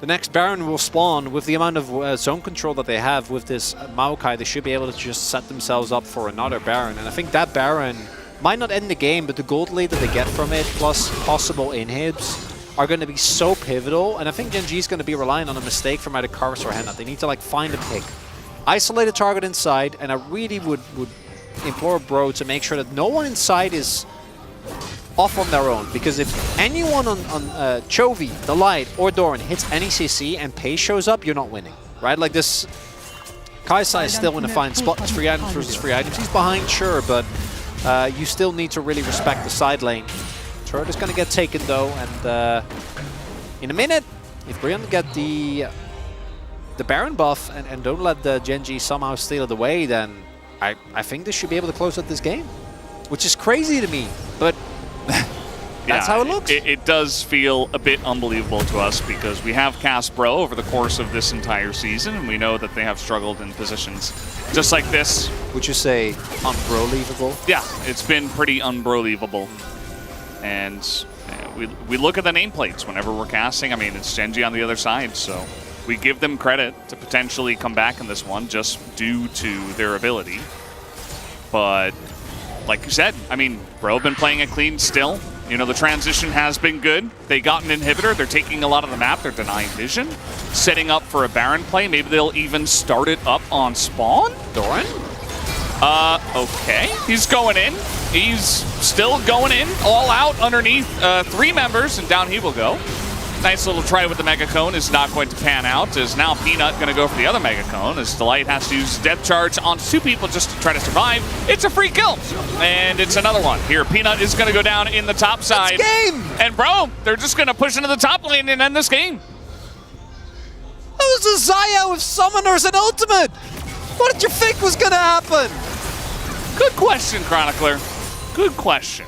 the next Baron will spawn. With the amount of zone control that they have with this Maokai, they should be able to just set themselves up for another Baron. And I think that Baron might not end the game, but the gold lead that they get from it, plus possible inhibs, are going to be so pivotal. And I think Gen.G is going to be relying on a mistake from either Karis or Henna. They need to, like, find a pick, isolate a target inside, and I really would implore Bro to make sure that no one inside is off on their own, because if anyone on Chovy, the Light, or Doran hits any CC and Pace shows up, you're not winning, right? Like this, Kaisai is still in a fine spot. It's free items versus free items. He's behind, sure, but you still need to really respect the side lane. Turret is going to get taken though, and in a minute, if Brion get the Baron buff and don't let the Gen.G somehow steal it away, then I think they should be able to close out this game, which is crazy to me, but that's how it looks. It does feel a bit unbelievable to us because we have cast Bro over the course of this entire season, and we know that they have struggled in positions just like this. Would you say unbelievable? Yeah, it's been pretty unbelievable. And we look at the nameplates whenever we're casting. I mean, it's Gen.G on the other side, so we give them credit to potentially come back in this one just due to their ability. But like you said, I mean, Bro been playing it clean still. You know, the transition has been good. They got an inhibitor. They're taking a lot of the map. They're denying vision. Setting up for a Baron play. Maybe they'll even start it up on spawn. Doran? Okay. He's going in. He's still going in. All out underneath 3 members, and down he will go. Nice little try with the Mega Cone is not going to pan out, as now Peanut going to go for the other Mega Cone, as Delight has to use Depth Charge on 2 people just to try to survive. It's a free kill, and it's another one. Here, Peanut is going to go down in the top side. Game! And bro, they're just going to push into the top lane and end this game. That was a Xayah with Summoners and Ultimate! What did you think was going to happen? Good question, Chronicler. Good question.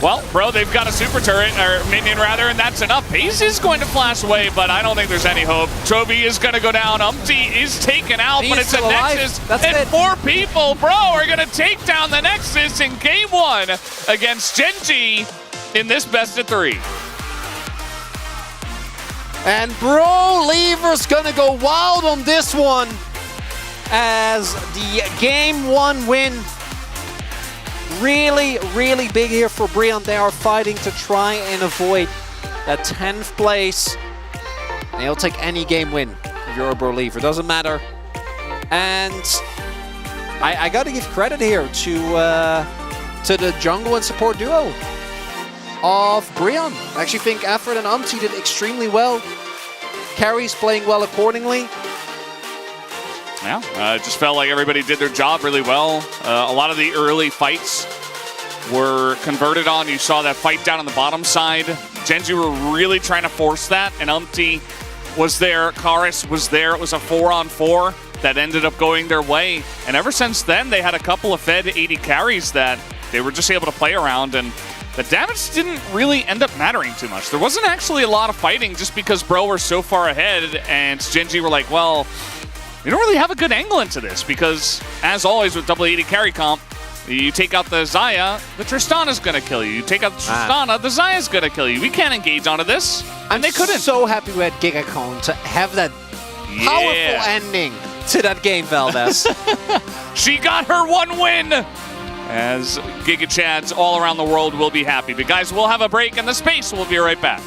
Well, bro, they've got a super turret, or minion rather, and that's enough. Pace is going to flash away, but I don't think there's any hope. Chovy is going to go down. Umpty is taken out, but it's a Nexus. And 4 people, bro, are going to take down the Nexus in game 1 against Gen.G in this best of 3. And Bro Lever's going to go wild on this one as the game 1 win. Really, really big here for Brion. They are fighting to try and avoid that 10th place. They'll take any game win if you're a Bro Lever. Doesn't matter. And I got to give credit here to the jungle and support duo of Brion. I actually think Afrid and Umpty did extremely well. Carries playing well accordingly. Yeah, it just felt like everybody did their job really well. A lot of the early fights were converted on. You saw that fight down on the bottom side. Gen.G were really trying to force that, and Umpty was there. Karis was there. It was a 4-on-4 that ended up going their way. And ever since then, they had a couple of fed 80 carries that they were just able to play around, and the damage didn't really end up mattering too much. There wasn't actually a lot of fighting just because Bro were so far ahead, and Gen.G were like, well, we don't really have a good angle into this because, as always with double 80 carry comp, you take out the Xayah, the Tristana's going to kill you. You take out the Tristana, the Xayah's going to kill you. We can't engage onto this, and they couldn't. I'm so happy we had GigaCon to have that powerful ending to that game, Valdez. She got her 1 win! As Giga Chads all around the world will be happy. But guys, we'll have a break in the space. We'll be right back.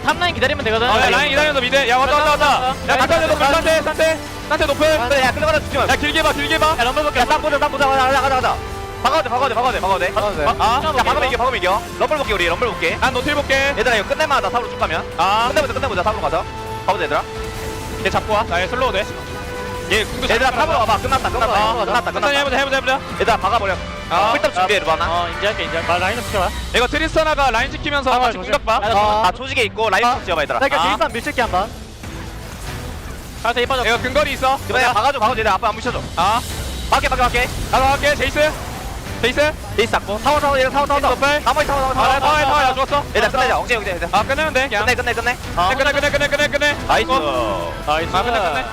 탑라인 기다리면 되거든. 야 라인 기다리면서 미드. 야 왔다. 야 딴데 높을 딴데 높을. 야 끌어가다 죽지 마. 야 길게 봐. 야 럼블 볼게. 딱 보자. 가자. 박아도 돼. 야 박으면 이겨. 럼블 볼게 우리 럼블 볼게. 난 노틸 볼게. 얘들아 이거 끝내면 나 탑으로 쭉 가면. 끝내보자 탑으로 가자. 가보자 얘들아. 얘 잡고 와. 나얘 슬로우 돼. 얘 궁도 얘들아 탑으로 가봐. 끝났다. 천천히 해보자. 얘들아 박아버려. 풀탑 준비해 루바나. 인지할게. 라인업 시켜봐. 이거 트리스타나가 라인 지키면서 같이 공격 봐. 나 조직에 있고 라이프 지어봐 얘들아. 일단 밀칠게 한번. 가서 이뻐져. 이거 근거리 있어. 이번에 박아줘 얘들아. 아빠 안 묻혀줘. 밖에. 나도 갈게. 제이스 잡고. 타워 얘들아 타워. 높을. 나머지 타워. 야 죽었어. 얘들아 끝내자. 억제. 끝내면 돼. 그냥. 끝내. 끝내. 나이스. 끝내.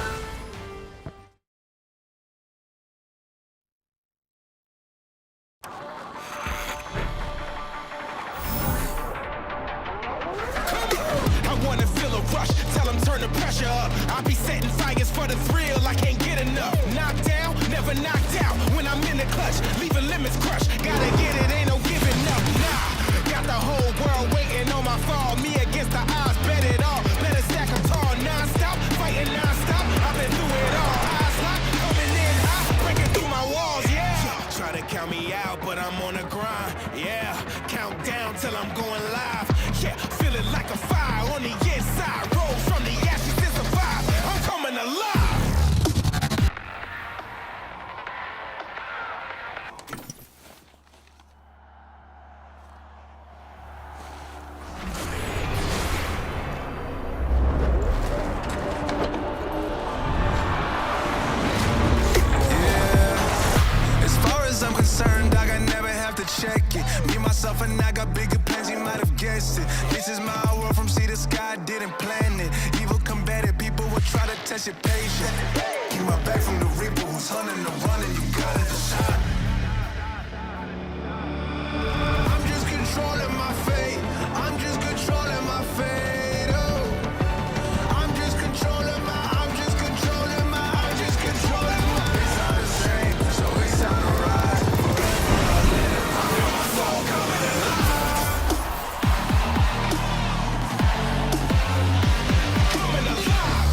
I wanna feel a rush, tell them turn the pressure up. I be setting fires for the thrill, I can't get enough. Knocked down, never knocked out. When I'm in the clutch, leaving limits crushed. Gotta get it, ain't no giving up. Nah, got the whole world waiting on my fall. Me against the odds, bet it all. Better stack them tall, non-stop, fighting non-stop. I've been through it all. Eyes locked, coming in hot, breaking through my walls, yeah. Try to count me out, but I'm on the grind, yeah. Count down till I'm going live, yeah. Feel it like a fire on the inside. Roll from the ashes to survive. I'm coming alive. As far as I'm concerned, dog, I never have to check it. Me, myself, and I got bigger plans, you might have guessed it. This is my world from sea to sky, didn't plan it. Evil combated, people will try to test your patience. Keep my back from the reaper who's hunting the running, you gotta decide. I'm just controlling my fate. I'm just controlling my fate. Oh, I'm just controlling my. It's all the same, so it's time to rise. Coming alive.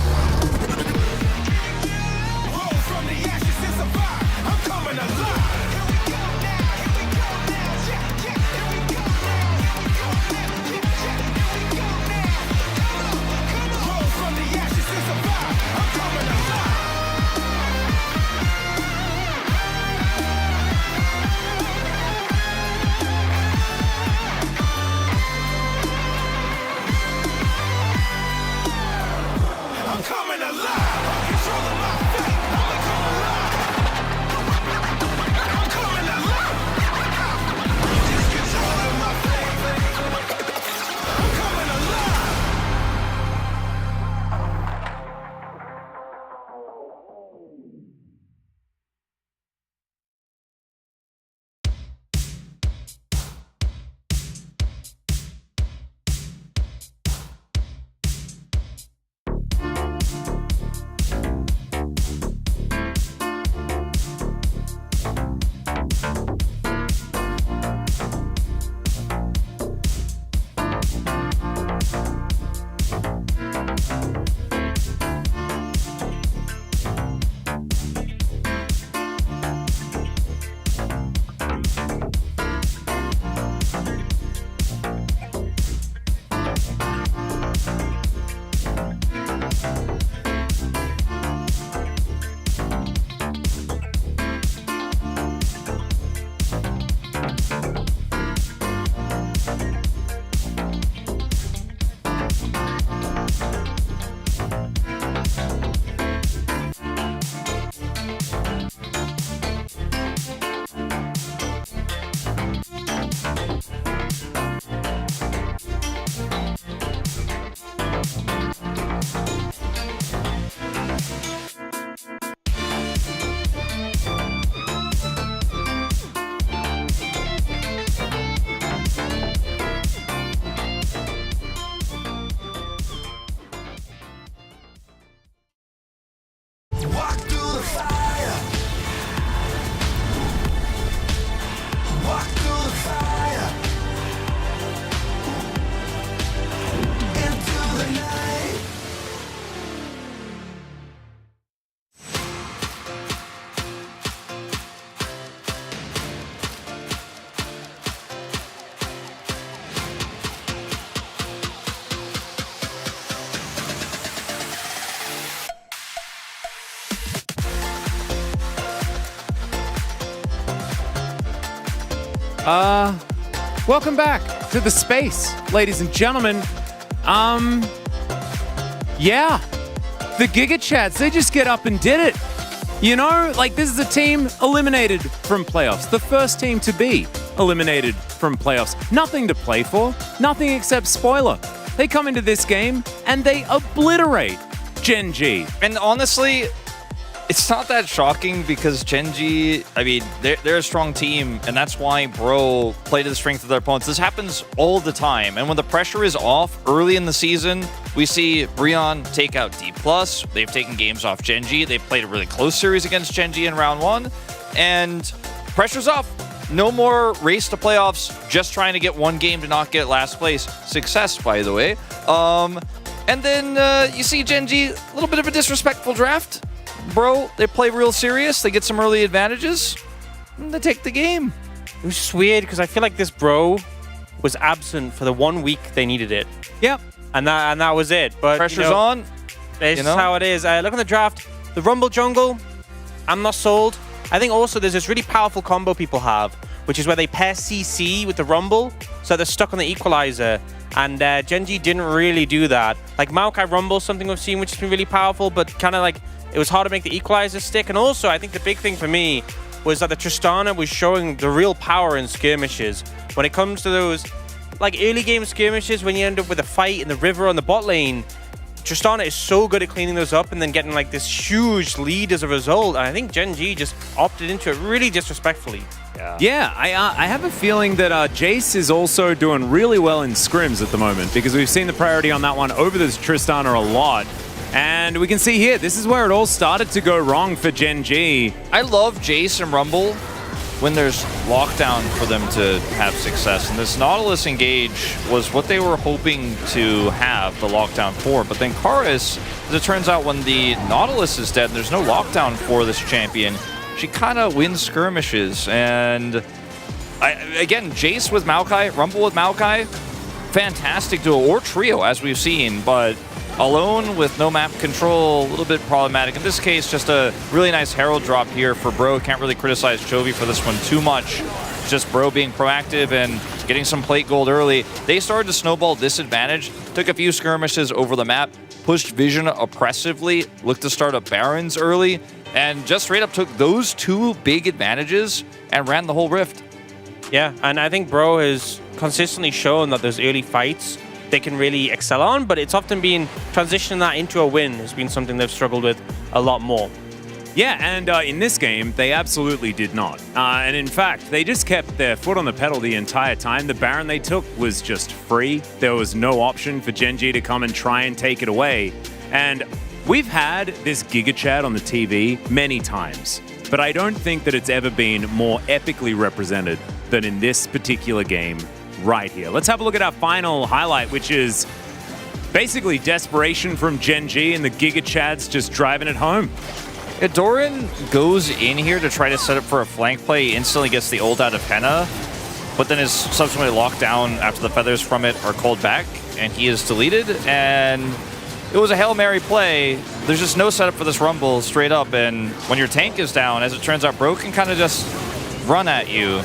Roll from the ashes and survive. I'm Welcome back to the space, ladies and gentlemen. Yeah, the Giga Chads, they just get up and did it. You know, like this is a team eliminated from playoffs. The first team to be eliminated from playoffs. Nothing to play for, nothing except spoiler. They come into this game and they obliterate Gen G. And honestly, it's not that shocking because Gen G, I mean, they're a strong team, and that's why Bro play to the strength of their opponents. This happens all the time, and when the pressure is off early in the season, we see Breon take out D+. They've taken games off Gen G. They've played a really close series against Gen G in round 1, and pressure's off. No more race to playoffs, just trying to get one game to not get last place. Success, by the way. And then you see Gen G, a little bit of a disrespectful draft. Bro, they play real serious. They get some early advantages. And they take the game. It was just weird because I feel like this Bro was absent for the 1 week they needed it. Yep. And that was it. But pressure's on. It's just how it is. Look at the draft. The Rumble Jungle, I'm not sold. I think also there's this really powerful combo people have, which is where they pair CC with the Rumble, so they're stuck on the equalizer. And Gen G didn't really do that. Like Maokai Rumble, something we've seen which has been really powerful, but kind of like it was hard to make the equalizer stick. And also, I think the big thing for me was that the Tristana was showing the real power in skirmishes. When it comes to those like early game skirmishes, when you end up with a fight in the river on the bot lane, Tristana is so good at cleaning those up and then getting like this huge lead as a result. And I think Gen G just opted into it really disrespectfully. Yeah, I have a feeling that Jace is also doing really well in scrims at the moment because we've seen the priority on that one over this Tristana a lot. And we can see here, this is where it all started to go wrong for Gen G. I love Jace and Rumble when there's lockdown for them to have success. And this Nautilus engage was what they were hoping to have the lockdown for. But then Karis, as it turns out, when the Nautilus is dead and there's no lockdown for this champion, she kind of wins skirmishes. And again, Jace with Maokai, Rumble with Maokai, fantastic duo, or trio as we've seen, but alone with no map control, a little bit problematic. In this case, just a really nice Herald drop here for Bro. Can't really criticize Chovy for this one too much. Just Bro being proactive and getting some plate gold early. They started to snowball this advantage, took a few skirmishes over the map, pushed Vision oppressively, looked to start up Barons early, and just straight up took those two big advantages and ran the whole Rift. Yeah, and I think Bro has consistently shown that those early fights they can really excel on, but it's often been transitioning that into a win has been something they've struggled with a lot more. Yeah, and in this game, they absolutely did not. And in fact, they just kept their foot on the pedal the entire time. The Baron they took was just free. There was no option for Gen G to come and try and take it away. And we've had this Giga Chad on the TV many times, but I don't think that it's ever been more epically represented than in this particular game right here. Let's have a look at our final highlight, which is basically desperation from Gen G and the Giga Chads just driving it home. Yeah, Doran goes in here to try to set up for a flank play. He instantly gets the ult out of Henna, but then is subsequently locked down after the feathers from it are called back, and he is deleted, and it was a Hail Mary play. There's just no setup for this Rumble straight up, and when your tank is down, as it turns out, Bro can kind of just run at you.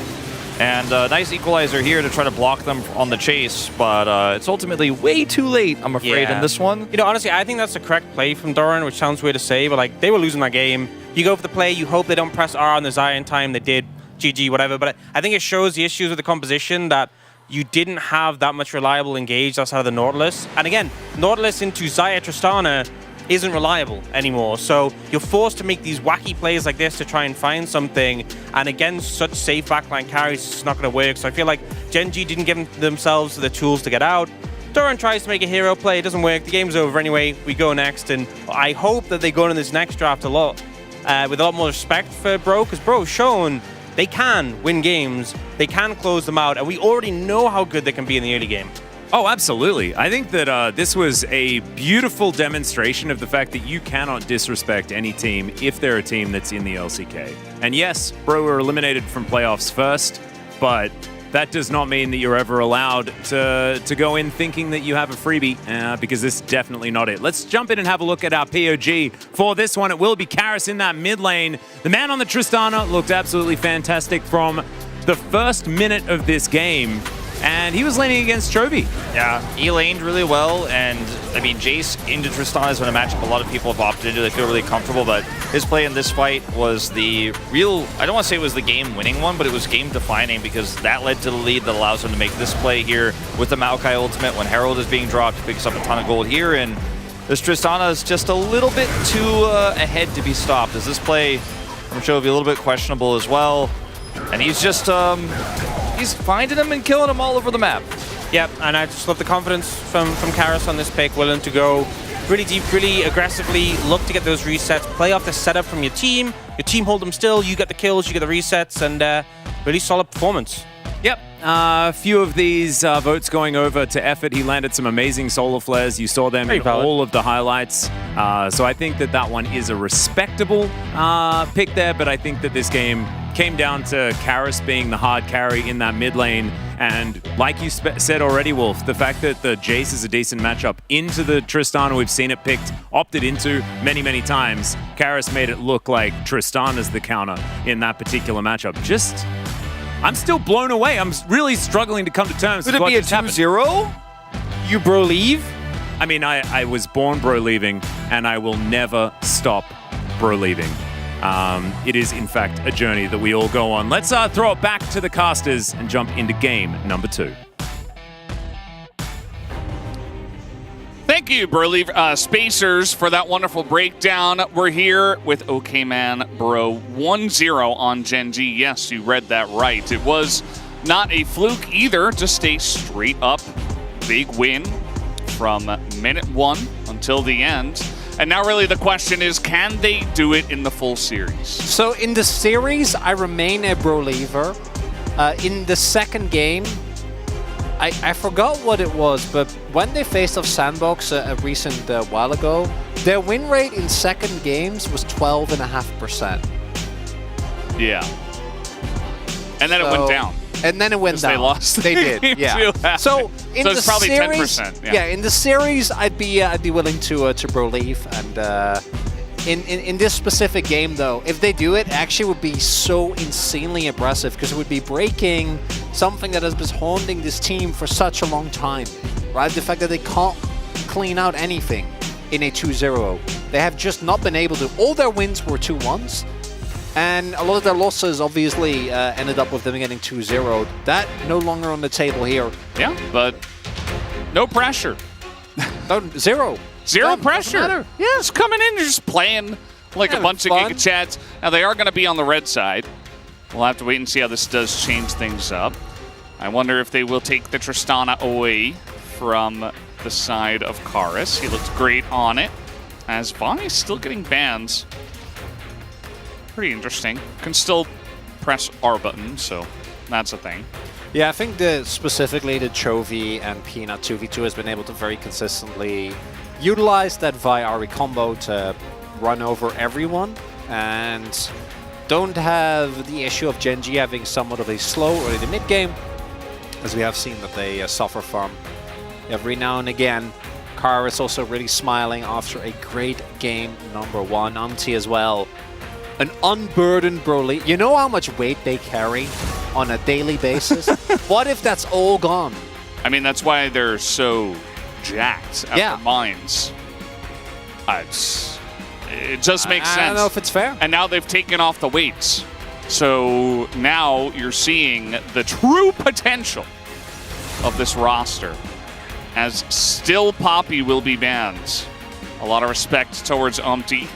And a nice equalizer here to try to block them on the chase, but it's ultimately way too late, I'm afraid, in this one. You know, honestly, I think that's the correct play from Doran, which sounds weird to say, but like they were losing that game. You go for the play, you hope they don't press R on the Zion time. They did, GG, whatever. But I think it shows the issues with the composition that you didn't have that much reliable engage outside of the Nautilus. And again, Nautilus into Xayah Tristana isn't reliable anymore. So you're forced to make these wacky plays like this to try and find something. And against such safe backline carries, it's not going to work. So I feel like Gen G didn't give themselves the tools to get out. Doran tries to make a hero play. It doesn't work. The game's over anyway. We go next. And I hope that they go into this next draft with a lot more respect for Bro, because Bro's shown they can win games. They can close them out. And we already know how good they can be in the early game. Oh, absolutely. I think that this was a beautiful demonstration of the fact that you cannot disrespect any team if they're a team that's in the LCK. And yes, Bro were eliminated from playoffs first, but that does not mean that you're ever allowed to go in thinking that you have a freebie, because this is definitely not it. Let's jump in and have a look at our POG for this one. It will be Karis in that mid lane. The man on the Tristana looked absolutely fantastic from the first minute of this game, and he was laning against Chovy. Yeah, he laned really well, and I mean, Jace into Tristan has been a matchup a lot of people have opted into. They feel really comfortable, but his play in this fight was the real, I don't want to say it was the game-winning one, but it was game-defining because that led to the lead that allows him to make this play here with the Maokai ultimate when Herald is being dropped, picks up a ton of gold here, and this Tristana is just a little bit too ahead to be stopped. As this play from Chovy a little bit questionable as well, and he's just, he's finding them and killing them all over the map. Yep, and I just love the confidence from Karis on this pick, willing to go really deep, really aggressively, look to get those resets, play off the setup from your team hold them still, you get the kills, you get the resets, and really solid performance. Yep, a few of these votes going over to Effort. He landed some amazing solar flares. You saw them in all of the highlights. So I think that one is a respectable pick there, but I think that this game came down to Karis being the hard carry in that mid lane. And like you said already, Wolf, the fact that the Jace is a decent matchup into the Tristana, we've seen it picked, opted into many, many times. Karis made it look like Tristana's the counter in that particular matchup. I'm still blown away. I'm really struggling to come to terms with what just happened. Would it be a 2-0? You bro leave? I mean, I was born bro leaving, and I will never stop bro leaving. It is, in fact, a journey that we all go on. Let's throw it back to the casters and jump into game number 2. Thank you, Burley Spacers, for that wonderful breakdown. We're here with OK Man Bro 1-0 on Gen G. Yes, you read that right. It was not a fluke either, just a straight up big win from minute 1 until the end. And now really the question is, can they do it in the full series? So in the series, I remain a bro leaver. In the second game, I forgot what it was, but when they faced off Sandbox a recent while ago, their win rate in second games was 12.5%. Yeah. And then it went down. And then it went down. They lost. They did. Yeah. So in so the it's probably series, 10%. Yeah, in the series, I'd be willing to bro leave, and in this specific game though, if they do it, actually would be so insanely impressive because it would be breaking something that has been haunting this team for such a long time, right? The fact that they can't clean out anything in a 2-0. They have just not been able to. All their wins were 2-1s. And a lot of their losses obviously ended up with them getting 2-0. That no longer on the table here. Yeah, but no pressure. Zero. Zero pressure. Yeah. Just coming in, just playing like a bunch of Giga Chads. Now, they are going to be on the red side. We'll have to wait and see how this does change things up. I wonder if they will take the Tristana away from the side of Karis. He looked great on it. As Bonnie's still getting bans. Pretty interesting. Can still press R button, so that's a thing. Yeah, I think that specifically the Chovy and Peanut 2v2 has been able to very consistently utilize that Vi Ahri combo to run over everyone, and don't have the issue of Gen G having somewhat of a slow early to mid game, as we have seen that they suffer from every now and again. Karis also really smiling after a great game number 1. Umti as well. An unburdened Broly. You know how much weight they carry on a daily basis? What if that's all gone? I mean, that's why they're so jacked at their minds. It just makes sense. I don't know if it's fair. And now they've taken off the weights. So now you're seeing the true potential of this roster. As still Poppy will be banned. A lot of respect towards Umti.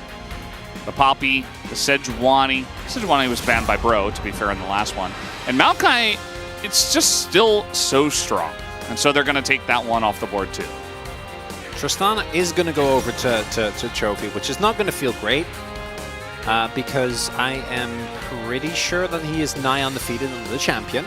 The Poppy, the Sejuani. Sejuani was banned by Bro, to be fair, in the last one. And Maokai, it's just still so strong. And so they're going to take that one off the board too. Tristana is going to go over to Chovy, which is not going to feel great. Because I am pretty sure that he is nigh undefeated under the champion.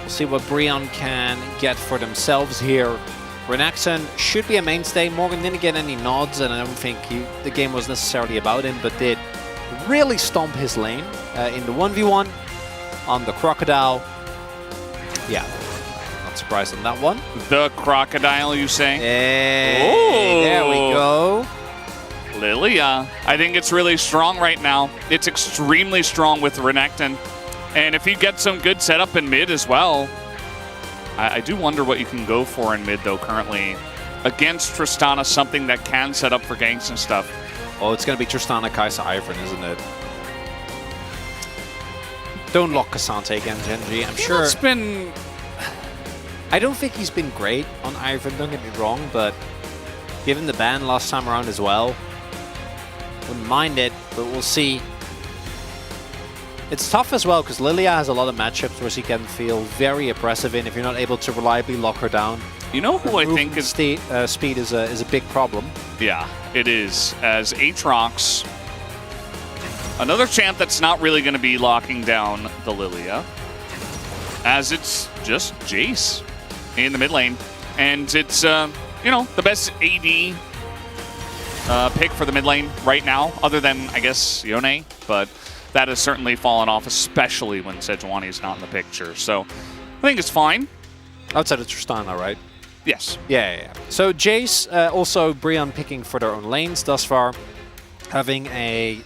We'll see what Brion can get for themselves here. Renaxon should be a mainstay. Morgan didn't get any nods, and I don't think the game was necessarily about him, but did really stomp his lane in the 1v1 on the Crocodile. Yeah, not surprised on that one. The Crocodile, you say? Hey, there we go. Lilia. I think it's really strong right now. It's extremely strong with Renekton. And if you get some good setup in mid as well, I do wonder what you can go for in mid, though, currently. Against Tristana, something that can set up for ganks and stuff. Oh, it's going to be Tristana, Kai'Sa, Ivern, isn't it? Don't lock K'Sante again, Genji. I'm sure... It's been... I don't think he's been great on Ivern, don't get me wrong, but given the ban last time around as well, wouldn't mind it, but we'll see. It's tough as well, because Lilia has a lot of matchups where she can feel very oppressive in if you're not able to reliably lock her down. You know who I think is... speed is a big problem. Yeah, it is. As Aatrox, another champ that's not really going to be locking down the Lilia, as it's just Jace in the mid lane. And it's, you know, the best AD pick for the mid lane right now, other than, I guess, Yone, but that has certainly fallen off, especially when Sejuani is not in the picture. So I think it's fine. Outside of Tristana, right? Yes. Yeah. So Jace, also Brion picking for their own lanes thus far, having a...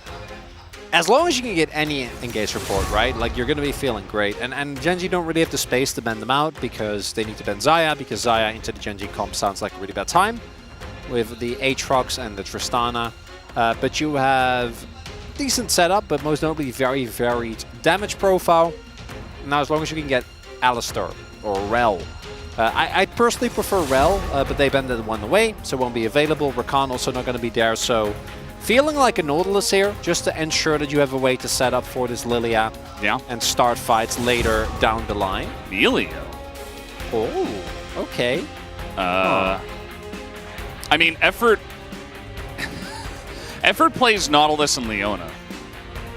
As long as you can get any engage report, right? Like, you're going to be feeling great. And Genji don't really have the space to bend them out because they need to bend Xayah, because Xayah into the Genji comp sounds like a really bad time with the Aatrox and the Tristana. But you have decent setup, but most notably very varied damage profile. Now, as long as you can get Alistar or Rel. I personally prefer Rel, but they bended one away, so it won't be available. Rakan also not going to be there, so feeling like a Nautilus here, just to ensure that you have a way to set up for this Lilia and start fights later down the line. Emilio. Oh, okay. I mean, Effort plays Nautilus and Leona,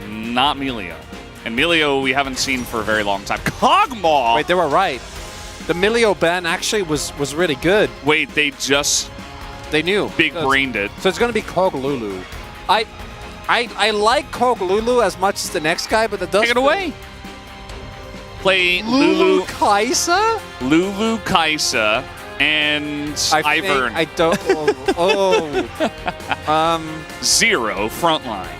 not Melio. And Melio we haven't seen for a very long time. Kog'Maw! Wait, they were right. The Melio ban actually was really good. Wait, they knew. Big brained it. So it's going to be Koglulu. I like Koglulu as much as the next guy, but that does... Take it away. Play Lulu Kai'Sa? Lulu Kai'Sa and Ivern. I don't... Zero frontline.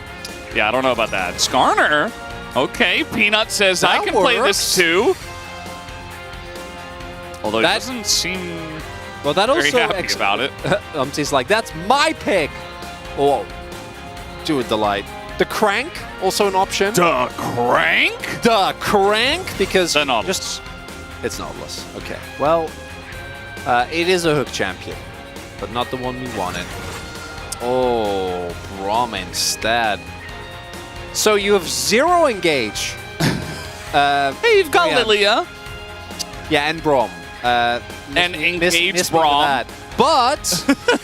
Yeah, I don't know about that. Skarner. Okay, Peanut says that I can play this too. Although that he doesn't seem well, that very also happy about it. He's like, that's my pick. Oh, do a delight. The Crank, also an option. The Crank? The Crank, because the Nautilus. It's Nautilus. Okay. Well, it is a hook champion, but not the one we wanted. Oh, Braum instead. So you have 0 engage. Hey, you've got Lilia. Yeah, and Braum. And engage Braum.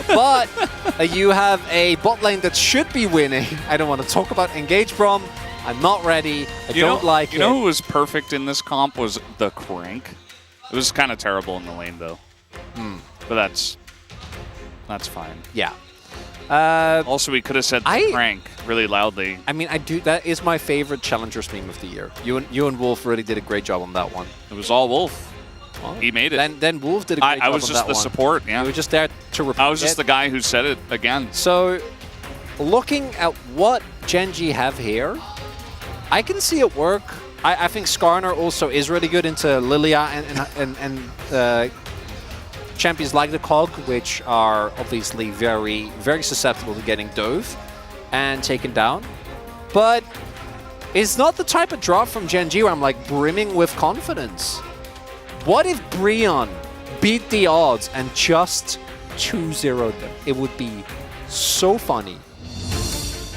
But you have a bot lane that should be winning. I don't want to talk about engage Braum. I'm not ready. I don't like it. You know who was perfect in this comp was the Crank. It was kind of terrible in the lane, though. But that's fine. Yeah. Also, we could have said the Crank really loudly. I mean, that is my favorite Challengers meme of the year. You and Wolf really did a great job on that one. It was all Wolf. Well, he made it. Then Wolf did a great job on that one. I was just the support, yeah. You were just there to repeat I was just the guy who said it again. So, looking at what Genji have here, I can see it work. I think Skarner also is really good into Lilia and champions like the Cog, which are obviously very, very susceptible to getting dove and taken down. But it's not the type of drop from Genji where I'm like brimming with confidence. What if Brion beat the odds and just 2-0'd them? It would be so funny.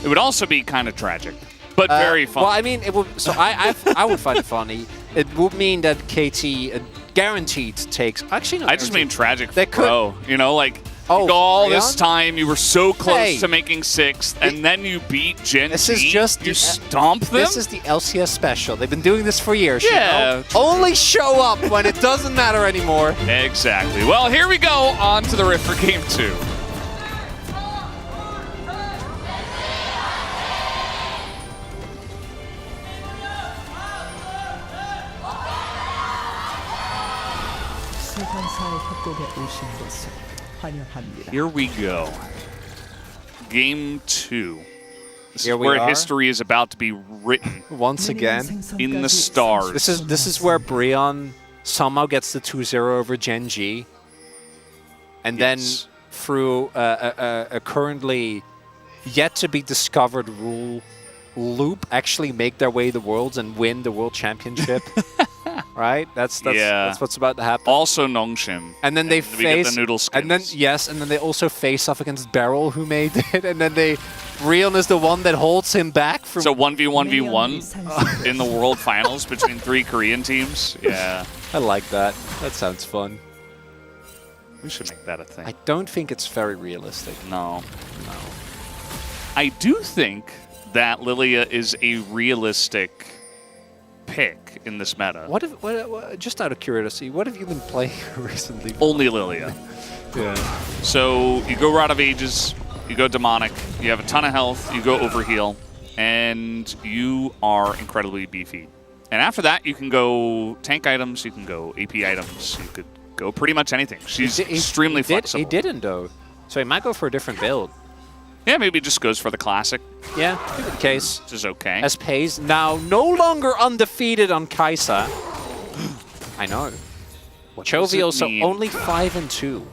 It would also be kind of tragic, but very funny. Well, I mean, it would. So I would find it funny. It would mean that KT guaranteed takes. Actually, no, I just mean tragic. They could, you know, like. Oh, all this time, you were so close to making 6th, and Hey. then you beat Gen This Z. is just you stomp them? This is the LCS special. They've been doing this for years. Yeah, You know? Only show up when it doesn't matter anymore. Exactly. Well, here we go on to the rift for Game 2. Here we go. Game 2. This Here is we where are. history is about to be written Once again. in the stars. This is where Brion somehow gets the 2-0 over Gen G. And then through a currently yet to be discovered rule loop actually make their way the worlds and win the world championship. Right? That's what's about to happen. Also Nongshim. And then they we get face the noodle skins. and then they also face off against Beryl, who made it, and then Brion is the one that holds him back from. So 1v1v1 in the world finals between 3 Korean teams. Yeah. I like that. That sounds fun. We should make that a thing. I don't think it's very realistic. No. I do think that Lilia is a realistic pick in this meta. What just out of curiosity, what have you been playing recently? Only Lilia. Yeah. So you go Rod of Ages, you go Demonic, you have a ton of health, you go Overheal, and you are incredibly beefy. And after that, you can go tank items, you can go AP items, you could go pretty much anything. She's extremely flexible. He didn't, though. So he might go for a different build. Yeah, maybe just goes for the classic. Yeah, good case. Which is okay. As Pays now no longer undefeated on Kaisa. I know. Chovy also only 5-2.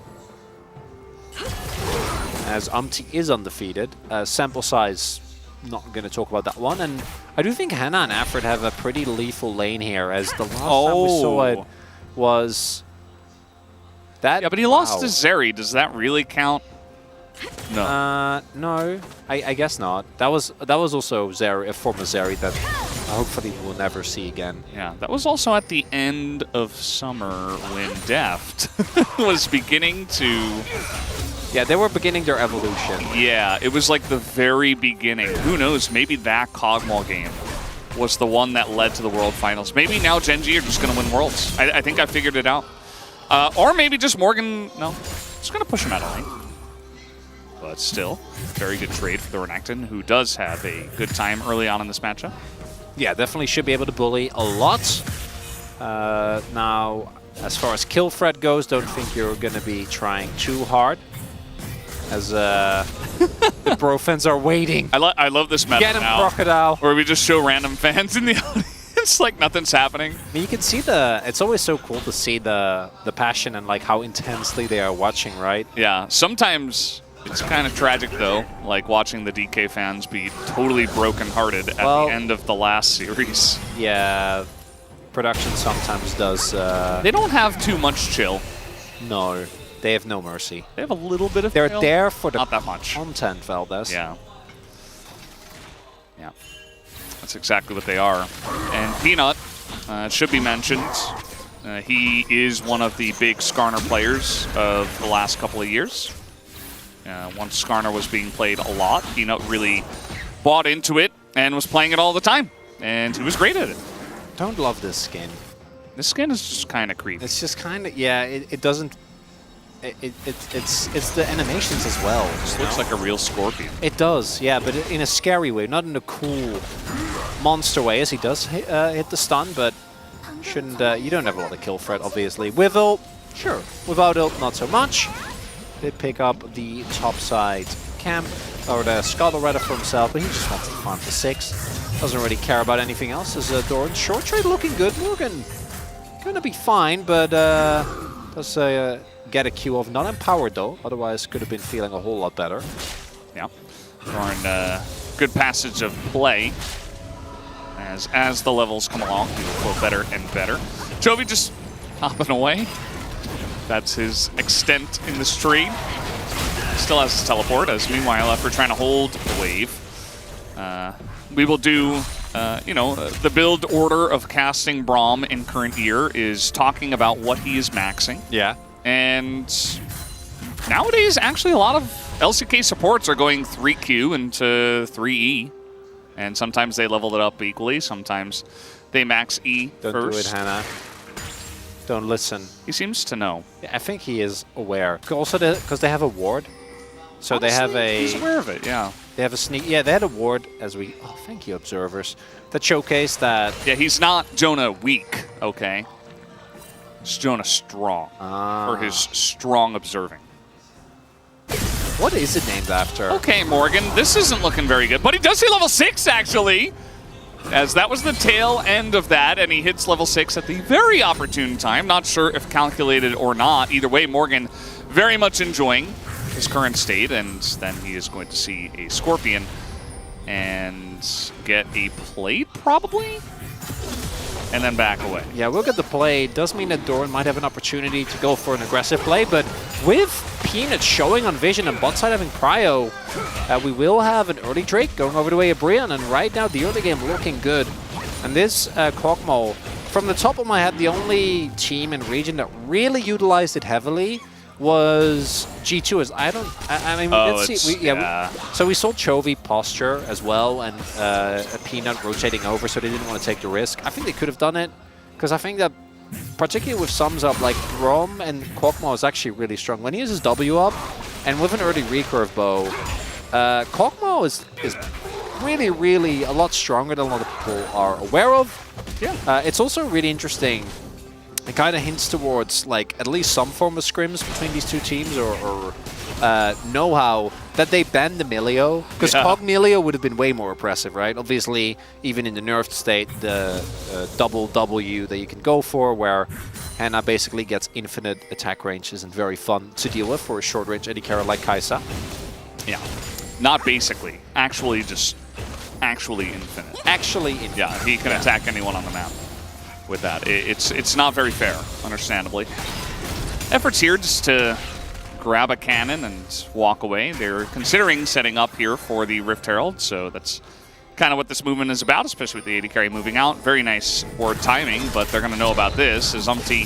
As Umti is undefeated. Sample size, not going to talk about that one. And I do think Hannah and Afrid have a pretty lethal lane here, as the last time we saw it was that. Yeah, but he lost to Zeri. Does that really count? No. No, I guess not. That was also Zeri, a former Zeri that hopefully we'll never see again. Yeah, that was also at the end of summer when Deft was beginning to... Yeah, they were beginning their evolution. Yeah, it was like the very beginning. Who knows, maybe that Cogmall game was the one that led to the World Finals. Maybe now Gen G are just going to win Worlds. I think I figured it out. Or maybe just Morgan... No, just going to push him out of lane. But still, very good trade for the Renekton, who does have a good time early on in this matchup. Yeah, definitely should be able to bully a lot. Now, as far as kill threat goes, don't think you're going to be trying too hard. As the Brofans are waiting. I love this meta Get him, now, Crocodile. where we just show random fans in the audience like nothing's happening. I mean, you can see it's always so cool to see the passion and like how intensely they are watching, right? Yeah, sometimes it's kind of tragic though, like watching the DK fans be totally brokenhearted at the end of the last series. Yeah, production sometimes does. They don't have too much chill. No, they have no mercy. They have a little bit of They're chill. there for the Not that much content, Valdez. Yeah. Yeah. That's exactly what they are. And Peanut, it should be mentioned, he is one of the big Skarner players of the last couple of years. Once Skarner was being played a lot, Peanut really bought into it and was playing it all the time. And he was great at it. Don't love this skin. This skin is just kind of creepy. It's just kind of, yeah, it doesn't... It's the animations as well. It just looks like a real Scorpion. It does, yeah, but in a scary way, not in a cool monster way, as he does hit the stun, but shouldn't... you don't have a lot of kill threat, obviously. With ult, sure. Without ult, not so much. Did pick up the top side camp, or the Scuttle rather for himself, but he just wants to farm for 6. Doesn't really care about anything else. As Doran short trade looking good. Morgan gonna be fine, but does get a Q off. Not empowered though, otherwise could have been feeling a whole lot better. Yeah. Doran, good passage of play. As the levels come along, he will feel better and better. Chovy just hopping away. That's his extent in this trade. Still has his teleport, as meanwhile, after trying to hold the wave, we will do, you know, the build order of casting Braum in current year is talking about what he is maxing. Yeah. And nowadays, actually, a lot of LCK supports are going 3Q into 3E. And sometimes they level it up equally. Sometimes they max E Don't first. do it, Hannah. Don't listen. He seems to know. Yeah, I think he is aware. Also, because they have a ward. So Honestly, they have a... He's aware of it, yeah. They have a sneak... Yeah, they had a ward as we... Oh, thank you, observers. That showcased that... Yeah, he's not Jonah weak, okay? It's Jonah strong for his strong observing. What is it named after? Okay, Morgan, this isn't looking very good. But he does see level 6, actually. As that was the tail end of that, and he hits level 6 at the very opportune time. Not sure if calculated or not. Either way, Morgan very much enjoying his current state, and then he is going to see a Scorpion and get a plate, probably? And then back away. Yeah, we'll get the play. Does mean that Doran might have an opportunity to go for an aggressive play, but with Peanut showing on Vision and bot side having Cryo, we will have an early Drake going over the way of Brian, and right now the early game looking good. And this Kog'Maw, from the top of my head, the only team and region that really utilized it heavily was G2. I mean, we did see, so we saw Chovy posture as well, and a Peanut rotating over, so they didn't want to take the risk. I think they could have done it, because I think that particularly with sums up, like Rom and Kog'Maw is actually really strong. When he uses W up, and with an early recurve bow, Kog'Maw is really, really a lot stronger than a lot of people are aware of. Yeah. It's also really interesting. It kind of hints towards like at least some form of scrims between these two teams, or know-how that they banned the Milio, because Cog Milio would have been way more oppressive, right? Obviously, even in the nerfed state, the double W that you can go for, where Hannah basically gets infinite attack range, isn't very fun to deal with for a short-range AD carry like Kai'Sa. Yeah, not basically, actually just actually infinite. Actually infinite. Yeah, he can attack anyone on the map with that. It's not very fair, understandably. Efforts here just to grab a cannon and walk away. They're considering setting up here for the Rift Herald, so that's kind of what this movement is about, especially with the AD carry moving out. Very nice ward timing, but they're going to know about this. As Umpty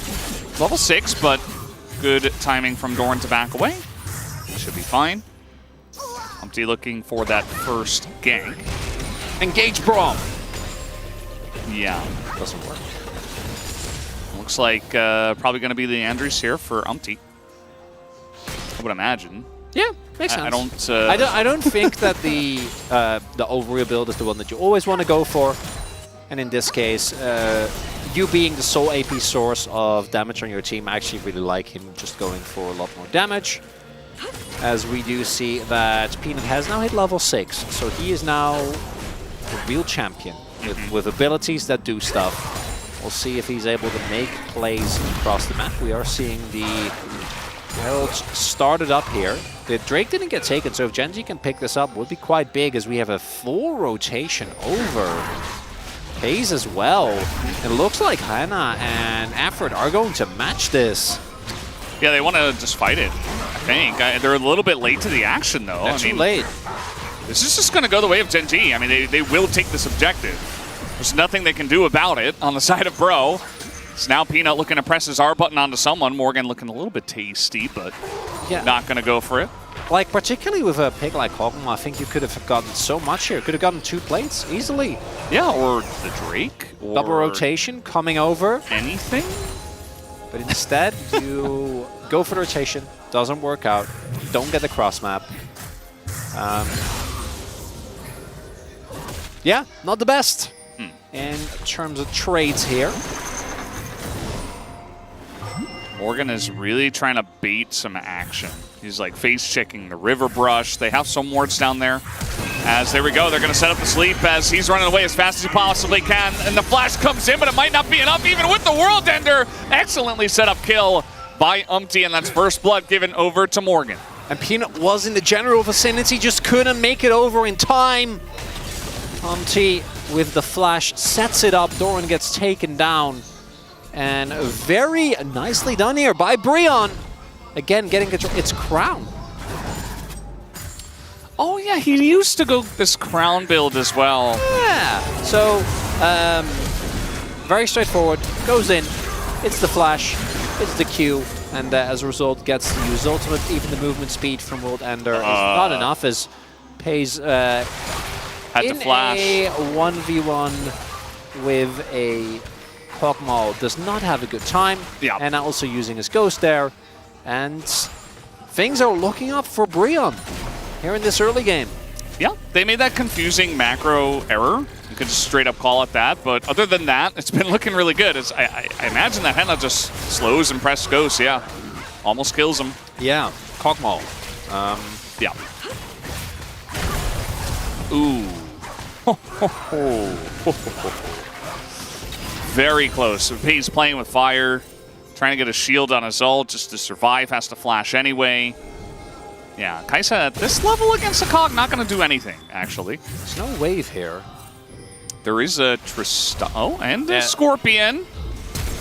level 6, but good timing from Doran to back away. Should be fine. Umpty looking for that first gank. Engage Braum. Yeah, doesn't work. Looks like probably going to be the Andrews here for Umpty. I would imagine. Yeah, makes sense. I don't think that the overreal build is the one that you always want to go for. And in this case, you being the sole AP source of damage on your team, I actually really like him just going for a lot more damage. As we do see that Peanut has now hit level 6, so he is now a real champion with abilities that do stuff. We'll see if he's able to make plays across the map. We are seeing the Heralds started up here. The Drake didn't get taken, so if Genji can pick this up, would be quite big, as we have a full rotation over FaZe as well. It looks like Hannah and Afrid are going to match this. Yeah, they want to just fight it, I think. They're a little bit late to the action, though. That's too late. This is just going to go the way of Genji. I mean, they will take this objective. There's nothing they can do about it on the side of Bro. It's now Peanut looking to press his R button onto someone. Morgan looking a little bit tasty, but not going to go for it. Like, particularly with a pick like Kog'Maw, I think you could have gotten so much here. Could have gotten 2 plates easily. Yeah, or the Drake. Or double rotation coming over. Anything? But instead, you go for the rotation. Doesn't work out. Don't get the cross map. Yeah, not the best in terms of trades here. Morgan is really trying to bait some action. He's like face checking the river brush. They have some wards down there. As there we go, they're going to set up the sleep as he's running away as fast as he possibly can. And the flash comes in, but it might not be enough even with the World Ender. Excellently set up kill by Umpty, and that's first blood given over to Morgan. And Peanut was in the general vicinity, just couldn't make it over in time. Umpty with the flash sets it up. Doran gets taken down. And very nicely done here by Brion. Again, getting control. It's Crown. Oh, yeah, he used to go this Crown build as well. Yeah. So, very straightforward. Goes in. It's the flash. It's the Q. And as a result, gets to use ultimate. Even the movement speed from World Ender is not enough, as Pays had in to flash. A 1v1 with a Kog'Maw does not have a good time. Yeah. And now also using his Ghost there. And things are looking up for Brion here in this early game. Yeah, they made that confusing macro error. You could just straight up call it that. But other than that, it's been looking really good. I imagine that Henna just slows and press Ghost, yeah. Almost kills him. Yeah, Kog'Maw. Yeah. Ooh. Very close. He's playing with fire, trying to get a shield on his ult just to survive, has to flash anyway. Yeah, Kaisa at this level against a Cog, not going to do anything, actually. There's no wave here. There is a Trista. Oh, and a Scorpion.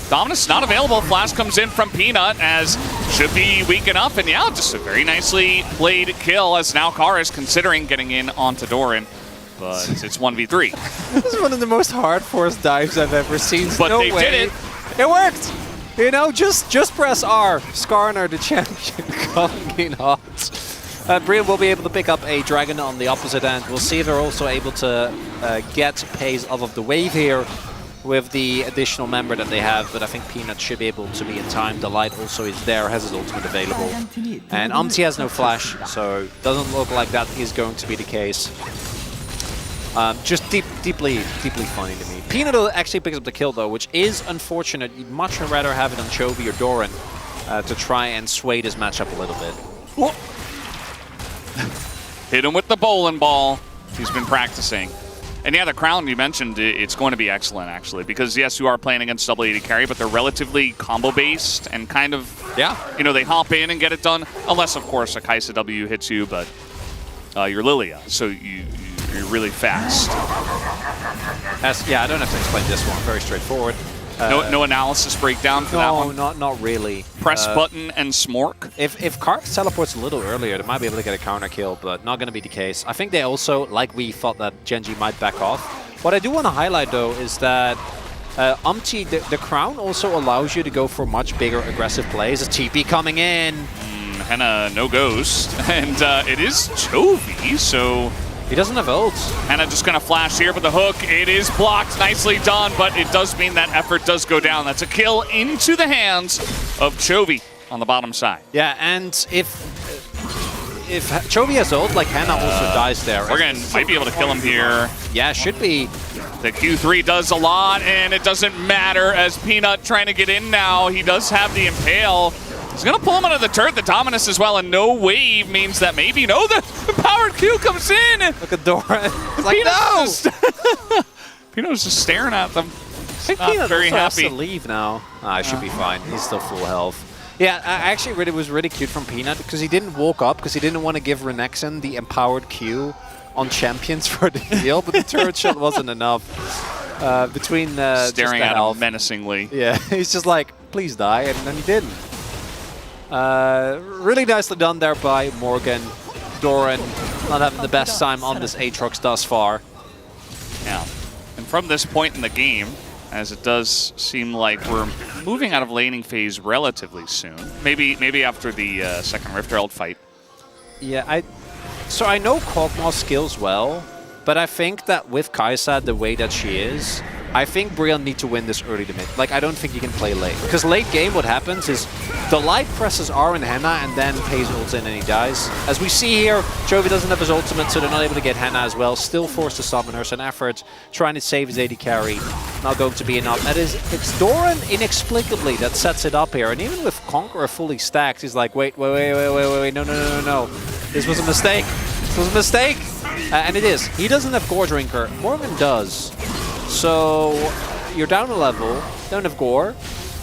Dominus not available. Flash comes in from Peanut as should be weak enough. And yeah, just a very nicely played kill as now Kara is considering getting in onto Doran. But it's 1v3. This is one of the most hard-forced dives I've ever seen. But no they way. did it. It worked. You know, just press R. Skarner, the champion, coming hot. Brian will be able to pick up a dragon on the opposite end. We'll see if they're also able to get pace off of the wave here with the additional member that they have. But I think Peanut should be able to be in time. The light also is there, has his ultimate available. And Umti has no flash, so doesn't look like that is going to be the case. Just deeply funny to me. Peanut actually picks up the kill though, which is unfortunate. You'd much rather have it on Chovy or Doran to try and sway this matchup a little bit. Whoa. Hit him with the bowling ball. He's been practicing. And yeah, the Crown you mentioned, it's going to be excellent actually, because yes, you are playing against double AD carry, but they're relatively combo based and kind of, you know, they hop in and get it done, unless of course a Kaisa W hits you, but you're Lilia, so you're really fast. Yeah, I don't have to explain this one. Very straightforward. No analysis breakdown for that one? No, not really. Press button and smork? If Karth teleports a little earlier, they might be able to get a counter kill, but not going to be the case. I think they also, like we thought that Genji might back off. What I do want to highlight though is that Umti, the Crown also allows you to go for much bigger aggressive plays. A TP coming in. Henna, no ghost. And it is Chovy, so... He doesn't have ult. Henna just going to flash here, but the hook, it is blocked. Nicely done, but it does mean that effort does go down. That's a kill into the hands of Chovy on the bottom side. Yeah, and if Chovy has ult, like Henna also dies there. Morgan might be able to kill him here. Yeah, should be. The Q3 does a lot, and it doesn't matter as Peanut trying to get in now. He does have the Impale. He's going to pull him out of the turret, the Dominus as well, and no wave means that maybe, no, the powered Q comes in! Look at Dora. It's like, no! Peanut's just staring at them. Peanut very happy. Has to leave now. I should be fine. He's still full health. Yeah, actually, it was really cute from Peanut because he didn't walk up because he didn't want to give Renekton the empowered Q on champions for the heal, but the turret shot wasn't enough. Between staring at him menacingly. Yeah, he's just like, please die, and then he didn't. Really nicely done there by Morgan. Doran not having the best time on this Aatrox thus far. Yeah, and from this point in the game, as it does seem like we're moving out of laning phase relatively soon. Maybe after the second Rift Herald fight. Yeah, so I know Kog'Maw skills well, but I think that with Kaisa the way that she is, I think Brion need to win this early to mid. Like, I don't think you can play late. Because late game, what happens is the light presses R and Henna, and then pays ults in and he dies. As we see here, Chovy doesn't have his ultimate, so they're not able to get Henna as well. Still forced to summon her, so an effort trying to save his AD carry. Not going to be enough. It's Doran, inexplicably, that sets it up here. And even with Conqueror fully stacked, he's like, wait, no. This was a mistake. This was a mistake. And it is. He doesn't have Gore Drinker. Morgan does. So you're down a level, don't have Gore,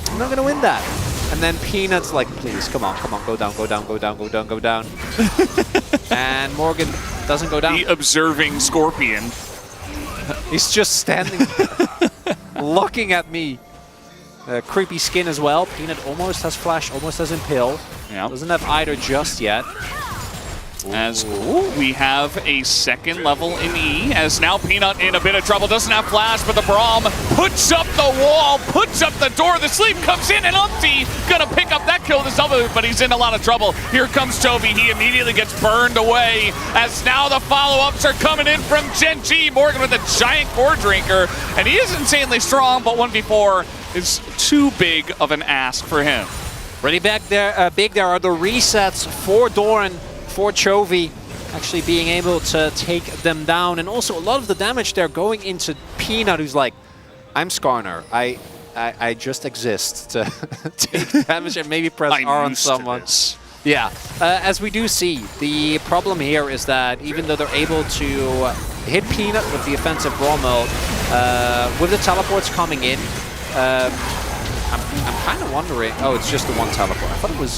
I'm not gonna win that. And then Peanut's like, please, come on, go down. And Morgan doesn't go down. The observing Scorpion. He's just standing looking at me. Creepy skin as well. Peanut almost has flash, almost has Impale. Yep. Doesn't have either just yet. As we have a second level in E, as now Peanut in a bit of trouble, doesn't have flash, but the Braum puts up the wall, puts up the door, the sleep comes in, and Umti gonna pick up that kill this W, but he's in a lot of trouble. Here comes Chovy, he immediately gets burned away, as now the follow-ups are coming in from Genji. Morgan with a giant Gore Drinker, and he is insanely strong, but 1v4 is too big of an ask for him. Really big there are the resets for Doran, for Chovy, actually being able to take them down. And also a lot of the damage there going into Peanut, who's like, I'm Skarner. I just exist to take damage and maybe press R on someone. Yeah, as we do see, the problem here is that even though they're able to hit Peanut with the offensive raw mode, with the teleports coming in, I'm kind of wondering. Oh, it's just the one teleport. I thought it was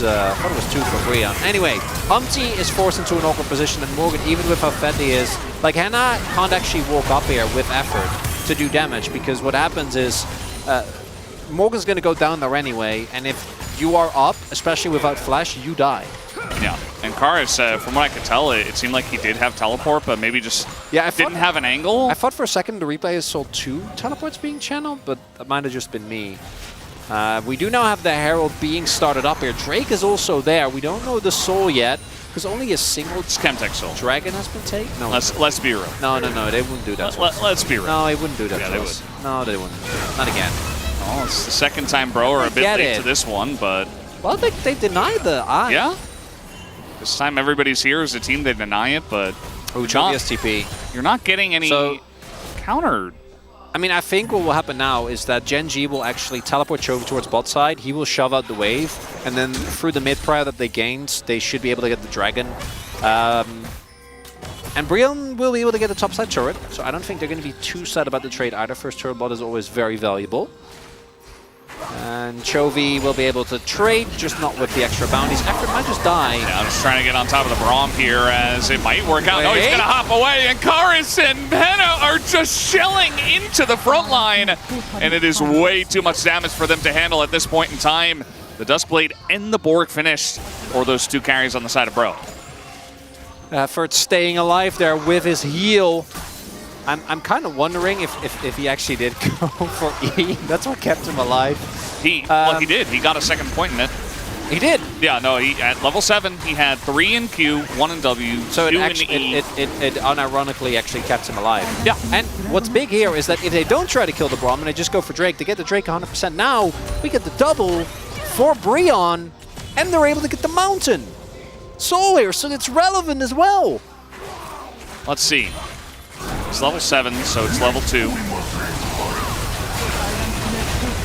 2 for Brion. Anyway, Humpty is forced into an awkward position, and Morgan, even with how fed he is, like Hannah can't actually walk up here with effort to do damage, because what happens is Morgan's going to go down there anyway, and if you are up, especially without flash, you die. Yeah, and Karis, from what I could tell, it seemed like he did have teleport, but maybe just didn't have an angle. I thought for a second the replay saw 2 teleports being channeled, but that might have just been me. We do now have the Herald being started up here. Drake is also there. We don't know the soul yet, because only a single Chemtech soul dragon has been taken. No, let's be real. No, they wouldn't do that. Let's be real. No, they wouldn't do that. Yeah, they would. No, they wouldn't. Not again. Well, it's the second time Bro are a bit late to this one, but... Well, they denied the eye. Yeah? This time everybody's here as a team, they deny it, but... Oh, STP. You're not getting any counter. I mean, I think what will happen now is that Gen G will actually teleport Chovy towards bot side. He will shove out the wave, and then through the mid prior that they gained, they should be able to get the dragon. And Brion will be able to get the top side turret, so I don't think they're going to be too sad about the trade either. First turret bot is always very valuable. And Chovy will be able to trade, just not with the extra bounties. Effort might just die. Yeah, I'm just trying to get on top of the Braum here as it might work out. No, he's going to hop away, and Karis and Henna are just shelling into the front line. And it is way too much damage for them to handle at this point in time. The Duskblade and the Borg finished for those 2 carries on the side of Bro. Effort staying alive there with his heal. I'm kind of wondering if he actually did go for E. That's what kept him alive. Well, he did. He got a second point in it. He did? Yeah, no, at level 7, he had 3 in Q, 1 in W, so 2 it in E. It unironically actually kept him alive. Yeah. And what's big here is that if they don't try to kill the Braum and they just go for Drake, they get the Drake 100%. Now, we get the double for Brion, and they're able to get the Mountain. Soul here, so it's relevant as well. Let's see. It's level 7, so it's level 2.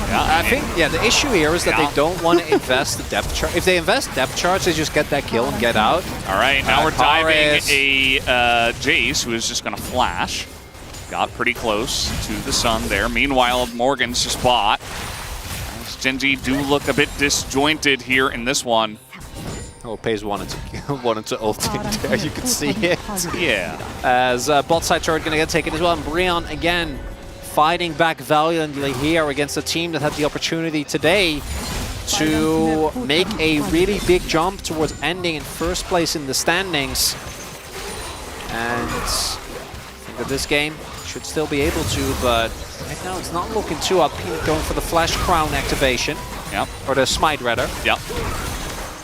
Yeah, I think, the issue here is that they don't want to invest the depth charge. If they invest depth charge, they just get that kill and get out. All right, now we're diving a Jace, who is just going to flash. Got pretty close to the sun there. Meanwhile, Morgan's just bought. Gen G do look a bit disjointed here in this one. Oh, Pays wanted to ult in there, you can see it. Yeah. As bot side turret going to get taken as well, and Brion again fighting back valiantly here against a team that had the opportunity today to make a really big jump towards ending in first place in the standings. And I think that this game should still be able to, but right now it's not looking too up. Peanut going for the Flash Crown activation. Yep. Or the Smite, rather. Yep.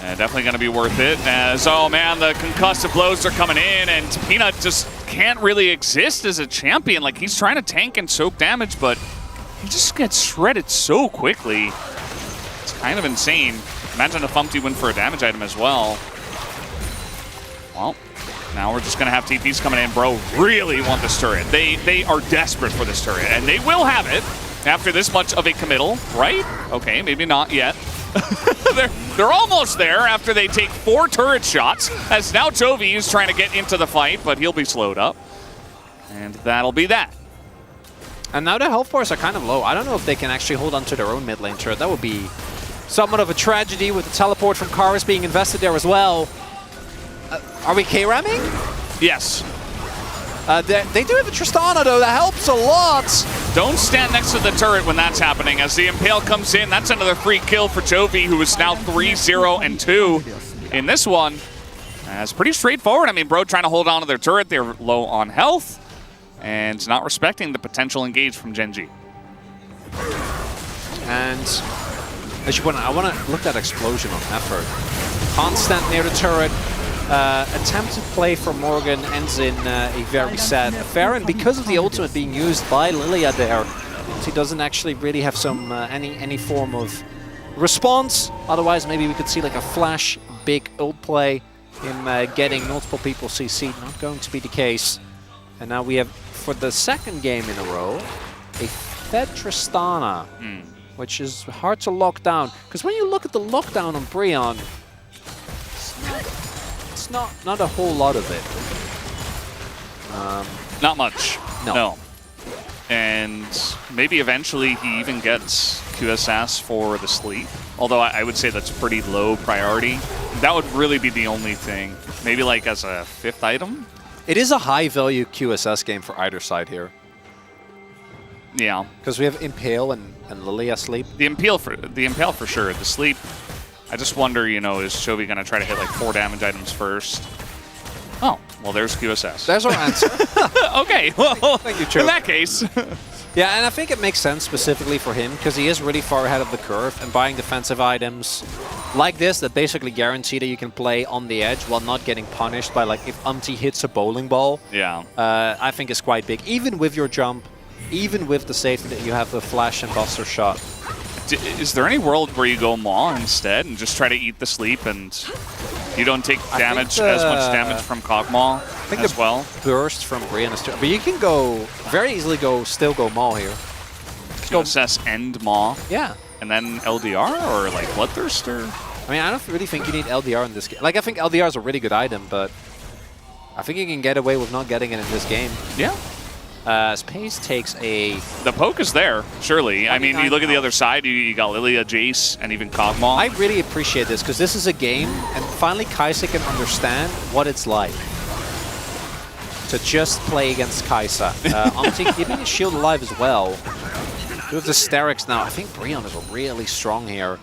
Definitely going to be worth it. As, oh man, the concussive blows are coming in, and Peanut just can't really exist as a champion. Like, he's trying to tank and soak damage, but he just gets shredded so quickly. It's kind of insane. Imagine if Humpty went for a damage item as well. Well, now we're just going to have TPs coming in. Bro really want this turret. They are desperate for this turret, and they will have it after this much of a committal, right? Okay, maybe not yet. They're almost there after they take 4 turret shots, as now Chovy is trying to get into the fight, but he'll be slowed up. And that'll be that. And now their health bars are kind of low. I don't know if they can actually hold on to their own mid lane turret. That would be somewhat of a tragedy with the teleport from Karis being invested there as well. Are we K-ramming? Yes. They do have a Tristana, though. That helps a lot. Don't stand next to the turret when that's happening. As the Impale comes in, that's another free kill for Chovy, who is now 3-0-2 in this one. It's pretty straightforward. I mean, Bro trying to hold on to their turret. They're low on health and not respecting the potential engage from Gen G. And as you point out, I want to look at explosion on effort. Can't stand near the turret. Attempted play from Morgan ends in a very sad affair, and because of the ultimate being used by Lilia there, he doesn't actually really have some any form of response. Otherwise, maybe we could see like a flash big ult play, him getting multiple people CC'd. Not going to be the case. And now we have, for the second game in a row, a Fed Tristana, which is hard to lock down. Because when you look at the lockdown on Brion, There's not a whole lot of it. Not much. No. And maybe eventually he even gets QSS for the sleep. Although I would say that's pretty low priority. That would really be the only thing. Maybe like as a 5th item? It is a high-value QSS game for either side here. Yeah. Because we have Impale and Lilia sleep. The Impale for sure. The sleep, I just wonder, you know, is Chovy going to try to hit like 4 damage items first? Oh, well, there's QSS. There's our answer. Okay, well, thank you, Chovy. In that case. Yeah, and I think it makes sense specifically for him because he is really far ahead of the curve, and buying defensive items like this that basically guarantee that you can play on the edge while not getting punished by, like, if Umti hits a bowling ball. Yeah. I think is quite big. Even with your jump, even with the safety that you have the flash and buster shot. Is there any world where you go Maw instead and just try to eat the sleep and you don't take damage as much damage from Kog'Maw as well? Burst from Brian is but you can go very easily still go Maw here. QSS and Maw? Yeah. And then LDR or like Bloodthirster? I mean, I don't really think you need LDR in this game. Like, I think LDR is a really good item, but I think you can get away with not getting it in this game. Yeah. Space takes a... The poke is there, surely. I mean, you look at the other side, you got Lilia, Jace, and even Kog'Maw. I really appreciate this, because this is a game, and finally Kai'Sa can understand what it's like to just play against Kai'Sa. Umti keeping his shield alive as well. With the Sterix now, I think Brion is really strong here.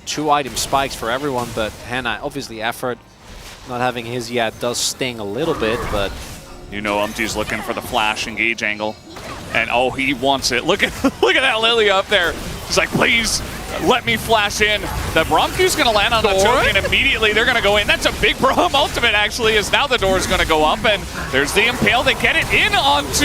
2 item spikes for everyone, but Hannah, obviously effort. Not having his yet does sting a little bit, but... You know Umti's looking for the flash engage angle. And oh, he wants it. Look at that Lilia up there. He's like, please, let me flash in. The Bromq's going to land on the token immediately. They're going to go in. That's a big Brom ultimate, actually, as now the door is going to go up. And there's the Impale. They get it in onto...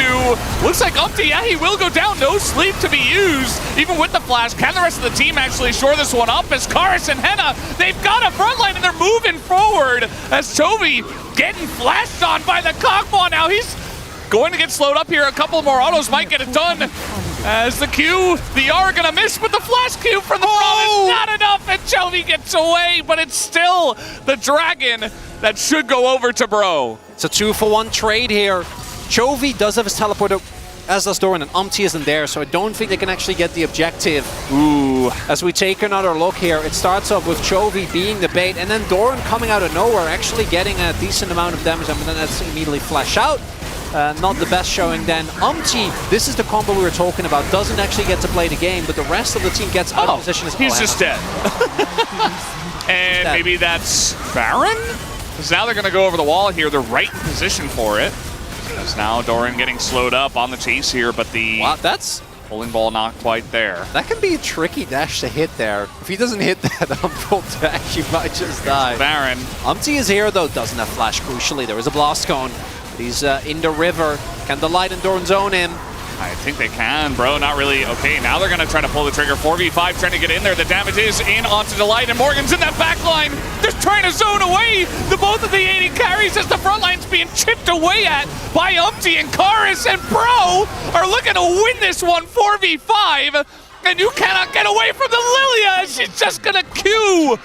Looks like Umti, yeah, he will go down. No sleep to be used, even with the flash. Can the rest of the team actually shore this one up? As Karis and Henna, they've got a front line, and they're moving forward. As Chovy getting flashed on by the Kog'Maw now. He's going to get slowed up here. A couple more autos might get it done. As the Q, the R gonna miss, but the flash Q from the Brom is not enough, and Chovy gets away, but it's still the Dragon that should go over to Bro. It's a 2-for-1 trade here. Chovy does have his teleporter, as does Doran, and Umti isn't there, so I don't think they can actually get the objective. Ooh. As we take another look here, it starts off with Chovy being the bait, and then Doran coming out of nowhere, actually getting a decent amount of damage, and then that's immediately flash out. Not the best showing then. Umti, this is the combo we were talking about, doesn't actually get to play the game, but the rest of the team gets out of position as well. He's just dead. And maybe that's Baron? Because now they're going to go over the wall here. They're right in position for it. As now Doran getting slowed up on the chase here, but the bowling ball not quite there. That can be a tricky dash to hit there. If he doesn't hit that full dash, he might just die. Baron. Umti is here though, doesn't have flash crucially. There is a blast cone. He's in the river. Can the Light and Doran zone him? I think they can, Bro. Not really. Okay, now they're going to try to pull the trigger. 4v5 trying to get in there. The damage is in onto Delight, and Morgan's in that back line. Just trying to zone away the both of the 80 carries as the front line's being chipped away at by Umti, and Karis and Bro are looking to win this one 4v5, and you cannot get away from the Lilia. She's just going to Q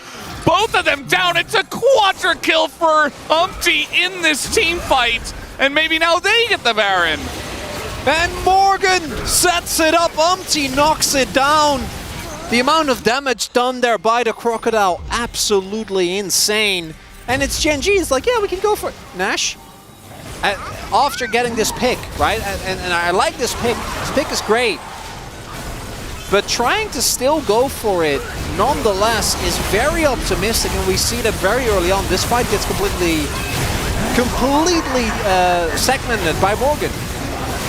both of them down. It's a quadra kill for Umti in this team fight, and maybe now they get the Baron. And Morgan sets it up. Umti knocks it down. The amount of damage done there by the Crocodile, absolutely insane. And it's Gen G, it's like, yeah, we can go for it. Nash, after getting this pick, right? And I like this pick. This pick is great. But trying to still go for it, nonetheless, is very optimistic, and we see that very early on. This fight gets completely segmented by Morgan,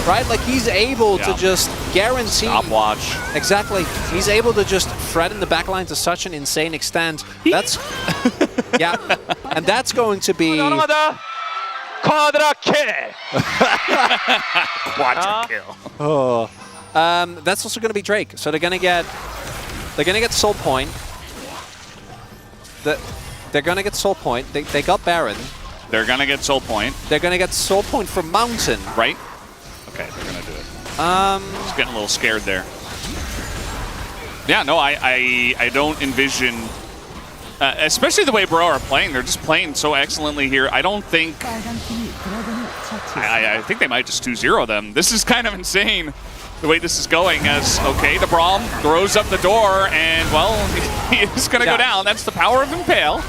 right? Like, he's able to just guarantee... Stopwatch. Exactly. He's able to just thread in the backline to such an insane extent. That's... yeah, and that's going to be... Quadra kill! Quadra kill. Oh. That's also going to be Drake. So they're going to get Soul Point. They're going to get Soul Point. They got Baron. They're going to get Soul Point. They're going to get Soul Point from Mountain. Right? Okay, they're going to do it. Just getting a little scared there. Yeah, no, I don't envision Especially the way Bro are playing. They're just playing so excellently here. I don't think... I think they might just 2-0 them. This is kind of insane, the way this is going, as, okay, the Braum throws up the door, and, well, he is going to go down. That's the power of Impale.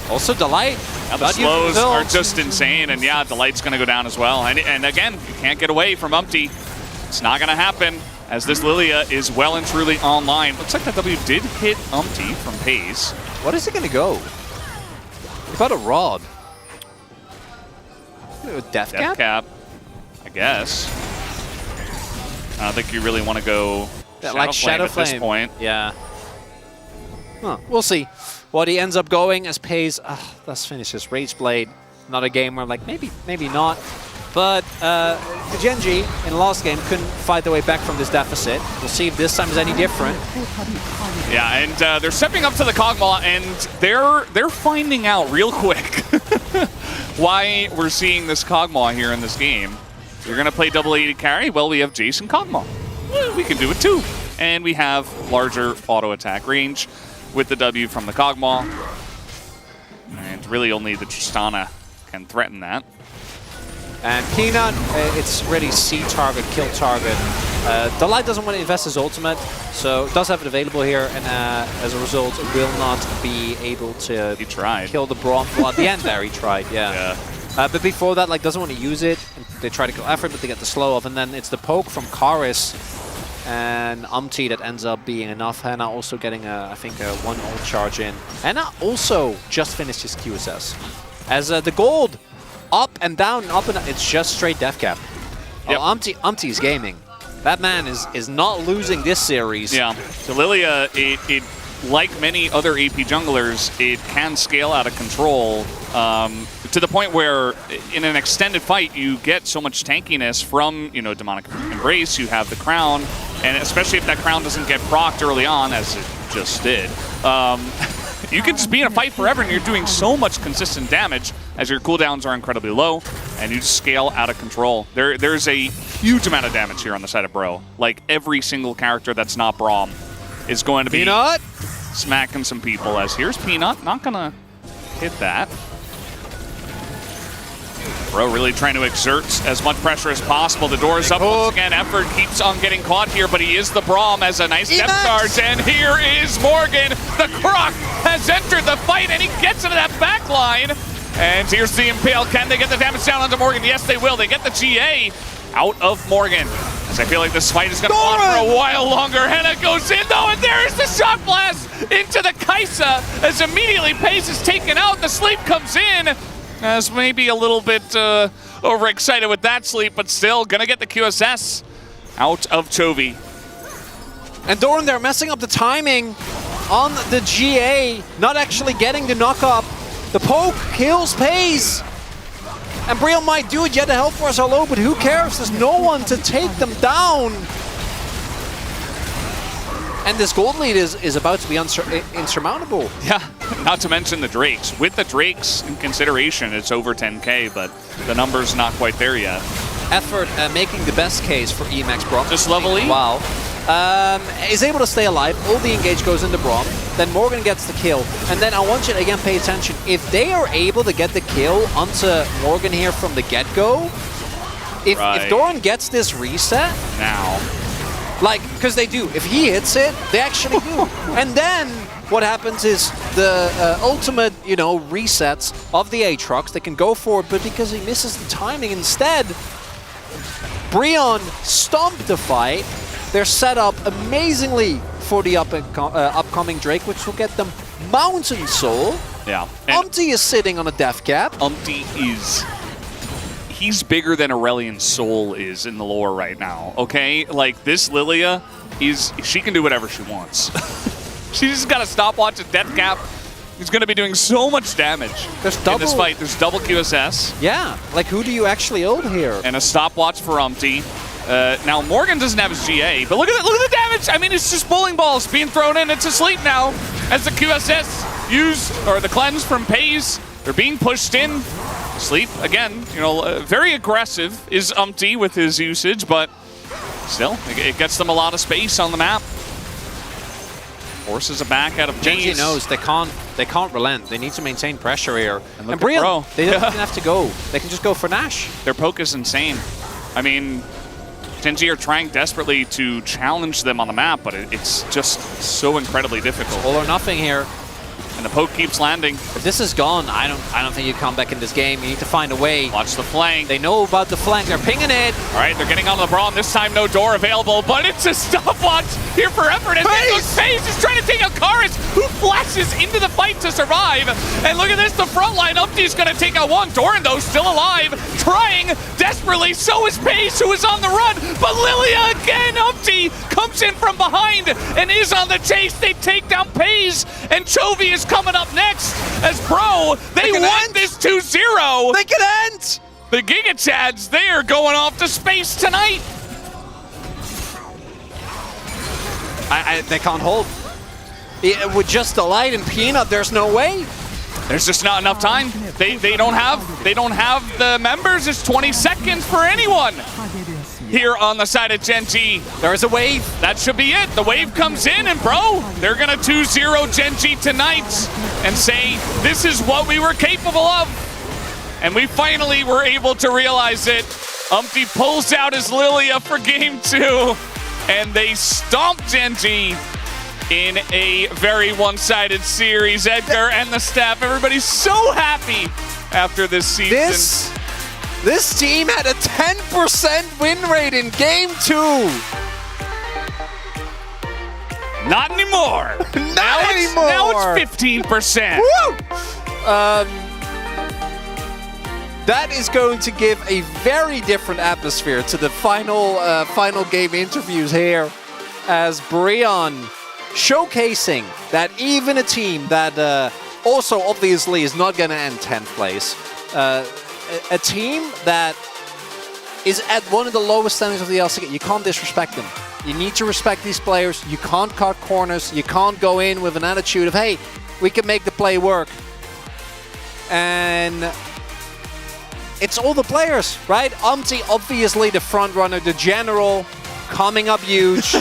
Also, Delight. Now the slows are just insane, and yeah, Delight's going to go down as well. And again, you can't get away from Umpty. It's not going to happen, as this Lilia is well and truly online. Looks like that W did hit Umpty from Pace. What is it going to go? About a rod. Death Cap? Death Cap, I guess. I don't think you really want to go Shadow Flame at this point. Yeah. Huh. We'll see what he ends up going as Pays. Let's finish his Rage Blade. Not a game where like maybe not. But Genji in the last game couldn't fight their way back from this deficit. We'll see if this time is any different. Yeah, and they're stepping up to the Kog'Maw, and they're finding out real quick why we're seeing this Kog'Maw here in this game. You're going to play double AD carry? Well, we have Jason Kog'Maw. Well, we can do it too. And we have larger auto attack range with the W from the Kog'Maw. And really only the Tristana can threaten that. And Peanut, it's really C target, kill target. Delight doesn't want to invest his ultimate, so does have it available here, and as a result, will not be able to kill the Braum. Well, at the end there, he tried, yeah. But before that, like, doesn't want to use it. They try to kill Effort, but they get the slow off, and then it's the poke from Karis and Umpty that ends up being enough. Hannah also getting, I think, a 1 ult charge in. Hannah also just finished his QSS. As the gold up and down, it's just straight death cap. Yep. Oh, Umpty's gaming. That man is not losing this series. Yeah, so Lilia, it like many other AP junglers, it can scale out of control to the point where in an extended fight, you get so much tankiness from, you know, Demonic Embrace, you have the Crown, and especially if that Crown doesn't get procced early on, as it just did, you can just be in a fight forever, and you're doing so much consistent damage as your cooldowns are incredibly low, and you scale out of control. There's a huge amount of damage here on the side of Bro. Like, every single character that's not Braum is going to be smacking some people, as here's Peanut, not going to hit that. Bro really trying to exert as much pressure as possible. The door is up once again. Effort keeps on getting caught here, but he is the Braum as a nice depth charge. And here is Morgan. The Croc has entered the fight, and he gets into that back line. And here's the Impale. Can they get the damage down onto Morgan? Yes, they will. They get the GA out of Morgan. As I feel like this fight is going to go on for a while longer. Henna goes in, though, and there's the shot blast into the Kaisa as immediately Pace is taken out. The sleep comes in. As maybe a little bit overexcited with that sleep, but still gonna get the QSS out of Chovy. And Doran, they're messing up the timing on the GA, not actually getting the knock up. The poke kills Pace. And Brion might do it, yet the health bars are low, but who cares? There's no one to take them down. And this gold lead is about to be insurmountable. Yeah, not to mention the Drakes. With the Drakes in consideration, it's over 10k, but the number's not quite there yet. Effort making the best case for Emax Braum. Just level E? Wow. Is able to stay alive. All the engage goes into Braum. Then Morgan gets the kill. And then I want you to again pay attention. If they are able to get the kill onto Morgan here from the get-go, if Doran gets this reset now, like, because they do. If he hits it, they actually do. And then what happens is the ultimate, you know, resets of the Aatrox. They can go for it, but because he misses the timing instead, Brion stomped the fight. They're set up amazingly for the upcoming Drake, which will get them Mountain Soul. Yeah. Umpty is sitting on a death cap. Umpty is... He's bigger than Aurelion Soul is in the lore right now, okay? Like, this Lilia, she can do whatever she wants. She's just got a stopwatch at death cap. He's going to be doing so much damage in this fight. There's double QSS. Yeah, like, who do you actually ult here? And a stopwatch for Umpty. Now, Morgan doesn't have his GA, but look at the damage! I mean, it's just bowling balls being thrown in. It's asleep now as the QSS used, or the cleanse from Pays. They're being pushed in. Sleep, again, you know, very aggressive is Umpty with his usage, but still, it gets them a lot of space on the map. forces it back out of Genji Maze. knows they can't relent. They need to maintain pressure here. And And look at Brion, Bro. they don't even have to go. They can just go for Nash. Their poke is insane. I mean, Genji are trying desperately to challenge them on the map, but it's just so incredibly difficult. All or nothing here. And the poke keeps landing. If this is gone, I don't think you come back in this game. You need to find a way. Watch the flank. They know about the flank. They're pinging it. All right, they're getting onto the Braum. This time, no door available, but it's a stopwatch here for effort. And FaZe is trying to take out Karis, who flashes into the fight to survive. And look at this, the front line. Umpty's going to take out one. Doran, though, still alive, trying desperately. So is FaZe, who is on the run. But Lilia again, Umpty comes in from behind and is on the chase. They take down FaZe, and Chovy is coming up next as Bro. They won this 2-0. They can end. The Giga Chads, they are going off to space tonight. They can't hold. With just the light and Peanut, there's no way. There's just not enough time. They don't have the members. It's 20 seconds for anyone. Here on the side of Genji. There's a wave. That should be it. The wave comes in, and Bro, they're gonna 2-0 Genji tonight and say, this is what we were capable of. And we finally were able to realize it. Umpty pulls out his Lilia for game 2, and they stomp Genji in a very one-sided series. Edgar and the staff, everybody's so happy after this season. This team had a 10% win rate in game 2. Not anymore. Not anymore. Now it's 15%. Woo! That is going to give a very different atmosphere to the final game interviews here, as Brion showcasing that even a team that also obviously is not going to end 10th place, a team that is at one of the lowest standings of the LCK, you can't disrespect them. You need to respect these players. You can't cut corners. You can't go in with an attitude of, hey, we can make the play work. And it's all the players, right? Umpty, obviously the front runner, the general, coming up huge.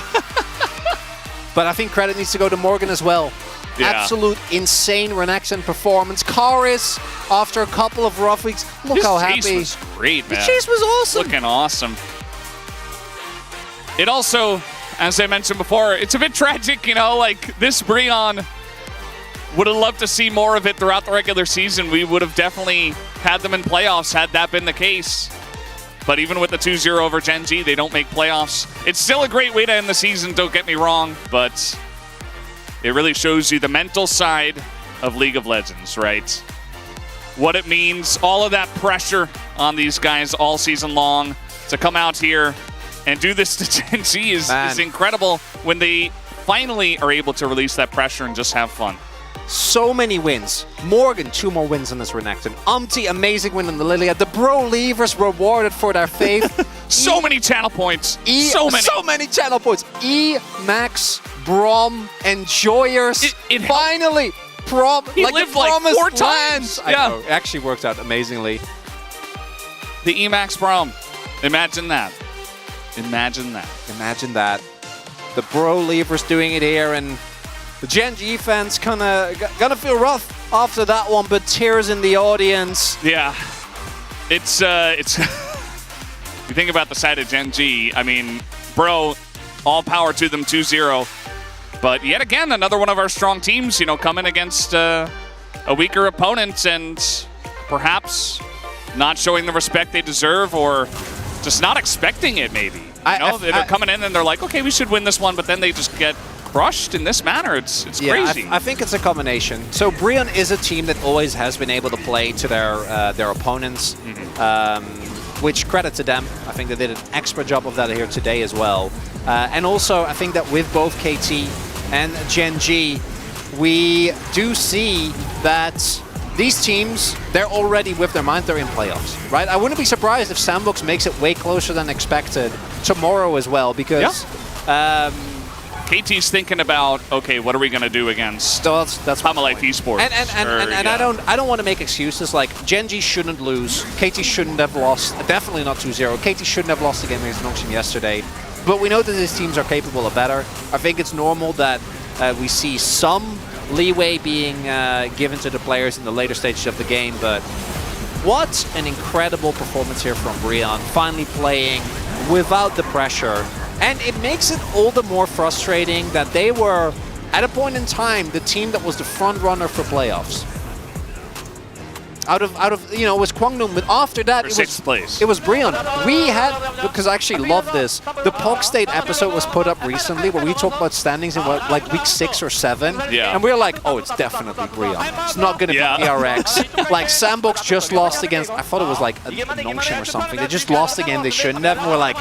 But I think credit needs to go to Morgan as well. Yeah. Absolute insane Renekton performance. Karis, after a couple of rough weeks, look how happy. His chase was great, man. The chase was awesome. Looking awesome. It also, as I mentioned before, it's a bit tragic, you know, like this Brion would have loved to see more of it throughout the regular season. We would have definitely had them in playoffs had that been the case. But even with the 2-0 over Genji, they don't make playoffs. It's still a great way to end the season, don't get me wrong, but it really shows you the mental side of League of Legends, right? What it means, all of that pressure on these guys all season long to come out here and do this to Genji is incredible when they finally are able to release that pressure and just have fun. So many wins. Morgan, 2 more wins on this Renekton. Umpty, amazing win on the Lilia. The Bro Leavers rewarded for their faith. So many channel points. So many channel points. Max, Braum, Enjoyers. Finally, He like lived the like promised 4 land. times. I know. It actually worked out amazingly. The Emax Braum. Imagine that. Imagine that. Imagine that. The Bro Leavers doing it here, and the Genji fans gonna feel rough after that one, but tears in the audience. Yeah. It's you think about the side of Genji, I mean, Bro, all power to them, 2-0. But yet again, another one of our strong teams, you know, coming against a weaker opponent and perhaps not showing the respect they deserve or just not expecting it, maybe. You know, they're coming in and they're like, okay, we should win this one, but then they just get crushed in this manner. It's crazy. I think it's a combination. So Brion is a team that always has been able to play to their opponents, which credit to them. I think they did an extra job of that here today as well. And also, I think that with both KT and Genji, we do see that these teams, they're already with their mind, they're in playoffs, right? I wouldn't be surprised if Sandbox makes it way closer than expected tomorrow as well, because KT's thinking about, okay, what are we going to do against that's Hamalite Esports? And I don't want to make excuses like Genji shouldn't lose, KT shouldn't have lost, definitely not 2-0. KT shouldn't have lost the game against Noxian yesterday, but we know that these teams are capable of better. I think it's normal that We see some leeway being given to the players in the later stages of the game, but what an incredible performance here from Brion, finally playing without the pressure. And it makes it all the more frustrating that they were, at a point in time, the team that was the front runner for playoffs. Out of you know, it was Kwangneung, but after that it was Brion. We had, because I actually love this, the Pog State episode was put up recently where we talked about standings in what, like week 6 or 7, and we were like, oh, it's definitely Brion. It's not going to be DRX. Like Sandbox just lost against, I thought it was like a Nongshim or something. They just lost a game they shouldn't have, and we're like,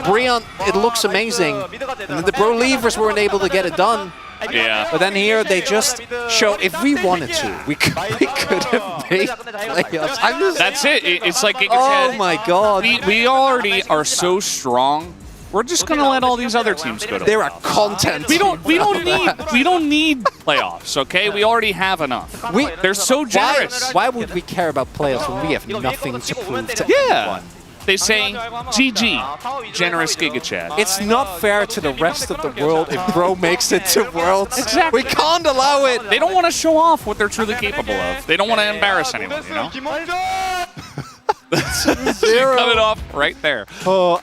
Brion, it looks amazing. And then the Bro Leavers weren't able to get it done. Yeah. But then here they just show, if we wanted to, we could have made playoffs. That's it. It's like oh my god. We already are so strong. We're just gonna let all these other teams go to. They're a content. We don't need playoffs. Okay, we already have enough. They're so generous. Why would we care about playoffs when we have nothing to prove to anyone? They say, GG, generous Giga Chad. It's not fair to the rest of the world if Bro makes it to Worlds. Exactly. We can't allow it. They don't want to show off what they're truly capable of. They don't want to embarrass anyone, you know? Zero. Cut it off right there. Oh,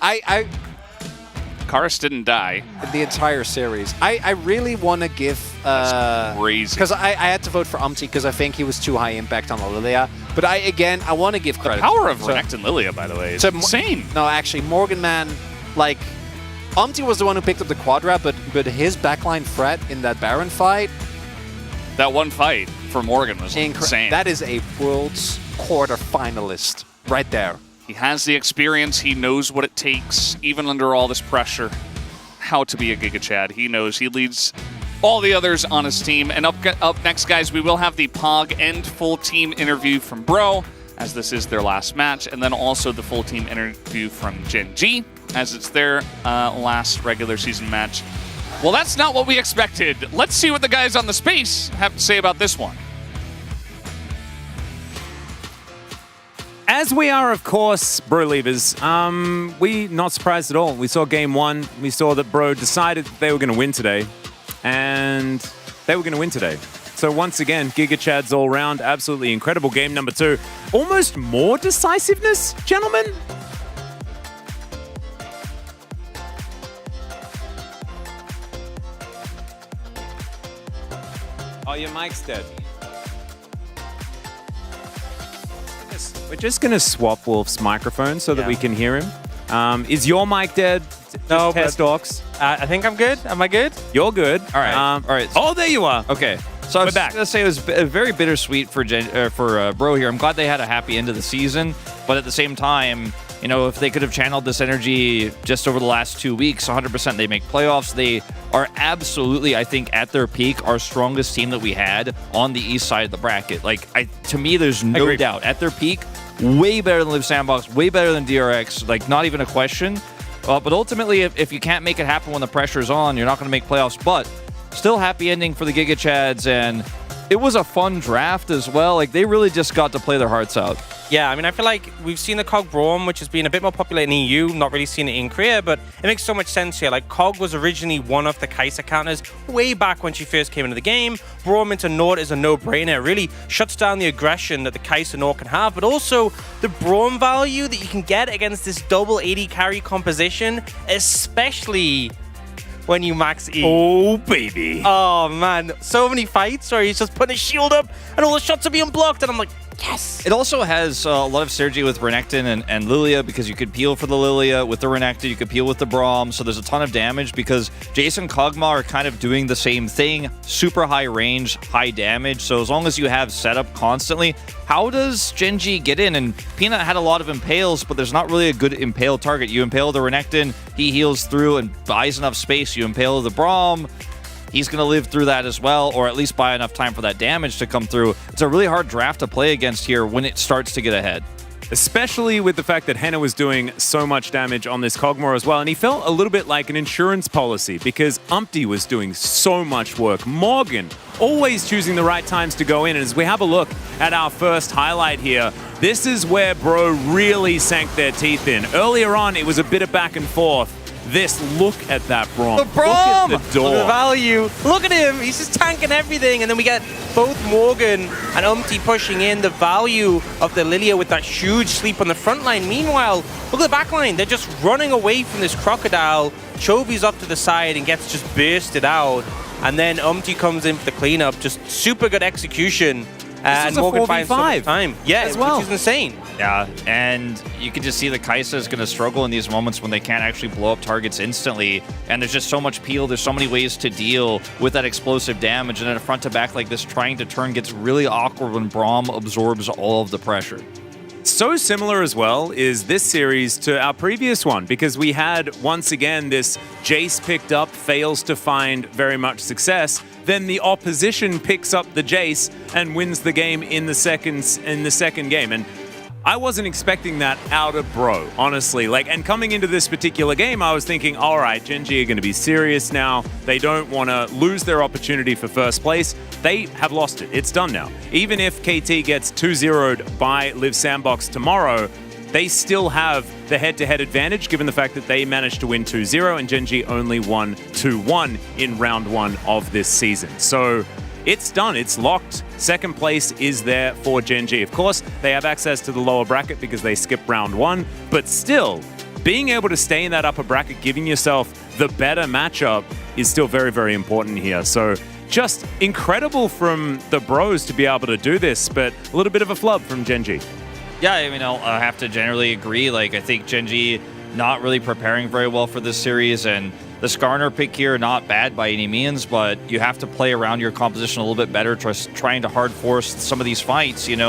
Karis didn't die. The entire series. I really want to give... That's crazy. Because I had to vote for Umti because I think he was too high impact on Lilia. But I want to give credit. The power of Renekton and Lilia, by the way, is insane. No, actually, Morgan Man, like, Umti was the one who picked up the Quadra, but his backline threat in that Baron fight... That one fight for Morgan was insane. That is a Worlds quarter finalist right there. He has the experience. He knows what it takes, even under all this pressure, how to be a Giga Chad. He knows. He leads all the others on his team. And up next, guys, we will have the Pog and full team interview from Bro, as this is their last match, and then also the full team interview from Gen G, as it's their last regular season match. Well, that's not what we expected. Let's see what the guys on the space have to say about this one. As we are, of course, Bro Leavers, we not surprised at all. We saw game 1. We saw that Bro decided that they were going to win today. And they were going to win today. So once again, Giga Chad's all round. Absolutely incredible game number 2. Almost more decisiveness, gentlemen? Oh, your mic's dead. We're just going to swap Wolf's microphone so that we can hear him. Is your mic dead? No, test docs. I think I'm good. Am I good? You're good. All right. All right. Oh, there you are. Okay. So I was back. going to say it was very bittersweet for Bro here. I'm glad they had a happy end of the season, but at the same time, you know, if they could have channeled this energy just over the last 2 weeks, 100% they make playoffs. They are absolutely, I think, at their peak, our strongest team that we had on the east side of the bracket. Like, to me, there's no doubt. At their peak, way better than Live Sandbox, way better than DRX, like, not even a question. But ultimately, if you can't make it happen when the pressure's on, you're not going to make playoffs. But still happy ending for the Giga Chads, and it was a fun draft as well. Like, they really just got to play their hearts out. Yeah, I mean, I feel like we've seen the Cog Braum, which has been a bit more popular in EU, not really seen it in Korea, but it makes so much sense here. Like, Cog was originally one of the Kai'Sa counters way back when she first came into the game. Braum into Nord is a no-brainer. It really shuts down the aggression that the Kai'Sa Nord can have, but also the Braum value that you can get against this double 80 carry composition, especially when you max E. Oh, baby. Oh, man. So many fights where he's just putting his shield up and all the shots are being blocked, and I'm like, yes! It also has a lot of synergy with Renekton and Lilia, because you could peel for the Lilia with the Renekton, you could peel with the Braum, so there's a ton of damage because Jason and Kog'Maw are kind of doing the same thing. Super high range, high damage, so as long as you have setup constantly, how does Gen G get in? And Peanut had a lot of impales, but there's not really a good impale target. You impale the Renekton, he heals through and buys enough space. You impale the Braum, he's going to live through that as well, or at least buy enough time for that damage to come through. It's a really hard draft to play against here when it starts to get ahead. Especially with the fact that Henna was doing so much damage on this Kog'Maw as well, and he felt a little bit like an insurance policy because Umpty was doing so much work. Morgan always choosing the right times to go in, and as we have a look at our first highlight here, this is where Bro really sank their teeth in. Earlier on, it was a bit of back and forth, this. Look at that Braum. The Braum! Look at the door. Look at the value. Look at him. He's just tanking everything. And then we get both Morgan and Umpty pushing in. The value of the Lilia with that huge sleep on the front line. Meanwhile, look at the back line. They're just running away from this Crocodile. Chovy's up to the side and gets just bursted out. And then Umpty comes in for the cleanup. Just super good execution. And Morgan finds so much time. Yeah, as well. Which is insane. Yeah, and you can just see that Kai'Sa is going to struggle in these moments when they can't actually blow up targets instantly. And there's just so much peel. There's so many ways to deal with that explosive damage. And then a front to back like this, trying to turn gets really awkward when Braum absorbs all of the pressure. So similar as well is this series to our previous one, because we had once again this Jace picked up, fails to find very much success. Then the opposition picks up the Jace and wins the game in the second game. And I wasn't expecting that out of Bro, honestly. And coming into this particular game, I was thinking, all right, Gen G are going to be serious now. They don't want to lose their opportunity for first place. They have lost it. It's done now. Even if KT gets 2-0'd by Live Sandbox tomorrow, they still have the head-to-head advantage, given the fact that they managed to win 2-0 and Gen G only won 2-1 in round 1 of this season. So it's done. It's locked. Second place is there for Gen G. Of course, they have access to the lower bracket because they skipped round 1, but still, being able to stay in that upper bracket, giving yourself the better matchup is still very, very important here. So just incredible from the Bros to be able to do this, but a little bit of a flub from Gen G. Yeah, I mean, I have to generally agree. I think Gen G not really preparing very well for this series, and the Skarner pick here, not bad by any means, but you have to play around your composition a little bit better, trying to hard force some of these fights, isn't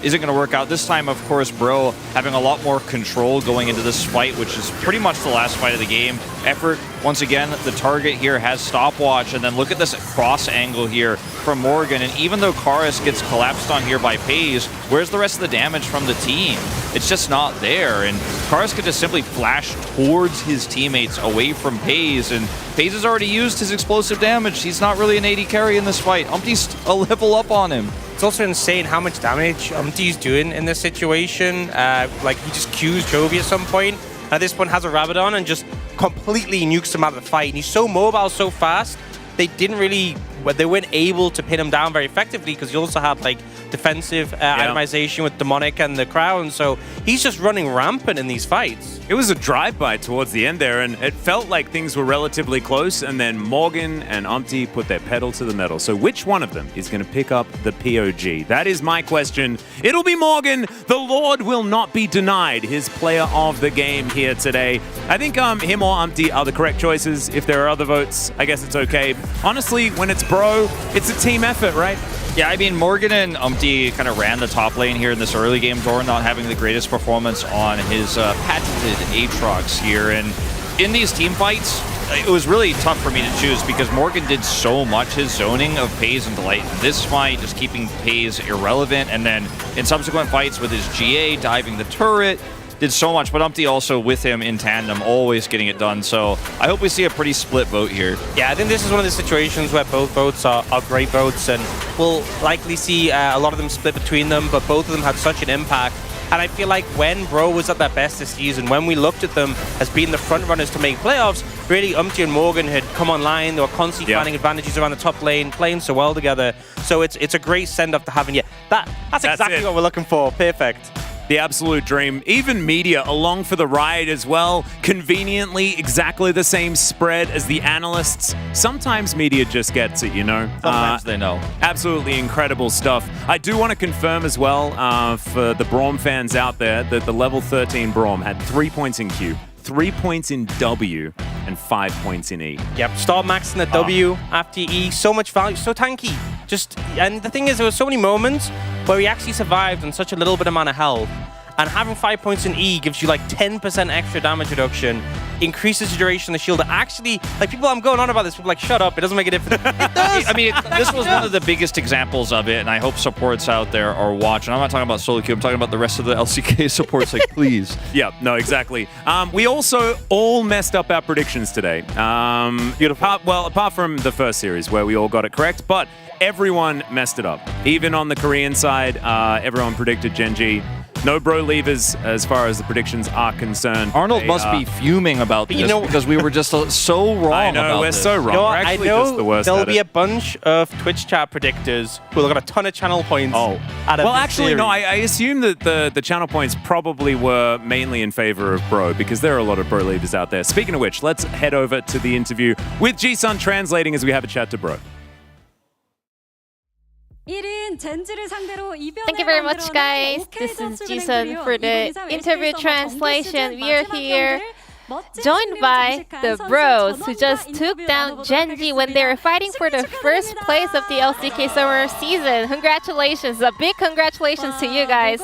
going to work out. This time, of course, Bro having a lot more control going into this fight, which is pretty much the last fight of the game. Effort, once again, the target here has stopwatch, and then look at this cross angle here from Morgan, and even though Karis gets collapsed on here by Pays, where's the rest of the damage from the team? It's just not there, and Karis could just simply flash towards his teammates away from Pays, and Pays has already used his explosive damage. He's not really an AD carry in this fight. Umpty's a level up on him. It's also insane how much damage Umpty's doing in this situation. He just Qs Chovy at some point. At this point has a Rabadon and just completely nukes him out of the fight. And he's so mobile, so fast. They weren't able to pin him down very effectively because you also have defensive itemization with Demonic and the Crown, so he's just running rampant in these fights. It was a drive-by towards the end there, and it felt like things were relatively close, and then Morgan and Umpty put their pedal to the metal. So which one of them is going to pick up the POG? That is my question. It'll be Morgan. The Lord will not be denied his player of the game here today. I think him or Umpty are the correct choices. If there are other votes, I guess it's okay. Honestly, when it's Bro, it's a team effort, right? Yeah, I mean, Morgan and Umpty kind of ran the top lane here in this early game. Doran not having the greatest performance on his patented Aatrox here. And in these team fights, it was really tough for me to choose because Morgan did so much. His zoning of Pays and Delight in this fight, just keeping Pays irrelevant. And then in subsequent fights with his GA, diving the turret, did so much, but Umpty also with him in tandem, always getting it done. So I hope we see a pretty split vote here. Yeah, I think this is one of the situations where both votes are great votes, and we'll likely see a lot of them split between them, but both of them had such an impact. And I feel like when Bro was at their best this season, when we looked at them as being the front runners to make playoffs, really Umpty and Morgan had come online. They were constantly finding advantages around the top lane, playing so well together. So it's a great send-off to have. And that's exactly what we're looking for. Perfect. The absolute dream. Even Media along for the ride as well. Conveniently, exactly the same spread as the analysts. Sometimes Media just gets it, Sometimes they know. Absolutely incredible stuff. I do want to confirm as well for the Braum fans out there that the level 13 Braum had 3 points in Q, 3 points in W, and 5 points in E. Yep, start maxing the W after E. So much value, so tanky. And the thing is, there were so many moments where he actually survived on such a little bit amount of health. And having 5 points in E gives you 10% extra damage reduction, increases the duration of the shield. Actually, people, I'm going on about this, people shut up, it doesn't make a difference. It does! I mean, this was one of the biggest examples of it, and I hope supports out there are watching. I'm not talking about solo queue, I'm talking about the rest of the LCK supports, please. Yeah, no, exactly. We also all messed up our predictions today. Beautiful. Apart from the first series where we all got it correct, but everyone messed it up. Even on the Korean side, everyone predicted Gen G. No bro levers as far as the predictions are concerned. Arnold must be fuming about this because we were just so wrong. I know, about we're this. so wrong. You know, We're I actually know just the worst there'll at be it. a bunch of Twitch chat predictors who'll got a ton of channel points. Out of Well, this actually, no. series. I assume that the channel points probably were mainly in favor of bro because there are a lot of bro leaders out there. Speaking of which, let's head over to the interview with Ji-sun translating as we have a chat to bro. Thank you very much, guys. This is Ji-sun for the interview translation. We are here joined by the bros who just took down Genji when they were fighting for the first place of the LCK Summer season. Congratulations, a big congratulations to you guys.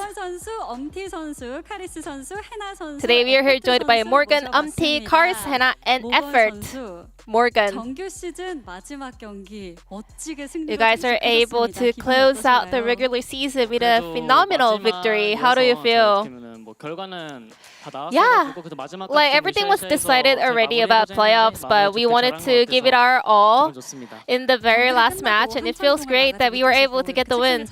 Today we are here joined by Morgan, Umti, Karis, Hena, and Effort. Morgan, you guys are able to close out the regular season with a phenomenal victory. How do you feel? Yeah, like everything was decided already about playoffs, but we wanted to give it our all in the very last match, and it feels great that we were able to get the win.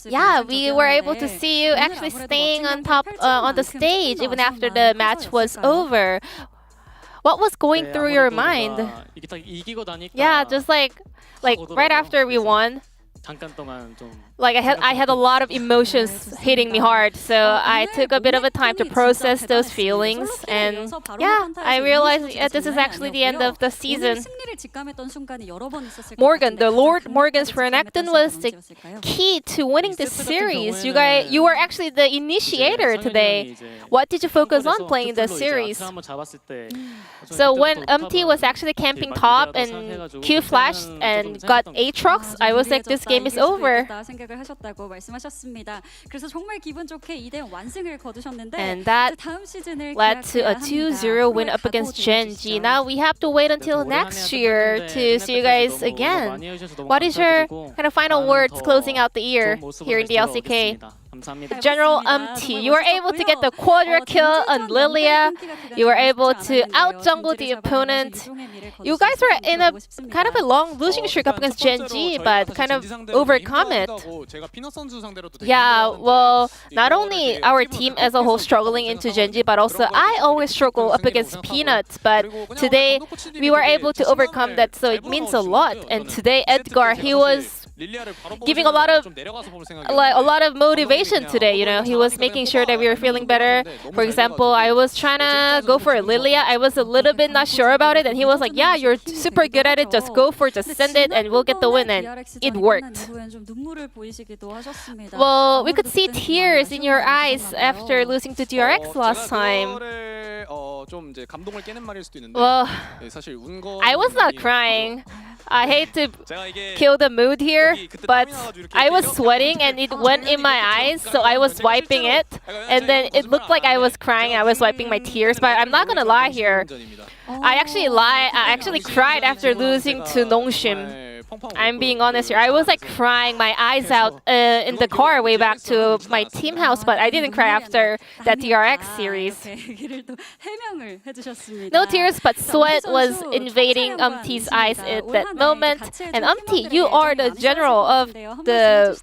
Yeah, we were able to see you actually staying on top on the stage even after the match was over. What was going through your mind? Yeah, just like right after we won. Like I had a lot of emotions hitting me hard, so I took a bit of a time to process those feelings, and yeah, I realized this is actually the end of the season. Morgan, the Lord Morgan's Renekton was the key to winning this series. You were actually the initiator today. What did you focus on playing the series? So when Umti was actually camping top and Q flashed and got Aatrox, I was like, this game is over. And that led to a 2-0 win up against Genji. Now we have to wait until next year to see you guys again. What is your kind of final words closing out the year here in the LCK? General Umti, you were able to get the quadra kill on Lilia. You were able to out-jungle the opponent. You guys were in a kind of a long losing streak up against Genji, but kind of overcome it. Yeah, well, not only our team as a whole struggling into Genji, but also I always struggle up against Peanuts. But today, we were able to overcome that, so it means a lot. And today, Edgar, he was giving a lot of motivation today. You know, he was making sure that we were feeling better. For example, I was trying to go for Lilia. I was a little bit not sure about it, and he was like, "Yeah, you're super good at it. Just go for it. Just send it, and we'll get the win." And it worked. Well, we could see tears in your eyes after losing to DRX last time. Well, I was not crying. I hate to kill the mood here, but I was sweating and it went in my eyes, so I was wiping it, and then it looked like I was crying. I was wiping my tears, but I'm not gonna lie here. I actually cried after losing to Nongshim. I'm being honest here. I was like crying my eyes out in the car way back to my team house, but I didn't cry after that DRX series. No tears, but sweat was invading Umti's eyes at that moment. And Umti, you are the general of the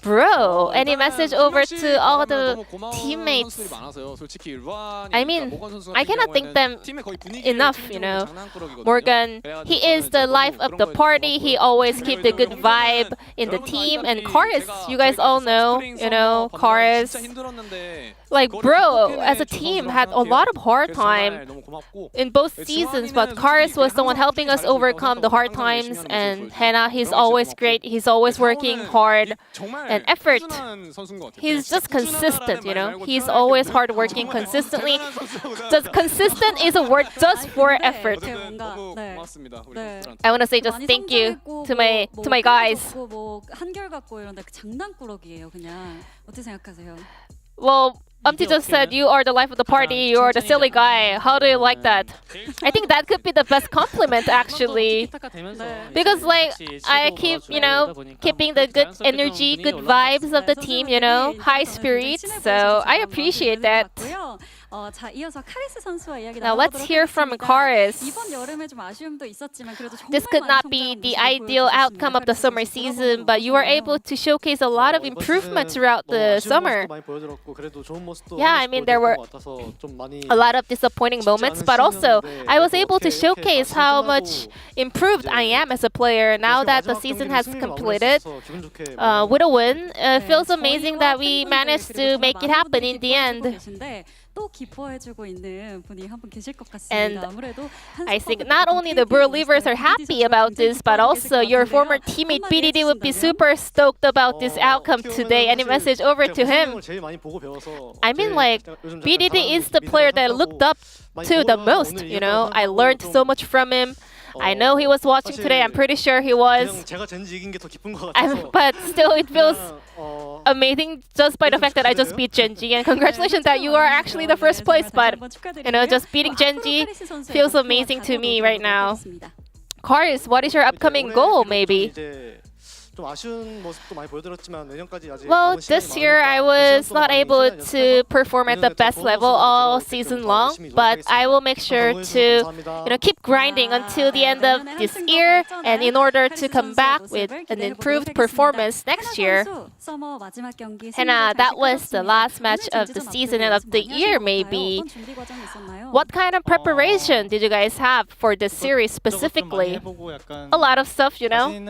bro. Any message over to all the teammates? I mean, I cannot thank them enough, you know. Morgan, he is the life of the party. He always keeps the good vibe in the team. And Karis, you guys all know, you know, Karis. Like, bro, as a team, had a lot of hard time in both seasons, but Karis was the one helping us overcome the hard times. And Hena, he's always great. He's always working hard and effort. He's just consistent, you know. He's always hardworking consistently. Just consistent is a word just for effort. I want to say just thank you to my guys. Well, Umti just said you are the life of the party, you are the silly guy. How do you like that? I think that could be the best compliment actually. Because like I keep, you know, keeping the good energy, good vibes of the team, you know, high spirits. So I appreciate that. 자, 이어서 카리스 선수와 이야기 Now let's 나눠보도록 hear from 하겠습니다. Karis. 이번 여름에 좀 아쉬움도 있었지만 그래도 정말 This could 많은 not be 성장한 the 모습을 ideal outcome of the summer season, but you were able to showcase a lot of improvement throughout the summer. Yeah, I mean, there were a lot of disappointing moments, but also I was able to showcase how much improved I am as a player now that the season has completed with a win. It feels amazing that we managed to make it happen in the end. 또 기뻐해주고 있는 분이 한 분 계실 것 And 같습니다. 아무래도 I think not only the Bro Leavers are happy about this, but also your former teammate BDD would be super stoked about this outcome today. Any message over to him? I mean, like, BDD is the player that I looked up to the most, you know? I learned so much from him. I know he was watching today. I'm pretty sure he was. But still, it feels amazing just by the fact that I just beat Genji. And congratulations that you are actually the first place. But, you know, just beating Genji feels amazing to me right now. Karis, what is your upcoming goal, maybe? Well, this year I was not able to perform at the best level all season long, but I will make sure to, keep grinding until the end of this year, and in order to come back with an improved performance next year. Hannah, that was the last match of the season and of the year, maybe. What kind of preparation did you guys have for this series specifically? A lot of stuff,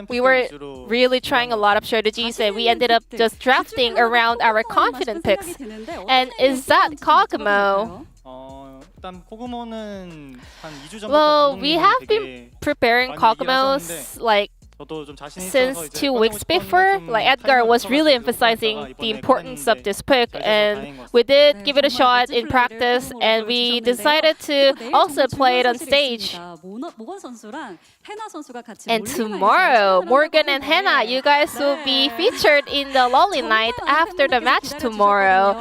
We were really trying a lot of strategies, and we ended up just drafting around our confident picks. And is that Kog'Maw? Well, we have been preparing Kog'Maws since 2 weeks before. Like, Edgar was really emphasizing the importance of this pick, and we did give it a shot in practice, and we decided to also play it on stage. And tomorrow, Morgan and Hannah, you guys will be featured in the Lolly Night after the match tomorrow.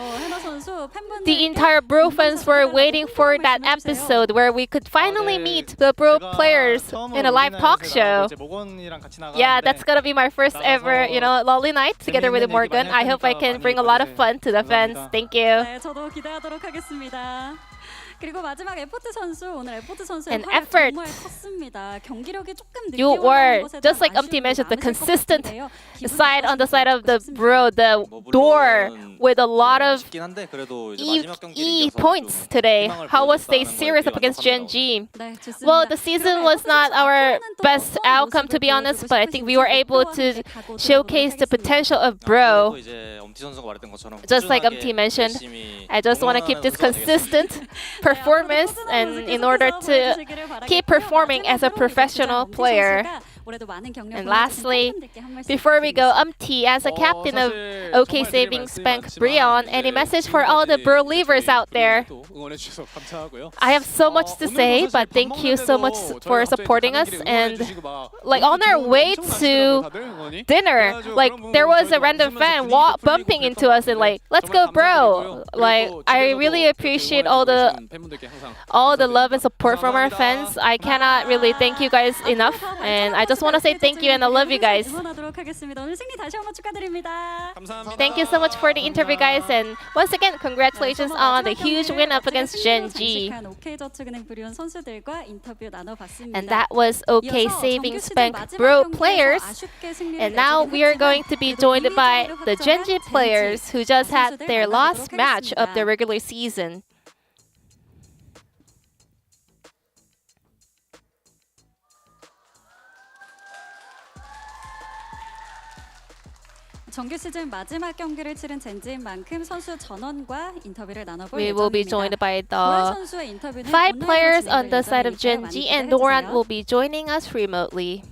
The entire Bro fans were waiting for that episode where we could finally meet the Bro players in a live talk show. Yeah, that's gonna be my first ever, Lolly Night together with Morgan. I hope I can bring a lot of fun to the fans. Thank you. 저도 기대하도록 하겠습니다. 그리고 마지막 에포트 선수, 오늘 에포트 선수의 And 활약 effort. 정말 컸습니다. 경기력이 조금 늦게 You were, 올라온 것에 just like 대한 mentioned, the 아쉬움도 consistent 많으실 것 같은데요. side on the side of the Bro, the door with a lot of E points today. How was they serious up against Genji? Well, the season was not our best outcome, to be honest, but I think we were able to showcase the potential of Bro. Just like mentioned, I just want to keep this consistent performance, and in order to keep performing as a professional player. And lastly, before we go, as a captain of OK Savings Bank Brion, any message for all the Bro Leavers out there? I have so much to say, but thank you so much for supporting us. And on our way to dinner, there was a random fan bumping into us and let's go, Bro. I really appreciate all the love and support from our fans. I cannot really thank you guys enough, and I just want to say thank you and I love you guys. Thank you so much for the interview, guys, and once again, congratulations on the huge win up against Genji. And that was OK Savings Bank Bro players. And now we are going to be joined by the Genji players who just had their last match of the regular season. 정규 시즌 마지막 경기를 치른 젠지인 만큼 선수 전원과 인터뷰를 나눠볼 We will be 예정입니다. joined by 도란 the 선수의 인터뷰는 5 온라인으로 players on 진행될 the side of 예정이니까 많이 Genji, and 기대해 Doran 주세요. will be joining us remotely.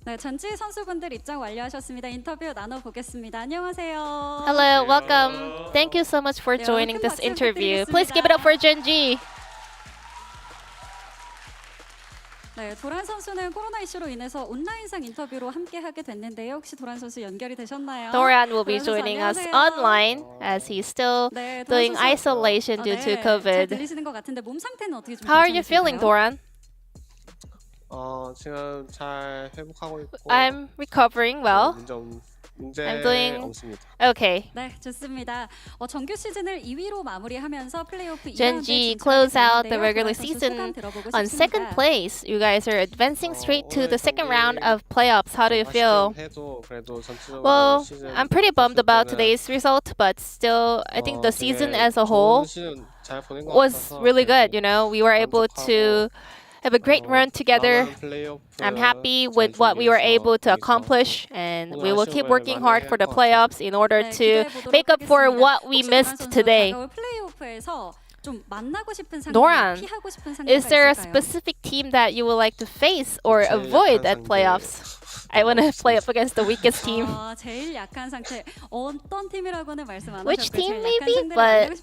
네, 전지 선수분들 입장 완료하셨습니다. 인터뷰 나눠보겠습니다. 안녕하세요. Hello, welcome. Thank you so much for joining this interview. Please give it up for Genji. 네, 도란 선수는 코로나 이슈로 인해서 온라인상 인터뷰로 함께하게 됐는데요. 혹시 도란 선수 연결이 되셨나요? Doran will be 도란 선수 joining us 안녕하세요. online as he's still 네, 도란 doing 선수. isolation due to 잘 COVID. 들리시는 것 같은데 몸 상태는 어떻게 좀 How are you feeling, 괜찮으신가요? Doran? 지금 잘 회복하고 있고. I'm recovering well. 좀 I'm doing okay. 네, 좋습니다. 정규 시즌을 2위로 마무리하면서 플레이오프 Gen.G close out the regular season on second place. You guys are advancing straight to the second round of playoffs. How do you feel? Well, I'm pretty bummed about today's result, but still, I think the season as a whole was really good. You know, we were able to have a great run together. I'm happy with what we were able to accomplish, and we will keep working hard for the playoffs in order to make up for what we missed today. Noran, is there a specific team that you would like to face or avoid at playoffs? I want to play up against the weakest team. Which team maybe? But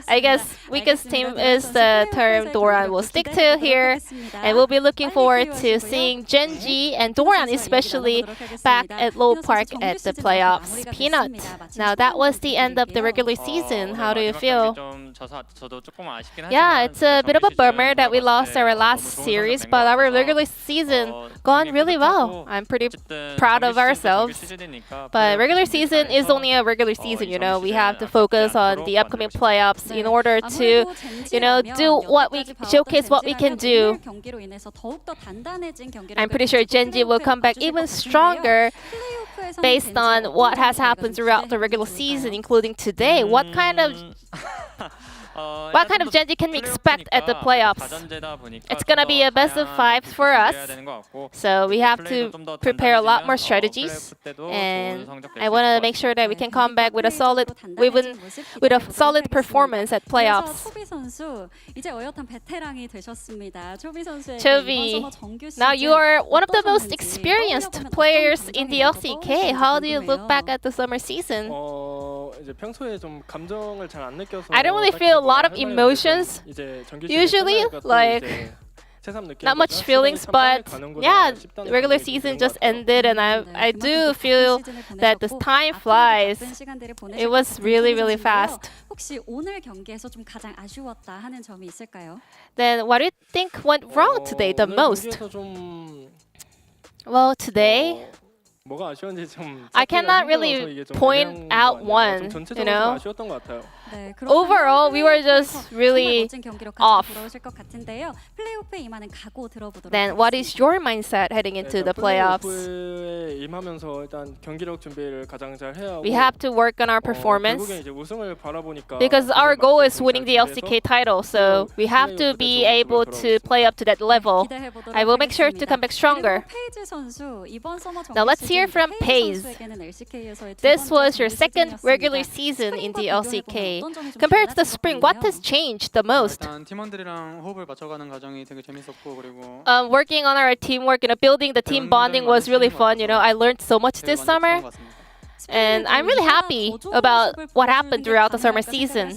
I guess weakest team is the term Doran will stick to here. And we'll be looking forward to seeing Gen.G and Doran especially back at Lowell Park at the playoffs. Peanut, now that was the end of the regular season. How do you feel? Yeah, it's a bit of a bummer that we lost our last series, but our regular season gone really well. I'm pretty proud of ourselves. But regular season is only a regular season, you know. We have to focus on the upcoming playoffs in order to, you know, showcase what we can do. I'm pretty sure Gen.G will come back even stronger based on what has happened throughout the regular season, including today. What kind of Gen.G can we expect at the playoffs? It's gonna be a best of 5 for us, so we have to prepare a lot more strategies, and I want to make sure that we can come back with a solid performance at playoffs. Chovy, now you are one of the most experienced players in the LCK. How do you look back at the summer season? I don't really feel a lot of emotions usually, like not much feelings, but yeah, the regular season just ended, and I do feel that the time flies. It was really, really fast. Then what do you think went wrong today the most? Well, today I cannot really point out one, you know. Overall, we were just really off. Then what is your mindset heading into the playoffs? We have to work on our performance because our goal is winning the LCK title, so we have to be able to play up to that level. I will make sure to come back stronger. Now let's hear from Paze. This was your second regular season in the LCK. Compared to the spring, what has changed the most? Working on our teamwork, building the team bonding was really fun. You know, I learned so much this summer. And I'm really happy about what happened throughout the summer season.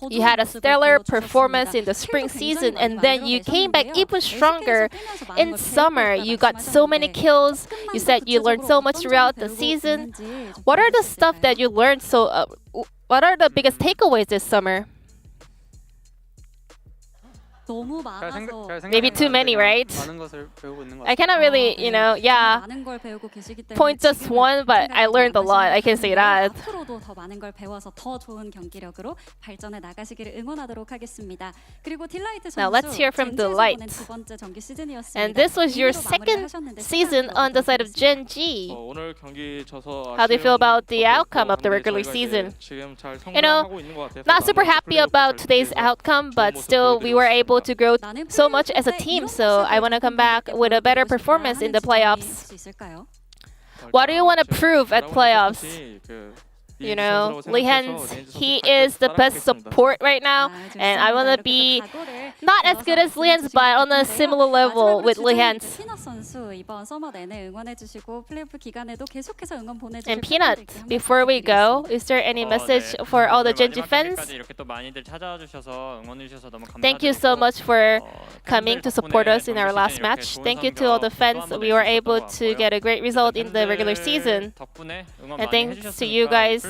You had a stellar performance in the spring season, and then you came back even stronger in summer. You got so many kills. You said you learned so much throughout the season. What are the stuff that you learned? What are the biggest takeaways this summer? Maybe too many, right? I cannot really, point just one, but I learned a lot. I can say that. Now let's hear from Delight. And this was your second season on the side of Gen.G. How do you feel about the outcome of the regular season? Not super happy about today's outcome, but still we were able to grow so much as a team, so I want to come back with a better performance in the playoffs. What do you want to prove at playoffs? Lihans, he is the best support right now, and I want to be not as good as Lihans, but on a similar level with Lihans. And Peanut, before we go, is there any message for all the Gen.G fans? Thank you so much for coming to support us in our last match. Thank you to all the fans. We were able to get a great result in the regular season. And thanks to you guys.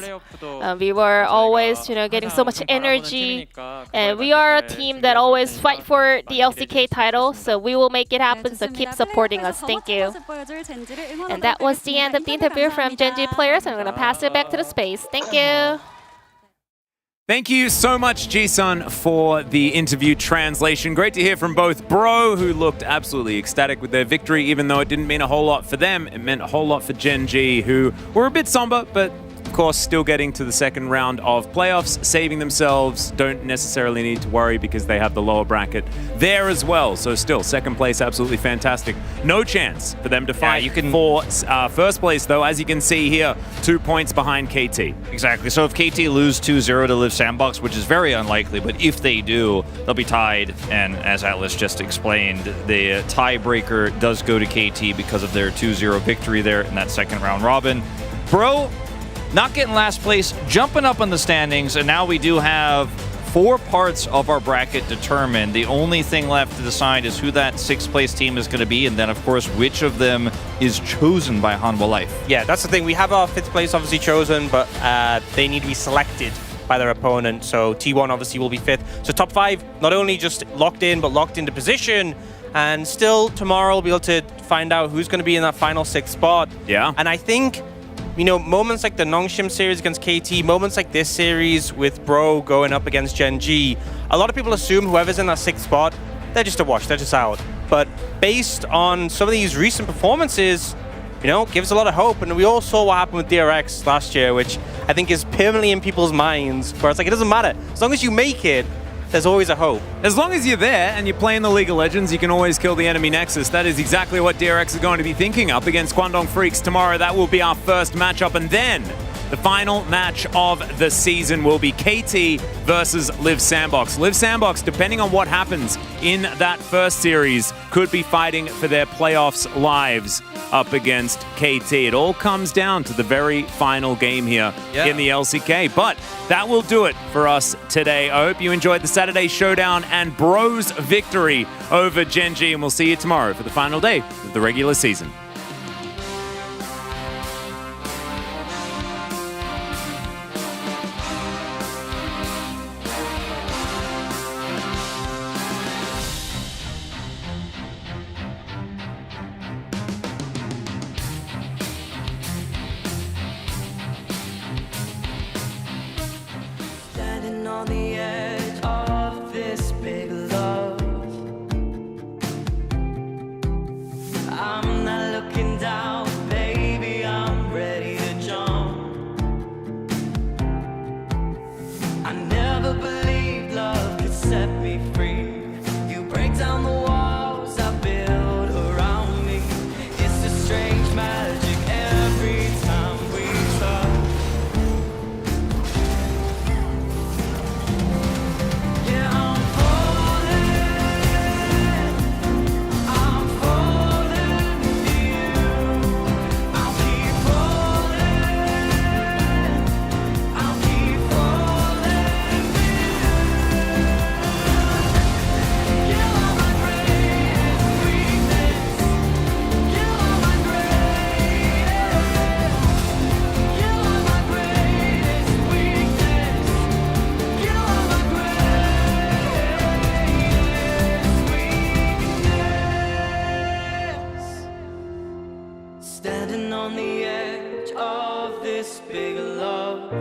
We were always, getting so much energy, and we are a team that always fight for the LCK title, so we will make it happen, so keep supporting us. Thank you. And that was the end of the interview from Gen.G players. I'm going to pass it back to the space. Thank you. Thank you so much, Ji-sun, for the interview translation. Great to hear from both Bro, who looked absolutely ecstatic with their victory, even though it didn't mean a whole lot for them. It meant a whole lot for Gen.G, who were a bit somber, but of course still getting to the second round of playoffs, saving themselves. Don't necessarily need to worry because they have the lower bracket there as well. So still, second place, absolutely fantastic. No chance for them to fight for first place, though, as you can see here, 2 points behind KT. Exactly. So if KT lose 2-0 to Live Sandbox, which is very unlikely, but if they do, they'll be tied. And as Atlas just explained, the tiebreaker does go to KT because of their 2-0 victory there in that second round robin. Bro, not getting last place, jumping up in the standings, and now we do have 4 parts of our bracket determined. The only thing left to decide is who that 6th place team is going to be, and then, of course, which of them is chosen by Hanwha Life. Yeah, that's the thing. We have our 5th place obviously chosen, but they need to be selected by their opponent. So T1 obviously will be 5th. So top 5, not only just locked in, but locked into position. And still, tomorrow we'll be able to find out who's going to be in that final 6th spot. Yeah. And I think, you know, moments like the Nongshim series against KT, moments like this series with Bro going up against Gen.G, a lot of people assume whoever's in that 6th spot, they're just a wash, they're just out. But based on some of these recent performances, you know, gives a lot of hope. And we all saw what happened with DRX last year, which I think is permanently in people's minds, where it's like, it doesn't matter. As long as you make it, there's always a hope. As long as you're there and you're playing the League of Legends, you can always kill the enemy Nexus. That is exactly what DRX are going to be thinking up against Kwangdong Freaks tomorrow. That will be our first matchup. And then the final match of the season will be KT versus Live Sandbox. Live Sandbox, depending on what happens in that first series, could be fighting for their playoffs lives up against KT. It all comes down to the very final game here in the LCK. But that will do it for us today. I hope you enjoyed the Saturday Showdown and Bro's victory over Gen.G, and we'll see you tomorrow for the final day of the regular season. Standing on the edge of this big love, I'm not looking down, baby, I'm ready to jump. I never believed love could set me free. You break down the walls I build around me. It's a strange magic every time we touch. Standing on the edge of this big love,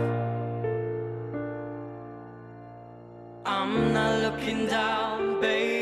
I'm not looking down, baby.